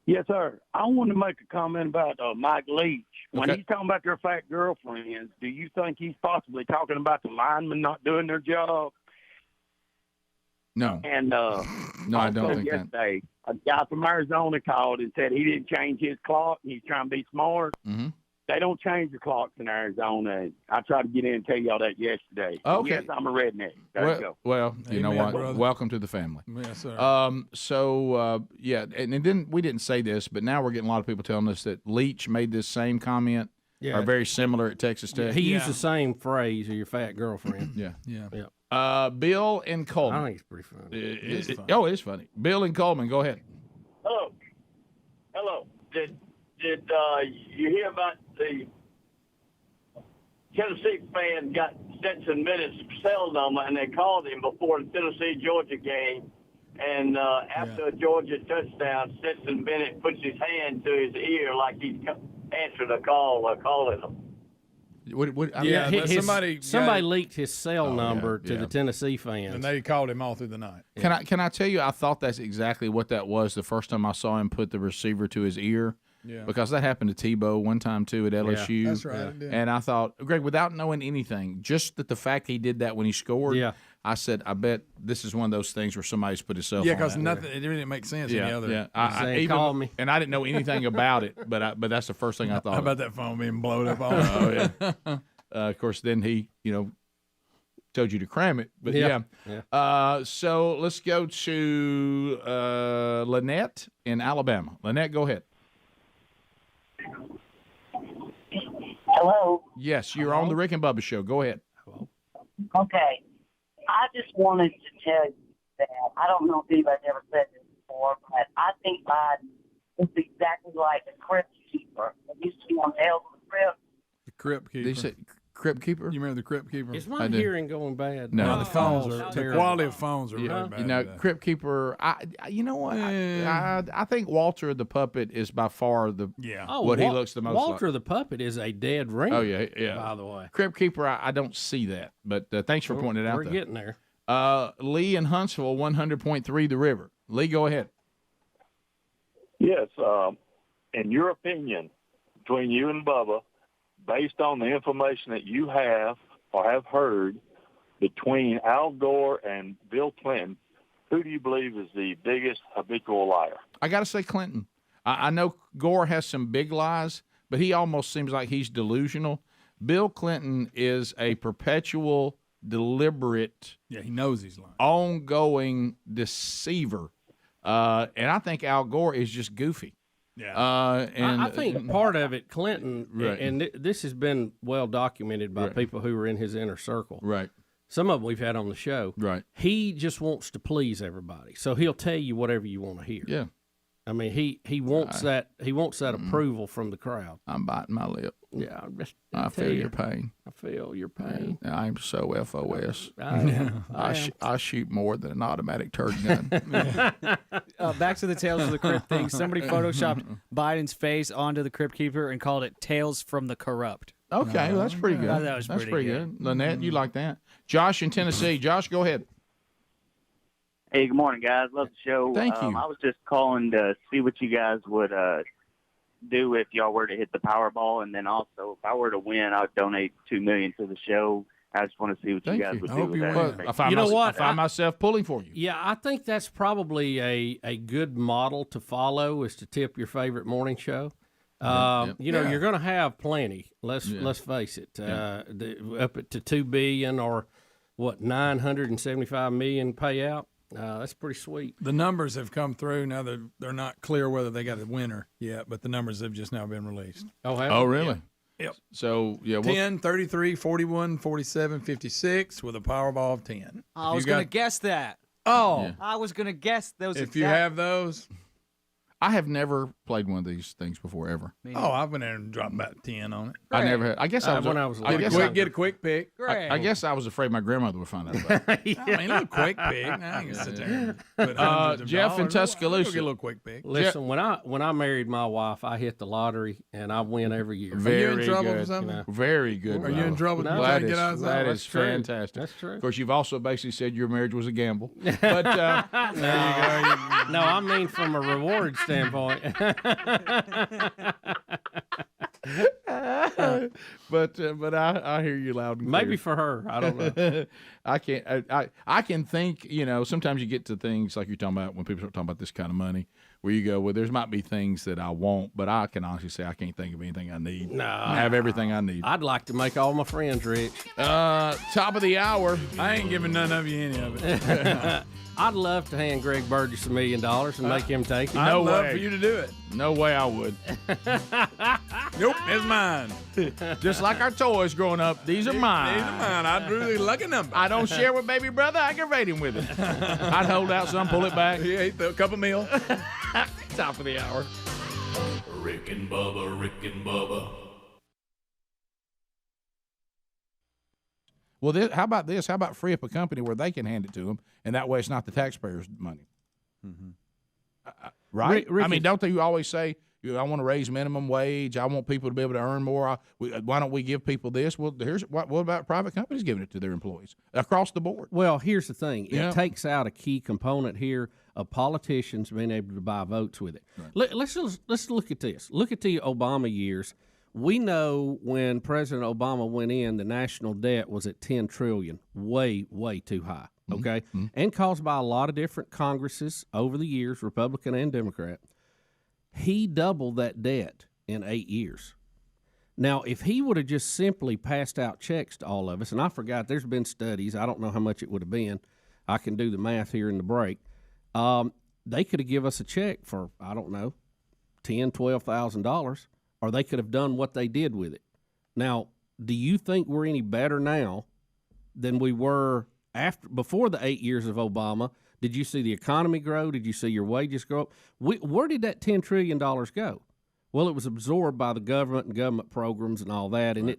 Yes, sir. I want to make a comment about Mike Leach. When he's talking about their fat girlfriends, do you think he's possibly talking about the linemen not doing their job? No. And no, I don't think yesterday, a guy from Arizona called and said he didn't change his clock. He's trying to be smart. Mm-hmm. They don't change the clocks in Arizona. I tried to get in and tell y'all that yesterday. Okay. Yes, I'm a redneck. There you go. Well, you know what? brother. Welcome to the family. Yes, sir. Yeah, and then we didn't say this, but now we're getting a lot of people telling us that Leach made this same comment, Yeah. or very similar at Texas Tech. He used the same phrase, your fat girlfriend. Yeah. Yeah. Bill in Coleman. I think it's pretty funny. It is funny. Bill in Coleman, go ahead. Hello. Did you hear about the Tennessee fan got Stetson Bennett's cell number, and they called him before the Tennessee-Georgia game, and after a Georgia touchdown, Stetson Bennett puts his hand to his ear like he's answered a call or calling him. Somebody leaked his cell number to the Tennessee fans, and they called him all through the night. Can I tell you, I thought that's exactly what that was the first time I saw him put the receiver to his ear. Yeah. Because that happened to Tebow one time too at LSU. That's right. Yeah. And I thought, Greg, without knowing anything, just that the fact he did that when he scored, I said, I bet this is one of those things where somebody's put his cell phone. Yeah, because nothing, it didn't make sense any other. Yeah, I call me, and I didn't know anything about it, but that's the first thing I thought. How about that phone being blown up? Of course, then he, told you to cram it. But so let's go to Lynette in Alabama. Lynette, go ahead. Hello. Yes, you're on the Rick and Bubba show. Go ahead. Okay. I just wanted to tell you that I don't know if anybody's ever said this before, but I think Biden is exactly like a crypt keeper. The used to be on Tales of the Crypt. The Crypt Keeper. Did you say Crypt Keeper? You remember the Crypt Keeper? Is my hearing going bad? No, the phones are terrible. the quality of phones are really bad. You know, Crypt Keeper. You know what? I think Walter the Puppet is by far the what he looks the most Walter like. the Puppet is a dead ringer. Oh yeah. By the way, Crypt Keeper. I don't see that, but thanks for pointing it out. We're though. getting there. Lee in Huntsville, 100.3 The River. Lee, go ahead. Yes. In your opinion, between you and Bubba, based on the information that you have or have heard between Al Gore and Bill Clinton, who do you believe is the biggest habitual liar? I got to say Clinton. I know Gore has some big lies, but he almost seems like he's delusional. Bill Clinton is a perpetual, deliberate, he knows he's lying, ongoing deceiver. And I think Al Gore is just goofy. Yeah, and I think part of it, Clinton, Right. and this has been well documented by Right. people who were in his inner circle. Right. Some of them we've had on the show. Right. He just wants to please everybody, so he'll tell you whatever you want to hear. Yeah. I mean, he wants that approval from the crowd. I'm biting my lip. Yeah, I feel your pain. I feel your pain. I'm so FOS. I am. I shoot more than an automatic turd gun. Back to the Tales of the Crypt thing. Somebody photoshopped Biden's face onto the Crypt Keeper and called it Tales from the Corrupt. Okay, well, that's pretty good. That was that's pretty good. Lynette, you like that? Josh in Tennessee. Josh, go ahead. Hey, good morning, guys. Love the show. Thank you. I was just calling to see what you guys would do if y'all were to hit the Powerball, and then also if I were to win, I would donate $2 million to the show. I just want to see what you guys would do with that. I find myself pulling for you. Yeah, I think that's probably a good model to follow is to tip your favorite morning show. You know, you're going to have plenty. Let's face it. Up to $2 billion or what 975 million payout. That's pretty sweet. The numbers have come through. Now they're not clear whether they got a winner yet, but the numbers have just now been released. Oh, really? Yep. So, 10, 33, 41, 47, 56 with a Powerball of 10. I was going to guess that. Oh. I was going to guess those. If you have those. I have never played one of these things before, ever. Oh, I've been there and dropped about 10 on it. I never had. I guess I was. When I was get a quick pick. I guess I was afraid my grandmother would find out about it. I mean, a little quick pick. Now you can sit there and put hundreds of Jeff in dollars. Tuscaloosa. Go get a little quick pick. Listen, when I married my wife, I hit the lottery and I win every year. Very Are you in trouble good. for something? Very good. Are you in trouble? No, You trying to get out of that something? is fantastic. That's true. Of course, you've also basically said your marriage was a gamble. But No, I mean from a reward standpoint. but I hear you loud and clear. Maybe for her, I don't know. I can think, sometimes you get to things like you're talking about when people start talking about this kind of money, where you go, well, there might be things that I want, but I can honestly say I can't think of anything I need. No. I have everything I need. I'd like to make all my friends rich. Top of the hour. I ain't giving none of you any of it. I'd love to hand Greg Burgess $1 million and make him take it. I'd love for you to do it. No way I would. Nope, it's mine. Just like our toys growing up, these are mine. These are mine. I'd really lucky number. I don't share with baby brother. I aggravate him with it. I'd hold out some, pull it back. He ate a couple meal. Top of the hour. Rick and Bubba, Rick and Bubba. Well, how about this? How about free up a company where they can hand it to them, and that way it's not the taxpayers' money? Right? Ricky, I mean, don't they always say, I want to raise minimum wage. I want people to be able to earn more. Why don't we give people this? Well, what about private companies giving it to their employees across the board? Well, here's the thing. Yeah. It takes out a key component here of politicians being able to buy votes with it. Right. Let's look at this. Look at the Obama years. We know when President Obama went in, the national debt was at $10 trillion, way, way too high, okay? Mm-hmm. And caused by a lot of different Congresses over the years, Republican and Democrat. He doubled that debt in 8 years. Now, if he would have just simply passed out checks to all of us, and I forgot there's been studies, I don't know how much it would have been. I can do the math here in the break. They could have given us a check for, I don't know, $10,000, $12,000. Or they could have done what they did with it. Now, do you think we're any better now than we were before the 8 years of Obama? Did you see the economy grow? Did you see your wages go up? Where did that $10 trillion go? Well, it was absorbed by the government and government programs and all that, and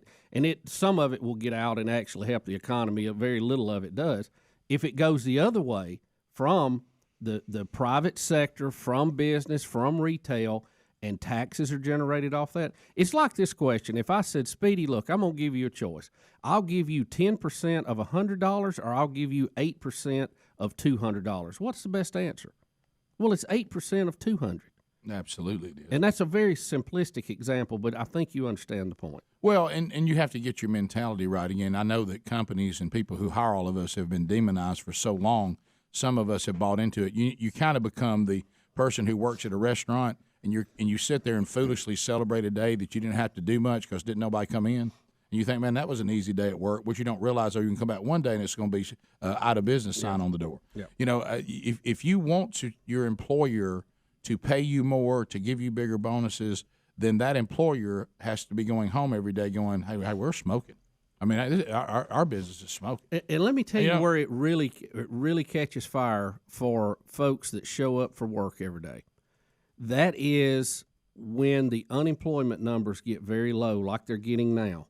it some of it will get out and actually help the economy. Very little of it does. If it goes the other way from the private sector, from business, from retail, and taxes are generated off that, it's like this question. If I said, Speedy, look, I'm going to give you a choice. I'll give you 10% of $100, or I'll give you 8% of $200. What's the best answer? Well, it's 8% of $200. Absolutely, it is. And that's a very simplistic example, but I think you understand the point. Well, and you have to get your mentality right again. I know that companies and people who hire all of us have been demonized for so long. Some of us have bought into it. You kind of become the person who works at a restaurant, and you sit there and foolishly celebrate a day that you didn't have to do much because didn't nobody come in. And you think, man, that was an easy day at work. What you don't realize, you can come back one day and it's going to be out of business sign on the door. Yeah. If you want your employer to pay you more, to give you bigger bonuses, then that employer has to be going home every day going, hey, we're smoking. I mean, our business is smoking. And let me tell you where it really catches fire for folks that show up for work every day. That is when the unemployment numbers get very low, like they're getting now.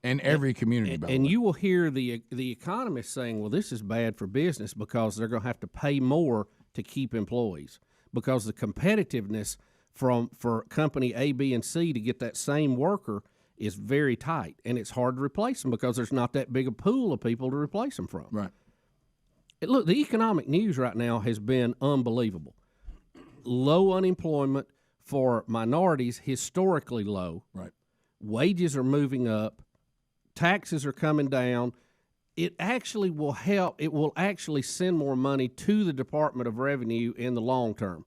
And every community, by the way. And you will hear the economists saying, well, this is bad for business because they're going to have to pay more to keep employees, because the competitiveness for company A, B, and C to get that same worker is very tight, and it's hard to replace them because there's not that big a pool of people to replace them from. Right. Look, the economic news right now has been unbelievable. Low unemployment for minorities, historically low. Right. Wages are moving up. Taxes are coming down. It actually will help. It will actually send more money to the Department of Revenue in the long term.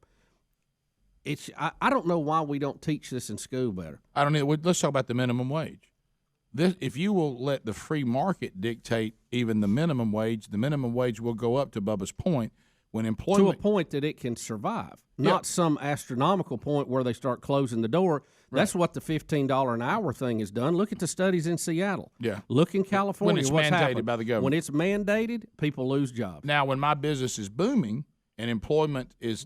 I don't know why we don't teach this in school better. I don't know. Let's talk about the minimum wage. If you will let the free market dictate even the minimum wage will go up, to Bubba's point, when employment, to a point that it can survive, not some astronomical point where they start closing the door. That's what the $15 an hour thing has done. Look at the studies in Seattle. Yeah. Look in California. When it's what's mandated happened. by the government. When it's mandated, people lose jobs. Now, when my business is booming and employment is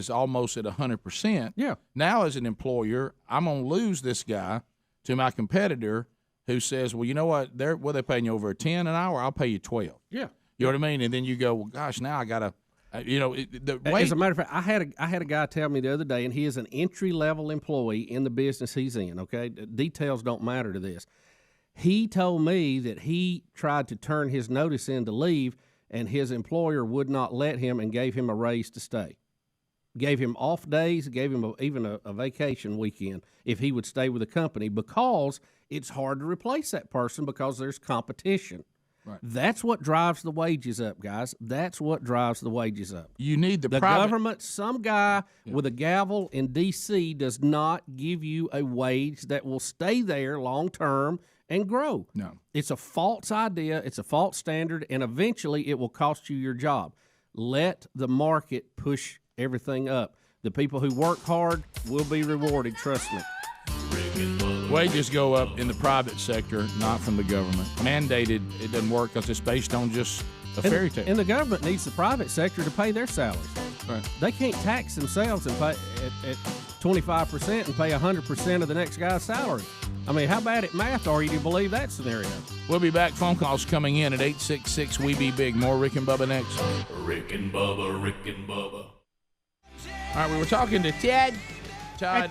almost at 100%, yeah. Now as an employer, I'm going to lose this guy to my competitor who says, well, you know what? They're paying you over 10 an hour. I'll pay you 12. Yeah. You know what I mean? And then you go, well, gosh, now I got to. As a matter of fact, I had a guy tell me the other day, and he is an entry-level employee in the business he's in, okay? Details don't matter to this. He told me that he tried to turn his notice in to leave, and his employer would not let him and gave him a raise to stay. Gave him off days, gave him even a vacation weekend if he would stay with the company, because it's hard to replace that person because there's competition. Right. That's what drives the wages up, guys. That's what drives the wages up. You need the government. Some guy with a gavel in D.C. does not give you a wage that will stay there long term and grow. No. It's a false idea. It's a false standard, and eventually it will cost you your job. Let the market push everything up. The people who work hard will be rewarded, trust me. Wages go up in the private sector, not from the government. Mandated, it doesn't work because it's based on just a fairy tale. And the government needs the private sector to pay their salaries. Right. They can't tax themselves and pay at 25% and pay 100% of the next guy's salary. I mean, how bad at math are you to believe that scenario? We'll be back. Phone calls coming in at 866-WE-BE-BIG. More Rick and Bubba next. Rick and Bubba, Rick and Bubba. All right, we were talking to Ted. Todd,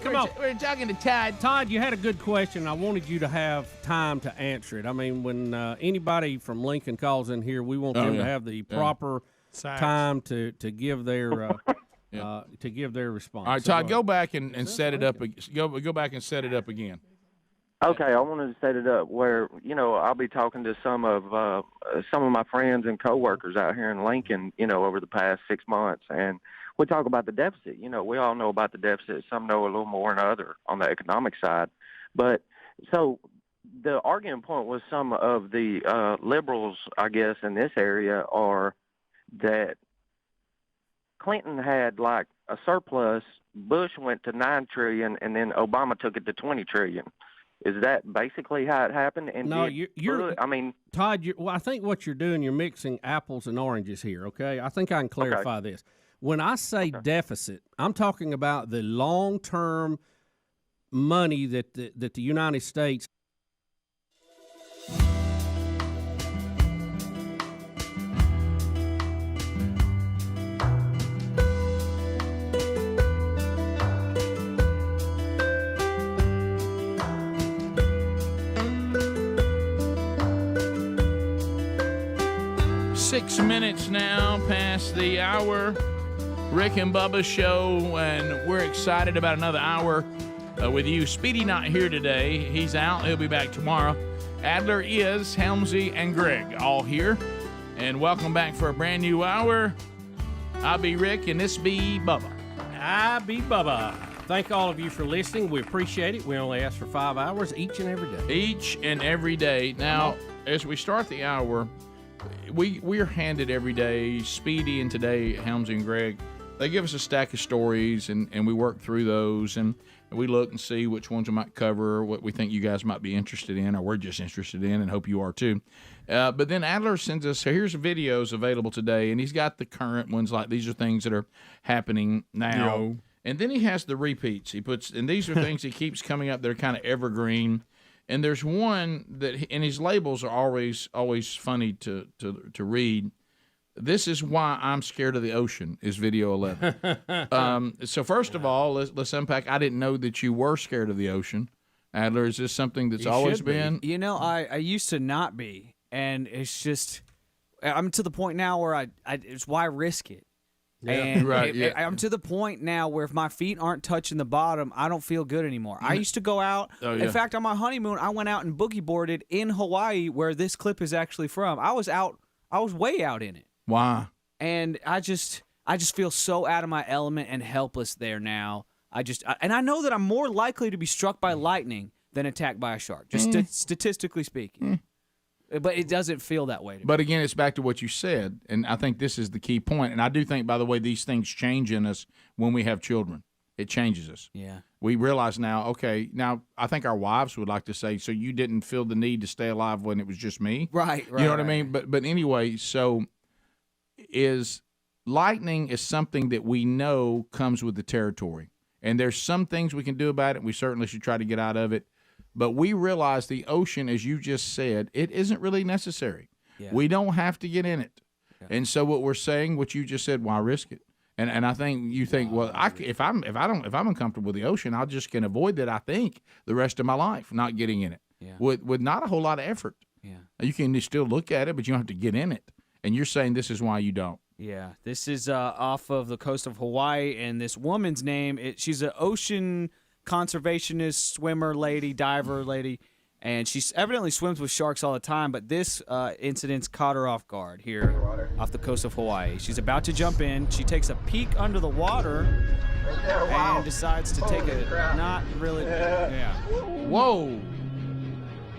come on. We're talking to Todd. Todd, you had a good question. I wanted you to have time to answer it. I mean, when anybody from Lincoln calls in here, we want them to have the proper time to give their to give their response. All right, Todd, go back and set it up. Go back and set it up again. Okay, I wanted to set it up where I'll be talking to some of my friends and coworkers out here in Lincoln, over the past 6 months, and we talk about the deficit. We all know about the deficit. Some know a little more than others on the economic side. But so the argument point was some of the liberals, I guess, in this area are that Clinton had like a surplus, Bush went to $9 trillion, and then Obama took it to $20 trillion. Is that basically how it happened? And no, Todd, I think what you're doing, you're mixing apples and oranges here, okay? I think I can clarify this. When I say deficit, I'm talking about the long-term money that the United States. Six minutes now past the hour. Rick and Bubba show, and we're excited about another hour with you. Speedy not here today. He's out. He'll be back tomorrow. Adler is, Helmsy, and Greg all here. And welcome back for a brand new hour. I be Rick, and this be Bubba. I be Bubba. Thank all of you for listening. We appreciate it. We only ask for 5 hours each and every day. Each and every day. Now, as we start the hour, we're handed every day, Speedy and today, Helmsy and Greg, they give us a stack of stories, and we work through those, and we look and see which ones we might cover, what we think you guys might be interested in, or we're just interested in, and hope you are too. But then Adler sends us, here's videos available today, and he's got the current ones, like these are things that are happening now. Yo. And then he has the repeats. He puts, and these are things he keeps coming up that are kind of evergreen. And there's one that, and his labels are always funny to read. This is why I'm scared of the ocean, is video 11. So first of all, let's unpack. I didn't know that you were scared of the ocean. Adler, is this something that's always been? You know, I used to not be, and it's just, I'm to the point now where it's why risk it. Yeah. And right, I'm to the point now where if my feet aren't touching the bottom, I don't feel good anymore. I used to go out. Oh, yeah. In fact, on my honeymoon, I went out and boogie boarded in Hawaii, where this clip is actually from. I was way out in it. Why? And I just feel so out of my element and helpless there now. And I know that I'm more likely to be struck by lightning than attacked by a shark, just statistically speaking. But it doesn't feel that way to me. But again, it's back to what you said, and I think this is the key point. And I do think, by the way, these things change in us when we have children. It changes us. Yeah. We realize now, okay, now I think our wives would like to say, so you didn't feel the need to stay alive when it was just me? Right. You know what I mean? But anyway, so lightning is something that we know comes with the territory. And there's some things we can do about it. We certainly should try to get out of it. But we realize the ocean, as you just said, it isn't really necessary. Yeah. We don't have to get in it. Yeah. And so what we're saying, what you just said, why risk it? And I think you think, well, if I'm uncomfortable with the ocean, I just can avoid that. I think the rest of my life, not getting in it, with not a whole lot of effort. Yeah, you can still look at it, but you don't have to get in it. And you're saying this is why you don't. Yeah, this is off of the coast of Hawaii, and this woman's name, she's an ocean conservationist, swimmer lady, diver lady, and she evidently swims with sharks all the time, but this incident's caught her off guard here off the coast of Hawaii. She's about to jump in. She takes a peek under the water and decides to take a not really. Yeah. Whoa.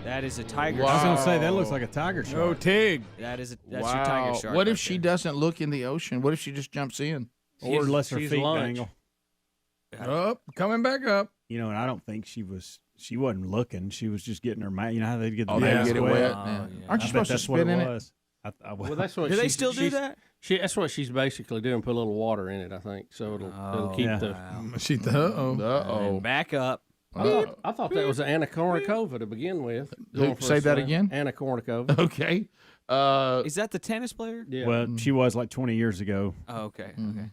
That is a tiger shark. I was going to say, that looks like a tiger shark. Oh, Tig. That's your tiger shark. What if she doesn't look in the ocean? What if she just jumps in? Or lets her feet dangle. Up, coming back up. You know, and I don't think she wasn't looking. She was just getting her you know how they get the they mask get it wet. wet. Yeah. Aren't you supposed to spit in it? Well, that's what do they still do that? That's what she's basically doing. Put a little water in it, I think, so it'll keep the. Uh-oh. Back up. I thought that was an anacornicova to begin with. Say that again. Anacornicova. Okay. Is that the tennis player? Yeah. Well, she was like 20 years ago. Oh, okay. Okay.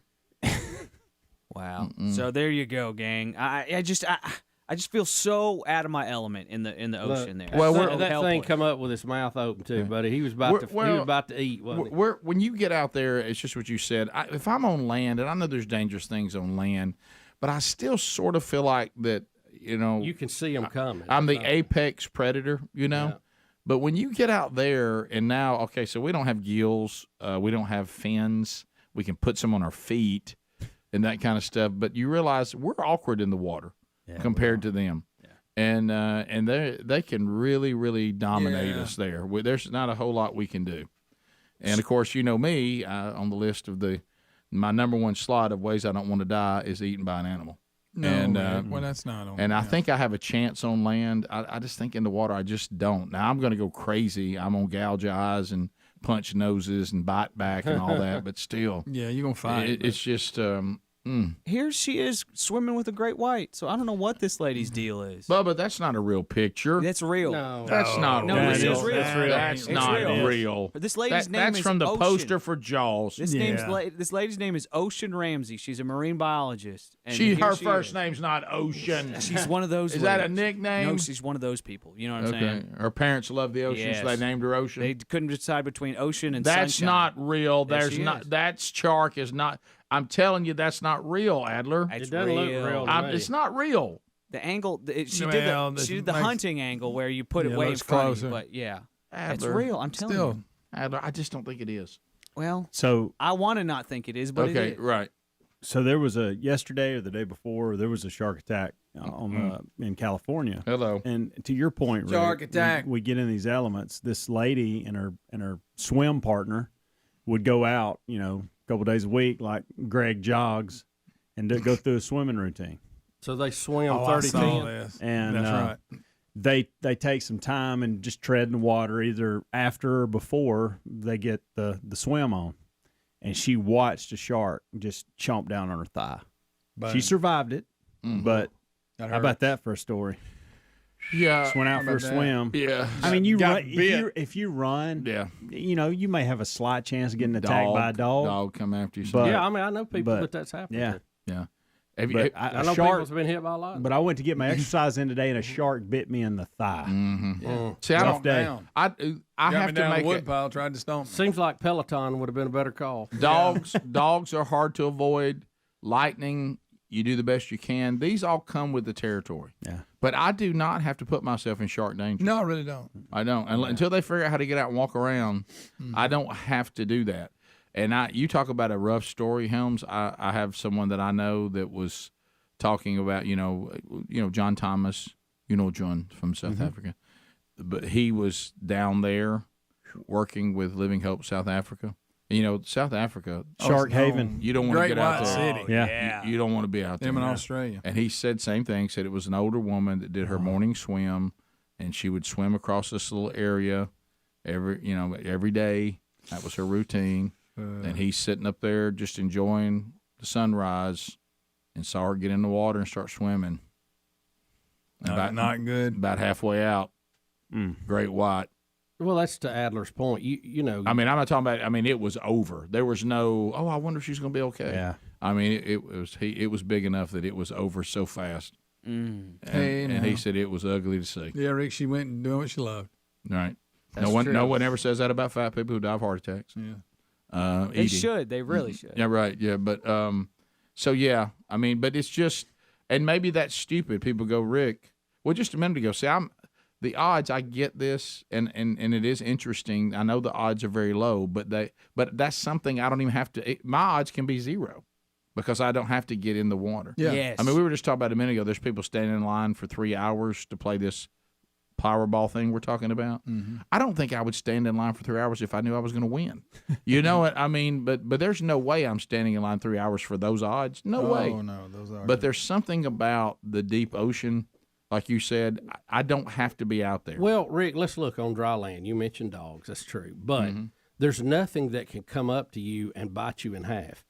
Wow. So there you go, gang. I just feel so out of my element in the ocean there. Well, that thing come up with his mouth open too, buddy. He was about to eat. Wasn't he? When you get out there, it's just what you said. If I'm on land, and I know there's dangerous things on land, but I still sort of feel like that. You know, you can see them coming. I'm the apex predator. You know. Yeah. But when you get out there, and now, okay, so we don't have gills, we don't have fins, we can put some on our feet and that kind of stuff. But you realize we're awkward in the water compared to them. Yeah. And they can really, really dominate us there. There's not a whole lot we can do. And, of course, you know me, on the list of my number one slot of ways I don't want to die is eaten by an animal. No, and, well, that's not on. And I think I have a chance on land. I just think in the water I just don't. Now I'm going to go crazy. I'm going to gouge eyes and punch noses and bite back and all that, but still. Yeah, you're going to find it. It's just. Here she is swimming with a great white. So I don't know what this lady's deal is. Bubba, that's not a real picture. That's real. No. That's not no, real. This is real. That's not real. This lady's name that's is from the Ocean. poster for Jaws. This this lady's name is Ocean Ramsey. She's a marine biologist. And Her first name's not Ocean. She's one of those. Is that a nickname? No, she's one of those people. You know what I'm saying? Her parents love the ocean, so they named her Ocean. They couldn't decide between Ocean and That's Sunshine. not real. Yes, There's she not. is. That shark is not. I'm telling you, that's not real, Adler. It's doesn't look real to me. It's not real. The angle she Well, did the makes- hunting angle where you put it Yeah, way in looks front of closer. you, but yeah, it's Adler, real. I'm telling you. Adler, I just don't think it is. Well, So I want to not think it is, but it is. right. So there was yesterday or the day before, there was a shark attack in California. Hello. And to your point, Rick, Shark attack. We get in these elements. This lady and her swim partner would go out, a couple days a week, like Greg jogs, and go through a swimming routine. So they swim I 30 saw feet. this. And That's right. they take some time and just tread in the water either after or before they get the swim on. And she watched a shark just chomp down on her thigh. Boom. She survived it, but how about that for a story? Yeah. Just went out for a swim. Yeah. I mean, Got if you run, Yeah. you may have a slight chance of getting attacked by a dog. Dog come after you. But- Yeah, I mean, I know people but- that that's happened Yeah. to. Yeah. Have you, But I a know shark, people's been hit by a lot. but I went to get my exercise in today, and a shark bit me in the thigh. See, I Rough don't. day. I Got have me to down make the it. woodpile, tried to stomp me. Seems like Peloton would have been a better call. Dogs are hard to avoid. Lightning, you do the best you can. These all come with the territory. Yeah. But I do not have to put myself in shark danger. No, I really don't. I don't. Until they figure out how to get out and walk around, I don't have to do that. And you talk about a rough story, Helms. I have someone that I know that was talking about, John Thomas, John from South Africa. But he was down there working with Living Hope South Africa. South Africa, Shark Haven. You don't want to Great get out White there. City. Yeah. You don't want to be out there. Them in Australia. And he said same thing. Said it was an older woman that did her morning swim, and she would swim across this little area every day. That was her routine. And he's sitting up there just enjoying the sunrise, and saw her get in the water and start swimming. Not good. About halfway out, great white. Well, that's to Adler's point. You know. I mean, I'm not talking about. I mean, it was over. There was no. Oh, I wonder if she's going to be okay. Yeah. I mean, it was big enough that it was over so fast. And he said it was ugly to see. Yeah, Rick, she went and doing what she loved. Right. That's no true. one ever says that about fat people who die of heart attacks. Yeah. They Eating. should. They really should. Yeah, right. Yeah, but so yeah, I mean, but it's just, and maybe that's stupid. People go, Rick. Well, just a minute ago, see, the odds. I get this, and it is interesting. I know the odds are very low, but that's something I don't even have to. My odds can be 0 because I don't have to get in the water. Yeah. Yes. I mean, we were just talking about a minute ago. There's people standing in line for 3 hours to play this Powerball thing we're talking about. Mm-hmm. I don't think I would stand in line for 3 hours if I knew I was going to win. You know what I mean? But there's no way I'm standing in line 3 hours for those odds. No way. Oh no, those are. But there's something about the deep ocean, like you said. I don't have to be out there. Well, Rick, let's look on dry land. You mentioned dogs. That's true. But there's nothing that can come up to you and bite you in half.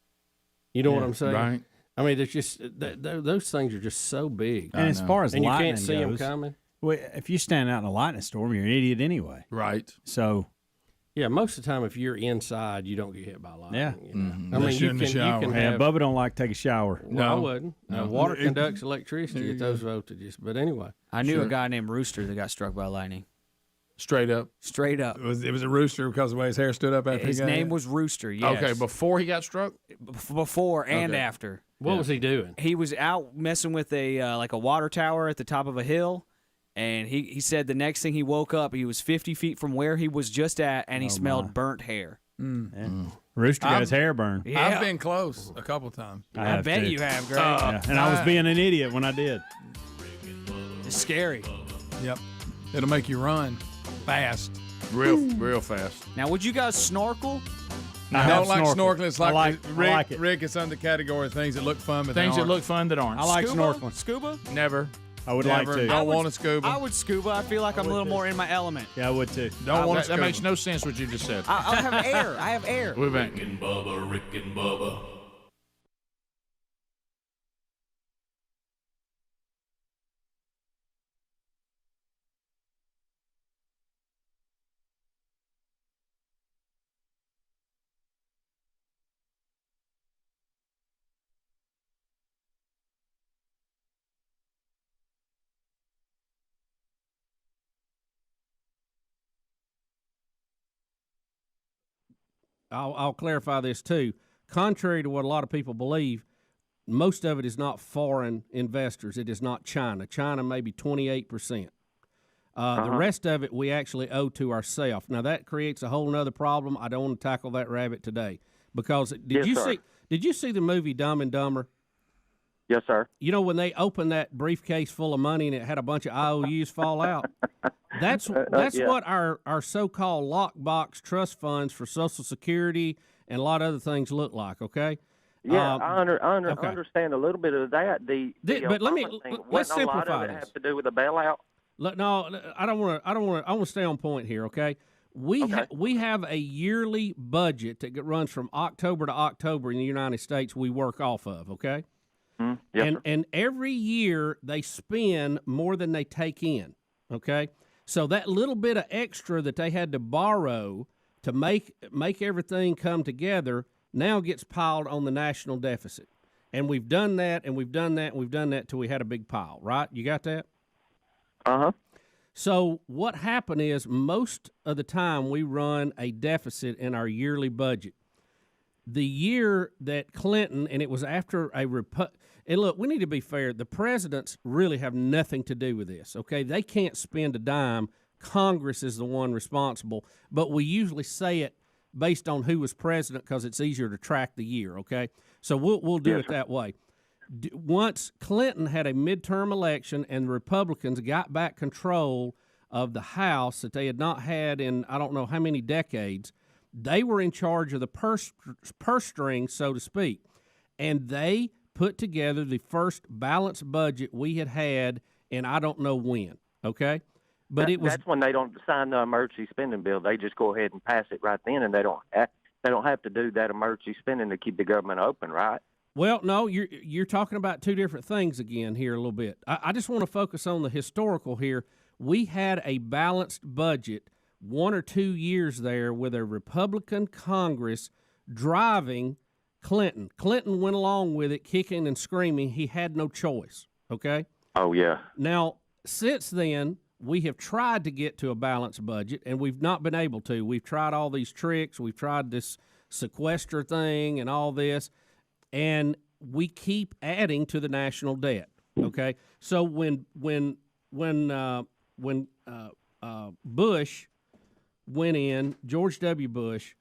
You know what I'm saying? Right. I mean, there's just those things are just so big. And as far as and you lightning can't see them goes, coming. well, if you stand out in a lightning storm, you're an idiot anyway. Right. So Yeah, most of the time, if you're inside, you don't get hit by lightning. yeah, You know? I mean, Unless you're in the shower. you can yeah. have. Bubba don't like to take a shower. Well, I wouldn't. No. Water conducts electricity at those voltages. But anyway, I knew a guy named Rooster that got struck by lightning. Straight up. Straight up. It was a rooster because of the way his hair stood up after His he got name hit. was Rooster. Yes. Okay, before he got struck? Before and Okay. after. what was he doing? He was out messing with a like a water tower at the top of a hill, and he said the next thing he woke up, he was 50 feet from where he was just at, and he smelled burnt hair. Rooster got his hair burned. Yeah. I've been close a couple times. I bet you have, Greg. Yeah, and I was being an idiot when I did. It's scary. Yep. It'll make you run fast. Real fast. Now, would you guys snorkel? I don't like snorkeling. It's I like, like it. Rick, it's under the category of things that look fun, but Things they that aren't. look fun that aren't. I like Scuba? snorkeling. Scuba? Never. I would Never. like to. Don't want to scuba. I would scuba. I feel like I'm a little more in my element. Yeah, I would too. Don't want to That scuba. makes no sense what you just said. I have air. I have air. We're back. Rick and Bubba, Rick and Bubba. I'll clarify this too. Contrary to what a lot of people believe, most of it is not foreign investors. It is not China. China maybe 28%. The rest of it we actually owe to ourselves. Now that creates a whole other problem. I don't want to tackle that rabbit today because did you see the movie Dumb and Dumber? Yes, sir. You know when they opened that briefcase full of money and it had a bunch of IOUs fall out? That's Yeah. what our so-called lockbox trust funds for Social Security and a lot of other things look like, okay? Yeah, I okay. understand a little bit of that. But let me let's a lot simplify of it this. have to do with the bailout. No, I don't want to. I want to stay on point here, okay? We have a yearly budget that runs from October to October in the United States. We work off of, okay? Yes, sir. And every year they spend more than they take in, okay? So that little bit of extra that they had to borrow to make everything come together now gets piled on the national deficit. And we've done that, and we've done that, and we've done that till we had a big pile, right? You got that? Uh-huh. So what happened is most of the time we run a deficit in our yearly budget. The year that Clinton, and it was after and look, we need to be fair. The presidents really have nothing to do with this, okay? They can't spend a dime. Congress is the one responsible, but we usually say it based on who was president because it's easier to track the year, okay? So we'll do it that way. Once Clinton had a midterm election and the Republicans got back control of the House that they had not had in I don't know how many decades, they were in charge of the purse strings, so to speak, and they put together the first balanced budget we had in I don't know when, okay? But that's when they don't sign the emergency spending bill. They just go ahead and pass it right then, and they don't have to do that emergency spending to keep the government open, right? Well, no, you're talking about two different things again here a little bit. I just want to focus on the historical here. We had a balanced budget 1 or 2 years there with a Republican Congress driving Clinton. Clinton went along with it, kicking and screaming. He had no choice, okay? Oh, yeah. Now, since then, we have tried to get to a balanced budget, and we've not been able to. We've tried all these tricks. We've tried this sequester thing and all this. And we keep adding to the national debt. Okay, so when Bush went in, George W. Bush,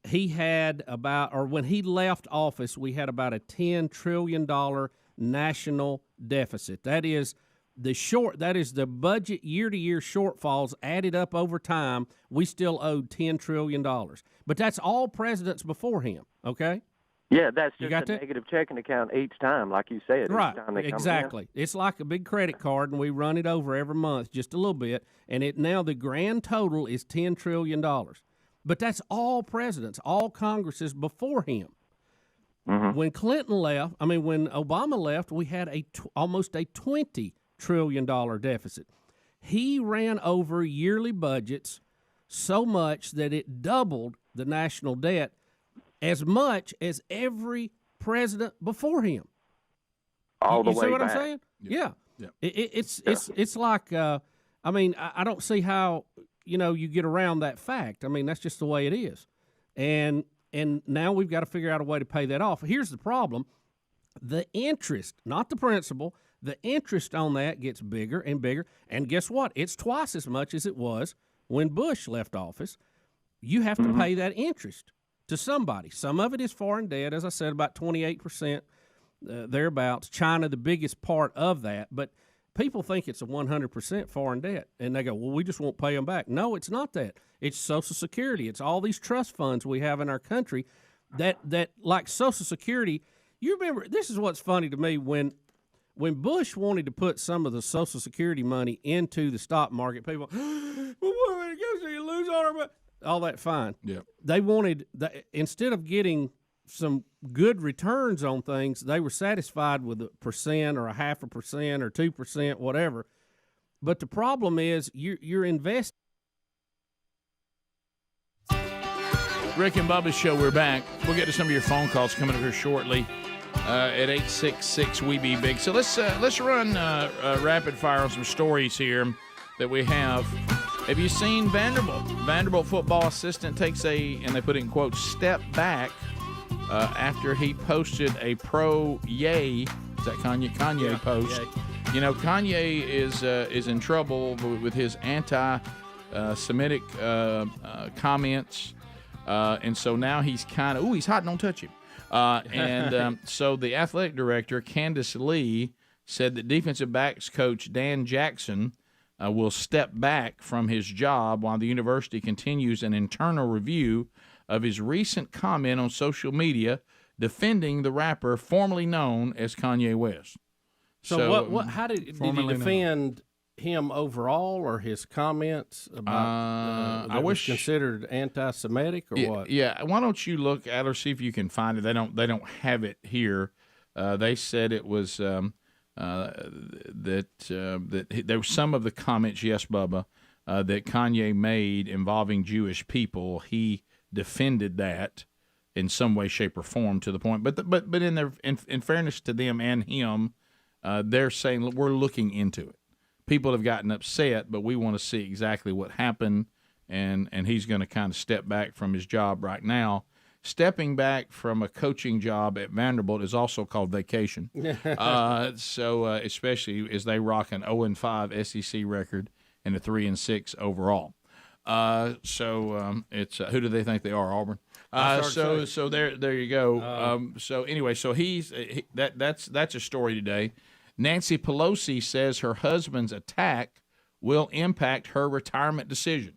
he had when he left office, we had about a $10 trillion national deficit. That is the budget year-to-year shortfalls added up over time. We still owed $10 trillion. But that's all presidents before him, okay? Yeah, that's just a negative checking account each time, like you said. Right, each time they come exactly. in. It's like a big credit card, and we run it over every month just a little bit, and now the grand total is $10 trillion. But that's all presidents, all Congresses before him. Mm-hmm. When when Obama left, we had almost a $20 trillion deficit. He ran over yearly budgets so much that it doubled the national debt as much as every president before him. All the way way see what back. I'm saying? Yeah. Yeah. It's like I don't see how you get around that fact. I mean, that's just the way it is. And now we've got to figure out a way to pay that off. Here's the problem. The interest, not the principal, the interest on that gets bigger and bigger. And guess what? It's twice as much as it was when Bush left office. You have to pay that interest to somebody. Some of it is foreign debt, as I said, about 28%, thereabouts. China, the biggest part of that. But people think it's a 100% foreign debt, and they go, well, we just won't pay them back. No, it's not that. It's Social Security. It's all these trust funds we have in our country that like Social Security, you remember, this is what's funny to me, when when Bush wanted to put some of the Social Security money into the stock market, people, you lose all that fine. Yeah. They wanted, instead of getting some good returns on things, they were satisfied with 1% or 0.5% or 2%, whatever. But the problem is you're investing. Rick and Bubba's show, we're back. We'll get to some of your phone calls coming up here shortly at 866-WE-BE-BIG. So let's run rapid fire on some stories here that we have. Have you seen Vanderbilt? Vanderbilt football assistant takes and they put in quotes, step back after he posted a pro-Ye. Is that Kanye post? Yay. You know, Kanye is in trouble with his anti-Semitic comments. And so now he's kind of, he's hot, don't touch him. So the athletic director, Candace Lee, said that defensive backs coach Dan Jackson will step back from his job while the university continues an internal review of his recent comment on social media defending the rapper formerly known as Kanye West. So how did he defend him overall, or his comments about I wish considered anti-Semitic, or what? Yeah, why don't you look at or see if you can find it? They don't have it here. They said it was that there were some of the comments, yes, Bubba, that Kanye made involving Jewish people. He defended that in some way, shape, or form to the point. But in fairness to them and him, they're saying we're looking into it. People have gotten upset, but we want to see exactly what happened, and he's going to kind of step back from his job right now. Stepping back from a coaching job at Vanderbilt is also called vacation. So especially as they rock an 0-5 SEC record and a 3-6 overall. It's who do they think they are, Auburn? So there you go. So anyway, so that's a story today. Nancy Pelosi says her husband's attack will impact her retirement decision.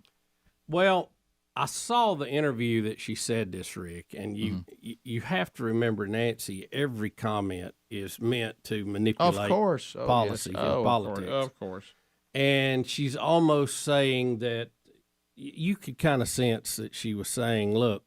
Well, I saw the interview that she said this, Rick, and you have to remember, Nancy, every comment is meant to manipulate policy and politics. Of course. And she's almost saying that you could kind of sense that she was saying, look,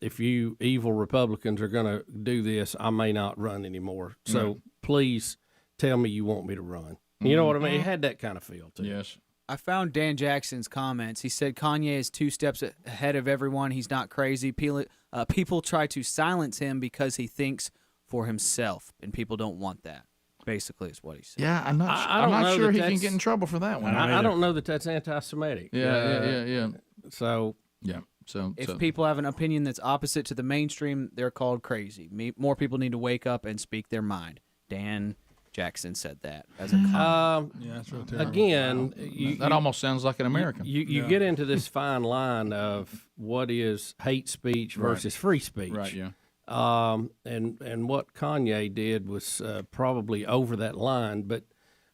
if you evil Republicans are going to do this, I may not run anymore. So please tell me you want me to run. You know what I mean? It had that kind of feel to it. Yes. I found Dan Jackson's comments. He said Kanye is 2 steps ahead of everyone. He's not crazy. People try to silence him because he thinks for himself, and people don't want that. Basically, is what he said. Yeah, I'm not sure he can get in trouble for that one. I don't know that that's anti-Semitic. Yeah. So yeah. So if people have an opinion that's opposite to the mainstream, they're called crazy. More people need to wake up and speak their mind. Dan Jackson said that as a comment. That's really terrible. Again, that almost sounds like an American. You get into this fine line of what is hate speech versus free speech. Right, yeah. And what Kanye did was probably over that line, but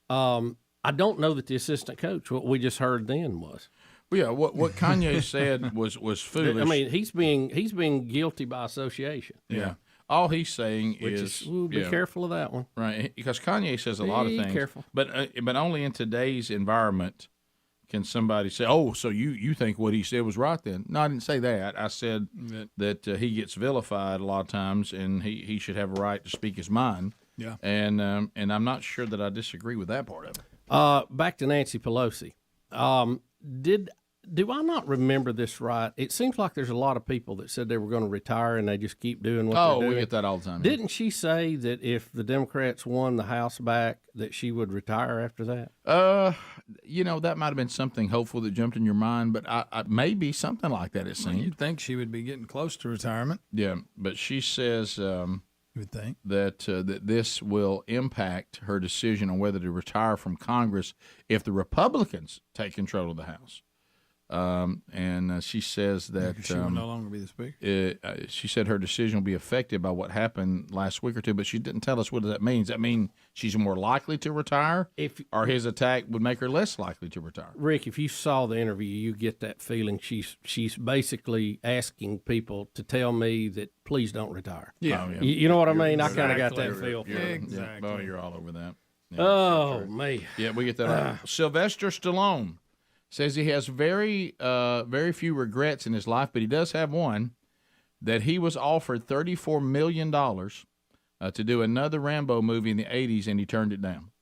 I don't know that the assistant coach, what we just heard then, was. Well, yeah, what Kanye said was foolish. I mean, he's being guilty by association. Yeah. All he's saying is be careful of that one, right? Because Kanye says a lot of things. Careful, but only in today's environment can somebody say, "Oh, so you think what he said was right?" Then no, I didn't say that. I said that he gets vilified a lot of times, and he should have a right to speak his mind. Yeah, and I'm not sure that I disagree with that part of it. Back to Nancy Pelosi. Do I not remember this right? It seems like there's a lot of people that said they were going to retire and they just keep doing what they're doing. We get that all the time. Didn't she say that if the Democrats won the House back, that she would retire after that? That might have been something hopeful that jumped in your mind, but I maybe something like that, it seemed. You'd think she would be getting close to retirement. Yeah, but she says you would think that this will impact her decision on whether to retire from Congress if the Republicans take control of the House. And she says that she will no longer be the speaker. She said her decision will be affected by what happened last week or two, but she didn't tell us what that means. Does that mean she's more likely to retire, or his attack would make her less likely to retire? Rick, if you saw the interview, you get that feeling. She's basically asking people to tell me that please don't retire. Yeah, You know what I mean? I kind of got that feel. Exactly. Oh, you're all over that. Yeah, oh me. Yeah, we get that. Right. Sylvester Stallone says he has very few regrets in his life, but he does have one, that he was offered $34 million to do another Rambo movie in the 80s, and he turned it down.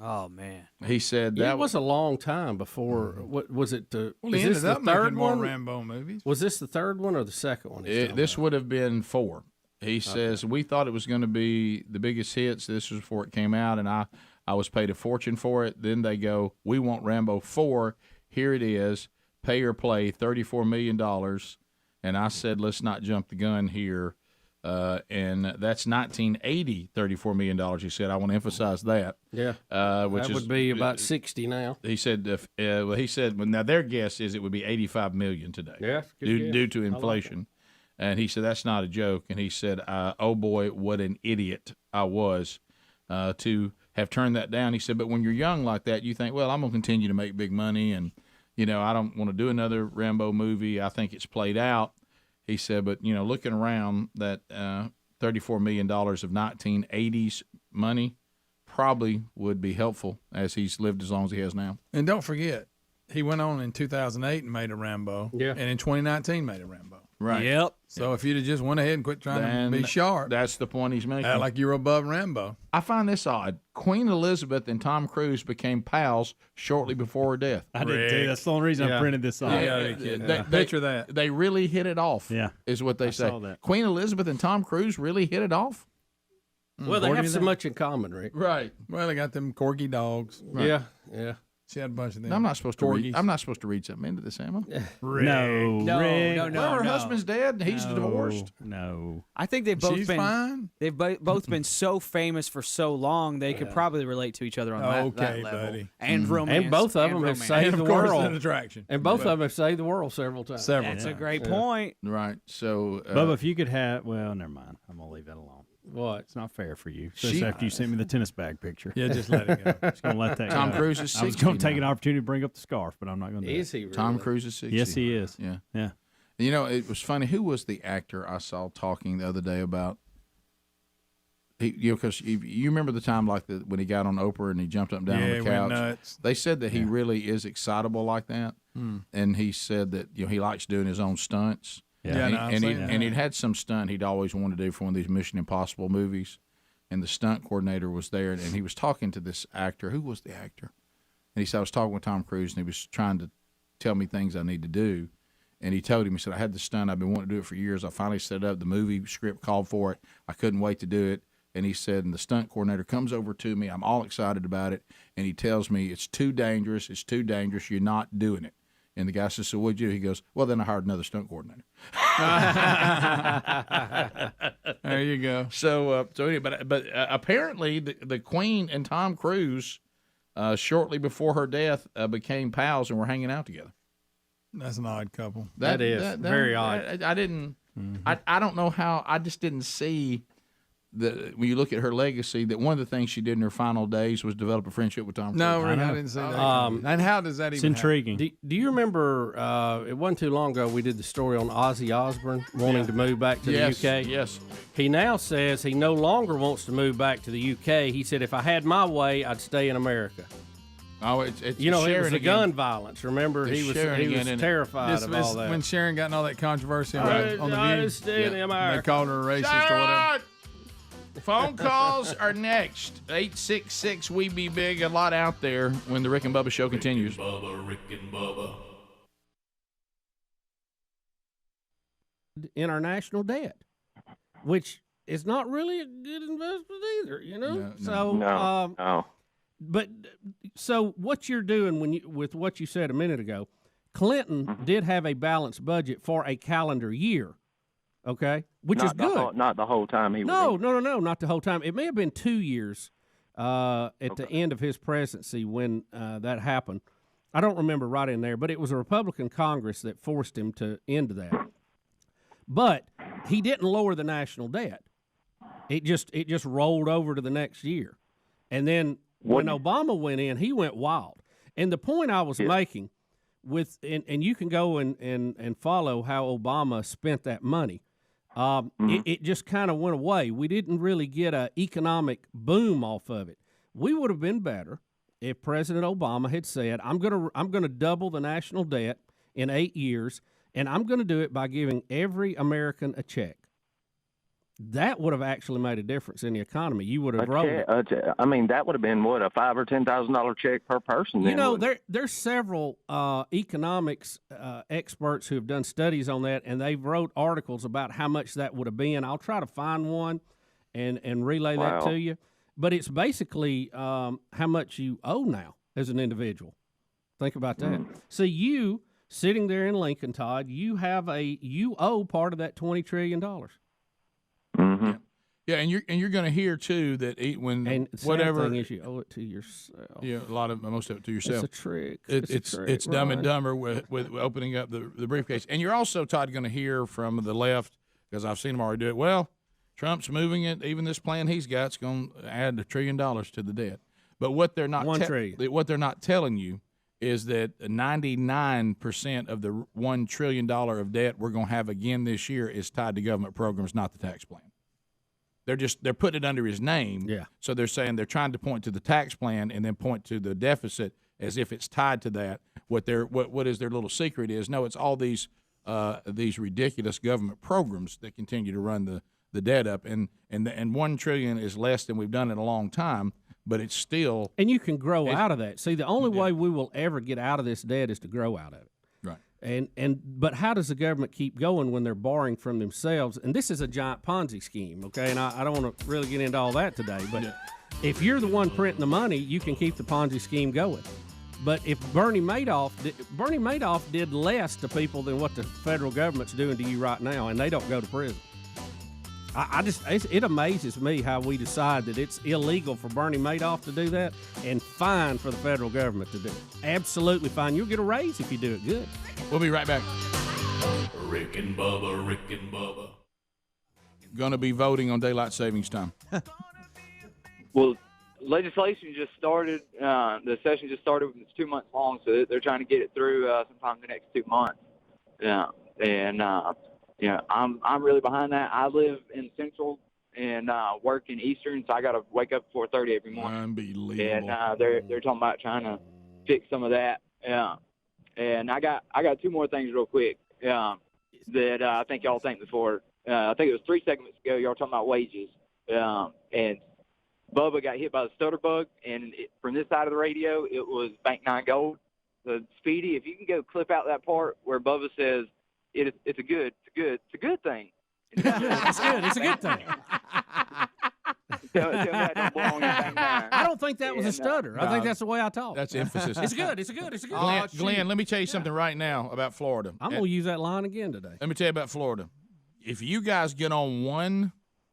Oh, man. He said that it was a long time before. What was it? Well, he ended up making more Rambo movies. Was this the third one or the second one? This would have been 4. He says, we thought it was going to be the biggest hits. This was before it came out, and I was paid a fortune for it. Then they go, we want Rambo 4. Here it is, pay or play, $34 million. And I said, let's not jump the gun here. And that's 1980, $34 million. He said, I want to emphasize that. Yeah, which that would be about 60 now. He said, now their guess is it would be $85 million today. Yeah, due to inflation. And he said, that's not a joke. And he said, oh boy, what an idiot I was to have turned that down. He said, but when you're young like that, you think, well, I'm going to continue to make big money, and, I don't want to do another Rambo movie. I think it's played out. He said, but, looking around, that $34 million of 1980s money probably would be helpful as he's lived as long as he has now. And don't forget, he went on in 2008 and made a Rambo. Yeah. And in 2019 made a Rambo. Right. Yep. So if you'd have just went ahead and quit trying to be sharp. That's the point he's making. Like you're above Rambo. I find this odd. Queen Elizabeth and Tom Cruise became pals shortly before her death. I did too. That's the only reason I printed this off. Picture that. They really hit it off. Yeah. Is what they say. Saw that. Queen Elizabeth and Tom Cruise really hit it off? Well, they have so much in common, Rick. Right. Well, they got them corgi dogs. Right. Yeah. She had a bunch of them. I'm not supposed to read something into this, am I? Rick. No, Rick. Well, her husband's dead. He's divorced. No. I think they've both She's been fine. They've both been so famous for so long they could probably relate to each other on that level. Buddy. And romance. And both of them have saved the of course, world. an attraction. And both of them have saved the world several times. That's a great point. Right. So, Bubba, if you could have, well, never mind. I'm gonna leave that alone. What? It's not fair for you. Just after you sent me the tennis bag picture. Yeah, just let it go. Just gonna let that Tom go. Cruise is 60 I was gonna take now. an opportunity to bring up the scarf, but I'm not gonna do Is it. he really? Tom Cruise is 60. Yes, he is. Yeah. Yeah. It was funny. Who was the actor I saw talking the other day about? Because you remember the time when he got on Oprah and he jumped up and down on the he couch. went nuts. They said that he really is excitable like that, and he said that he likes doing his own stunts. Yeah. And he'd had some stunt he'd always wanted to do for one of these Mission Impossible movies, and the stunt coordinator was there, and he was talking to this actor. Who was the actor? And he said, I was talking with Tom Cruise, and he was trying to tell me things I need to do. And he told him, he said, I had the stunt. I've been wanting to do it for years. I finally set it up. The movie script called for it. I couldn't wait to do it. And he said, and the stunt coordinator comes over to me. I'm all excited about it. And he tells me, it's too dangerous. It's too dangerous. You're not doing it. And the guy says, so what'd you do? He goes, well, then I hired another stunt coordinator. There you go. So anyway, but apparently the Queen and Tom Cruise, shortly before her death, became pals and were hanging out together. That's an odd couple. That is very odd. I didn't. I don't know how. I just didn't see when you look at her legacy, that one of the things she did in her final days was develop a friendship with Tom Cruise. No, I didn't see that. And how does that even intriguing. Do you remember, it wasn't too long ago, we did the story on Ozzy Osbourne wanting to move back to the UK? Yes. He now says he no longer wants to move back to the UK. He said, if I had my way, I'd stay in America. Oh, it's it was the gun violence. Remember, he was terrified of all that. When Sharon got in all that controversy on the View, they called her a racist or whatever. Phone calls are next. 866 We Be Big. A lot out there when the Rick and Bubba show continues. Rick and Bubba. In our national debt, which is not really a good investment either, No. But so what you're doing with what you said a minute ago, Clinton did have a balanced budget for a calendar year, okay, which is good. Not the whole time he was. No, not the whole time. It may have been 2 years at the end of his presidency when that happened. I don't remember right in there, but it was a Republican Congress that forced him to end that. But he didn't lower the national debt. It just rolled over to the next year. And then when Obama went in, he went wild. And the point I was making and you can go and follow how Obama spent that money. It just kind of went away. We didn't really get an economic boom off of it. We would have been better if President Obama had said, I'm gonna double the national debt in 8 years, and I'm going to do it by giving every American a check. That would have actually made a difference in the economy. You would have rolled it. I mean, that would have been what, a $5,000 or $10,000 check per person. You know, there's several economics experts who have done studies on that, and they've wrote articles about how much that would have been. I'll try to find one and relay that to you. But it's basically how much you owe now as an individual. Think about that. See, you sitting there in Lincoln, Todd, you owe part of that $20 trillion. Mm-hmm. Yeah, and you're going to hear too that whatever thing is you owe it to yourself. Yeah, most of it to yourself. It's a trick. It's Dumb and Dumber with opening up the briefcase. And you're also, Todd, going to hear from the left, because I've seen them already do it. Well, Trump's moving it. Even this plan he's got is going to add $1 trillion to the debt. But what they're not what they're not telling you is that 99% of the $1 trillion of debt we're going to have again this year is tied to government programs, not the tax plan. They're putting it under his name. Yeah. So they're saying they're trying to point to the tax plan and then point to the deficit as if it's tied to that. What is their little secret is, no, it's all these ridiculous government programs that continue to run the debt up, and $1 trillion is less than we've done in a long time. But it's still, and you can grow out of that. See, the only way we will ever get out of this debt is to grow out of it. Right. But how does the government keep going when they're borrowing from themselves? And this is a giant Ponzi scheme, okay? And I don't want to really get into all that today. But if you're the one printing the money, you can keep the Ponzi scheme going. But if Bernie Madoff did less to people than what the federal government's doing to you right now, and they don't go to prison. It amazes me how we decide that it's illegal for Bernie Madoff to do that and fine for the federal government to do it. Absolutely fine. You'll get a raise if you do it good. We'll be right back. Rick and Bubba. Going to be voting on daylight savings time. Well, legislation just started. The session just started. It's 2 months long, so they're trying to get it through sometime in the next 2 months. Yeah, and I'm really behind that. I live in Central and work in Eastern, so I got to wake up at 4:30 every morning. Unbelievable. And they're talking about trying to fix some of that. Yeah, and I got 2 more things real quick that I think y'all think before. I think it was 3 segments ago. Y'all talking about wages, and Bubba got hit by the stutter bug, and from this side of the radio, it was Bank 9 Gold. So Speedy, if you can go clip out that part where Bubba says it's a good thing. It's a good thing. I don't think that was a stutter. I think that's the way I talk. That's emphasis. It's good. Glenn, let me tell you something right now about Florida. I'm going to use that line again today. Let me tell you about Florida. If you guys get on one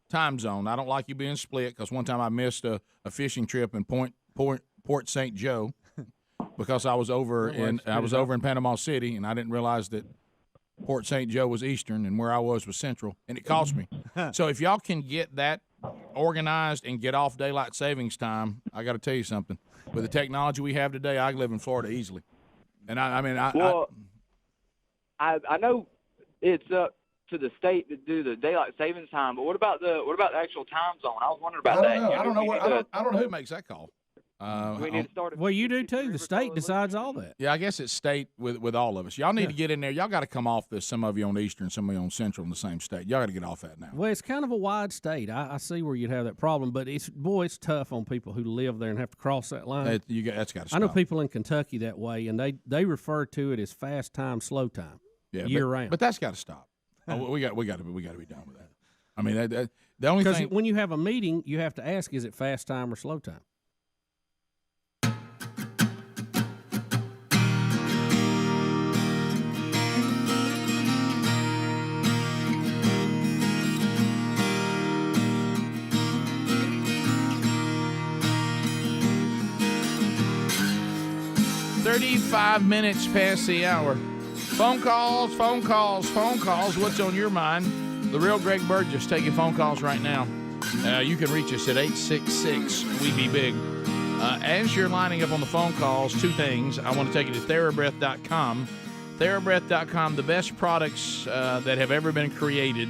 time zone, I don't like you being split, because one time I missed a fishing trip in Port St. Joe because I was over in Panama City, and I didn't realize that Port St. Joe was Eastern and where I was Central, and it cost me. So if y'all can get that organized and get off daylight savings time, I got to tell you something. With the technology we have today, I live in Florida easily. And I know it's up to the state to do the daylight savings time, but what about the actual time zone? I was wondering about that. I don't know who makes that call. We need to start. Well, you do too. The state decides all that. Yeah, I guess it's state with all of us. Y'all need to get in there. Y'all got to come off this. Some of you on Eastern, some of you on Central in the same state. Y'all got to get off that now. Well, it's kind of a wide state. I see where you'd have that problem, but it's tough on people who live there and have to cross that line. That's got to stop. I know people in Kentucky that way, and they refer to it as fast time, slow time, year round. But that's got to stop. We got to be done with that. I mean, the only thing, because when you have a meeting, you have to ask, is it fast time or slow time? 35 minutes past the hour. Phone calls. What's on your mind? The real Greg Burgess taking phone calls right now. You can reach us at 866-WE-BE-BIG. As you're lining up on the phone calls, two things. I want to take you to TheraBreath.com. TheraBreath.com, the best products that have ever been created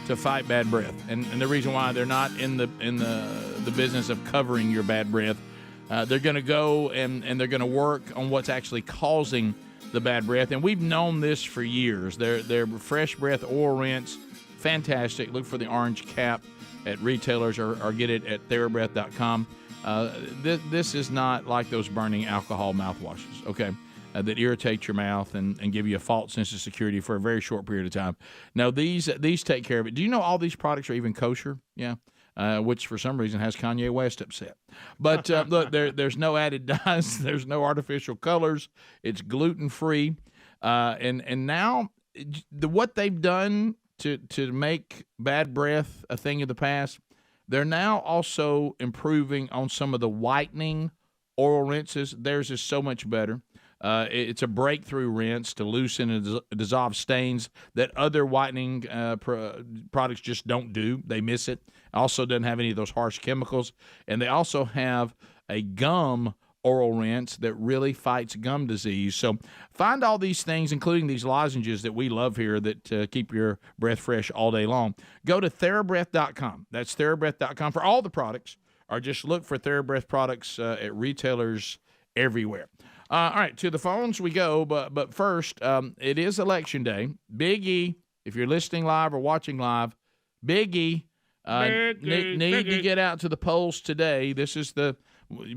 to fight bad breath. And the reason why they're not in the business of covering your bad breath. They're going to go and they're going to work on what's actually causing the bad breath. And we've known this for years. They're Fresh Breath Oral Rinse, fantastic. Look for the orange cap at retailers or get it at TheraBreath.com. This is not like those burning alcohol mouthwashes, okay, that irritate your mouth and give you a false sense of security for a very short period of time. No, these take care of it. Do you know all these products are even kosher? Yeah. Which for some reason has Kanye West upset. But look, there's no added dyes, there's no artificial colors, it's gluten-free. And now what they've done to make bad breath a thing of the past, they're now also improving on some of the whitening oral rinses. Theirs is so much better. It's a breakthrough rinse to loosen and dissolve stains that other whitening products just don't do. They miss it. Also doesn't have any of those harsh chemicals. And they also have a gum oral rinse that really fights gum disease. So find all these things, including these lozenges that we love here that keep your breath fresh all day long. Go to TheraBreath.com. That's TheraBreath.com for all the products, or just look for TheraBreath products at retailers everywhere. All right, to the phones we go, but first, it is Election Day. Big E, if you're listening live or watching live, Big E, need to get out to the polls today. This is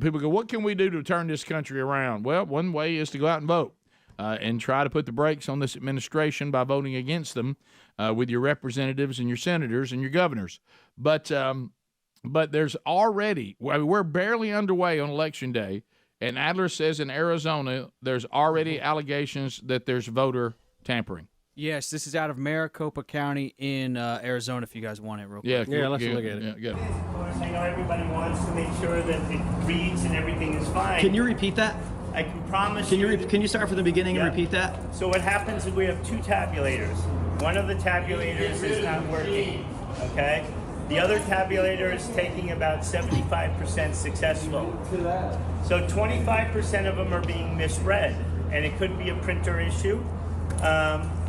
people go, what can we do to turn this country around? Well, one way is to go out and vote and try to put the brakes on this administration by voting against them with your representatives and your senators and your governors. But there's already, we're barely underway on Election Day. And Adler says in Arizona, there's already allegations that there's voter tampering. Yes, this is out of Maricopa County in Arizona, if you guys want it real quick. Yeah, let's look at it. Of course, I know everybody wants to make sure that it reads and everything is fine. Can you repeat that? I can promise Can you start from the beginning and repeat that? So what happens is we have two tabulators. One of the tabulators is not working, okay? The other tabulator is taking about 75% successful. So 25% of them are being misread, and it could be a printer issue,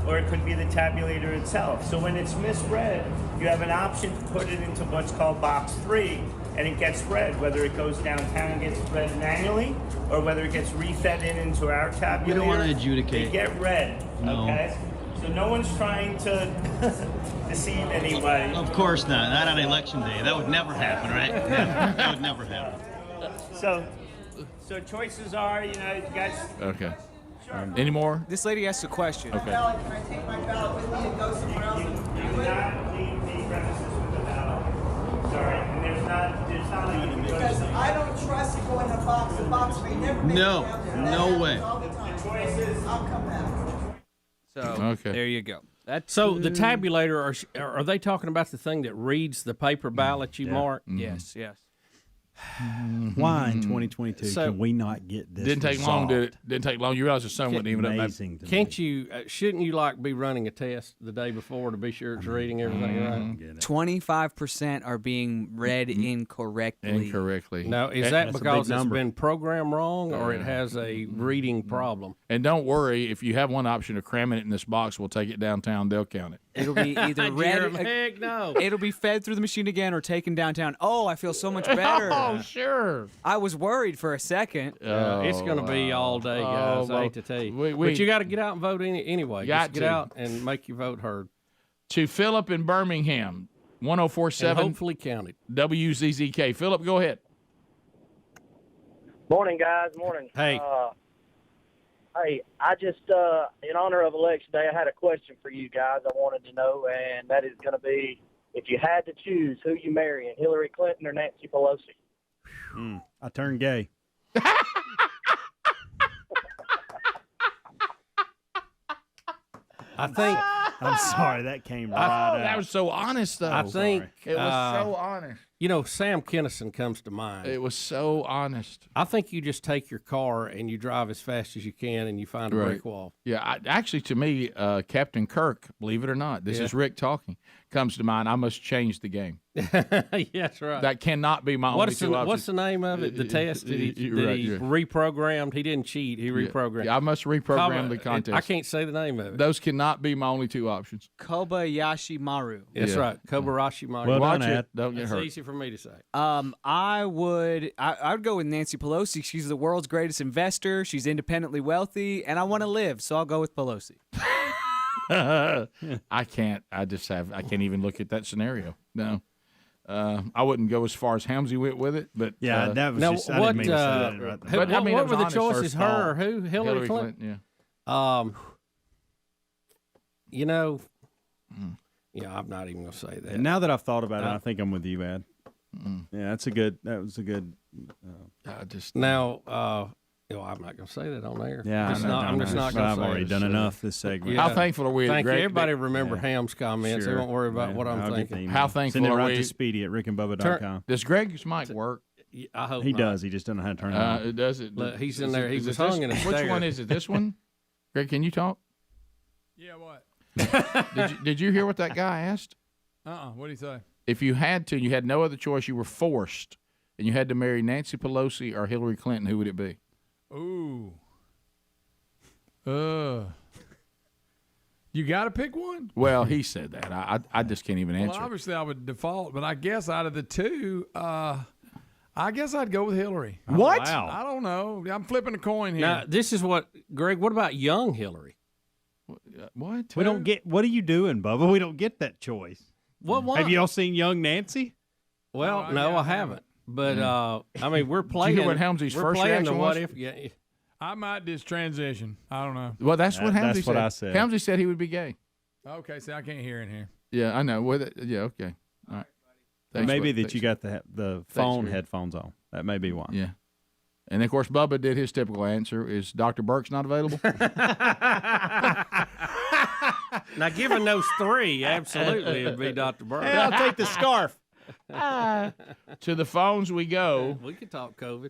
or it could be the tabulator itself. So when it's misread, you have an option to put it into what's called box 3, and it gets read, whether it goes downtown and gets read manually, or whether it gets refed into our tabulator. We don't want to adjudicate. They get read, okay? So no one's trying to deceive anybody. Of course not. Not on Election Day. That would never happen, right? Yeah, that would never happen. So choices are, you guys. Okay. Any more? This lady asked a question. Okay. Can I take my ballot with me and go somewhere else? You cannot leave the premises with the ballot. Sorry, and there's not like because I don't trust it going in a box. The box may never make it down there. No way. The choice is I'll come back. So there you go. So the tabulator, are they talking about the thing that reads the paper ballot you mark? Yes. Why in 2022 can we not get this? Didn't take long, did it? Didn't take long. You realize the sun wasn't even amazing up. Can't you? Shouldn't you be running a test the day before to be sure it's reading everything right? 25% are being read incorrectly. Now, is that because it's been programmed wrong, or it has a reading problem? And don't worry, if you have one option of cramming it in this box, we'll take it downtown. They'll count it. It'll be either read. Heck no. It'll be fed through the machine again or taken downtown. Oh, I feel so much better. Oh, sure. I was worried for a second. It's going to be all day, guys. I hate to tell you. But you got to get out and vote anyway. Just get out and make your vote heard. To Philip in Birmingham, 104.7. And hopefully counted. WZZK. Philip, go ahead. Morning, guys. Morning. Hey. Hey, I just, in honor of Election Day, I had a question for you guys I wanted to know, and that is going to be, if you had to choose who you marrying, Hillary Clinton or Nancy Pelosi? I turned gay. I think. I'm sorry, that came right out. That was so honest, though. I think it was so honest. You know, Sam Kinison comes to mind. It was so honest. I think you just take your car and you drive as fast as you can and you find a brick wall. Yeah, actually, to me, Captain Kirk, believe it or not, this is Rick talking, comes to mind. I must change the game. Yes, right. That cannot be my only two options. What's the name of it? The test that he reprogrammed. He didn't cheat. He reprogrammed. Yeah, I must reprogram the contest. I can't say the name of it. Those cannot be my only two options. Kobayashi Maru. That's right. Kobayashi Maru. Well, watch it. Don't get That's hurt. easy for me to say. I would go with Nancy Pelosi. She's the world's greatest investor. She's independently wealthy, and I want to live, so I'll go with Pelosi. I can't. I can't even look at that scenario. No. I wouldn't go as far as Helmsy went with it, but that was just. I didn't mean to say that right there. But, what were the choices? Her or who? Hillary Clinton. Yeah. You know, I'm not even gonna say that. And now that I've thought about it, I think I'm with you, Ed. Yeah, that was a good. I'm not going to say that on air. Yeah, I'm just not going to say I've already done enough this segment. How thankful are we? Thank you. Everybody remember Ham's comments. Sure. They won't worry about what I'm thinking. How thankful Send it are right we? to Speedy at rickandbubba.com. Does Greg's mic work? I hope he not. does. He just doesn't know how to turn it on. It does. Look, he's in there. He was hung in a stair. Which one is it? This one? Greg, can you talk? Yeah, what? Did you hear what that guy asked? What did he say? If you had to, you had no other choice, you were forced, and you had to marry Nancy Pelosi or Hillary Clinton, who would it be? Ooh. You got to pick one? Well, he said that. I just can't even answer. Well, obviously I would default, but I guess out of the two, I guess I'd go with Hillary. What? Wow. I don't know. I'm flipping a coin here. Now, this is what, Greg, what about young Hillary? What? We don't get. What are you doing, Bubba? We don't get that choice. What? Have you all seen Young Nancy? Well, no, I haven't. But I mean, we're playing. Did you hear what Helmsy's first reaction was? What if? Yeah. I might just transition. I don't know. Well, that's what Helmsy said. That's what I said. Helmsy said he would be gay. Okay, see, I can't hear in here. Yeah, I know. Yeah, okay. All right. Thanks, Maybe Bubba. that you got the phone headphones on. That may be why. Yeah. And, of course, Bubba did his typical answer. Is Dr. Burke's not available? Now, given those three, absolutely, it'd be Dr. Burke. Hey, I'll take the scarf. To the phones we go. We could talk COVID.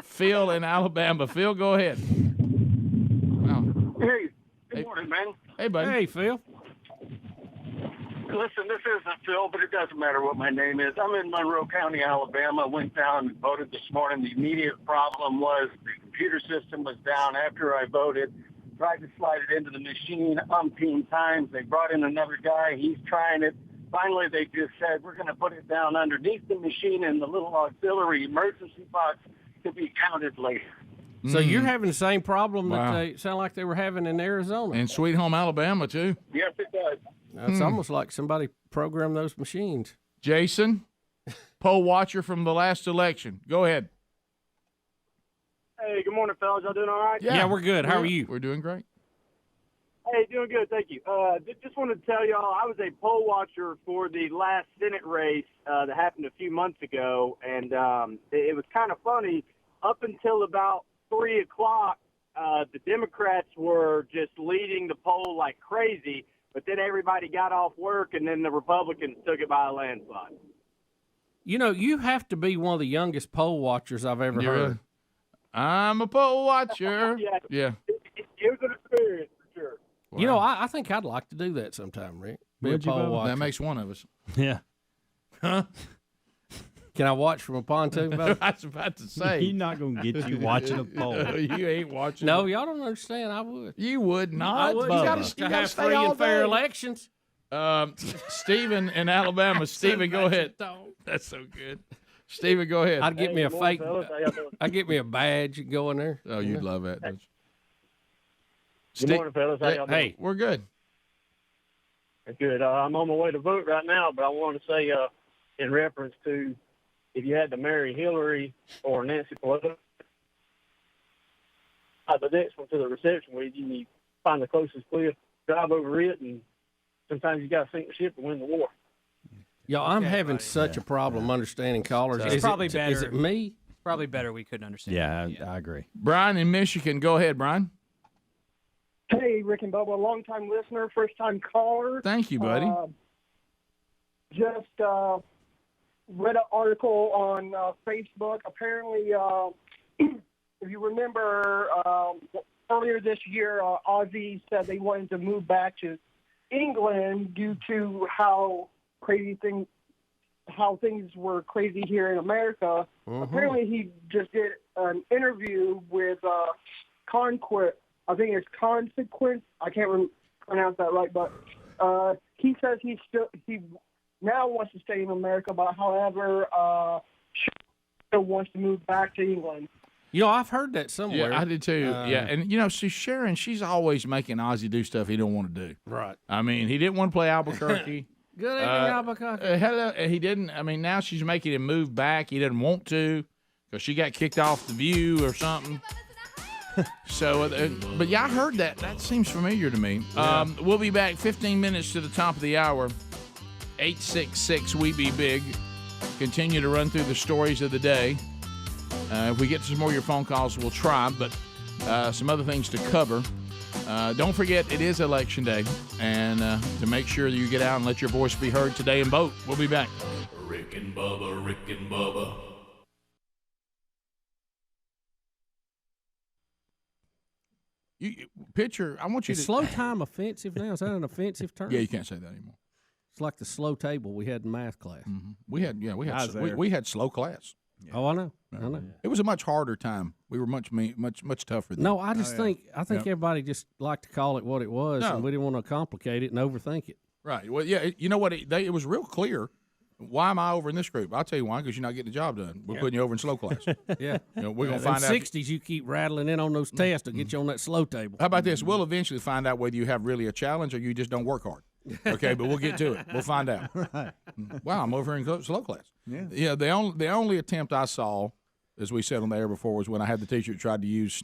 Phil in Alabama. Phil, go ahead. Hey, good morning, man. Hey, buddy. Hey, Phil. Listen, this isn't Phil, but it doesn't matter what my name is. I'm in Monroe County, Alabama. I went down and voted this morning. The immediate problem was the computer system was down after I voted. Tried to slide it into the machine umpteen times. They brought in another guy. He's trying it. Finally, they just said, we're going to put it down underneath the machine in the little auxiliary emergency box to be counted later. So you're having the same problem that they sound like they were having in Arizona. And Sweet Home Alabama, too. Yes, it does. It's almost like somebody programmed those machines. Jason, poll watcher from the last election. Go ahead. Hey, good morning, fellas. Y'all doing all right? Yeah, we're good. How are you? We're doing great. Hey, doing good. Thank you. Just wanted to tell y'all I was a poll watcher for the last Senate race that happened a few months ago, and it was kind of funny. Up until about 3 o'clock, the Democrats were just leading the poll like crazy, but then everybody got off work, and then the Republicans took it by a landslide. You know, you have to be one of the youngest poll watchers I've ever heard. I'm a poll watcher. Yeah. It was an experience for sure. Wow. You know, I think I'd like to do that sometime, Rick. Be a poll watcher. That makes one of us. Yeah. Huh? Can I watch from a pontoon boat? I was about to say. He's not going to get you watching a poll. You ain't watching. No, y'all don't understand. I would. You would not. I would. You got to have free and fair elections. Stephen in Alabama. Stephen, go ahead. That's so good. Stephen, go ahead. I'd get me a fake. I'd get me a badge and go in there. Oh, you'd love that. Good morning, fellas. How y'all doing? Hey, we're good. Good. I'm on my way to vote right now, but I want to say in reference to if you had to marry Hillary or Nancy Pelosi, the next one to the reception with you find the closest cliff, drive over it, and sometimes you got to sink the ship to win the war. Yo, I'm having such a problem understanding callers. It's probably better. Is it me? It's probably better we couldn't understand. Yeah, I agree. Brian in Michigan, go ahead, Brian. Hey, Rick and Bubba, long-time listener, first-time caller. Thank you, buddy. just read an article on Facebook. Apparently, if you remember, earlier this year, Ozzy said they wanted to move back to England due to how things were crazy here in America. Apparently, he just did an interview with Consequence. I think it's Consequence. I can't pronounce that right, but he says he now wants to stay in America, but however, still wants to move back to England. You know, I've heard that somewhere. Yeah, I did too. Yeah, and you know, see, Sharon, she's always making Ozzy do stuff he don't want to do. Right. I mean, he didn't want to play Albuquerque. Good evening, Albuquerque. Hello, he didn't. I mean, now she's making him move back. He didn't want to because she got kicked off The View or something. So, but yeah, I heard that. That seems familiar to me. Yeah. We'll be back 15 minutes to the top of the hour. 866 We Be Big. Continue to run through the stories of the day. If we get some more of your phone calls, we'll try, but some other things to cover. Don't forget, it is Election Day, and to make sure that you get out and let your voice be heard today and vote. We'll be back. Rick and Bubba, Rick and Bubba. Picture, I want you Is to... slow time offensive now? Is that an offensive term? Yeah, you can't say that anymore. It's like the slow table we had in math class. Mm-hmm. We had slow class. Yeah. Oh, I know. I know. It was a much harder time. We were much tougher. No, I just think everybody just liked to call it what it was, and we didn't want to complicate it and overthink it. Right. Well, yeah. You know what? It was real clear. Why am I over in this group? I'll tell you why. Because you're not getting the job done. We're putting you over in slow class. Yeah. You know, we're gonna find out. 60s, you keep rattling in on those tests to get you on that slow table. How about this? We'll eventually find out whether you have really a challenge or you just don't work hard. Okay, but we'll get to it. We'll find out. Right. Wow, I'm over in slow class. Yeah. Yeah. The only attempt I saw, as we said on the air before, was when I had the teacher that tried to use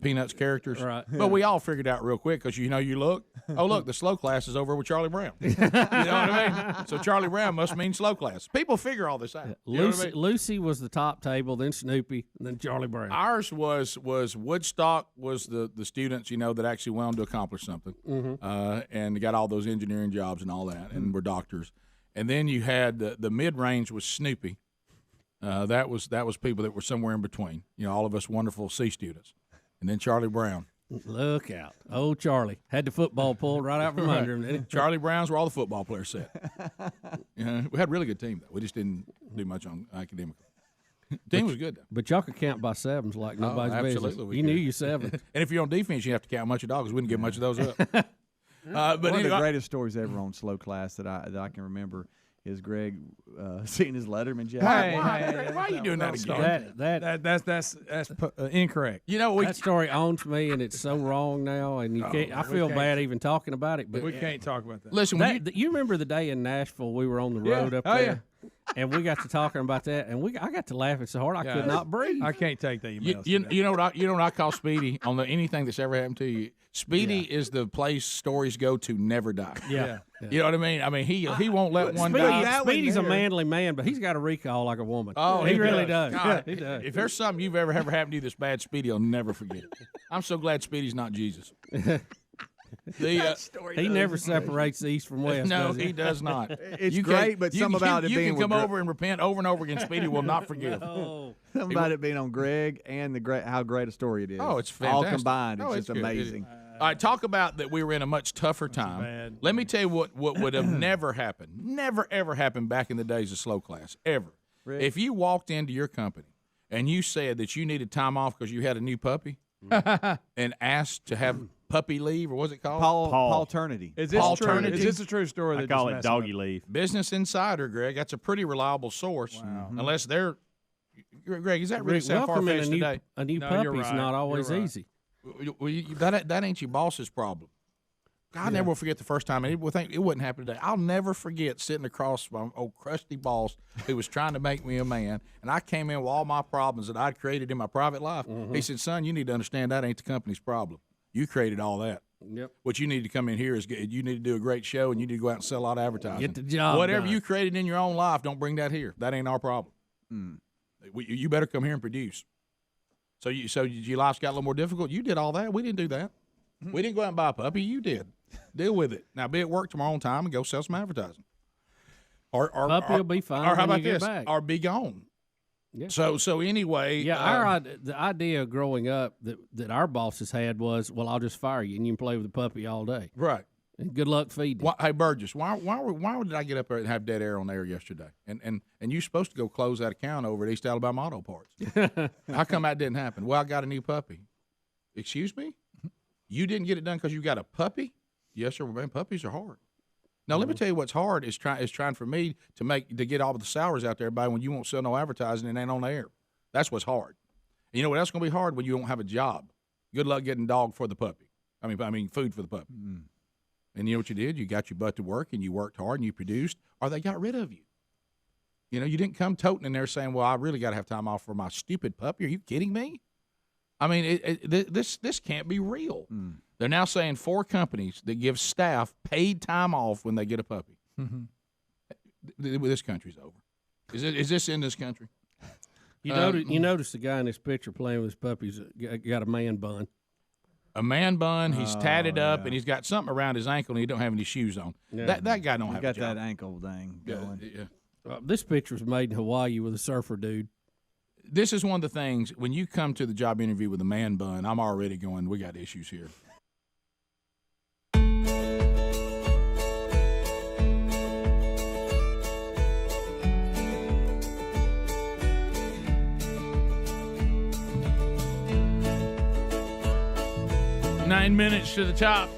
Peanuts characters. Right. But we all figured out real quick because you look. Oh, look, the slow class is over with Charlie Brown. You know what I mean? So Charlie Brown must mean slow class. People figure all this out. You know what I mean? Lucy was the top table, then Snoopy, and then Charlie Brown. Ours was Woodstock was the students, that actually went on to accomplish something, and got all those engineering jobs and all that, and were doctors. And then you had the mid-range was Snoopy. That was people that were somewhere in between. All of us wonderful C students. And then Charlie Brown. Look out. Oh, Charlie. Had the football pulled right out from under him, didn't he? Charlie Brown's where all the football players sat. We had a really good team, though. We just didn't do much on academic. Team was good, though. But y'all could count by sevens like nobody's absolutely business. we You could. knew your sevens. And if you're on defense, you have to count much of dogs. We didn't get much of those up. But one of the greatest stories ever on slow class that I can remember is Greg seeing his Letterman jacket. Why are you doing that again? That's incorrect. That story owns me, and it's so wrong now, and I feel bad even talking about it. But we can't talk about that. Listen, you remember the day in Nashville we were on the road up there? And we got to talking about that, and I got to laughing so hard I could not breathe. I can't take the emails. You know what I call Speedy on anything that's ever happened to you. Speedy is the place stories go to never die. Yeah. You know what I mean? I mean he won't let one die. Speedy's a manly man, but he's got a recall like a woman. Oh, he really does. God, he does. If there's something you've ever happened to you that's bad, Speedy will never forget it. I'm so glad Speedy's not Jesus. He never separates the east from west. No, does he? he does not. It's great, but some about it being you can come over and repent over and over again. Speedy will not forgive. Something about it being on Greg and how great a story it is. Oh, it's fantastic. All combined, it's just good. amazing. All right, talk about that we were in a much tougher time. Let me tell you what would have never happened, never ever happened back in the days of slow class, ever. Rick? If you walked into your company and you said that you needed time off because you had a new puppy and asked to have puppy leave, or what's it called? Paulternity. Is this true? Is this a true story? I call it doggy leave. Business Insider, Greg. That's a pretty reliable source. Wow. Unless they're Greg, is that really so far-fetched today? A new puppy's not always easy. Well, that ain't your boss's problem. I never will forget the first time. It wouldn't happen today. I'll never forget sitting across from old crusty boss who was trying to make me a man, and I came in with all my problems that I'd created in my private life. He said, "Son, you need to understand that ain't the company's problem. You created all that. Yep. What you need to come in here is you need to do a great show, and you need to go out and sell a lot of advertising. Get the job Whatever done. you created in your own life, don't bring that here. That ain't our problem. You better come here and produce." So your life's got a little more difficult. You did all that. We didn't do that. We didn't go out and buy a puppy. You did. Deal with it. Now be at work tomorrow on time and go sell some advertising. puppy will be fine. Or how when about you get this? back. Or be gone. Yeah. So anyway, the idea of growing up that our bosses had was, well, I'll just fire you and you can play with the puppy all day. Right. And good luck feeding. Hey Burgess, why did I get up there and have dead air on air yesterday? And you're supposed to go close that account over at East Alabama Auto Parts. How come that didn't happen? Well, I got a new puppy. Excuse me? You didn't get it done because you got a puppy? Yes, sir. Man, puppies are hard. Now, let me tell you what's hard is trying for me to get all of the salaries out there by when you won't sell no advertising and ain't on the air. That's what's hard. And you know what else is going to be hard? When you don't have a job. Good luck getting dog for the puppy. I mean food for the puppy. Mm. And you know what you did? You got your butt to work and you worked hard and you produced, or they got rid of you. You know, you didn't come toting in there saying, well, I really got to have time off for my stupid puppy. Are you kidding me? I mean, this can't be real. Mm. They're now saying 4 companies that give staff paid time off when they get a puppy. Mm-hmm. This country's over. Is this in this country? You notice the guy in this picture playing with his puppies got a man bun. A man bun. He's tatted up, and he's got something around his ankle, and he don't have any shoes on. Yeah. That guy don't have a job. Got that ankle thing going. Yeah. This picture was made in Hawaii with a surfer dude. This is one of the things, when you come to the job interview with a man bun, I'm already going, we got issues here. Nine minutes to the top.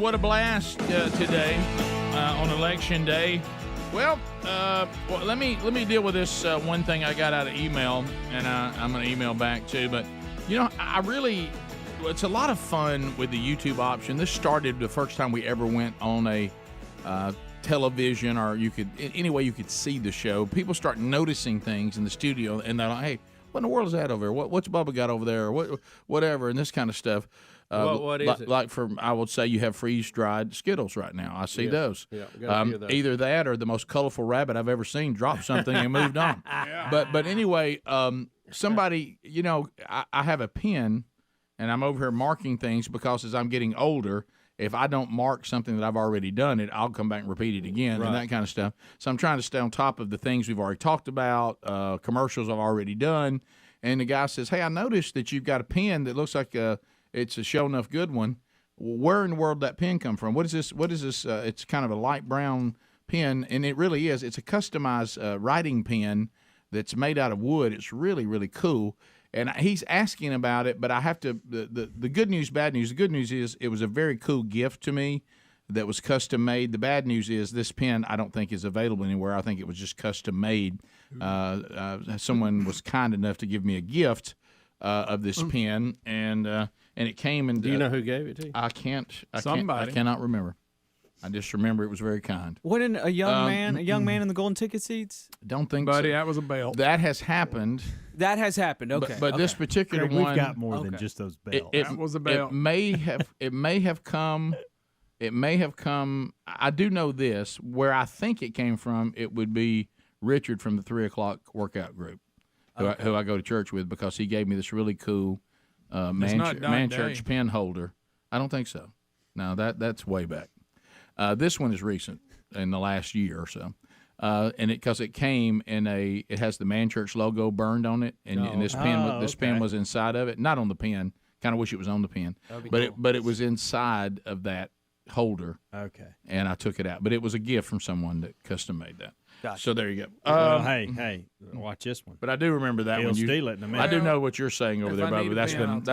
What a blast today on Election Day. Well, let me deal with this one thing I got out of email, and I'm going to email back too. But you know, it's a lot of fun with the YouTube option. This started the first time we ever went on a television, or any way you could see the show. People start noticing things in the studio, and they're like, "Hey, what in the world is that over there? What's Bubba got over there? Or whatever," and this kind of stuff. What is it? Like I would say you have freeze-dried Skittles right now. I see those. Yeah, got a few of those. Either that or the most colorful rabbit I've ever seen dropped something and moved on. Yeah. But anyway, somebody, you know, I have a pen, and I'm over here marking things because as I'm getting older, if I don't mark something that I've already done I'll come back and repeat it again, and that kind of stuff. So I'm trying to stay on top of the things we've already talked about, commercials I've already done. And the guy says, "Hey, I noticed that you've got a pen that looks like it's a show enough good one. Where in the world did that pen come from? What is this? It's kind of a light brown pen, and it really is. It's a customized writing pen that's made out of wood. It's really, really cool." And he's asking about it, but I have to. The good news, bad news. The good news is it was a very cool gift to me that was custom made. The bad news is this pen I don't think is available anywhere. I think it was just custom made. Someone was kind enough to give me a gift of this pen, and it came in. Do you know who gave it to you? I cannot remember. I just remember it was very kind. Wasn't a young man in the golden ticket seats? Don't think Buddy, so. that was a belt. That has happened. That has happened. Okay, but this particular Craig, one, we've got more than just those belts. That was a belt. It may have come. I do know this. Where I think it came from, it would be Richard from the 3 o'clock workout group, who I go to church with, because he gave me this really cool man church pen holder. I don't think so. No, that's way back. This one is recent, in the last year or so, and because it came in it has the Man Church logo burned on it, and this pen was inside of it, not on the pen. Kind of wish it was on the pen, but it was inside of that holder. Okay, and I took it out, but it was a gift from someone that custom made that. Gotcha. So there you go. Well, hey, watch this one. But I do remember that He'll one. steal it in a minute. I do know what you're saying over there, Bubba. That's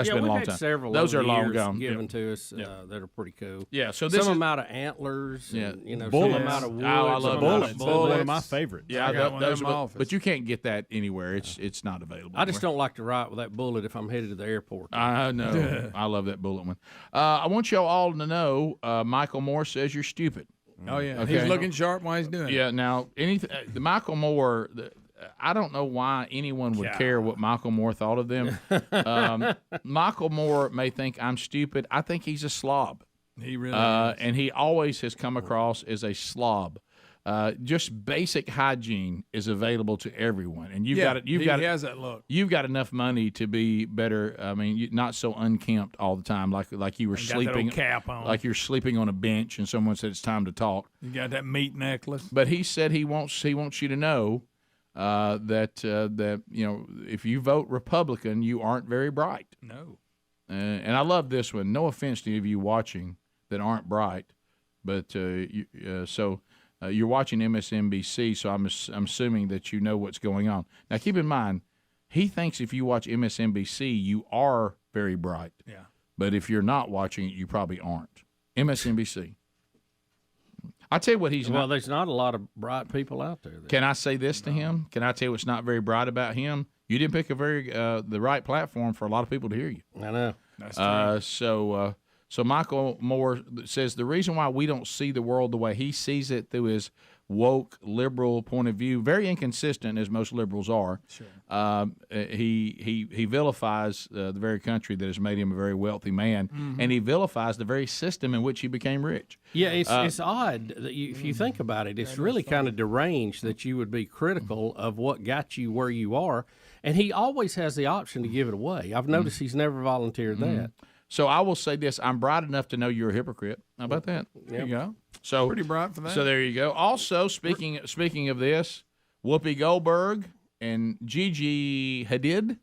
been a long time. Several those are long years gone. given to us that are pretty cool. Yeah, so some of them out of antlers. Yeah, and, some of bullets. them out of wood. Oh, I love bullets. One of my favorites. Yeah, I got one in my office. But you can't get that anywhere. It's not available. I just don't like to write with that bullet if I'm headed to the airport. I know. I love that bullet one. I want y'all all to know. Michael Moore says you're stupid. Oh yeah, okay. He's looking sharp while he's doing it. Yeah. Now, the Michael Moore. I don't know why anyone would care what Michael Moore thought of them. Michael Moore may think I'm stupid. I think he's a slob. He really is. And he always has come across as a slob. just basic hygiene is available to everyone, and he has that look. You've got enough money to be better. I mean, not so unkempt all the time, like you were sleeping, cap on. like you're sleeping on a bench, and someone said it's time to talk. You got that meat necklace. But he said he wants you to know that if you vote Republican, you aren't very bright. No. And I love this one. No offense to any of you watching that aren't bright, but you're watching MSNBC, so I'm assuming that you know what's going on. Now, keep in mind, he thinks if you watch MSNBC, you are very bright. Yeah. But if you're not watching it, you probably aren't. MSNBC. I tell you what he's not. Well, there's not a lot of bright people out there. Can I say this to him? Can I tell you what's not very bright about him? You didn't pick the right platform for a lot of people to hear you. I know. That's true. So Michael Moore says the reason why we don't see the world the way he sees it through his woke liberal point of view, very inconsistent as most liberals are. Sure. He vilifies the very country that has made him a very wealthy man, and he vilifies the very system in which he became rich. Yeah, it's odd that if you think about it, it's really kind of deranged that you would be critical of what got you where you are, and he always has the option to give it away. I've noticed he's never volunteered that. So I will say this: I'm bright enough to know you're a hypocrite. How about that? There you go. So pretty bright for that. So there you go. Also, speaking of this, Whoopi Goldberg and Gigi Hadid,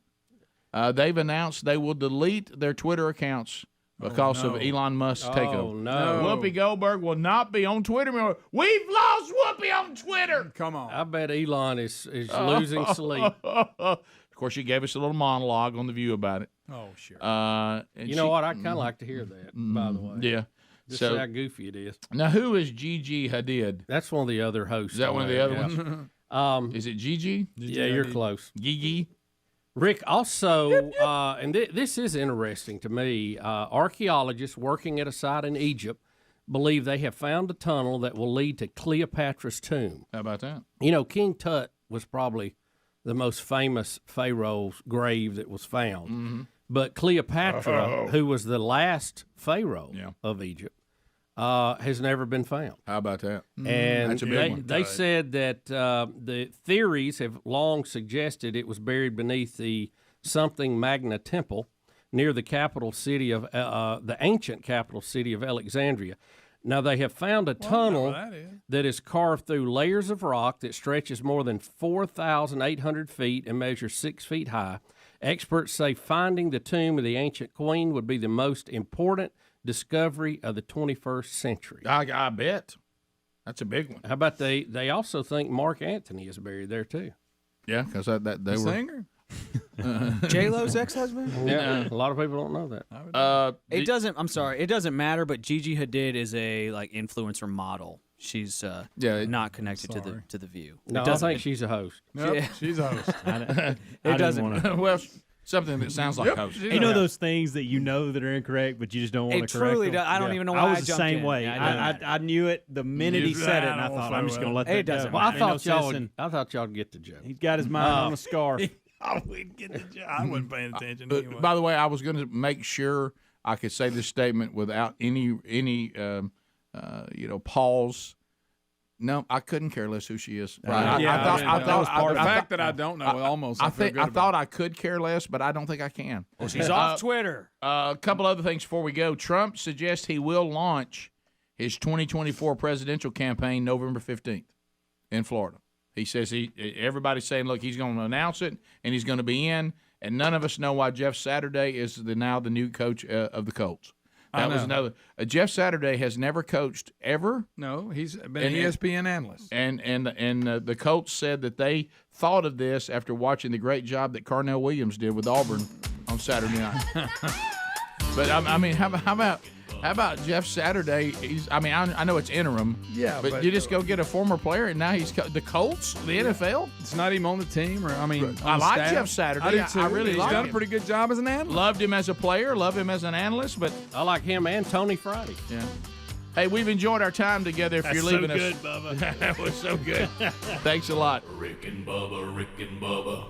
they've announced they will delete their Twitter accounts because of Elon Musk's takeover. Oh no! Whoopi Goldberg will not be on Twitter anymore. We've lost Whoopi on Twitter. Come on. I bet Elon is losing sleep. Of course, she gave us a little monologue on The View about it. Oh, sure. You know what? I kind of like to hear that, by the way. Yeah. Just how goofy it is. Now, who is Gigi Hadid? That's one of the other hosts. Is that one of the other ones? Is it Gigi? Yeah, you're close. Gigi? Rick, also, and this is interesting to me, archaeologists working at a site in Egypt believe they have found a tunnel that will lead to Cleopatra's tomb. How about that? You know, King Tut was probably the most famous pharaoh's grave that was found. Mm-hmm. But Cleopatra, who was the last pharaoh of Egypt, has never been found. How about that? And That's a big one. they said that the theories have long suggested it was buried beneath the something Magna Temple near the capital city of the ancient capital city of Alexandria. Now, they have found a tunnel that is carved through layers of rock that stretches more than 4,800 feet and measures 6 feet high. Experts say finding the tomb of the ancient queen would be the most important discovery of the 21st century. I bet. That's a big one. How about they also think Mark Antony is buried there, too. Yeah, because they were... singer? J-Lo's ex-husband? Yeah, a lot of people don't know that. It doesn't matter, but Gigi Hadid is a influencer model. She's not connected to the View. No, I think she's a host. Nope, she's a host. It doesn't. Well, something that sounds like host. You know those things that you know that are incorrect, but you just don't want to correct truly them? I don't even know why I was the jumped same in. way. Yeah, I knew it the minute he said it, and I thought, I'm just going to let that go. Well, I Ain't no thought y'all sense would, I thought y'all would get the joke. He's got his mind on a scarf. I wouldn't get the job. I wasn't paying attention anyway. By the way, I was going to make sure I could say this statement without any pause. No, I couldn't care less who she is. Right. I thought the fact that I don't know almost. I thought I could care less, but I don't think I can. Well, she's off Twitter. A couple other things before we go. Trump suggests he will launch his 2024 presidential campaign November 15th in Florida. He says everybody's saying, look, he's going to announce it and he's going to be in, and none of us know why Jeff Saturday is now the new coach of the Colts. That was another. Jeff Saturday has never coached ever. No, he's been an ESPN analyst. And the Colts said that they thought of this after watching the great job that Carnell Williams did with Auburn on Saturday night. But I mean, how about Jeff Saturday? I know it's interim. Yeah, but you just go get a former player, and now he's the Colts, the NFL. It's not even on the team, I like staff. Jeff Saturday. I do too. I really like him. He's done a pretty good job as an analyst. Loved him as a player. Love him as an analyst. But I like him and Tony Friday. Yeah. Hey, we've enjoyed our time together. If you're leaving so us, good, Bubba. That was so good. Thanks a lot. Rick and Bubba, Rick and Bubba.